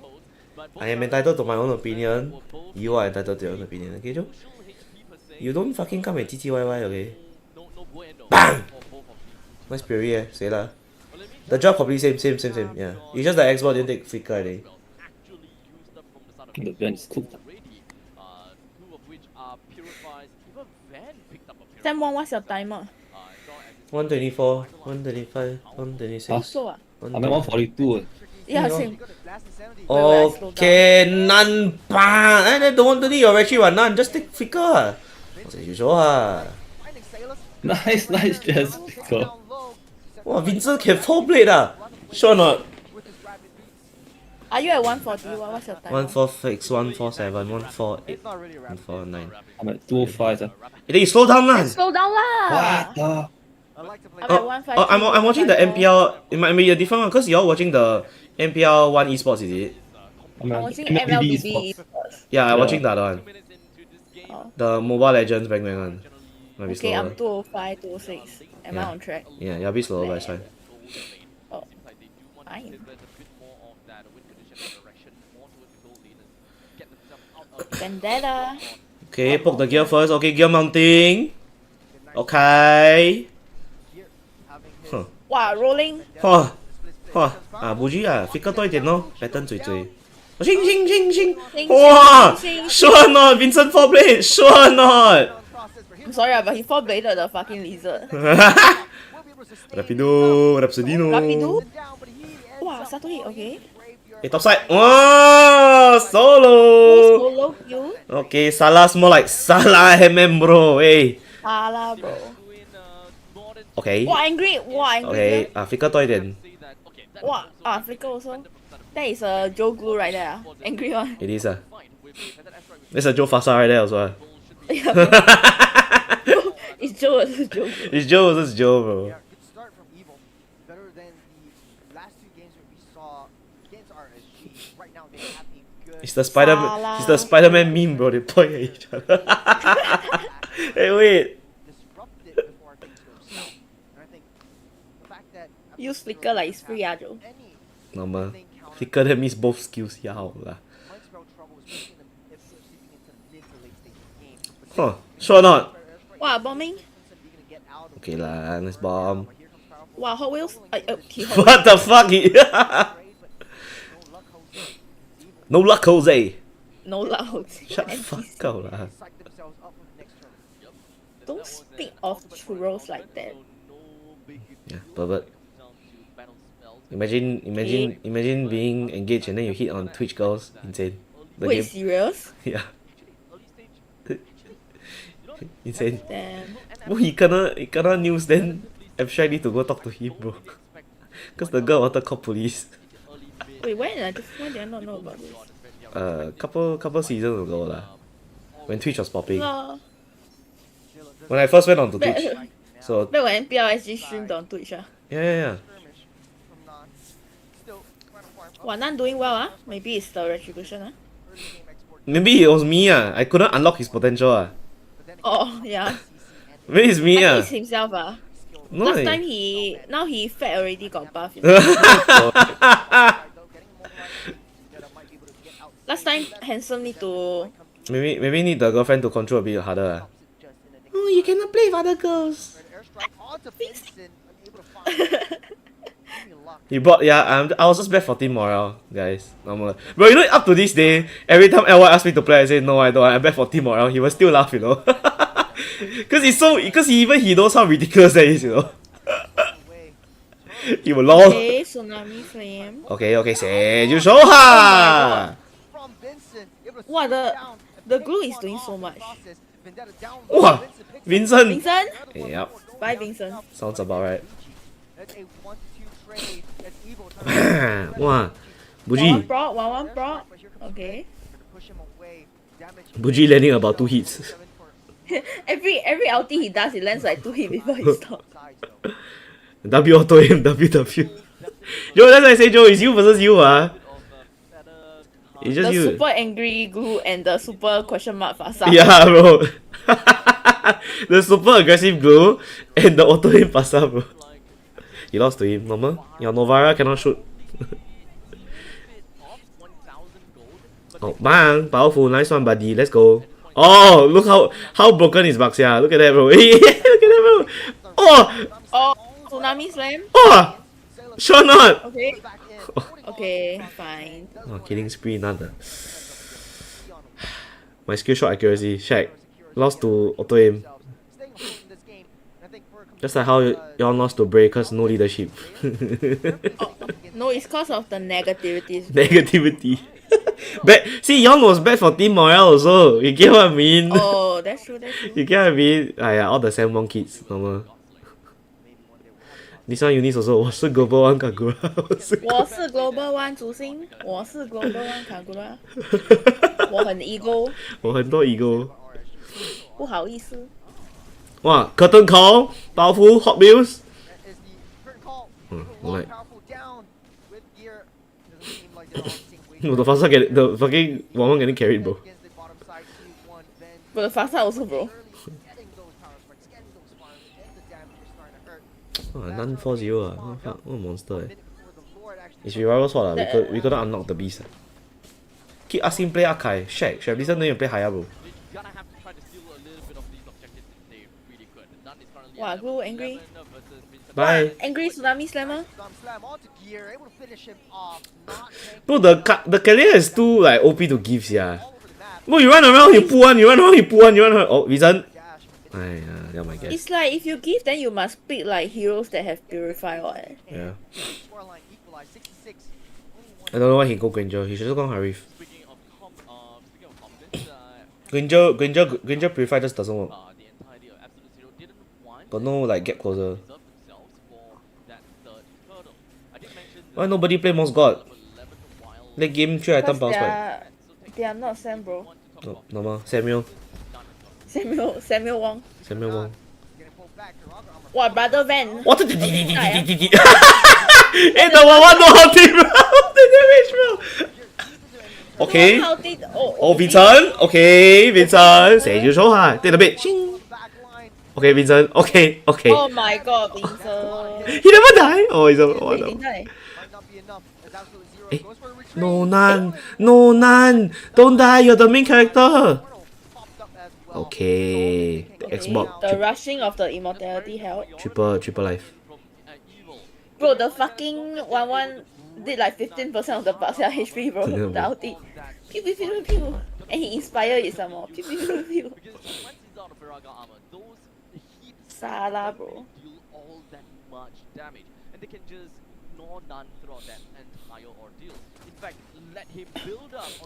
I am entitled to my own opinion. You are entitled to your own opinion, okay, Joe? You don't fucking come and TTYY, okay? BANG! Nice Fury, eh? Say lah. The job probably same, yeah. It's just the Xbox didn't take flicker, I think. The Van's cooked. Then what's your timer? 124, 125, 126. Also ah? I'm at 142. Yeah, same. Okay, none bang. And then the 120 you're actually one none. Just take flicker. As usual ah. Nice just flicker. Wow, Vincent can 4 blade ah. Sure or not? Are you at 140? What's your timer? 146, 147, 148, 149. I'm at 205. I think you slow down lah. Slow down lah. What the? I'm at 153. Oh, I'm watching the MPL. It might be a different one because you're watching the MPL 1 esports, is it? I'm watching MLBB. Yeah, I'm watching the other one. The Mobile Legends Bang Bang one. Might be Okay, slower. I'm 205, 206. Am I on track? Yeah, you're a bit slower, but it's fine. Oh, fine. Vendetta. Okay, poke the gear first. Okay, gear mounting. Okay. Huh. Wow, rolling. Huh. Huh. Ah, Buji ah, flicker 多一点咯 pattern 嘴。Shing shing shing shing. Wow! Sure or not? Vincent 4 blade. Sure or not? I'm sorry, but he 4 bladed the fucking lizard. Rapido, Rapsodino. Rapido? Wow, Satori, okay. Hey, top side. Oh, solo. Solo kill. Okay, Salah's more like Salah MM, bro. Hey. Salah, bro. Okay. Wow, angry. Wow, angry. Okay, flicker 多一点。 Wow, flicker also. That is a Joe Glue right there. Angry one. It is There's a Joe Fasa right there also. It's Joe versus Joe. It's Joe versus Joe, bro. It's the Spider-Man. It's the Spider-Man meme, bro. They point at each other. Hey, wait. Use flicker like it's free, Joe. Normal. Flicker that means both skills. Yao lah. Huh. Sure or not? Wow, bombing. Okay lah, nice bomb. Wow, Hot Wheels. What the fuck? No luck, Jose. No luck, Jose. Shut the fuck up lah. Don't speak of churros like that. Yeah, pervert. Imagine being engaged and then you hit on Twitch girls. Insane. The Wait, game. serious? Yeah. Insane. Damn. Well, he kena news, then Abstract need to go talk to him, bro. Cause the girl wanted to call police. Wait, why did I not know about this? Couple seasons ago lah. When Twitch was popping. No. When I first went on to Twitch. So Back when MPL SG streamed on Twitch yeah. Wow, Nan doing well Maybe it's the retribution Maybe it was me I couldn't unlock his potential Oh, yeah. Maybe it's me I think it's himself No, Last eh. time now he fat already got buff. You know? Last time handsome need to. Maybe need the girlfriend to control a bit harder. Oh, you cannot play with other girls. He brought I was just bad for team morale, guys. Normal. Bro, you know up to this day, every time LY asked me to play, I say no, I don't. I'm bad for team morale. He will still laugh, you know. Because he knows how ridiculous that is, you know. He will lol. Okay, tsunami flame. Okay, say you show ha. Wow, the glue is doing so much. Wow, Vincent. Vincent? Yep. Bye, Vincent. Sounds about right. Wow, Buji. One proc. Okay. Buji landing about 2 hits. every ulti he does, he lands like 2 hits before he stops. W auto aim, WW. Joe, that's why I say Joe, it's you versus you, It's just the you. super angry glue and the super question mark Fasa. Yeah, bro. The super aggressive glue and the auto aim Fasa, bro. You lost to him, normal? Your Novara cannot shoot. Oh, bang! Powerful, nice one, buddy. Let's go. Oh, look how broken is Baxia. Look at that, bro. Look at that, bro. Oh, tsunami slam. Oh, sure not. Okay. Okay, fine. Oh, killing spree, none. My skill shot accuracy, Shaq. Lost to auto aim. Just like how y'all lost to Bray cause no leadership. No, it's cause of the negativities. Negativity. Bad. See, y'all was bad for team morale also. You get what I mean? Oh, that's true. You get what I mean? Yeah, all the Sam Wong kids, normal. This one Eunice also. 我是 Global One Kagura. 我是 Global One 主星，我是 Global One Kagura。我很 ego。我很多 ego。不好意思。哇 ，Curtain Call, powerful Hot Wheels. Like. No, the Fasa the fucking Wang getting carried, bro. But the Fasa also, bro. Oh, none 4-0 ah. What a monster eh. It's revival sword lah. We couldn't unlock the beast. Keep asking play Akai. Shaq, should have listened to you play Haya, bro. Wow, glue angry. Bye. Angry tsunami slammer. Bro, the Kalia is too like OP to give, yeah. Bro, you run around, you pull one, you run around, you pull one, you run around. Oh, Vision. Yeah, my guess. It's like if you give, then you must pick like heroes that have purify, right? Yeah. I don't know why he go Granger. He should have gone Harif. Granger purify just doesn't work. Got no like gap closer. Why nobody play Moss God? Late game 3 item bounce back. They are not Sam, bro. No, normal. Samuel Wong. Samuel Wong. What, brother Van? What the Hey, the one no how team, bro. The damage, bro. Okay. Oh, Vincent. Okay, Vincent. Say you show ha. Take a bit. Okay, Vincent. Okay. Oh my god, Vincent. He never die. Oh, he's a oh, no. No, Nan. Don't die. You're the main character. Okay. The Xbox. The rushing of the immortality help. Triple life. Bro, the fucking 1-1 did like 15% of the Baxia HP, bro. The ulti. Pew pew pew pew. And he inspired it some more. Pew pew pew pew. Salah, bro.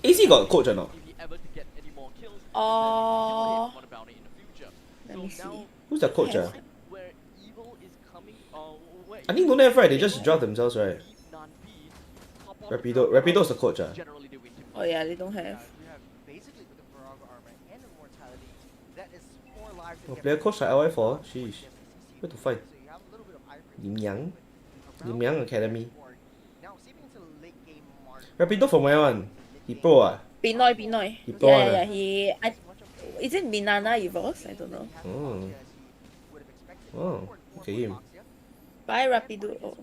AC got coach or not? Let me see. Who's the coach? I think don't have, right? They just draft themselves, right? Rapido's the coach. Oh yeah, they don't have. Oh, player coach like LY4. Sheesh. Where to find? Lim Yang Academy. Rapido from where one? He pro Pinoy. He pro Yeah. Is it Minana Evolves? I don't know. Oh, okay. Bye, Rapido. Oh.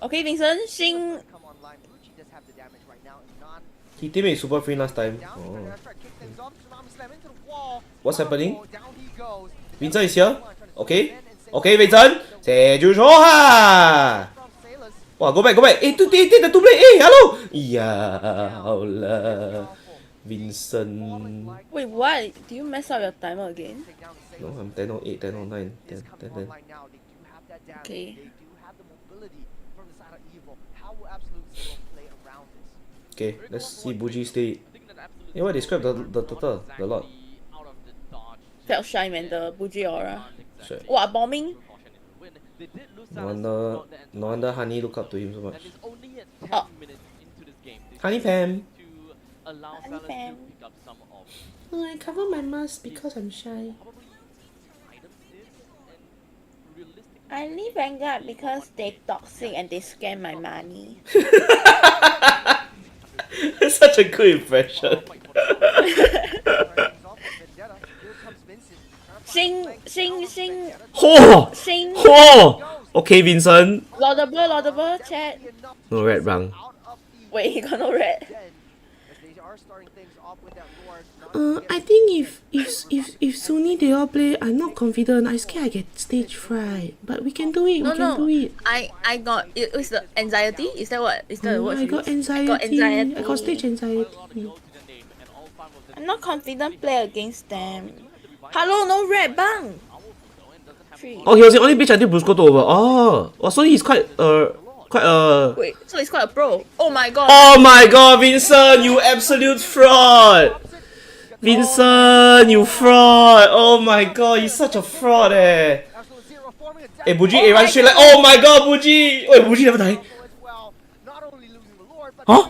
Okay, Vincent, Xing. He teammate super free last time. Oh. What's happening? Vincent is here? Okay. Okay, Vincent. 射住咗啊！哇 ，go back go back！ 誒，對 two play！ 誒，hello！ 呀，好啦 ，Vincent。 Wait, what? Do you mess up your timer again? No, I'm 10:08, 10:09, 10. Okay. Okay, let's see Buji stay. Hey, why they scrap the total? The lot. Felt shy, man, the Buji aura. Sure. Wow, bombing? No wonder Honey look up to him so much. Oh. Honey Pam. Honey Pam. Oh, I cover my mask because I'm shy. I leave Vanguard because they toxic and they scam my money. That's such a good impression. Sing. Ho! Sing. Ho! Okay, Vincent. Laudable, chat. No red bang. Wait, he got no red. I think if Sony they all play, I'm not confident. I scared I get stage fright. But we can do it. We can do it. I got it was the anxiety. Is that what? Is that what? I got anxiety. I got stage anxiety. I'm not confident play against them. Hello, no red bang. Oh, he was the only bitch until Bruce got over. Oh, so he's quite Wait, so he's quite a pro. Oh my god. Oh my god, Vincent, you absolute fraud. Vincent, you fraud. Oh my god, you're such a fraud eh. Hey, Buji, run straight like. Oh my god, Buji. Wait, Buji never died. Huh?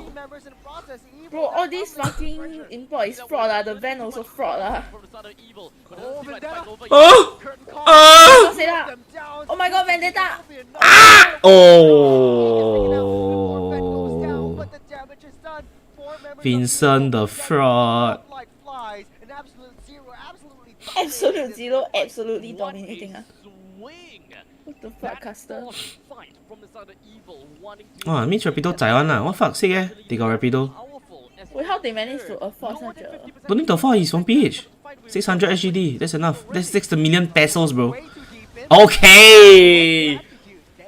Bro, all this fucking import is fraud lah. The van also fraud lah. Oh my god, Vendetta! Oh, Vincent the fraud. Absolute zero, absolutely dominating ah. What the fuck, Caster? Oh, I mean Rapido 仔 one lah. What fuck sick eh? They got Rapido. Wait, how they manage to afford such a... Don't need to afford, he's from PH. 600 SGD, that's enough. That's 6 million pesos, bro. Okay!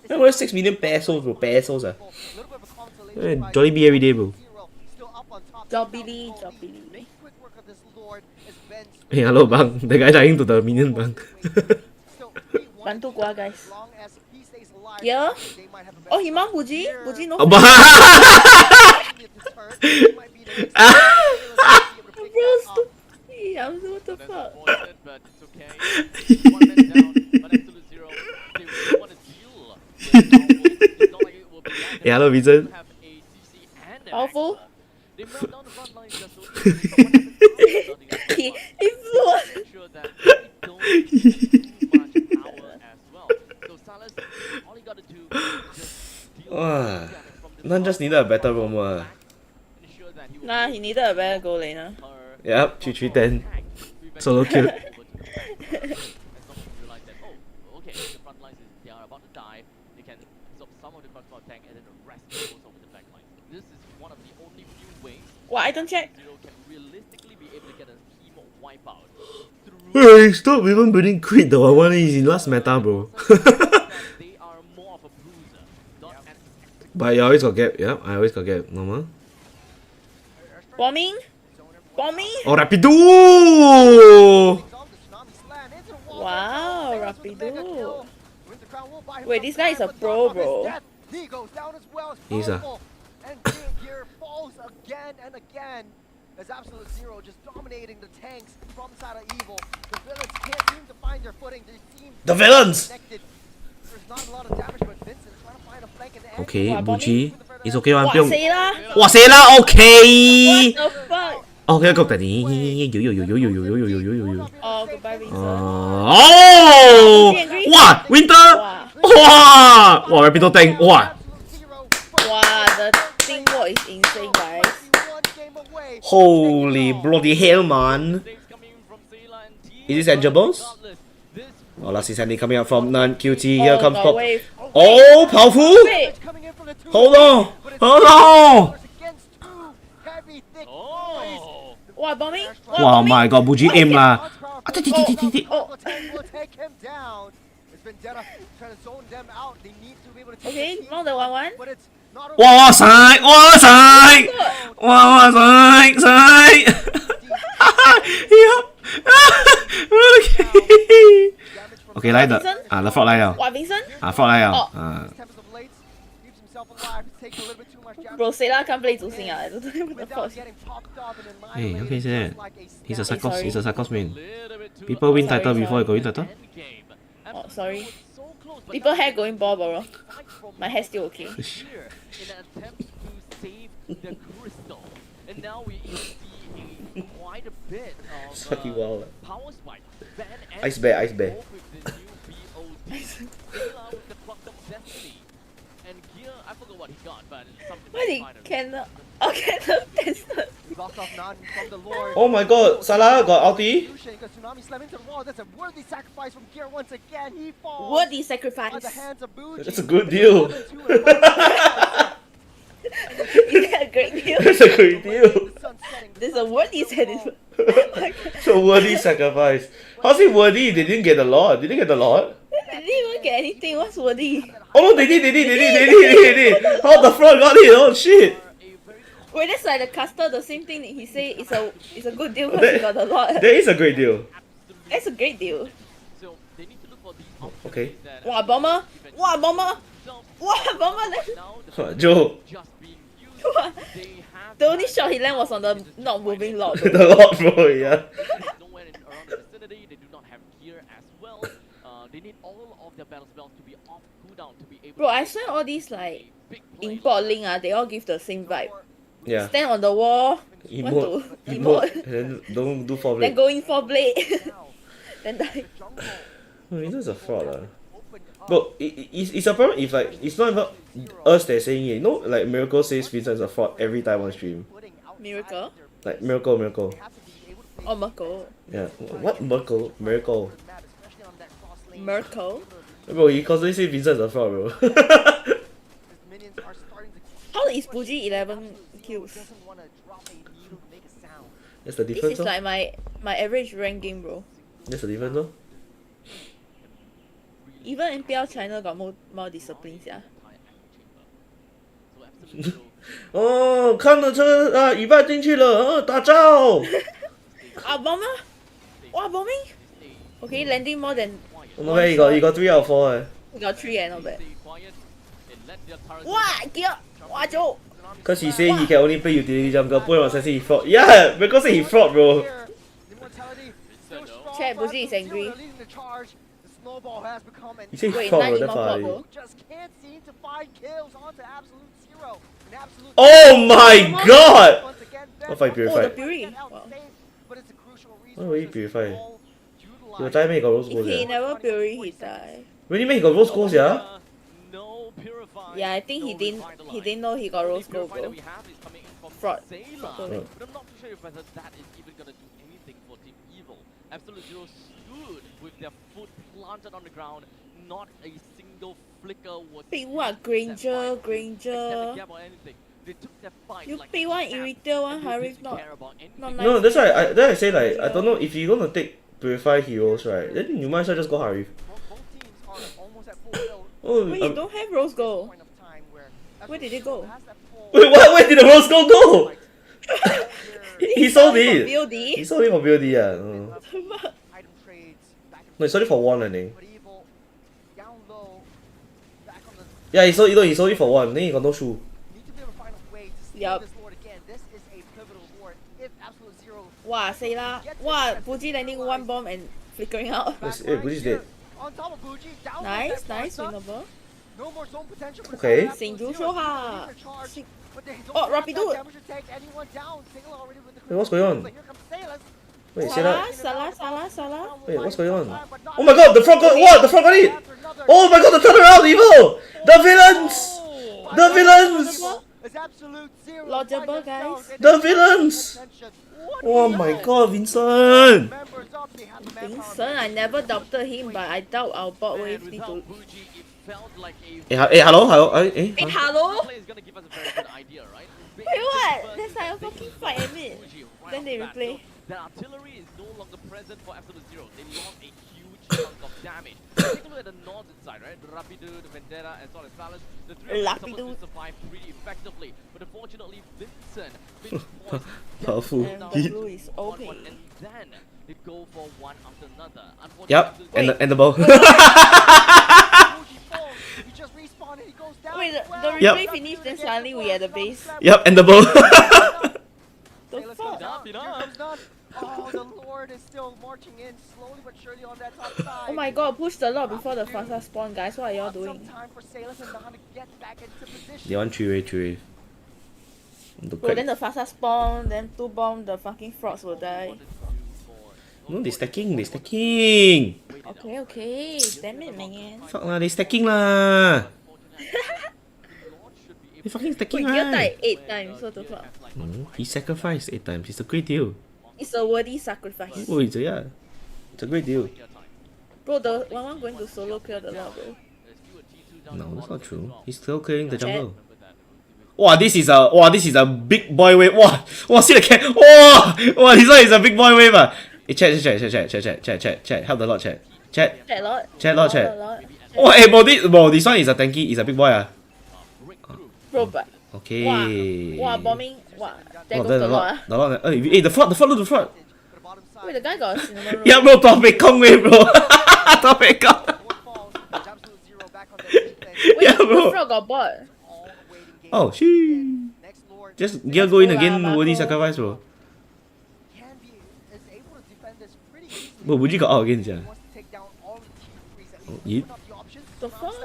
Where's 6 million pesos, bro? Pesos ah. Jollibee every day, bro. Jobbily. Hey, hello, bang. The guy dying to the minion, bang. Bantu gua, guys. Yeah? Oh, he mount Buji? Buji no. Bro, what the fuck? Yeah, hello, Vincent. Powerful? He flew. None just needed a better roamer. Nah, he needed a better goal laner. Yep, 3-3-10. Solo kill. What, I don't check? Hey, stop even building crit though. I want is in last meta, bro. But you always got gap. Yeah, I always got gap. Normal. Bombing? Oh, Rapido! Wow, Rapido. Wait, this guy is a pro, bro. He's a. As Absolute Zero just dominating the tanks from side of Evil. The villains can't seem to find their footing. They seem The villains! connected. There's not a lot of damage, but Vincent is trying to find a flank in the end. Okay, Buji. It's okay, one. What, say lah, okay! What the fuck? Okay, go daddy. Oh, goodbye, Vincent. Oh! Wow! Winter! Wow! Wow, Rapido tank. Wow! Wow, the teamwork is insane, guys. Holy bloody hell, man. Is this Angelbos? Oh, last is Sandy coming up from none. QT, here comes no Pop. way. Oh, powerful! Wait. Hold on! Hold on! Oh! Wow, bombing? Wow, my god, Buji aim lah. Okay, more than 1-1. Wow, side! Wow, side! Wow, side! Side! Okay, 來的啊，你 frog 來了。哇，Vincent？啊 frog 來了。啊。Bro, Sela can't play 主星啊，I don't know what the fuck. Hey, okay, say he's a Psychos, he's a Psychos main. People win title before you go win title? Oh, sorry. People hair going ball, bro. My hair still okay. And now we see quite a bit of fucking wild. power spike. Ice bear, ice bear. And here, I forgot what he got, but something. Why did cannot? Oh, cannot tested. Oh my god, Salah got ulti. Worthy sacrifice. That's a good deal. Is that a great deal? That's a great deal. There's a worthy sacrifice. It's a worthy sacrifice. How's it worthy? They didn't get a lot. Did they get a lot? They didn't even get anything. What's worthy? Oh, they did. How the frog got it? Oh shit. Wait, that's like the caster. The same thing that he say it's a good deal because he got a lot. That is a great deal. That's a great deal. Okay. Wow, bomber! Wow, bomber! Wow, bomber! Joe. The only shot he landed was on the not moving lord. The lord, bro, yeah. Bro, I swear all these like import link they all give the same vibe. Yeah. Stand on the wall. Emote. Emote. And then don't do 4 blade. Then go in 4 blade. Then die. Oh, Vincent's a fraud lah. Bro, it's a problem if like it's not even us that's saying it. You know, like Miracle says Vincent's a fraud every time on stream. Miracle? Like Miracle. Oh, Merkel. Yeah. What Miracle? Miracle. Bro, he constantly say Vincent's a fraud, bro. How is Buji 11 kills? That's the difference. This is like my average rank game, bro. That's the difference, though. Even MPL China got more discipline, yeah. 哦，看了车啊，尾巴进去了，打招。Ah, bomber! Wow, bombing! Okay, landing more than. No way, you got 3 out of 4 eh. You got 3 not bad. Wow, gear! Wow, Joe! Cause he say he can only play utility jungle, point was say he fraud. Yeah, because he fraud, bro. Chat, Buji is angry. He say he Wait, fraud, 9 bro, is that's not why. fraud, Oh my god! What if I Oh, the purify? Fury. Wow. Why would he purify? He will die, man, he got rose gold, If he yeah. never Fury, he die. Really, man, he got rose gold, yeah? Yeah, I think he didn't know he got rose gold, bro. Fraud. But I'm not too sure if whether that is even gonna do anything for Team Evil. Absolute Zero stood with their foot planted on the ground. Not a single flicker was. Pick what? Granger. They took their fight. You pick one Irritator, one Harif, not nice. No, that's why I say like, I don't know, if you're gonna take purify heroes, right, then you might as well just go Harif. Oh, Wait, you don't have rose gold. Where did it go? Wait, what? Where did the rose gold go? He sold it. BOD? He sold it for BOD, yeah. No, he sold it for 1, I think. Yeah, he sold it for 1, then he got no shoe. Yup. Wow, say lah. Wow, Buji landing 1 bomb and flickering out. Hey, Buji's dead. Nice, winnable. Okay. Singju show ha. Oh, Rapido. Wait, what's going on? Wait, Salah. Wait, what's going on? Oh my god, the frog got what? The frog got it! Oh my god, the turnaround evil! The villains! The villains! Lodgeable, guys. The villains! Oh my god, Vincent! Vincent, I never doubted him, but I doubt our bot wave need to. Hey, hello, hello, Hey, hello? Wait, what? There's like a fucking fight in it. Then they replay. The artillery is no longer present for Absolute Zero. They lost a huge chunk of damage. Take a look at the northern side, right? Rapidu, the Vendetta, as well as Salas. The three of them supposed to survive pretty effectively. But unfortunately, Vincent pinpoints Powerful. And the blue is OP. and then they go for one after another. Yep, and the bow. Wait, the replay Yep. finished, then suddenly we at the base. Yep, and the bow. The fuck? Oh, the Lord is still marching in slowly but surely on that top side. Oh my god, push the lot before the Fasa spawn, guys. What are y'all doing? They want 3-wave. Bro, then the Fasa spawn, then 2 bomb, the fucking frogs will die. No, they stacking. Okay, okay. Damn it, man. Fuck lah, they stacking lah. They fucking stacking Wait, Gear right. died 8 times, what the fuck? No, he sacrificed 8 times. It's a great deal. It's a worthy sacrifice. Oh, it's a great deal. Bro, the one going to solo clear the lot, bro. No, that's not true. He's still clearing the jungle. Wow, this is a big boy wave. Wow, see the cat. Wow, this one is a big boy wave. Hey, chat. Help the lot, chat. Chat lot. Oh, hey, bro, this one is a tanky. It's a big boy. Bro, but. Okay. Wow, bombing. Wow, there Oh, goes the lot. Hey, the front, look the front. Wait, the guy got a cinnamon roll. Yeah, bro, topic Kong wave, bro. Topic Kong. Wait, Yeah, bro. the frog got bot. Oh, she. Just gear go in again, worthy sacrifice, bro. Bro, Buji got out again, yeah. Oh, yeet. The fuck?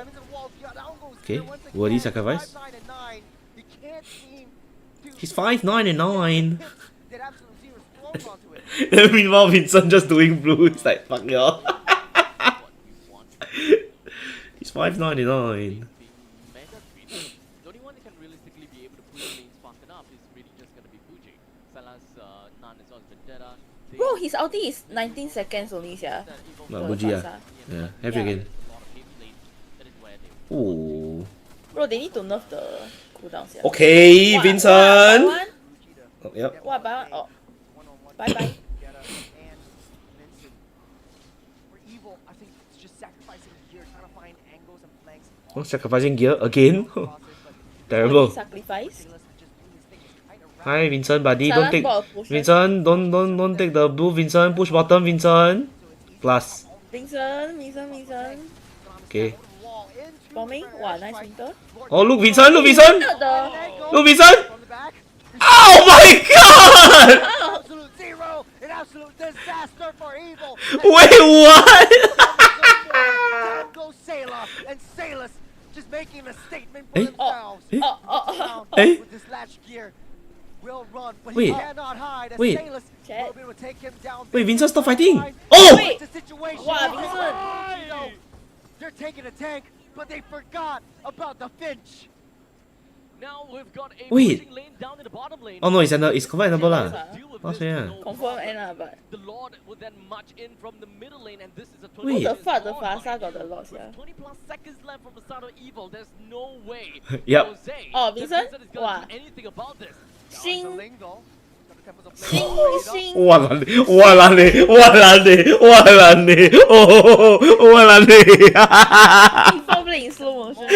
Okay, worthy sacrifice. He's 5, 9, and 9. Meanwhile, Vincent just doing blue. It's like, fuck y'all. He's 5, 9, and 9. Bro, his ulti is 19 seconds only, sia. No, Buji, yeah, have it again. Oh. Bro, they need to nerf the cooldown, sia. Okay, What, Vincent. What, Oh, yep. what, buy one? Oh. Bye. Oh, sacrificing gear again. Terrible. Sacrifice. Hi, Vincent, buddy. Don't Salah take. bought a potion. Vincent, don't take the blue. Vincent, push bottom. Vincent. Plus. Vincent. Okay. Bombing? Wow, nice winter. Oh, look, Vincent. Look, Vincent. The... Look, Vincent. Oh my God! Absolute Zero, an absolute disaster for evil. Wait, what? Down goes Sailor, and Salus just making a statement for themselves. With this latch gear, will run, but he cannot hide. As Salus will be able to take him down. Wait, Vincent, stop fighting. Oh! Wait. Wow, Vincent. They're taking a tank, but they forgot about the Finch. Now we've got a Wait. lane down in the bottom lane. Oh no, it's combined number lah. Last year. Confirm end but... The Lord will then march in from the middle lane, and this is a 20 Wait. What the fuck, the Fasa got the loss, yeah. 20 plus seconds left from the start of Evil. There's no way. Yep. Jose, Oh, Vincent? is gonna do anything about this. Xing. Walane. He probably in slow motion.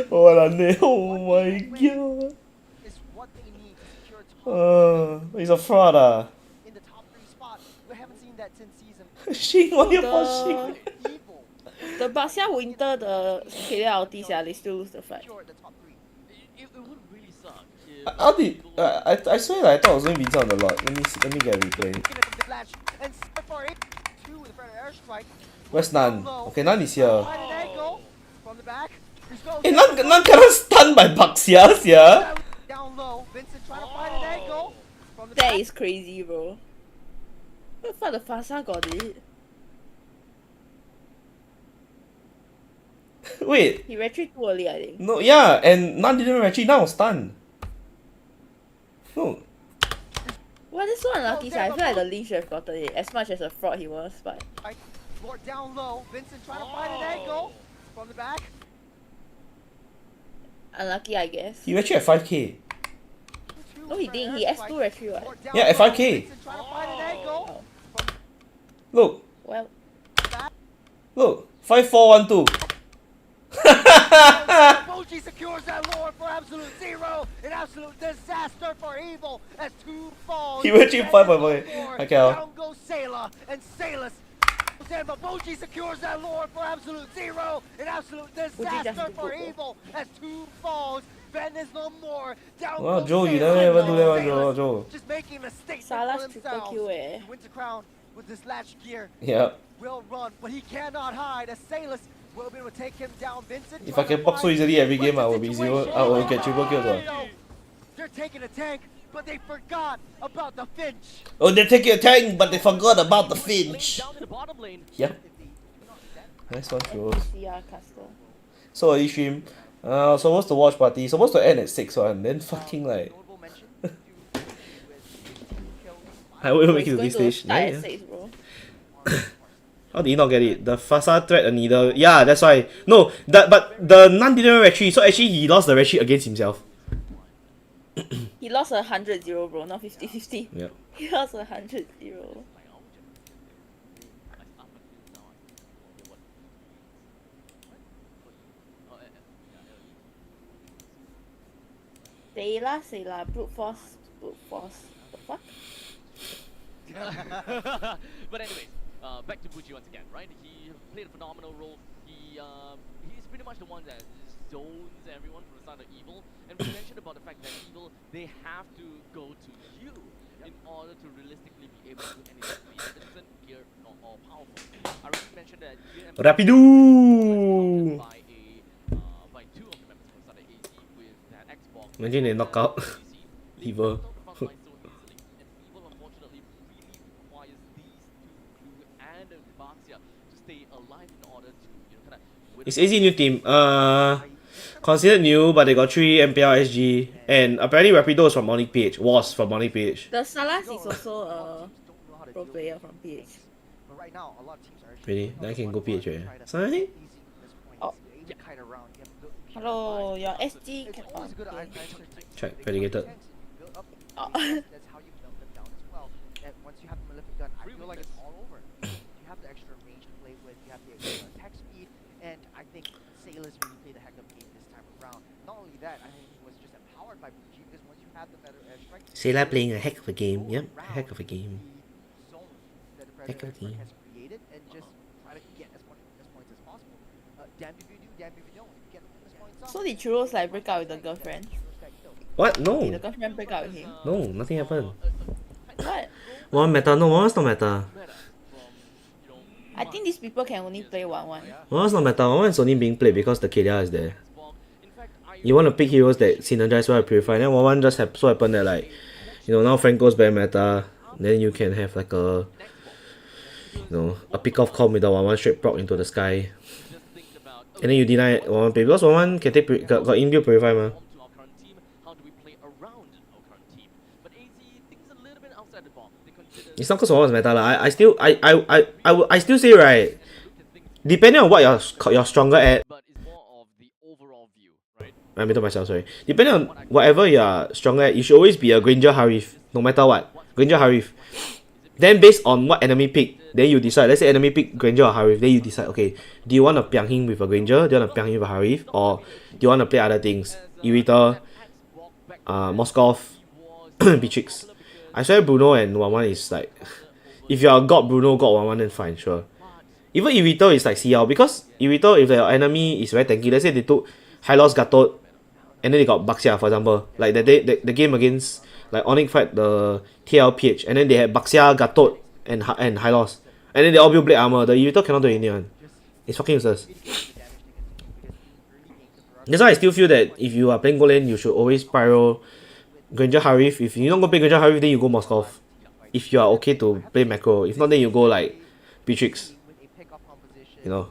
Walane. Oh my God. He's a fraud. In the top 3 spot, we haven't seen that since season. Shing, what you for Shing? The Baxia Winter, the Kalia ulti, they still lose the fight. It would really suck. How did I swear that I thought I was going Vincent on the lot. Let me get a replay. Where's Nan? Okay, Nan is here. Hey, Nan cannot stun by Baxia, sia. That is crazy, bro. What the fuck, the Fasa got it? Wait. He retreat too early, I think. No, yeah, and none didn't retreat. Now stunned. No. Well, this one unlucky side. I feel like the Lee should have gotten it. As much as a fraud he was, but. Lord down low. Vincent trying to find an angle from the back. Unlucky, I guess. He retreat at 5k. No, he didn't. He S2 retreat, what? Yeah, at 5k. Oh. Look. Well. Look. 5412. Moji secures that Lord for absolute zero. An absolute disaster for Evil as 2 falls. He retreat 5 okay. Down goes Sayla and Sayla's. But Moji secures that Lord for absolute zero. An absolute disaster for Evil as 2 falls. Ben is no more. Down Wow, goes Joe, you Sayla. never even do that one, Joe. Just making a statement Salah's for triple themselves. kill, eh. Winter Crown with this latch gear. Yeah. Will run, but he cannot hide as Salas will be able to take him down. Vincent. If I can pop so easily every game, I will be zero. I will get triple kills. They're taking a tank, but they forgot about the Finch. Oh, they're taking a tank, but they forgot about the Finch. Yep. Nice one, Jules. So early stream. Supposed to watch party. Supposed to end at 6 one. Then fucking like. I will make it to this stage. Yeah. How did he not get it? The Fasa threat a needle. Yeah, that's why. No, that but the Nun didn't retreat, so actually he lost the retreat against himself. He lost 100-0, bro, not 50-50. Yep. He lost 100-0. Sayla, brute force. The fuck? But anyways, back to Bucci once again, right? He played a phenomenal role. He's pretty much the one that zones everyone from the side of Evil. And we mentioned about the fact that Evil, they have to go to you in order to realistically be able to do anything. Be it instant, gear, or powerful. I already mentioned that Rapido! by 2 of the members from the side of AZ with that Xbox. Imagine they knock out Evil. Is AZ new team? Considered new, but they got 3 MPL SG, and apparently Rapido is from Onyx PH. Was from Onyx PH. The Salas is also a pro player from PH. Really? Then I can go PH, right? Sorry? Oh. Hello, your SG can. Oh, okay. Check, predicated. Oh. That's how you melt them down as well. And once you have the malefic gun, I feel like it's all over. You have the extra range to play with, you have the extra attack speed, and I think Sailors really played a heck of a game this time around. Not only that, I think he was just empowered by Bucci because once you have the better airstrike, Sailor playing a heck of a game. Yep, heck of a game. Heck of a game. has created and just try to get as much points as possible. Damn if you do, damn if you don't. If you get bonus points up, So did Churros like break up with the girlfriend? What? No. Did the girlfriend break up with him? No, nothing happened. What? One meta, no, one's not meta. I think these people can only play 1-1. One's not meta, one is only being played because the KDR is there. You want to pick heroes that synergize well with Purify, then one just so happen that like, you know, now Franco's very meta, then you can have like a, you know, a pick off comp with the 1-1 straight proc into the sky. And then you deny 1-1 play, because 1-1 can take, got inbuilt Purify ma. It's not because one was meta lah. I still say right. Depending on what you're stronger at. I muted myself, sorry. Depending on whatever you're stronger at, you should always be a Granger Harif, no matter what. Granger Harif. Then based on what enemy pick, then you decide. Let's say enemy pick Granger or Harif, then you decide, okay, do you want to piang him with a Granger? Do you want to piang him with a Harif? Or do you want to play other things? Irita, Moskov, Beatrix. I swear Bruno and 1-1 is like, if you're God Bruno, God 1-1, then fine, sure. Even Irito is like CL, because Irito, if the enemy is very tanky, let's say they took Hylos Gatot, and then they got Baxia, for example. Like the game against, like Onyx fight the TLPH, and then they had Baxia, Gatot, and Hylos. And then they all build Blade Armor. The Irito cannot do anything. It's fucking useless. That's why I still feel that if you are playing gold lane, you should always pyro Granger Harif. If you're not going to play Granger Harif, then you go Moskov. If you are okay to play macro. If not, then you go like Beatrix. You know.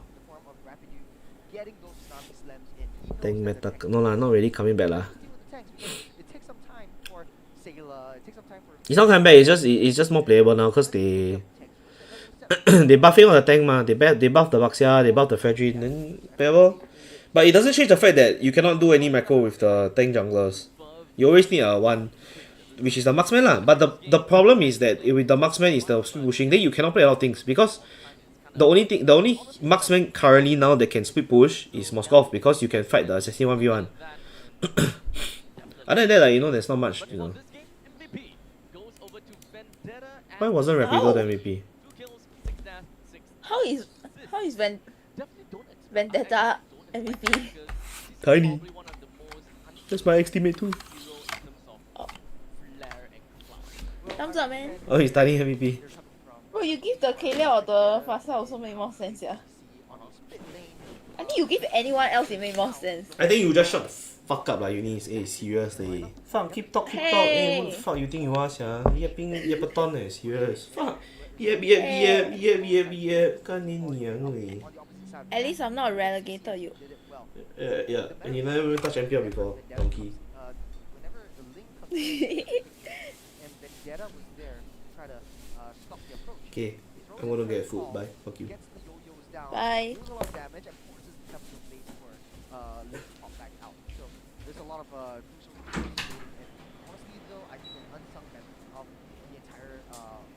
Tank meta. No lah, not really coming back lah. It takes some time for Sailor, it takes some time for It's not coming back, it's just more playable now because they they buffing on the tank ma. They buff the Baxia, they buff the Fredrin, then playable. But it doesn't change the fact that you cannot do any macro with the tank junglers. You always need a one, which is the marksman lah. But the problem is that with the marksman is the split pushing, then you cannot play a lot of things because the only marksman currently now that can split push is Moskov because you can fight the assassin 1v1. Other than that, like, you know, there's not much, you know. Why wasn't Rapido the MVP? How is Vendetta MVP? Tiny. That's my ex-teammate too. Thumbs up, man. Oh, he's Tiny MVP. Bro, you give the Kalia or the Fasa also make more sense, yeah. I think you give anyone else it make more sense. I think you just shut the fuck up lah, Uni. Hey, seriously. Fuck, keep talk. Hey, what the fuck you think you are, sia? Yepaton eh, serious. Fuck. Yep. At least I'm not a relegator, you. Yeah. And you never even touched MPL before, donkey. Okay, I'm gonna get food. Bye. Fuck you. Bye. There's a lot of crucial, and honestly though, I think an unsung member of the entire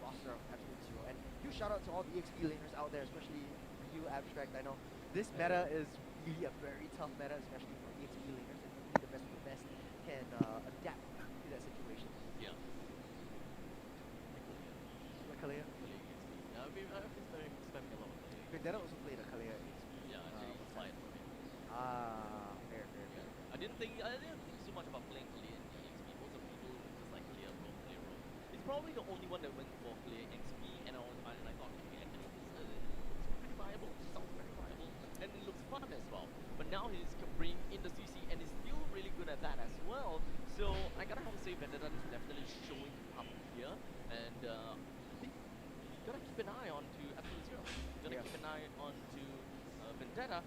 roster of Absolute Zero. And huge shout out to all the EXP laners out there, especially you, Abstract. I know this meta is really a very tough meta, especially for EXP laners, and only the best of the best can adapt to that situation. Yeah. Kalea? Yeah, I've been spamming a lot. Vendetta also played a Kalea. Yeah, actually, it's fine for me. Fair. I didn't think so much about playing Kalea in EXP. Most of people just like Kalea Roam. It's probably the only one that went for Kalea XP, and I thought, okay, actually, this looks pretty viable. Sounds very viable, and it looks fun as well. But now he's bring in the CC, and he's still really good at that as well. So I gotta have to say, Vendetta is definitely showing up here, and I think gotta keep an eye on to Absolute Zero. Gotta keep an eye on to Vendetta,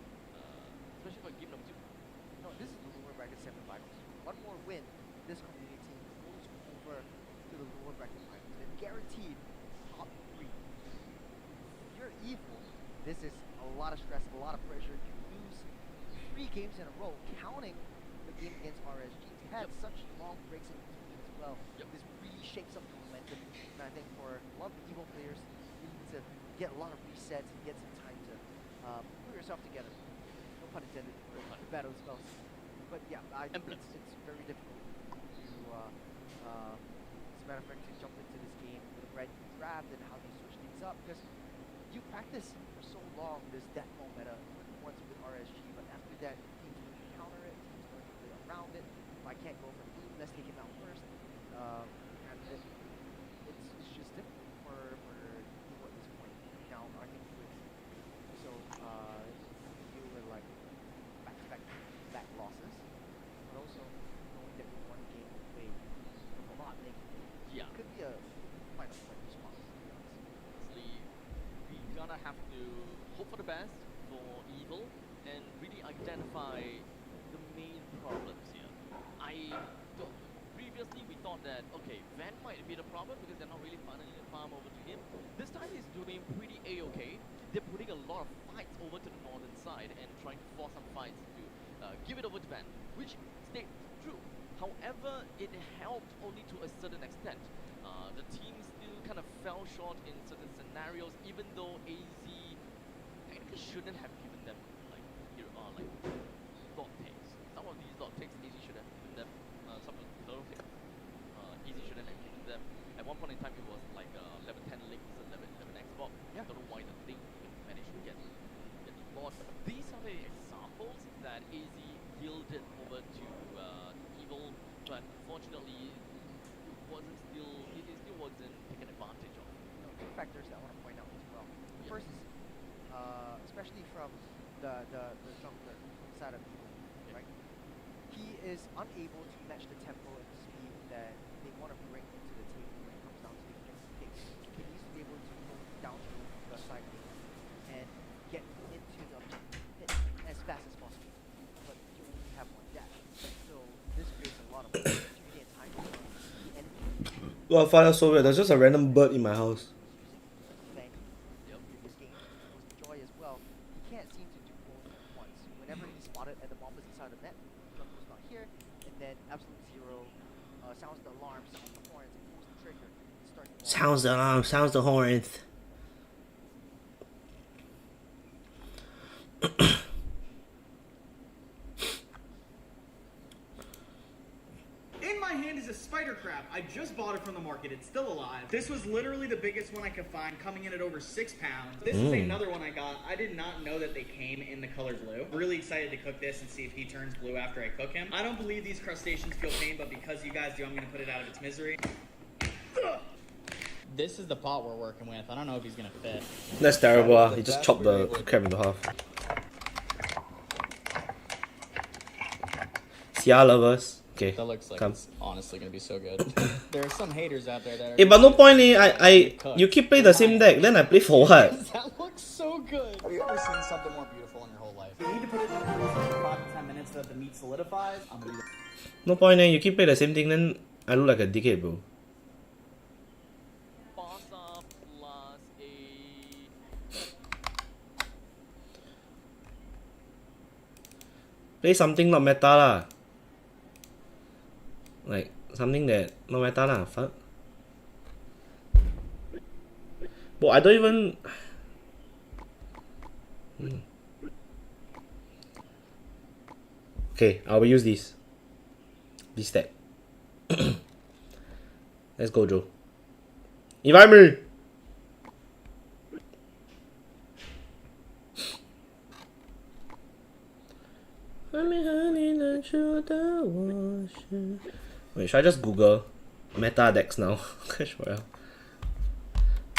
especially for game number 2. No, this is the lower bracket semifinals. One more win, this community team goes over to the lower bracket finals and guaranteed top 3. If you're evil, this is a lot of stress, a lot of pressure. You lose 3 games in a row, counting the game against RSG. Had such long breaks in between as well. This really shakes up the momentum. And I think for a lot of the evil players, you need to get a lot of resets and get some time to put yourself together. No pun intended for battle spells. But yeah, it's very difficult to, as a matter of fact, to jump into this game with a brand new draft and how do you switch things up, because you practice for so long this death mode meta once with RSG, but after that teams learn to counter it, teams learn to play around it. If I can't go for the blue, let's take him out first. And it's just difficult for people at this point. Now I think with you were like back losses, but also knowing that we're 1 game away from a lot making it could be a final point response, to be honest. Honestly, we gotta have to hope for the best for Evil and really identify the main problems here. Previously we thought that, okay, Van might be the problem because they're not really funneling the farm over to him. This time he's doing pretty A-okay. They're putting a lot of fights over to the northern side and trying to force some fights to give it over to Van, which stayed true. However, it helped only to a certain extent. The team still kind of fell short in certain scenarios, even though AZ technically shouldn't have given them like dot takes. Some of these dot takes AZ should have given them. Some of the little takes AZ shouldn't have given them. At one point in time, it was like 11-10 Link versus 11 Xbox. I don't know why the Link managed to get lost. But these are the examples that AZ yielded over to Evil, but unfortunately, it still wasn't taken advantage of. Two factors that I want to point out as well. The first is, especially from the jungler side of Evil, right? He is unable to match the tempo and the speed that they want to bring to the table when it comes down to different picks. He needs to be able to go down to the side lane and get into the objective pit as fast as possible. But you only Well, I find that so weird. There's just a random bird in my house. Previous game was Joy as well. He can't seem to do both at once. Whenever he's spotted at the opposite side of the net, Jungle's not here, and then Absolute Zero sounds the alarm, sounds the horns, and pulls the trigger. Sounds the alarm, sounds the horns. In my hand is a spider crab. I just bought it from the market. It's still alive. This was literally the biggest one I could find, coming in at over 6 pounds. This is another one I got. I did not know that they came in the color blue. I'm really excited to cook this and see if he turns blue after I cook him. I don't believe these crustaceans feel pain, but because you guys do, I'm going to put it out of its misery. This is the pot we're working with. I don't know if he's going to fit. That's terrible. He just chopped the crab into half. Sia lovers. Okay, That looks like come. it's honestly going to be so good. There are some haters out there that are... Eh, but no point, you keep playing the same deck, then I play for what? That looks so good. Have you ever seen something more beautiful in your whole life? You need to put it in the freezer for 5 to 10 minutes so that the meat solidifies. I'm going to do that. No point, you keep playing the same thing, then I look like a dickhead, bro. Play something not meta lah. Like, something that not meta lah, fuck. But I don't even... Okay, I will use this. This stack. Let's go, Joe. Invite me! Wait, should I just Google meta decks now? Clash Royale.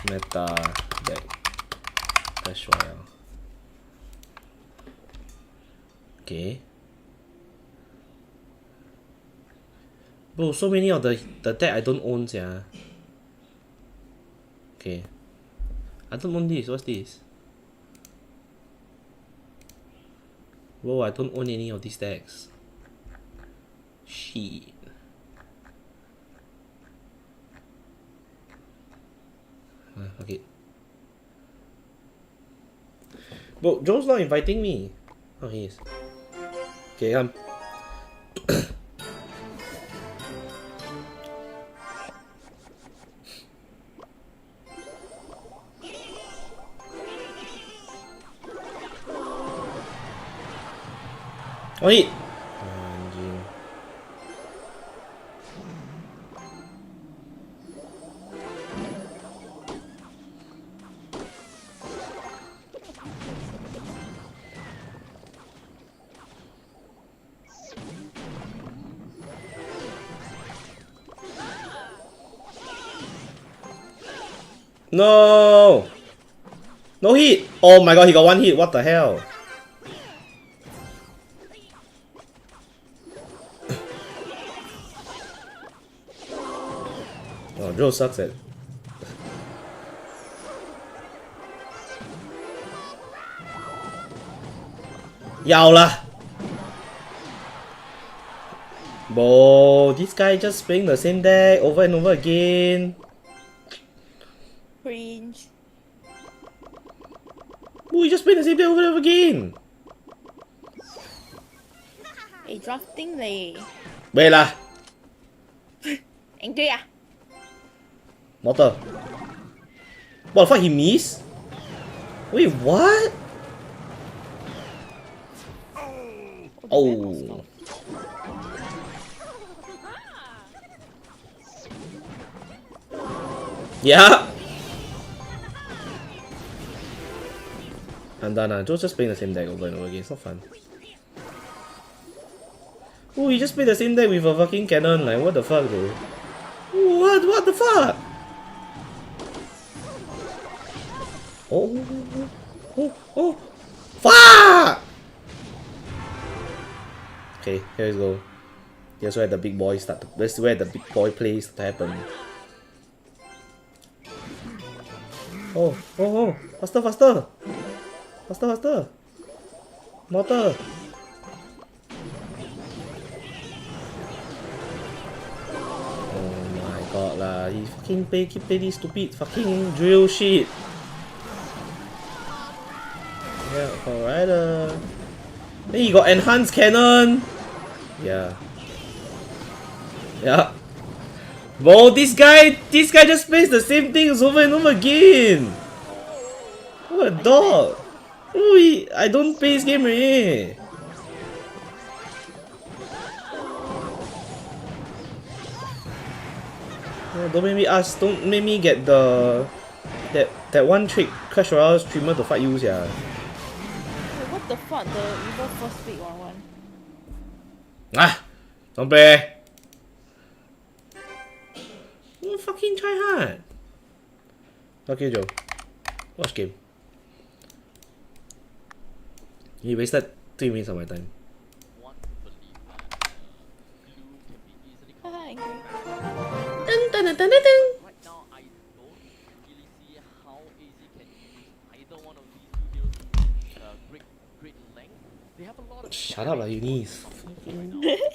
Meta deck. Clash Royale. Okay. Bro, so many of the deck I don't own, yeah. Okay. I don't own this. What's this? Whoa, I don't own any of these decks. Shit. Fuck it. Bro, Joe's not inviting me. Oh, he is. Okay, come. Oh, hit! No! No hit! Oh my god, he got one hit. What the hell? Oh, Joe sucks at. Yao lah! Bro, this guy just playing the same deck over and over again. Cringe. Bro, he just playing the same deck over and over again. Hey, drafting leh. Wait lah. Angry ah? Mortar. What the fuck, he missed? Wait, what? Oh. Yeah. I'm done. Joe's just playing the same deck over and over again. It's not fun. Oh, he just played the same deck with a fucking cannon. Like, what the fuck, bro? What the fuck? Oh. Fuck! Okay, here we go. Here's where the big boys start to. That's where the big boy plays to happen. Oh. Faster. Mortar. Oh my god lah. He fucking keep play this stupid fucking drill shit. Yeah, alright. Then he got enhanced cannon. Yeah. Yeah. Bro, this guy just plays the same things over and over again. What a dog. Ooh, I don't play this game already. Yeah, don't make me get that one trick Clash Royale streamer to fight you, yeah. Wait, what the fuck? The evil first pick one. Ah! Don't play! Don't fucking try hard. Okay, Joe. Watch game. You wasted 3 minutes of my time. Dun, dun, dun, dun, dun. Right now, I don't really see how AZ can use either one of these two heroes great length. They have a lot of. Shut up, Eunice. Maybe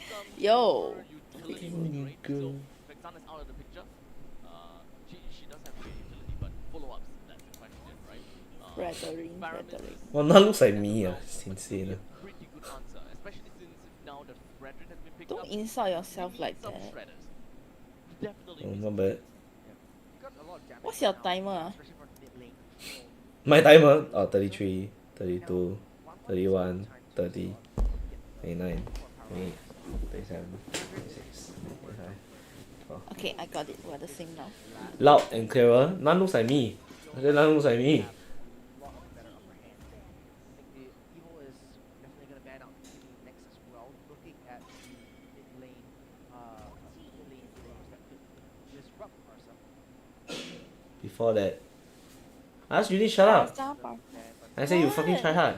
some Yo. utility would be great. So Vexana's out of the picture. She does have great utility, but follow-ups, that's the question, right? Fredering. Well, none looks like me, it's insane. Pretty good answer, especially since now the Fredrin has been picked up. Don't insult yourself like Some that. shredders. Definitely. Oh, not bad. What's your timer? My timer? Oh, 33, 32, 31, 30, 29, 28, 37, 36, 35. Okay, I got it. We're the same now. Loud and clearer. None looks like me. I said none looks like me. Before that, I asked you to shut up. I said you fucking try hard.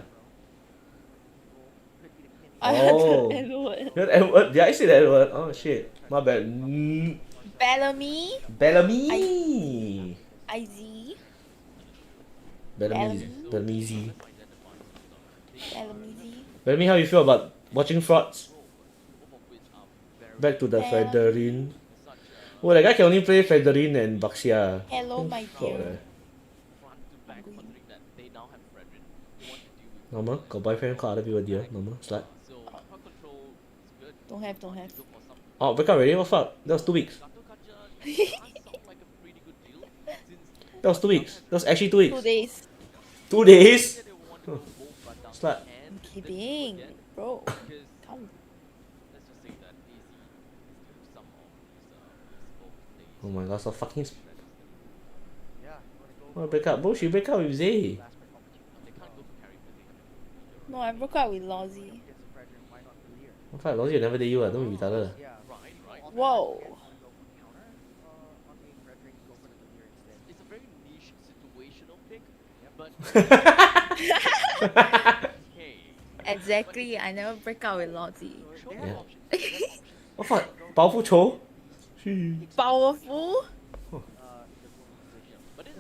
Oh, you heard Edward? Did I say that word? Oh shit, my bad. Bellamy. Bellamy. IZ. Bellamy. Bellamy. How you feel about watching frauds? Back to the Fredrin. Oh, that guy can only play Fredrin and Baxia. Hello, my dear. Normal? Got boyfriend, call other people dear. Normal? Slut. Don't have. Oh, break up already? What fuck? That was 2 weeks. That was 2 weeks. That was actually 2 weeks. 2 days. 2 days? Huh. Slut. I'm kidding, bro. Come. Oh my god, so fucking. Oh, break up. Bro, she break up with Zay. No, I broke up with Lozzie. What fuck? Lozzie never date you, don't be retarded. Whoa. It's a very niche situational pick, but Exactly, I never break up with Lozzie. Yeah. What fuck? Powerful Cho? Powerful?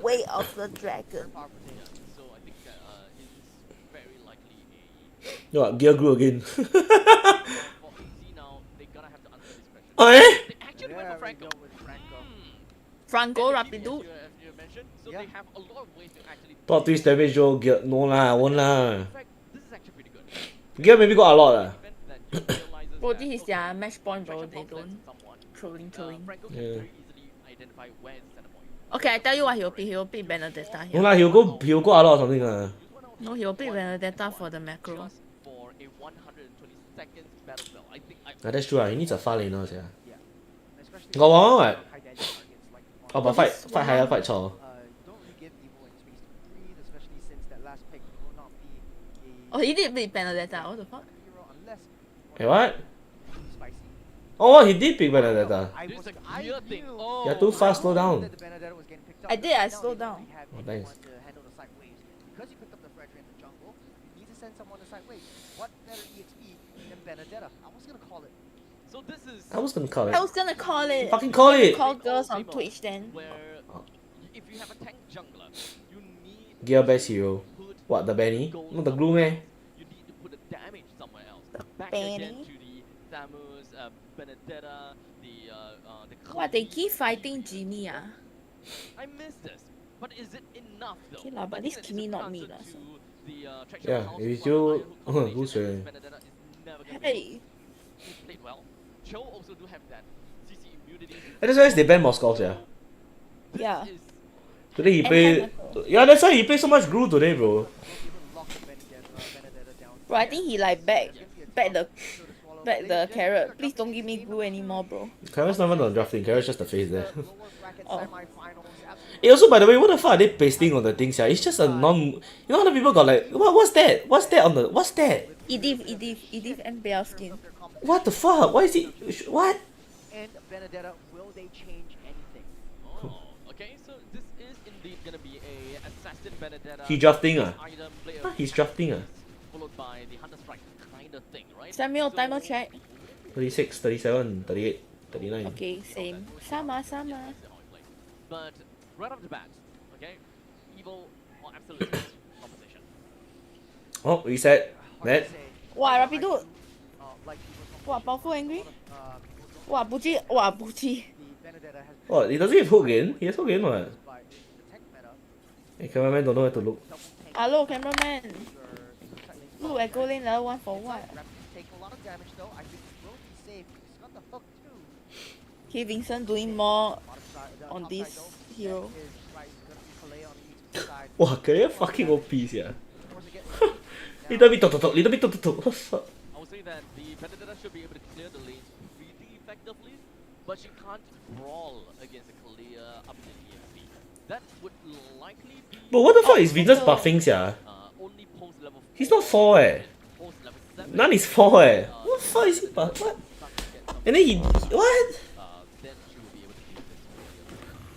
Way of the dragon. so I think that it's very likely You know what? Gear grew again. for AZ now, they're gonna have to answer this question. Oh, eh? They actually went for Franco. Franco And the Rapido. DPS you mentioned, so they have a lot of ways to actually. Plot twist damage Joe, gear. No lah, won't lah. In fact, this is actually pretty good. Gear maybe got a lot lah. Bro, this is their match point, bro. They don't trolling. Franco can Yeah. very easily identify where is the center point. Okay, I tell you what he will pick Benedetta No here. lah, he'll go a lot or something lah. No, he will pick Benedetta for the macro. For a 120 seconds battle spell, I think Yeah, that's true lah, he needs a far laner sia. Got one what? Oh, but fight higher, fight chao. Oh, he did pick Benedetta. What the fuck? Hey, what? Oh, he did pick Benedetta. there's a clear thing. You're too fast, slow down. I slowed down. Oh, thanks. Because you picked up the Fredrin in the jungle, you need to send someone to side wave. What better EXP than Benedetta? I was gonna call it. So this is. I was gonna call I it. was gonna call it. Fucking call it! Call girls on Twitch then. Where if you have a tank jungler, you need Gear best hero. What, the Benny? Not the glue meh? you need to put the damage somewhere else. The Back Benny? again to the Samus, Benedetta, the What, they keep fighting Jimmy ah? I miss this, but is it enough though? Okay lah, but this Kimi not me lah. So. Yeah, if you still who's your Hey. Played well. Cho also do have that CC immunity. That's why they banned Moscow, yeah. Yeah. Today he played. Yeah, that's why he played so much Gru today, bro. Bro, I think he like back the carrot. Please don't give me glue anymore, bro. Carrot's not even on drafting. Carrot's just the face there. Oh. Hey, also by the way, what the fuck are they pasting on the things here? It's just a non. You know, other people got like, what's that? What's that on the? What's that? Edith MPL skin. What the fuck? Why is it? What? And Benedetta, will they change anything? Oh, okay, so this is indeed gonna be a assassin Benedetta. He drafting ah? He's drafting ah? Followed by the Hunter Strike kind of thing, right? Samuel, timer check. 36, 37, 38, 39. Okay, same. Sama. But right off the bat, okay, evil or absolute opposition. Oh, reset. That. Wow, Rapido. Wow, powerful angry. Wow, Buji. Oh, he doesn't have hook in. He has hook in what? Hey, cameraman don't know where to look. Hello, cameraman. Look at goal lane level 1 for what? Okay, Vincent doing more on this hero. Wow, career fucking OP, yeah. Little bit tok. What the fuck? I would say that the Benedetta should be able to clear the lanes really effectively, but she can't brawl against a clear up in the EMP. That would likely be. But what the fuck is Venus buffing, yeah? Only post level 4. He's not 4 eh. Post level 7. None is 4 eh. What the fuck is he buff? What? And then he. What? Then she will be able to use this.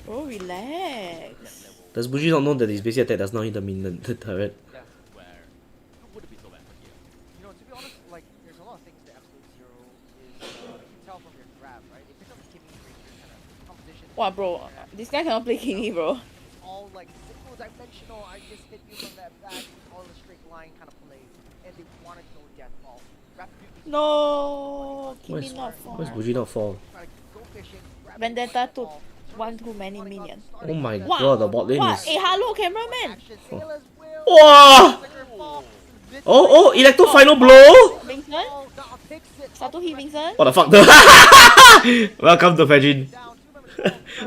Bro, relax. Does Buji not know that his basic attack does not hit the turret? Wow, bro, this guy cannot play Kimi, bro. All like single dimensional, I just hit you from that back, all the straight line kind of play, and they wanted to go deathfall. No, Kimi not fall. Where's Buji not fall? Vendetta took one too many minions. Oh my god, the bot lane is. Hey, hello, cameraman. Wow! Oh, Electro final blow! Vincent? Satu hit Vincent? What the fuck? Welcome to Fredrin.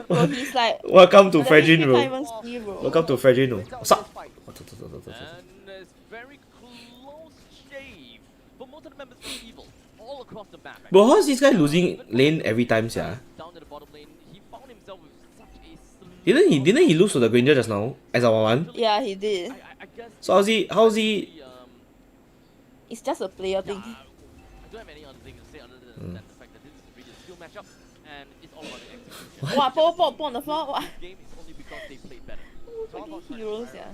Bro, he's like. Welcome to Fredrin, bro. bro. Welcome to Fredrin, bro. What's up? And it's very close shave for most of the members of Evil all across the map. Bro, how is this guy losing lane every time, yeah? Down to the bottom lane, he found himself with such a Didn't he lose to the Granger just now as our one? Yeah, he did. So how's he? It's just a player thing. I don't have any other thing to say other than the fact that this is really a skill matchup and it's all about the execution. What? Pop on the floor? What? Game is only because they played better. Fucking heroes, yeah.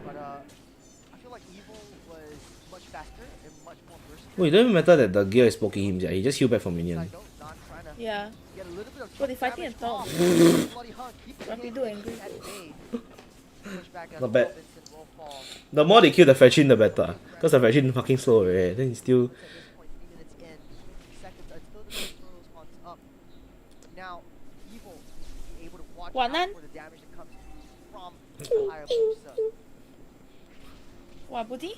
But I feel like Evil was much faster and much more versatile. Well, it doesn't matter that the gear is poking him, yeah. He just heal back from minion. Yeah. Bro, they fighting at top. Rapido angry. Not bad. The more they kill the Fetchin, the better. Because the Fetchin fucking slow already. Then he still. Wanan? What, Budi?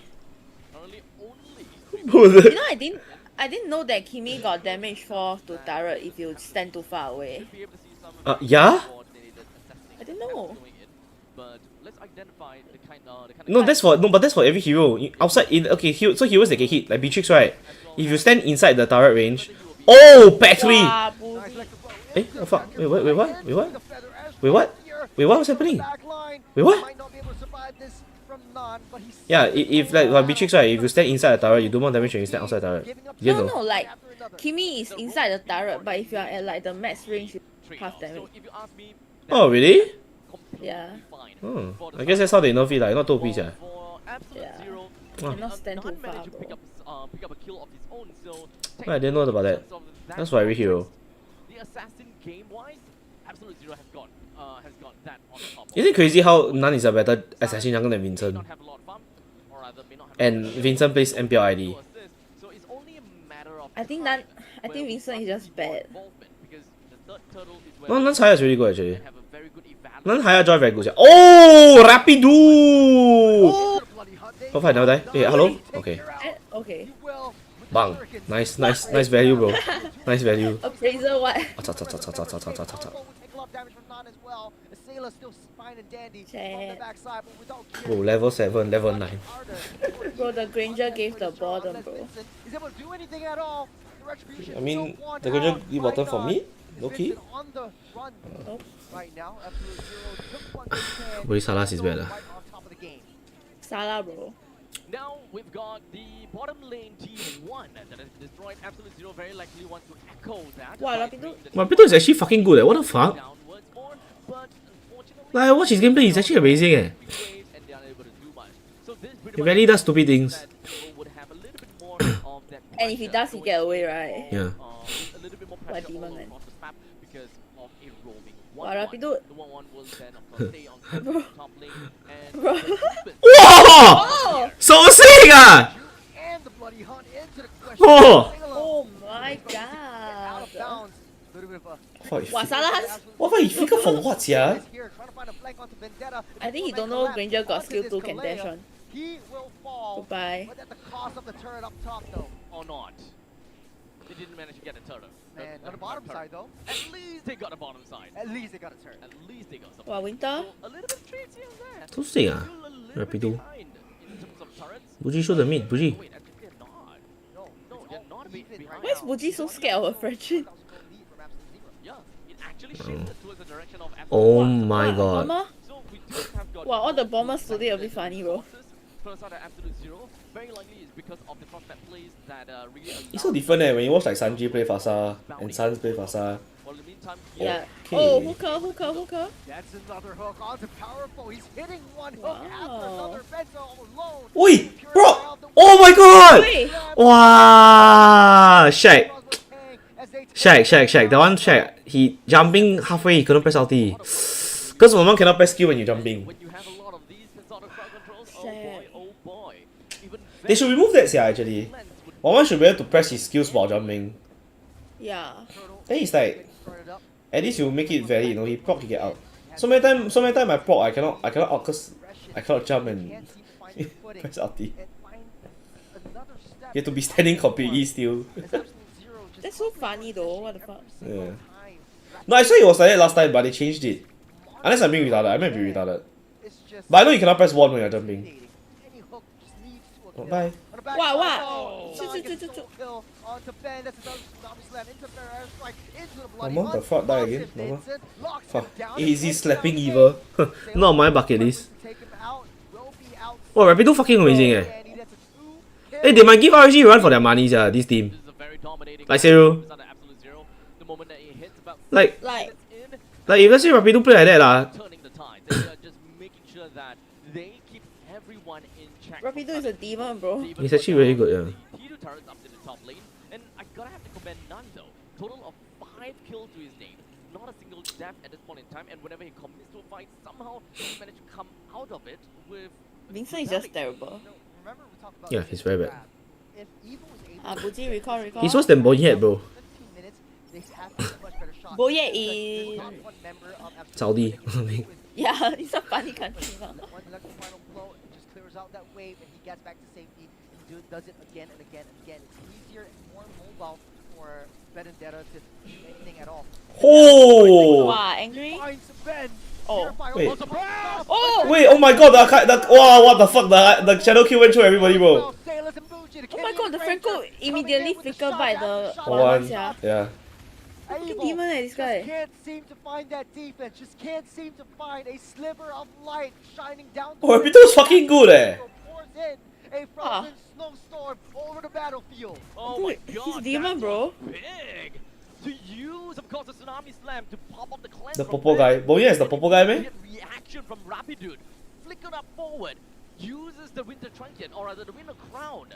You know, I didn't know that Kimi got damage 4 to turret if you stand too far away. Yeah? I didn't know. But let's identify the kind No, but that's for every hero. Outside okay, so heroes that can hit, like Beatrix, right? If you stand inside the turret range. Oh, back 3! Eh, what fuck? Wait, what? What's happening? Wait, what? Yeah, if like Beatrix, right, if you stand inside the turret, you do more damage when you stand outside the turret. No, like Kimi is inside the turret, but if you are at like the max range, you half damage. Oh, really? Yeah. Oh, I guess that's how they nerf it, like, not too OP, yeah. Yeah. Cannot stand too far, bro. I didn't know about that. That's for every hero. The assassin game-wise, Absolute Zero has got that on top. Isn't it crazy how none is a better assassin younger than Vincent? and Vincent plays MPL ID. I think Vincent is just bad. No, Nan's Haya is really good actually. Nan's Haya joy very good. Oh, Rapido! Oh, fine, never die. Hey, hello? Okay. Okay. Bang. Nice value, bro. Nice value. Appraiser what? Bro, level 7, level 9. Bro, the Granger gave the bottom, bro. I mean, the Granger gave bottom for me? Okay. But Salas is better. Salah, bro. Now we've got the bottom lane T1 that has destroyed Absolute Zero. Very likely wants to echo that. Wow, Rapido. Rapido is actually fucking good. What the fuck? Like, I watch his gameplay, he's actually amazing. He rarely does stupid things. And if he does, he get away, right? Yeah. What demon, man. Wow, Rapido. Bro. Bro. Whoa! So sick! Oh! Oh my god. Wow, Salah has... What he figure for what, yeah? I think he don't know Granger got skill 2 can dash on. Goodbye. Or not. They didn't manage to get a turret. Man, on the bottom side though. At least they got a bottom side. At least they got a turn. At least they got something. Wow, Winter. So a little bit of treats here and there. So sick Rapido. Buji show the mid, Buji. Why is Buji so scared of a Frenchman? Oh my god. Bomber? Wow, all the bombers today a bit funny, bro. It's so different when you watch like Sanji play Fasa and Sans play Fasa. Yeah. Okay. Oh, hooker. That's another hook onto Powerful. He's hitting one hook after another. Benzo alone. Oi! Bro! Oh my god! Wow! Shaq. That one Shaq. He jumping halfway, he couldn't press ulti. Because one cannot press Q when you're jumping. They should remove that actually. One should be able to press his skills while jumping. Yeah. Then he's like, at least you make it valid, you know, he proc, he get out. So many time I proc, I cannot out because I cannot jump and press ulti. You have to be standing completely still. That's so funny though, what the fuck? Yeah. No, I saw it was like that last time, but they changed it. Unless I'm being retarded, I might be retarded. But I know you cannot press 1 when you're jumping. Oh, bye. Wow. Mama, the frog die again? Mama. Fuck. Easy slapping evil. Not on my bucket list. Oh, Rapido fucking amazing Hey, they might give RG a run for their money, this team. Like, Zero. Like, if let's say Rapido play like that, Rapido is a demon, bro. he's actually really good, T2 turrets up to the top lane, and I gotta have to commend None though. Total of 5 kills to his name. Not a single death at this point in time, and whenever he commits to a fight, somehow he managed to come out of it with... Vincent is just terrible. Yeah, he's very bad. Buji, recall. He's worse than Bonyet, bro. Boyet is... Saudi. Yeah, it's a funny country now. Out that wave and he gets back to safety and does it again and again and again. It's easier and more mobile for Vendetta to do anything at all. Oh! Wow, angry? Oh. Wait. Oh! Wait, oh my god, wow, what the fuck, the shadow kill went through everybody, bro. Oh my god, the Franco immediately flickered by the one. Yeah. Fucking demon this guy. Just can't seem to find that defense. Just can't seem to find a sliver of light shining down. Oh, Rapito's fucking good A frozen snowstorm over the battlefield. Oh my god, he's demon, bro. Big. To use, of course, the tsunami slam to pop up the cleanse. The Popo guy. Boya is the Popo guy, man? Reaction from Rapidude. Flickered up forward. Uses the Winter Trinket, or rather the Winter Crown.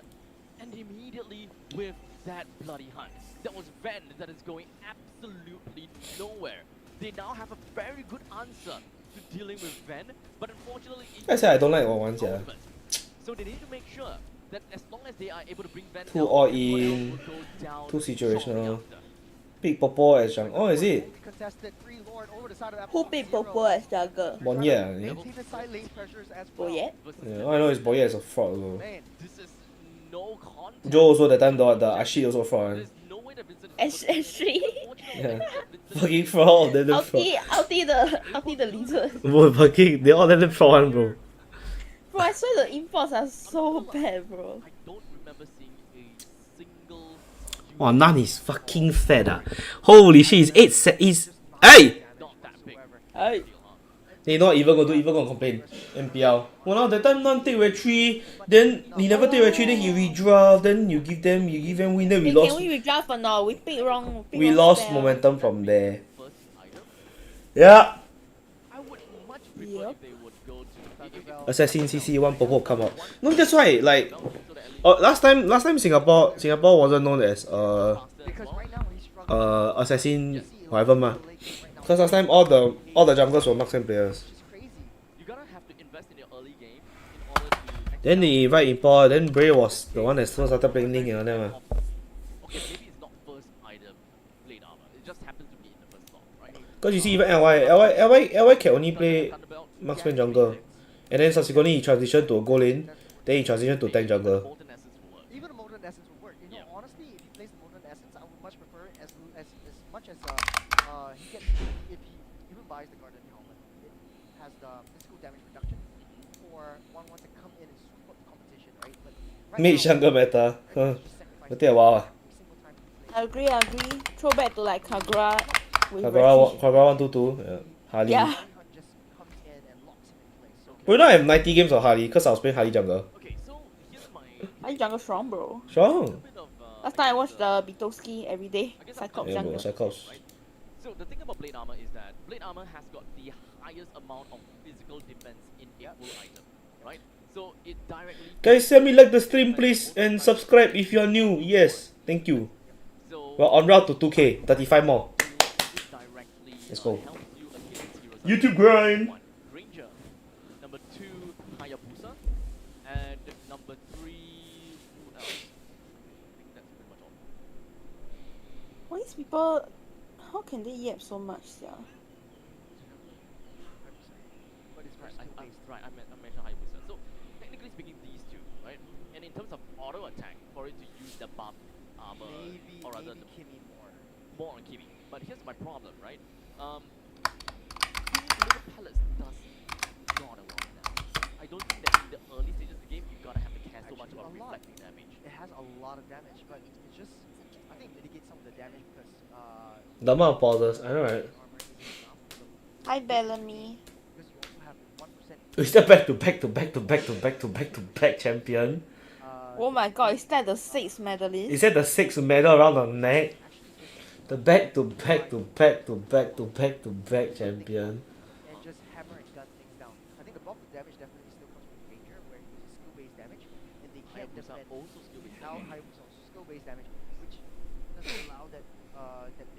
And immediately with that bloody hunt. That was Ven that is going absolutely nowhere. They now have a very good answer to dealing with Ven, but unfortunately... I said I don't like 1-1, yeah. So they need to make sure that as long as they are able to bring Van Two down, all everyone else in, will go down two shortly situational. after. Pick Popo as Jungle. Oh, is it? Who picked Popo as jungle? Bonya, yeah. Boyet? Yeah, all I know is Boya is a fraud though. Man, this is no contest. Joe also that time the Ashit also fraud. There's no way that Vincent Ashley? Yeah. Fucking fraud, they them fraud. Outie the lizard. Bro, fucking, they all let them fraud one, bro. Bro, I swear the imports are so bad, bro. I don't remember seeing a single. Wow, Nan is fucking fat ah. Holy shit, he's hey! Hey! They not even gonna complain. MPL. Well, that time Nan take retreat, then he never take retreat, then he redraft, then you give them win, then we Hey, lost. can we redraft or not? We pick wrong. We lost momentum from there. Yeah. Yep. Assassin CC one Popo come out. No, that's why like last time Singapore wasn't known as Assassin whatever ma. Because last time all the junglers were marksman players. Then they invite import, then Bray was the one that first started playing Link and all that ma. Because you see even LY can only play marksman jungle. And then subsequently he transitioned to a gold lane, then he transitioned to tank jungle. Even a Molten Essence would work. You know, honestly, if he plays the Molten Essence, I would much prefer it as much as he gets, if he even buys the Guardian Helmet, it has the physical damage reduction for 1-1 to come in and support the competition, right? But Mid jungle meta. But take a while. I agree. Throw back to like Kagura with Kagura 122. Yeah. Harley. Yeah. We don't have 90 games of Harley because I was playing Harley jungle. Harley jungle strong, bro. Strong. Last time I watched the Bitoski every day. Cyclops Yeah, jungle. bro, Cyclops. So the thing about Blade Armor is that Blade Armor has got the highest amount of physical defense in a full item, right? So it directly. Guys, send me like the stream please and subscribe if you are new. Yes, thank you. We're on route to 2K, 35 more. Let's go. YouTube grind. Ranger, number 2 Hayabusa, and number 3 who else? I think that's pretty much all. Why these people? How can they yap so much, yeah? Right, I mentioned Hayabusa. So technically speaking, these two, right? And in terms of auto attack, for it to use the buff armor, or rather the more on Kimi. But here's my problem, right? Little pellets does not a lot of damage. I don't think that in the early stages of the game you gotta have to care so much about reflecting damage. It has a lot of damage, but it's just, I think it mitigates some of the damage because The amount of pauses, I know right? Hi Bellamy. Is that back to back champion? Oh my god, is that the 6th medalist? Is that the 6th medal around the neck? The back to back champion. And just hammer and gun things down. I think the bulk of damage definitely still comes from Ranger, where he uses skill-based damage, and they can't defend how Hayabusa also skill-based damage, which doesn't allow that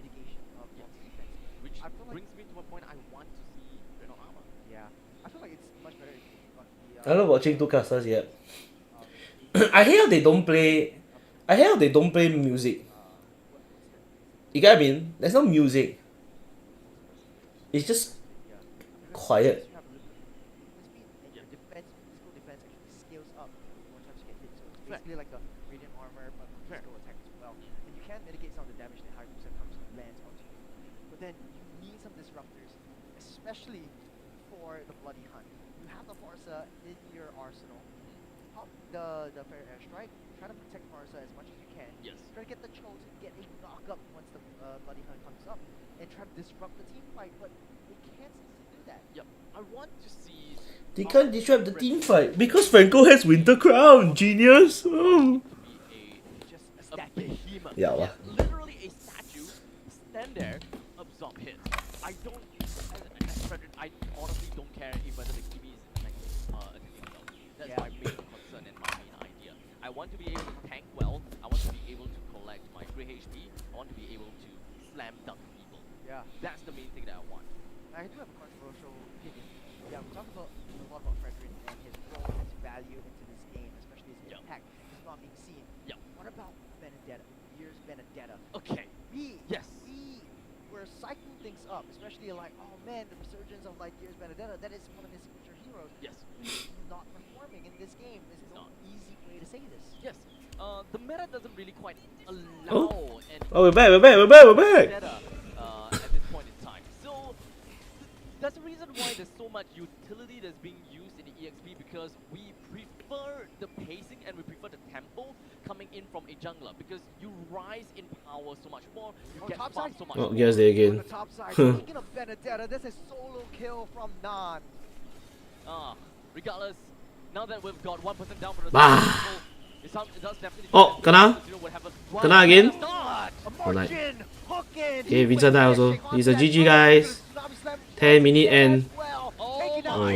mitigation of defense. Which brings me to a point I want to see Red Armor. Yeah, I feel like it's much better if you got the. I'm not watching two casters yet. I hate how they don't play. Music. You get what I mean? There's no music. It's just quiet. Basically like a radiant armor, but physical attack as well. And you can mitigate some of the damage that Hayabusa lands onto you. But then you need some disruptors, especially for the Bloody Hunt. You have the Farsa in your arsenal. Pop the Fair Airstrike, try to protect Farsa as much as you can. Yes. Try to get the Cho to get a knock-up once the Bloody Hunt comes up, and try to disrupt the team fight, but they can't seem to do that. Yep. I want to see. They can't disrupt the team fight because Franco has Winter Crown. Genius. Oh. Yeah. Well. Literally a statue. Stand there, absorb hits. I don't. As Frederick, I honestly don't care if whether the Kimi is attacking himself. That's my main concern and my main idea. I want to be able to tank well. I want to be able to collect my 3 HP. I want to be able to slam dunk people. Yeah. That's the main thing that I want. I do have a controversial opinion. Yeah, we talked a lot about Frederick and his role and his value into this game. tech is not being seen. Yeah. What about Benedetta? Here's Benedetta. Okay. We were psyching things up, especially like, oh man, the resurgence of like Gears Benedetta, that is one of his signature heroes. Yes. He's not performing in this game. There's no easy way to say this. Yes. The meta doesn't really quite allow Oh, any we're back, we're back, we're back, we're back! meta, at this point in time. So that's the reason why there's so much utility that's being used in the EXP, because we prefer the pacing and we prefer the tempo coming in from a jungler, because you rise in power so much more, you get farmed so much Oh, more. guess they again. On the top side, speaking of Benedetta, this is solo kill from Nan. Regardless, now that we've got 1% down for the Bah. it does definitely Oh, kena? Wow, Kena again? start. Oh, like. Okay, Vincent died also. He's a GG, guys. 10 minute end. Oh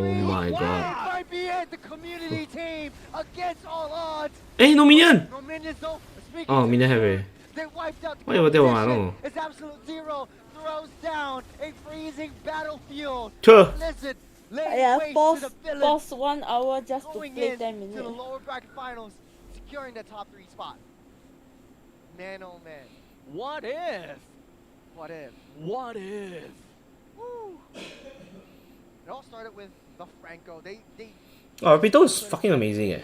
my god. Might be it, the community team against all odds. Eh, no minion! No minions though. Speaking Oh, of minion have already. they wiped out the Why you there, I don't competition. know. It's Absolute Zero throws down a freezing battlefield. Sure. Listen, Yeah, laying waste pause, to the villain. pause 1 hour just to Going play in 10 to the minutes. lower bracket finals, securing the top 3 spot. Man, oh man. What if? What if? What if? Woo. It all started with the Franco. They Oh, Rapito is fucking amazing, eh.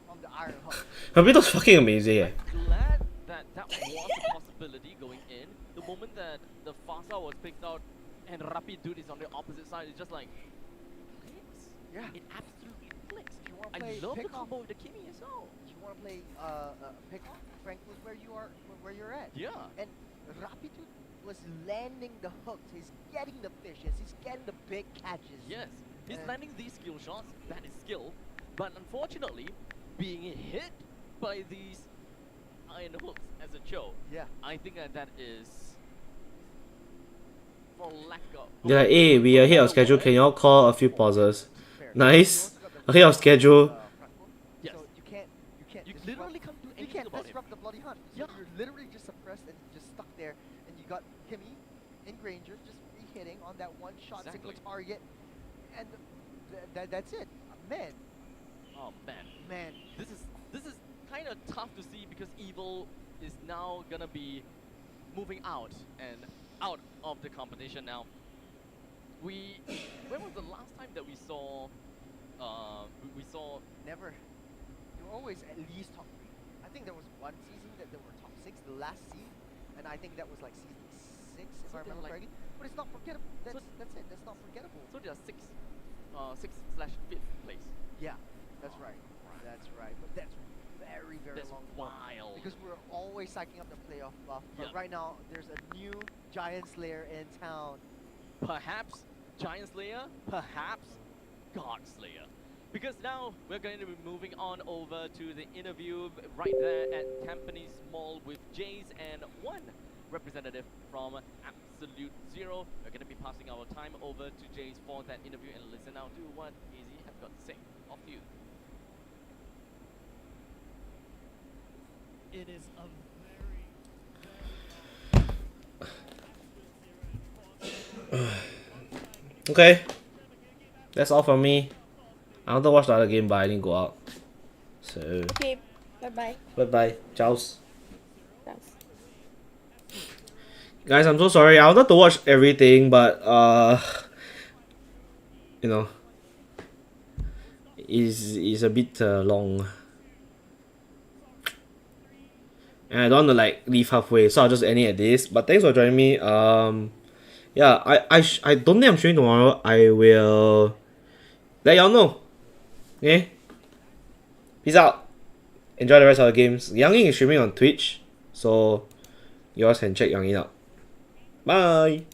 on the Iron Hook. Rapito's fucking amazing, eh. Glad that was a possibility going in. The moment that the Fasa was picked out and Rapid Dude is on the opposite side, it's just like clicks. Yeah. It absolutely clicks. If you want to I play love the pick off, combo with the Kimi as well. if you want to play pick off, Franco's where you are, where you're at. Yeah. And Rapitud was landing the hooks. He's getting the fishes. He's getting the big catches. Yes. He's And- landing these skill shots. That is skill. But unfortunately, being hit by these iron hooks as a show. Yeah. I think that is for lack of. They're like, hey, we are ahead of schedule. Can y'all call a few pauses? Nice. Ahead of schedule. Yes. So you can't You disrupt, literally can't do you anything can't about it. disrupt the bloody hunt. So you're literally just suppressed and just stuck there, and you got Kimmy and Granger just re-hitting on that one shot Exactly. single target, and that's it. Man, Oh man. man. This is kind of tough to see, because Evil is now gonna be moving out and out of the competition now. When was the last time that we saw we saw Never. You're always at least top 3. I think there was one season that they were top 6, the last season, and I think that was like season 6, if So I they're remember like- correctly. But it's not forgettable. That's it. That's not forgettable. so they are 6/5th place. Yeah, that's right. That's right. But that's very, very That's long. wild. Because we're always psyching up the playoff buff. But Yeah. right now, there's a new Giant Slayer in town. Perhaps Giant Slayer, perhaps God Slayer. Because now we're going to be moving on over to the interview right there at Tampines Mall with Jace and one representative from Absolute Zero. We're going to be passing our time over to Jace for that interview and listen out to what Easy has got to say. Off to you. It is a Okay. That's all from me. I want to watch the other game, but I didn't go out. So. Okay, bye-bye. Bye bye. Ciao. Guys, I'm so sorry. I wanted to watch everything, but you know, is a bit long, and I don't want to like leave halfway, so I'll just end it at this. But thanks for joining me. Yeah, I don't think I'm streaming tomorrow. I will let y'all know. Okay. Peace out. Enjoy the rest of the games. Yang Ying is streaming on Twitch, so you guys can check Yang Ying out. Bye.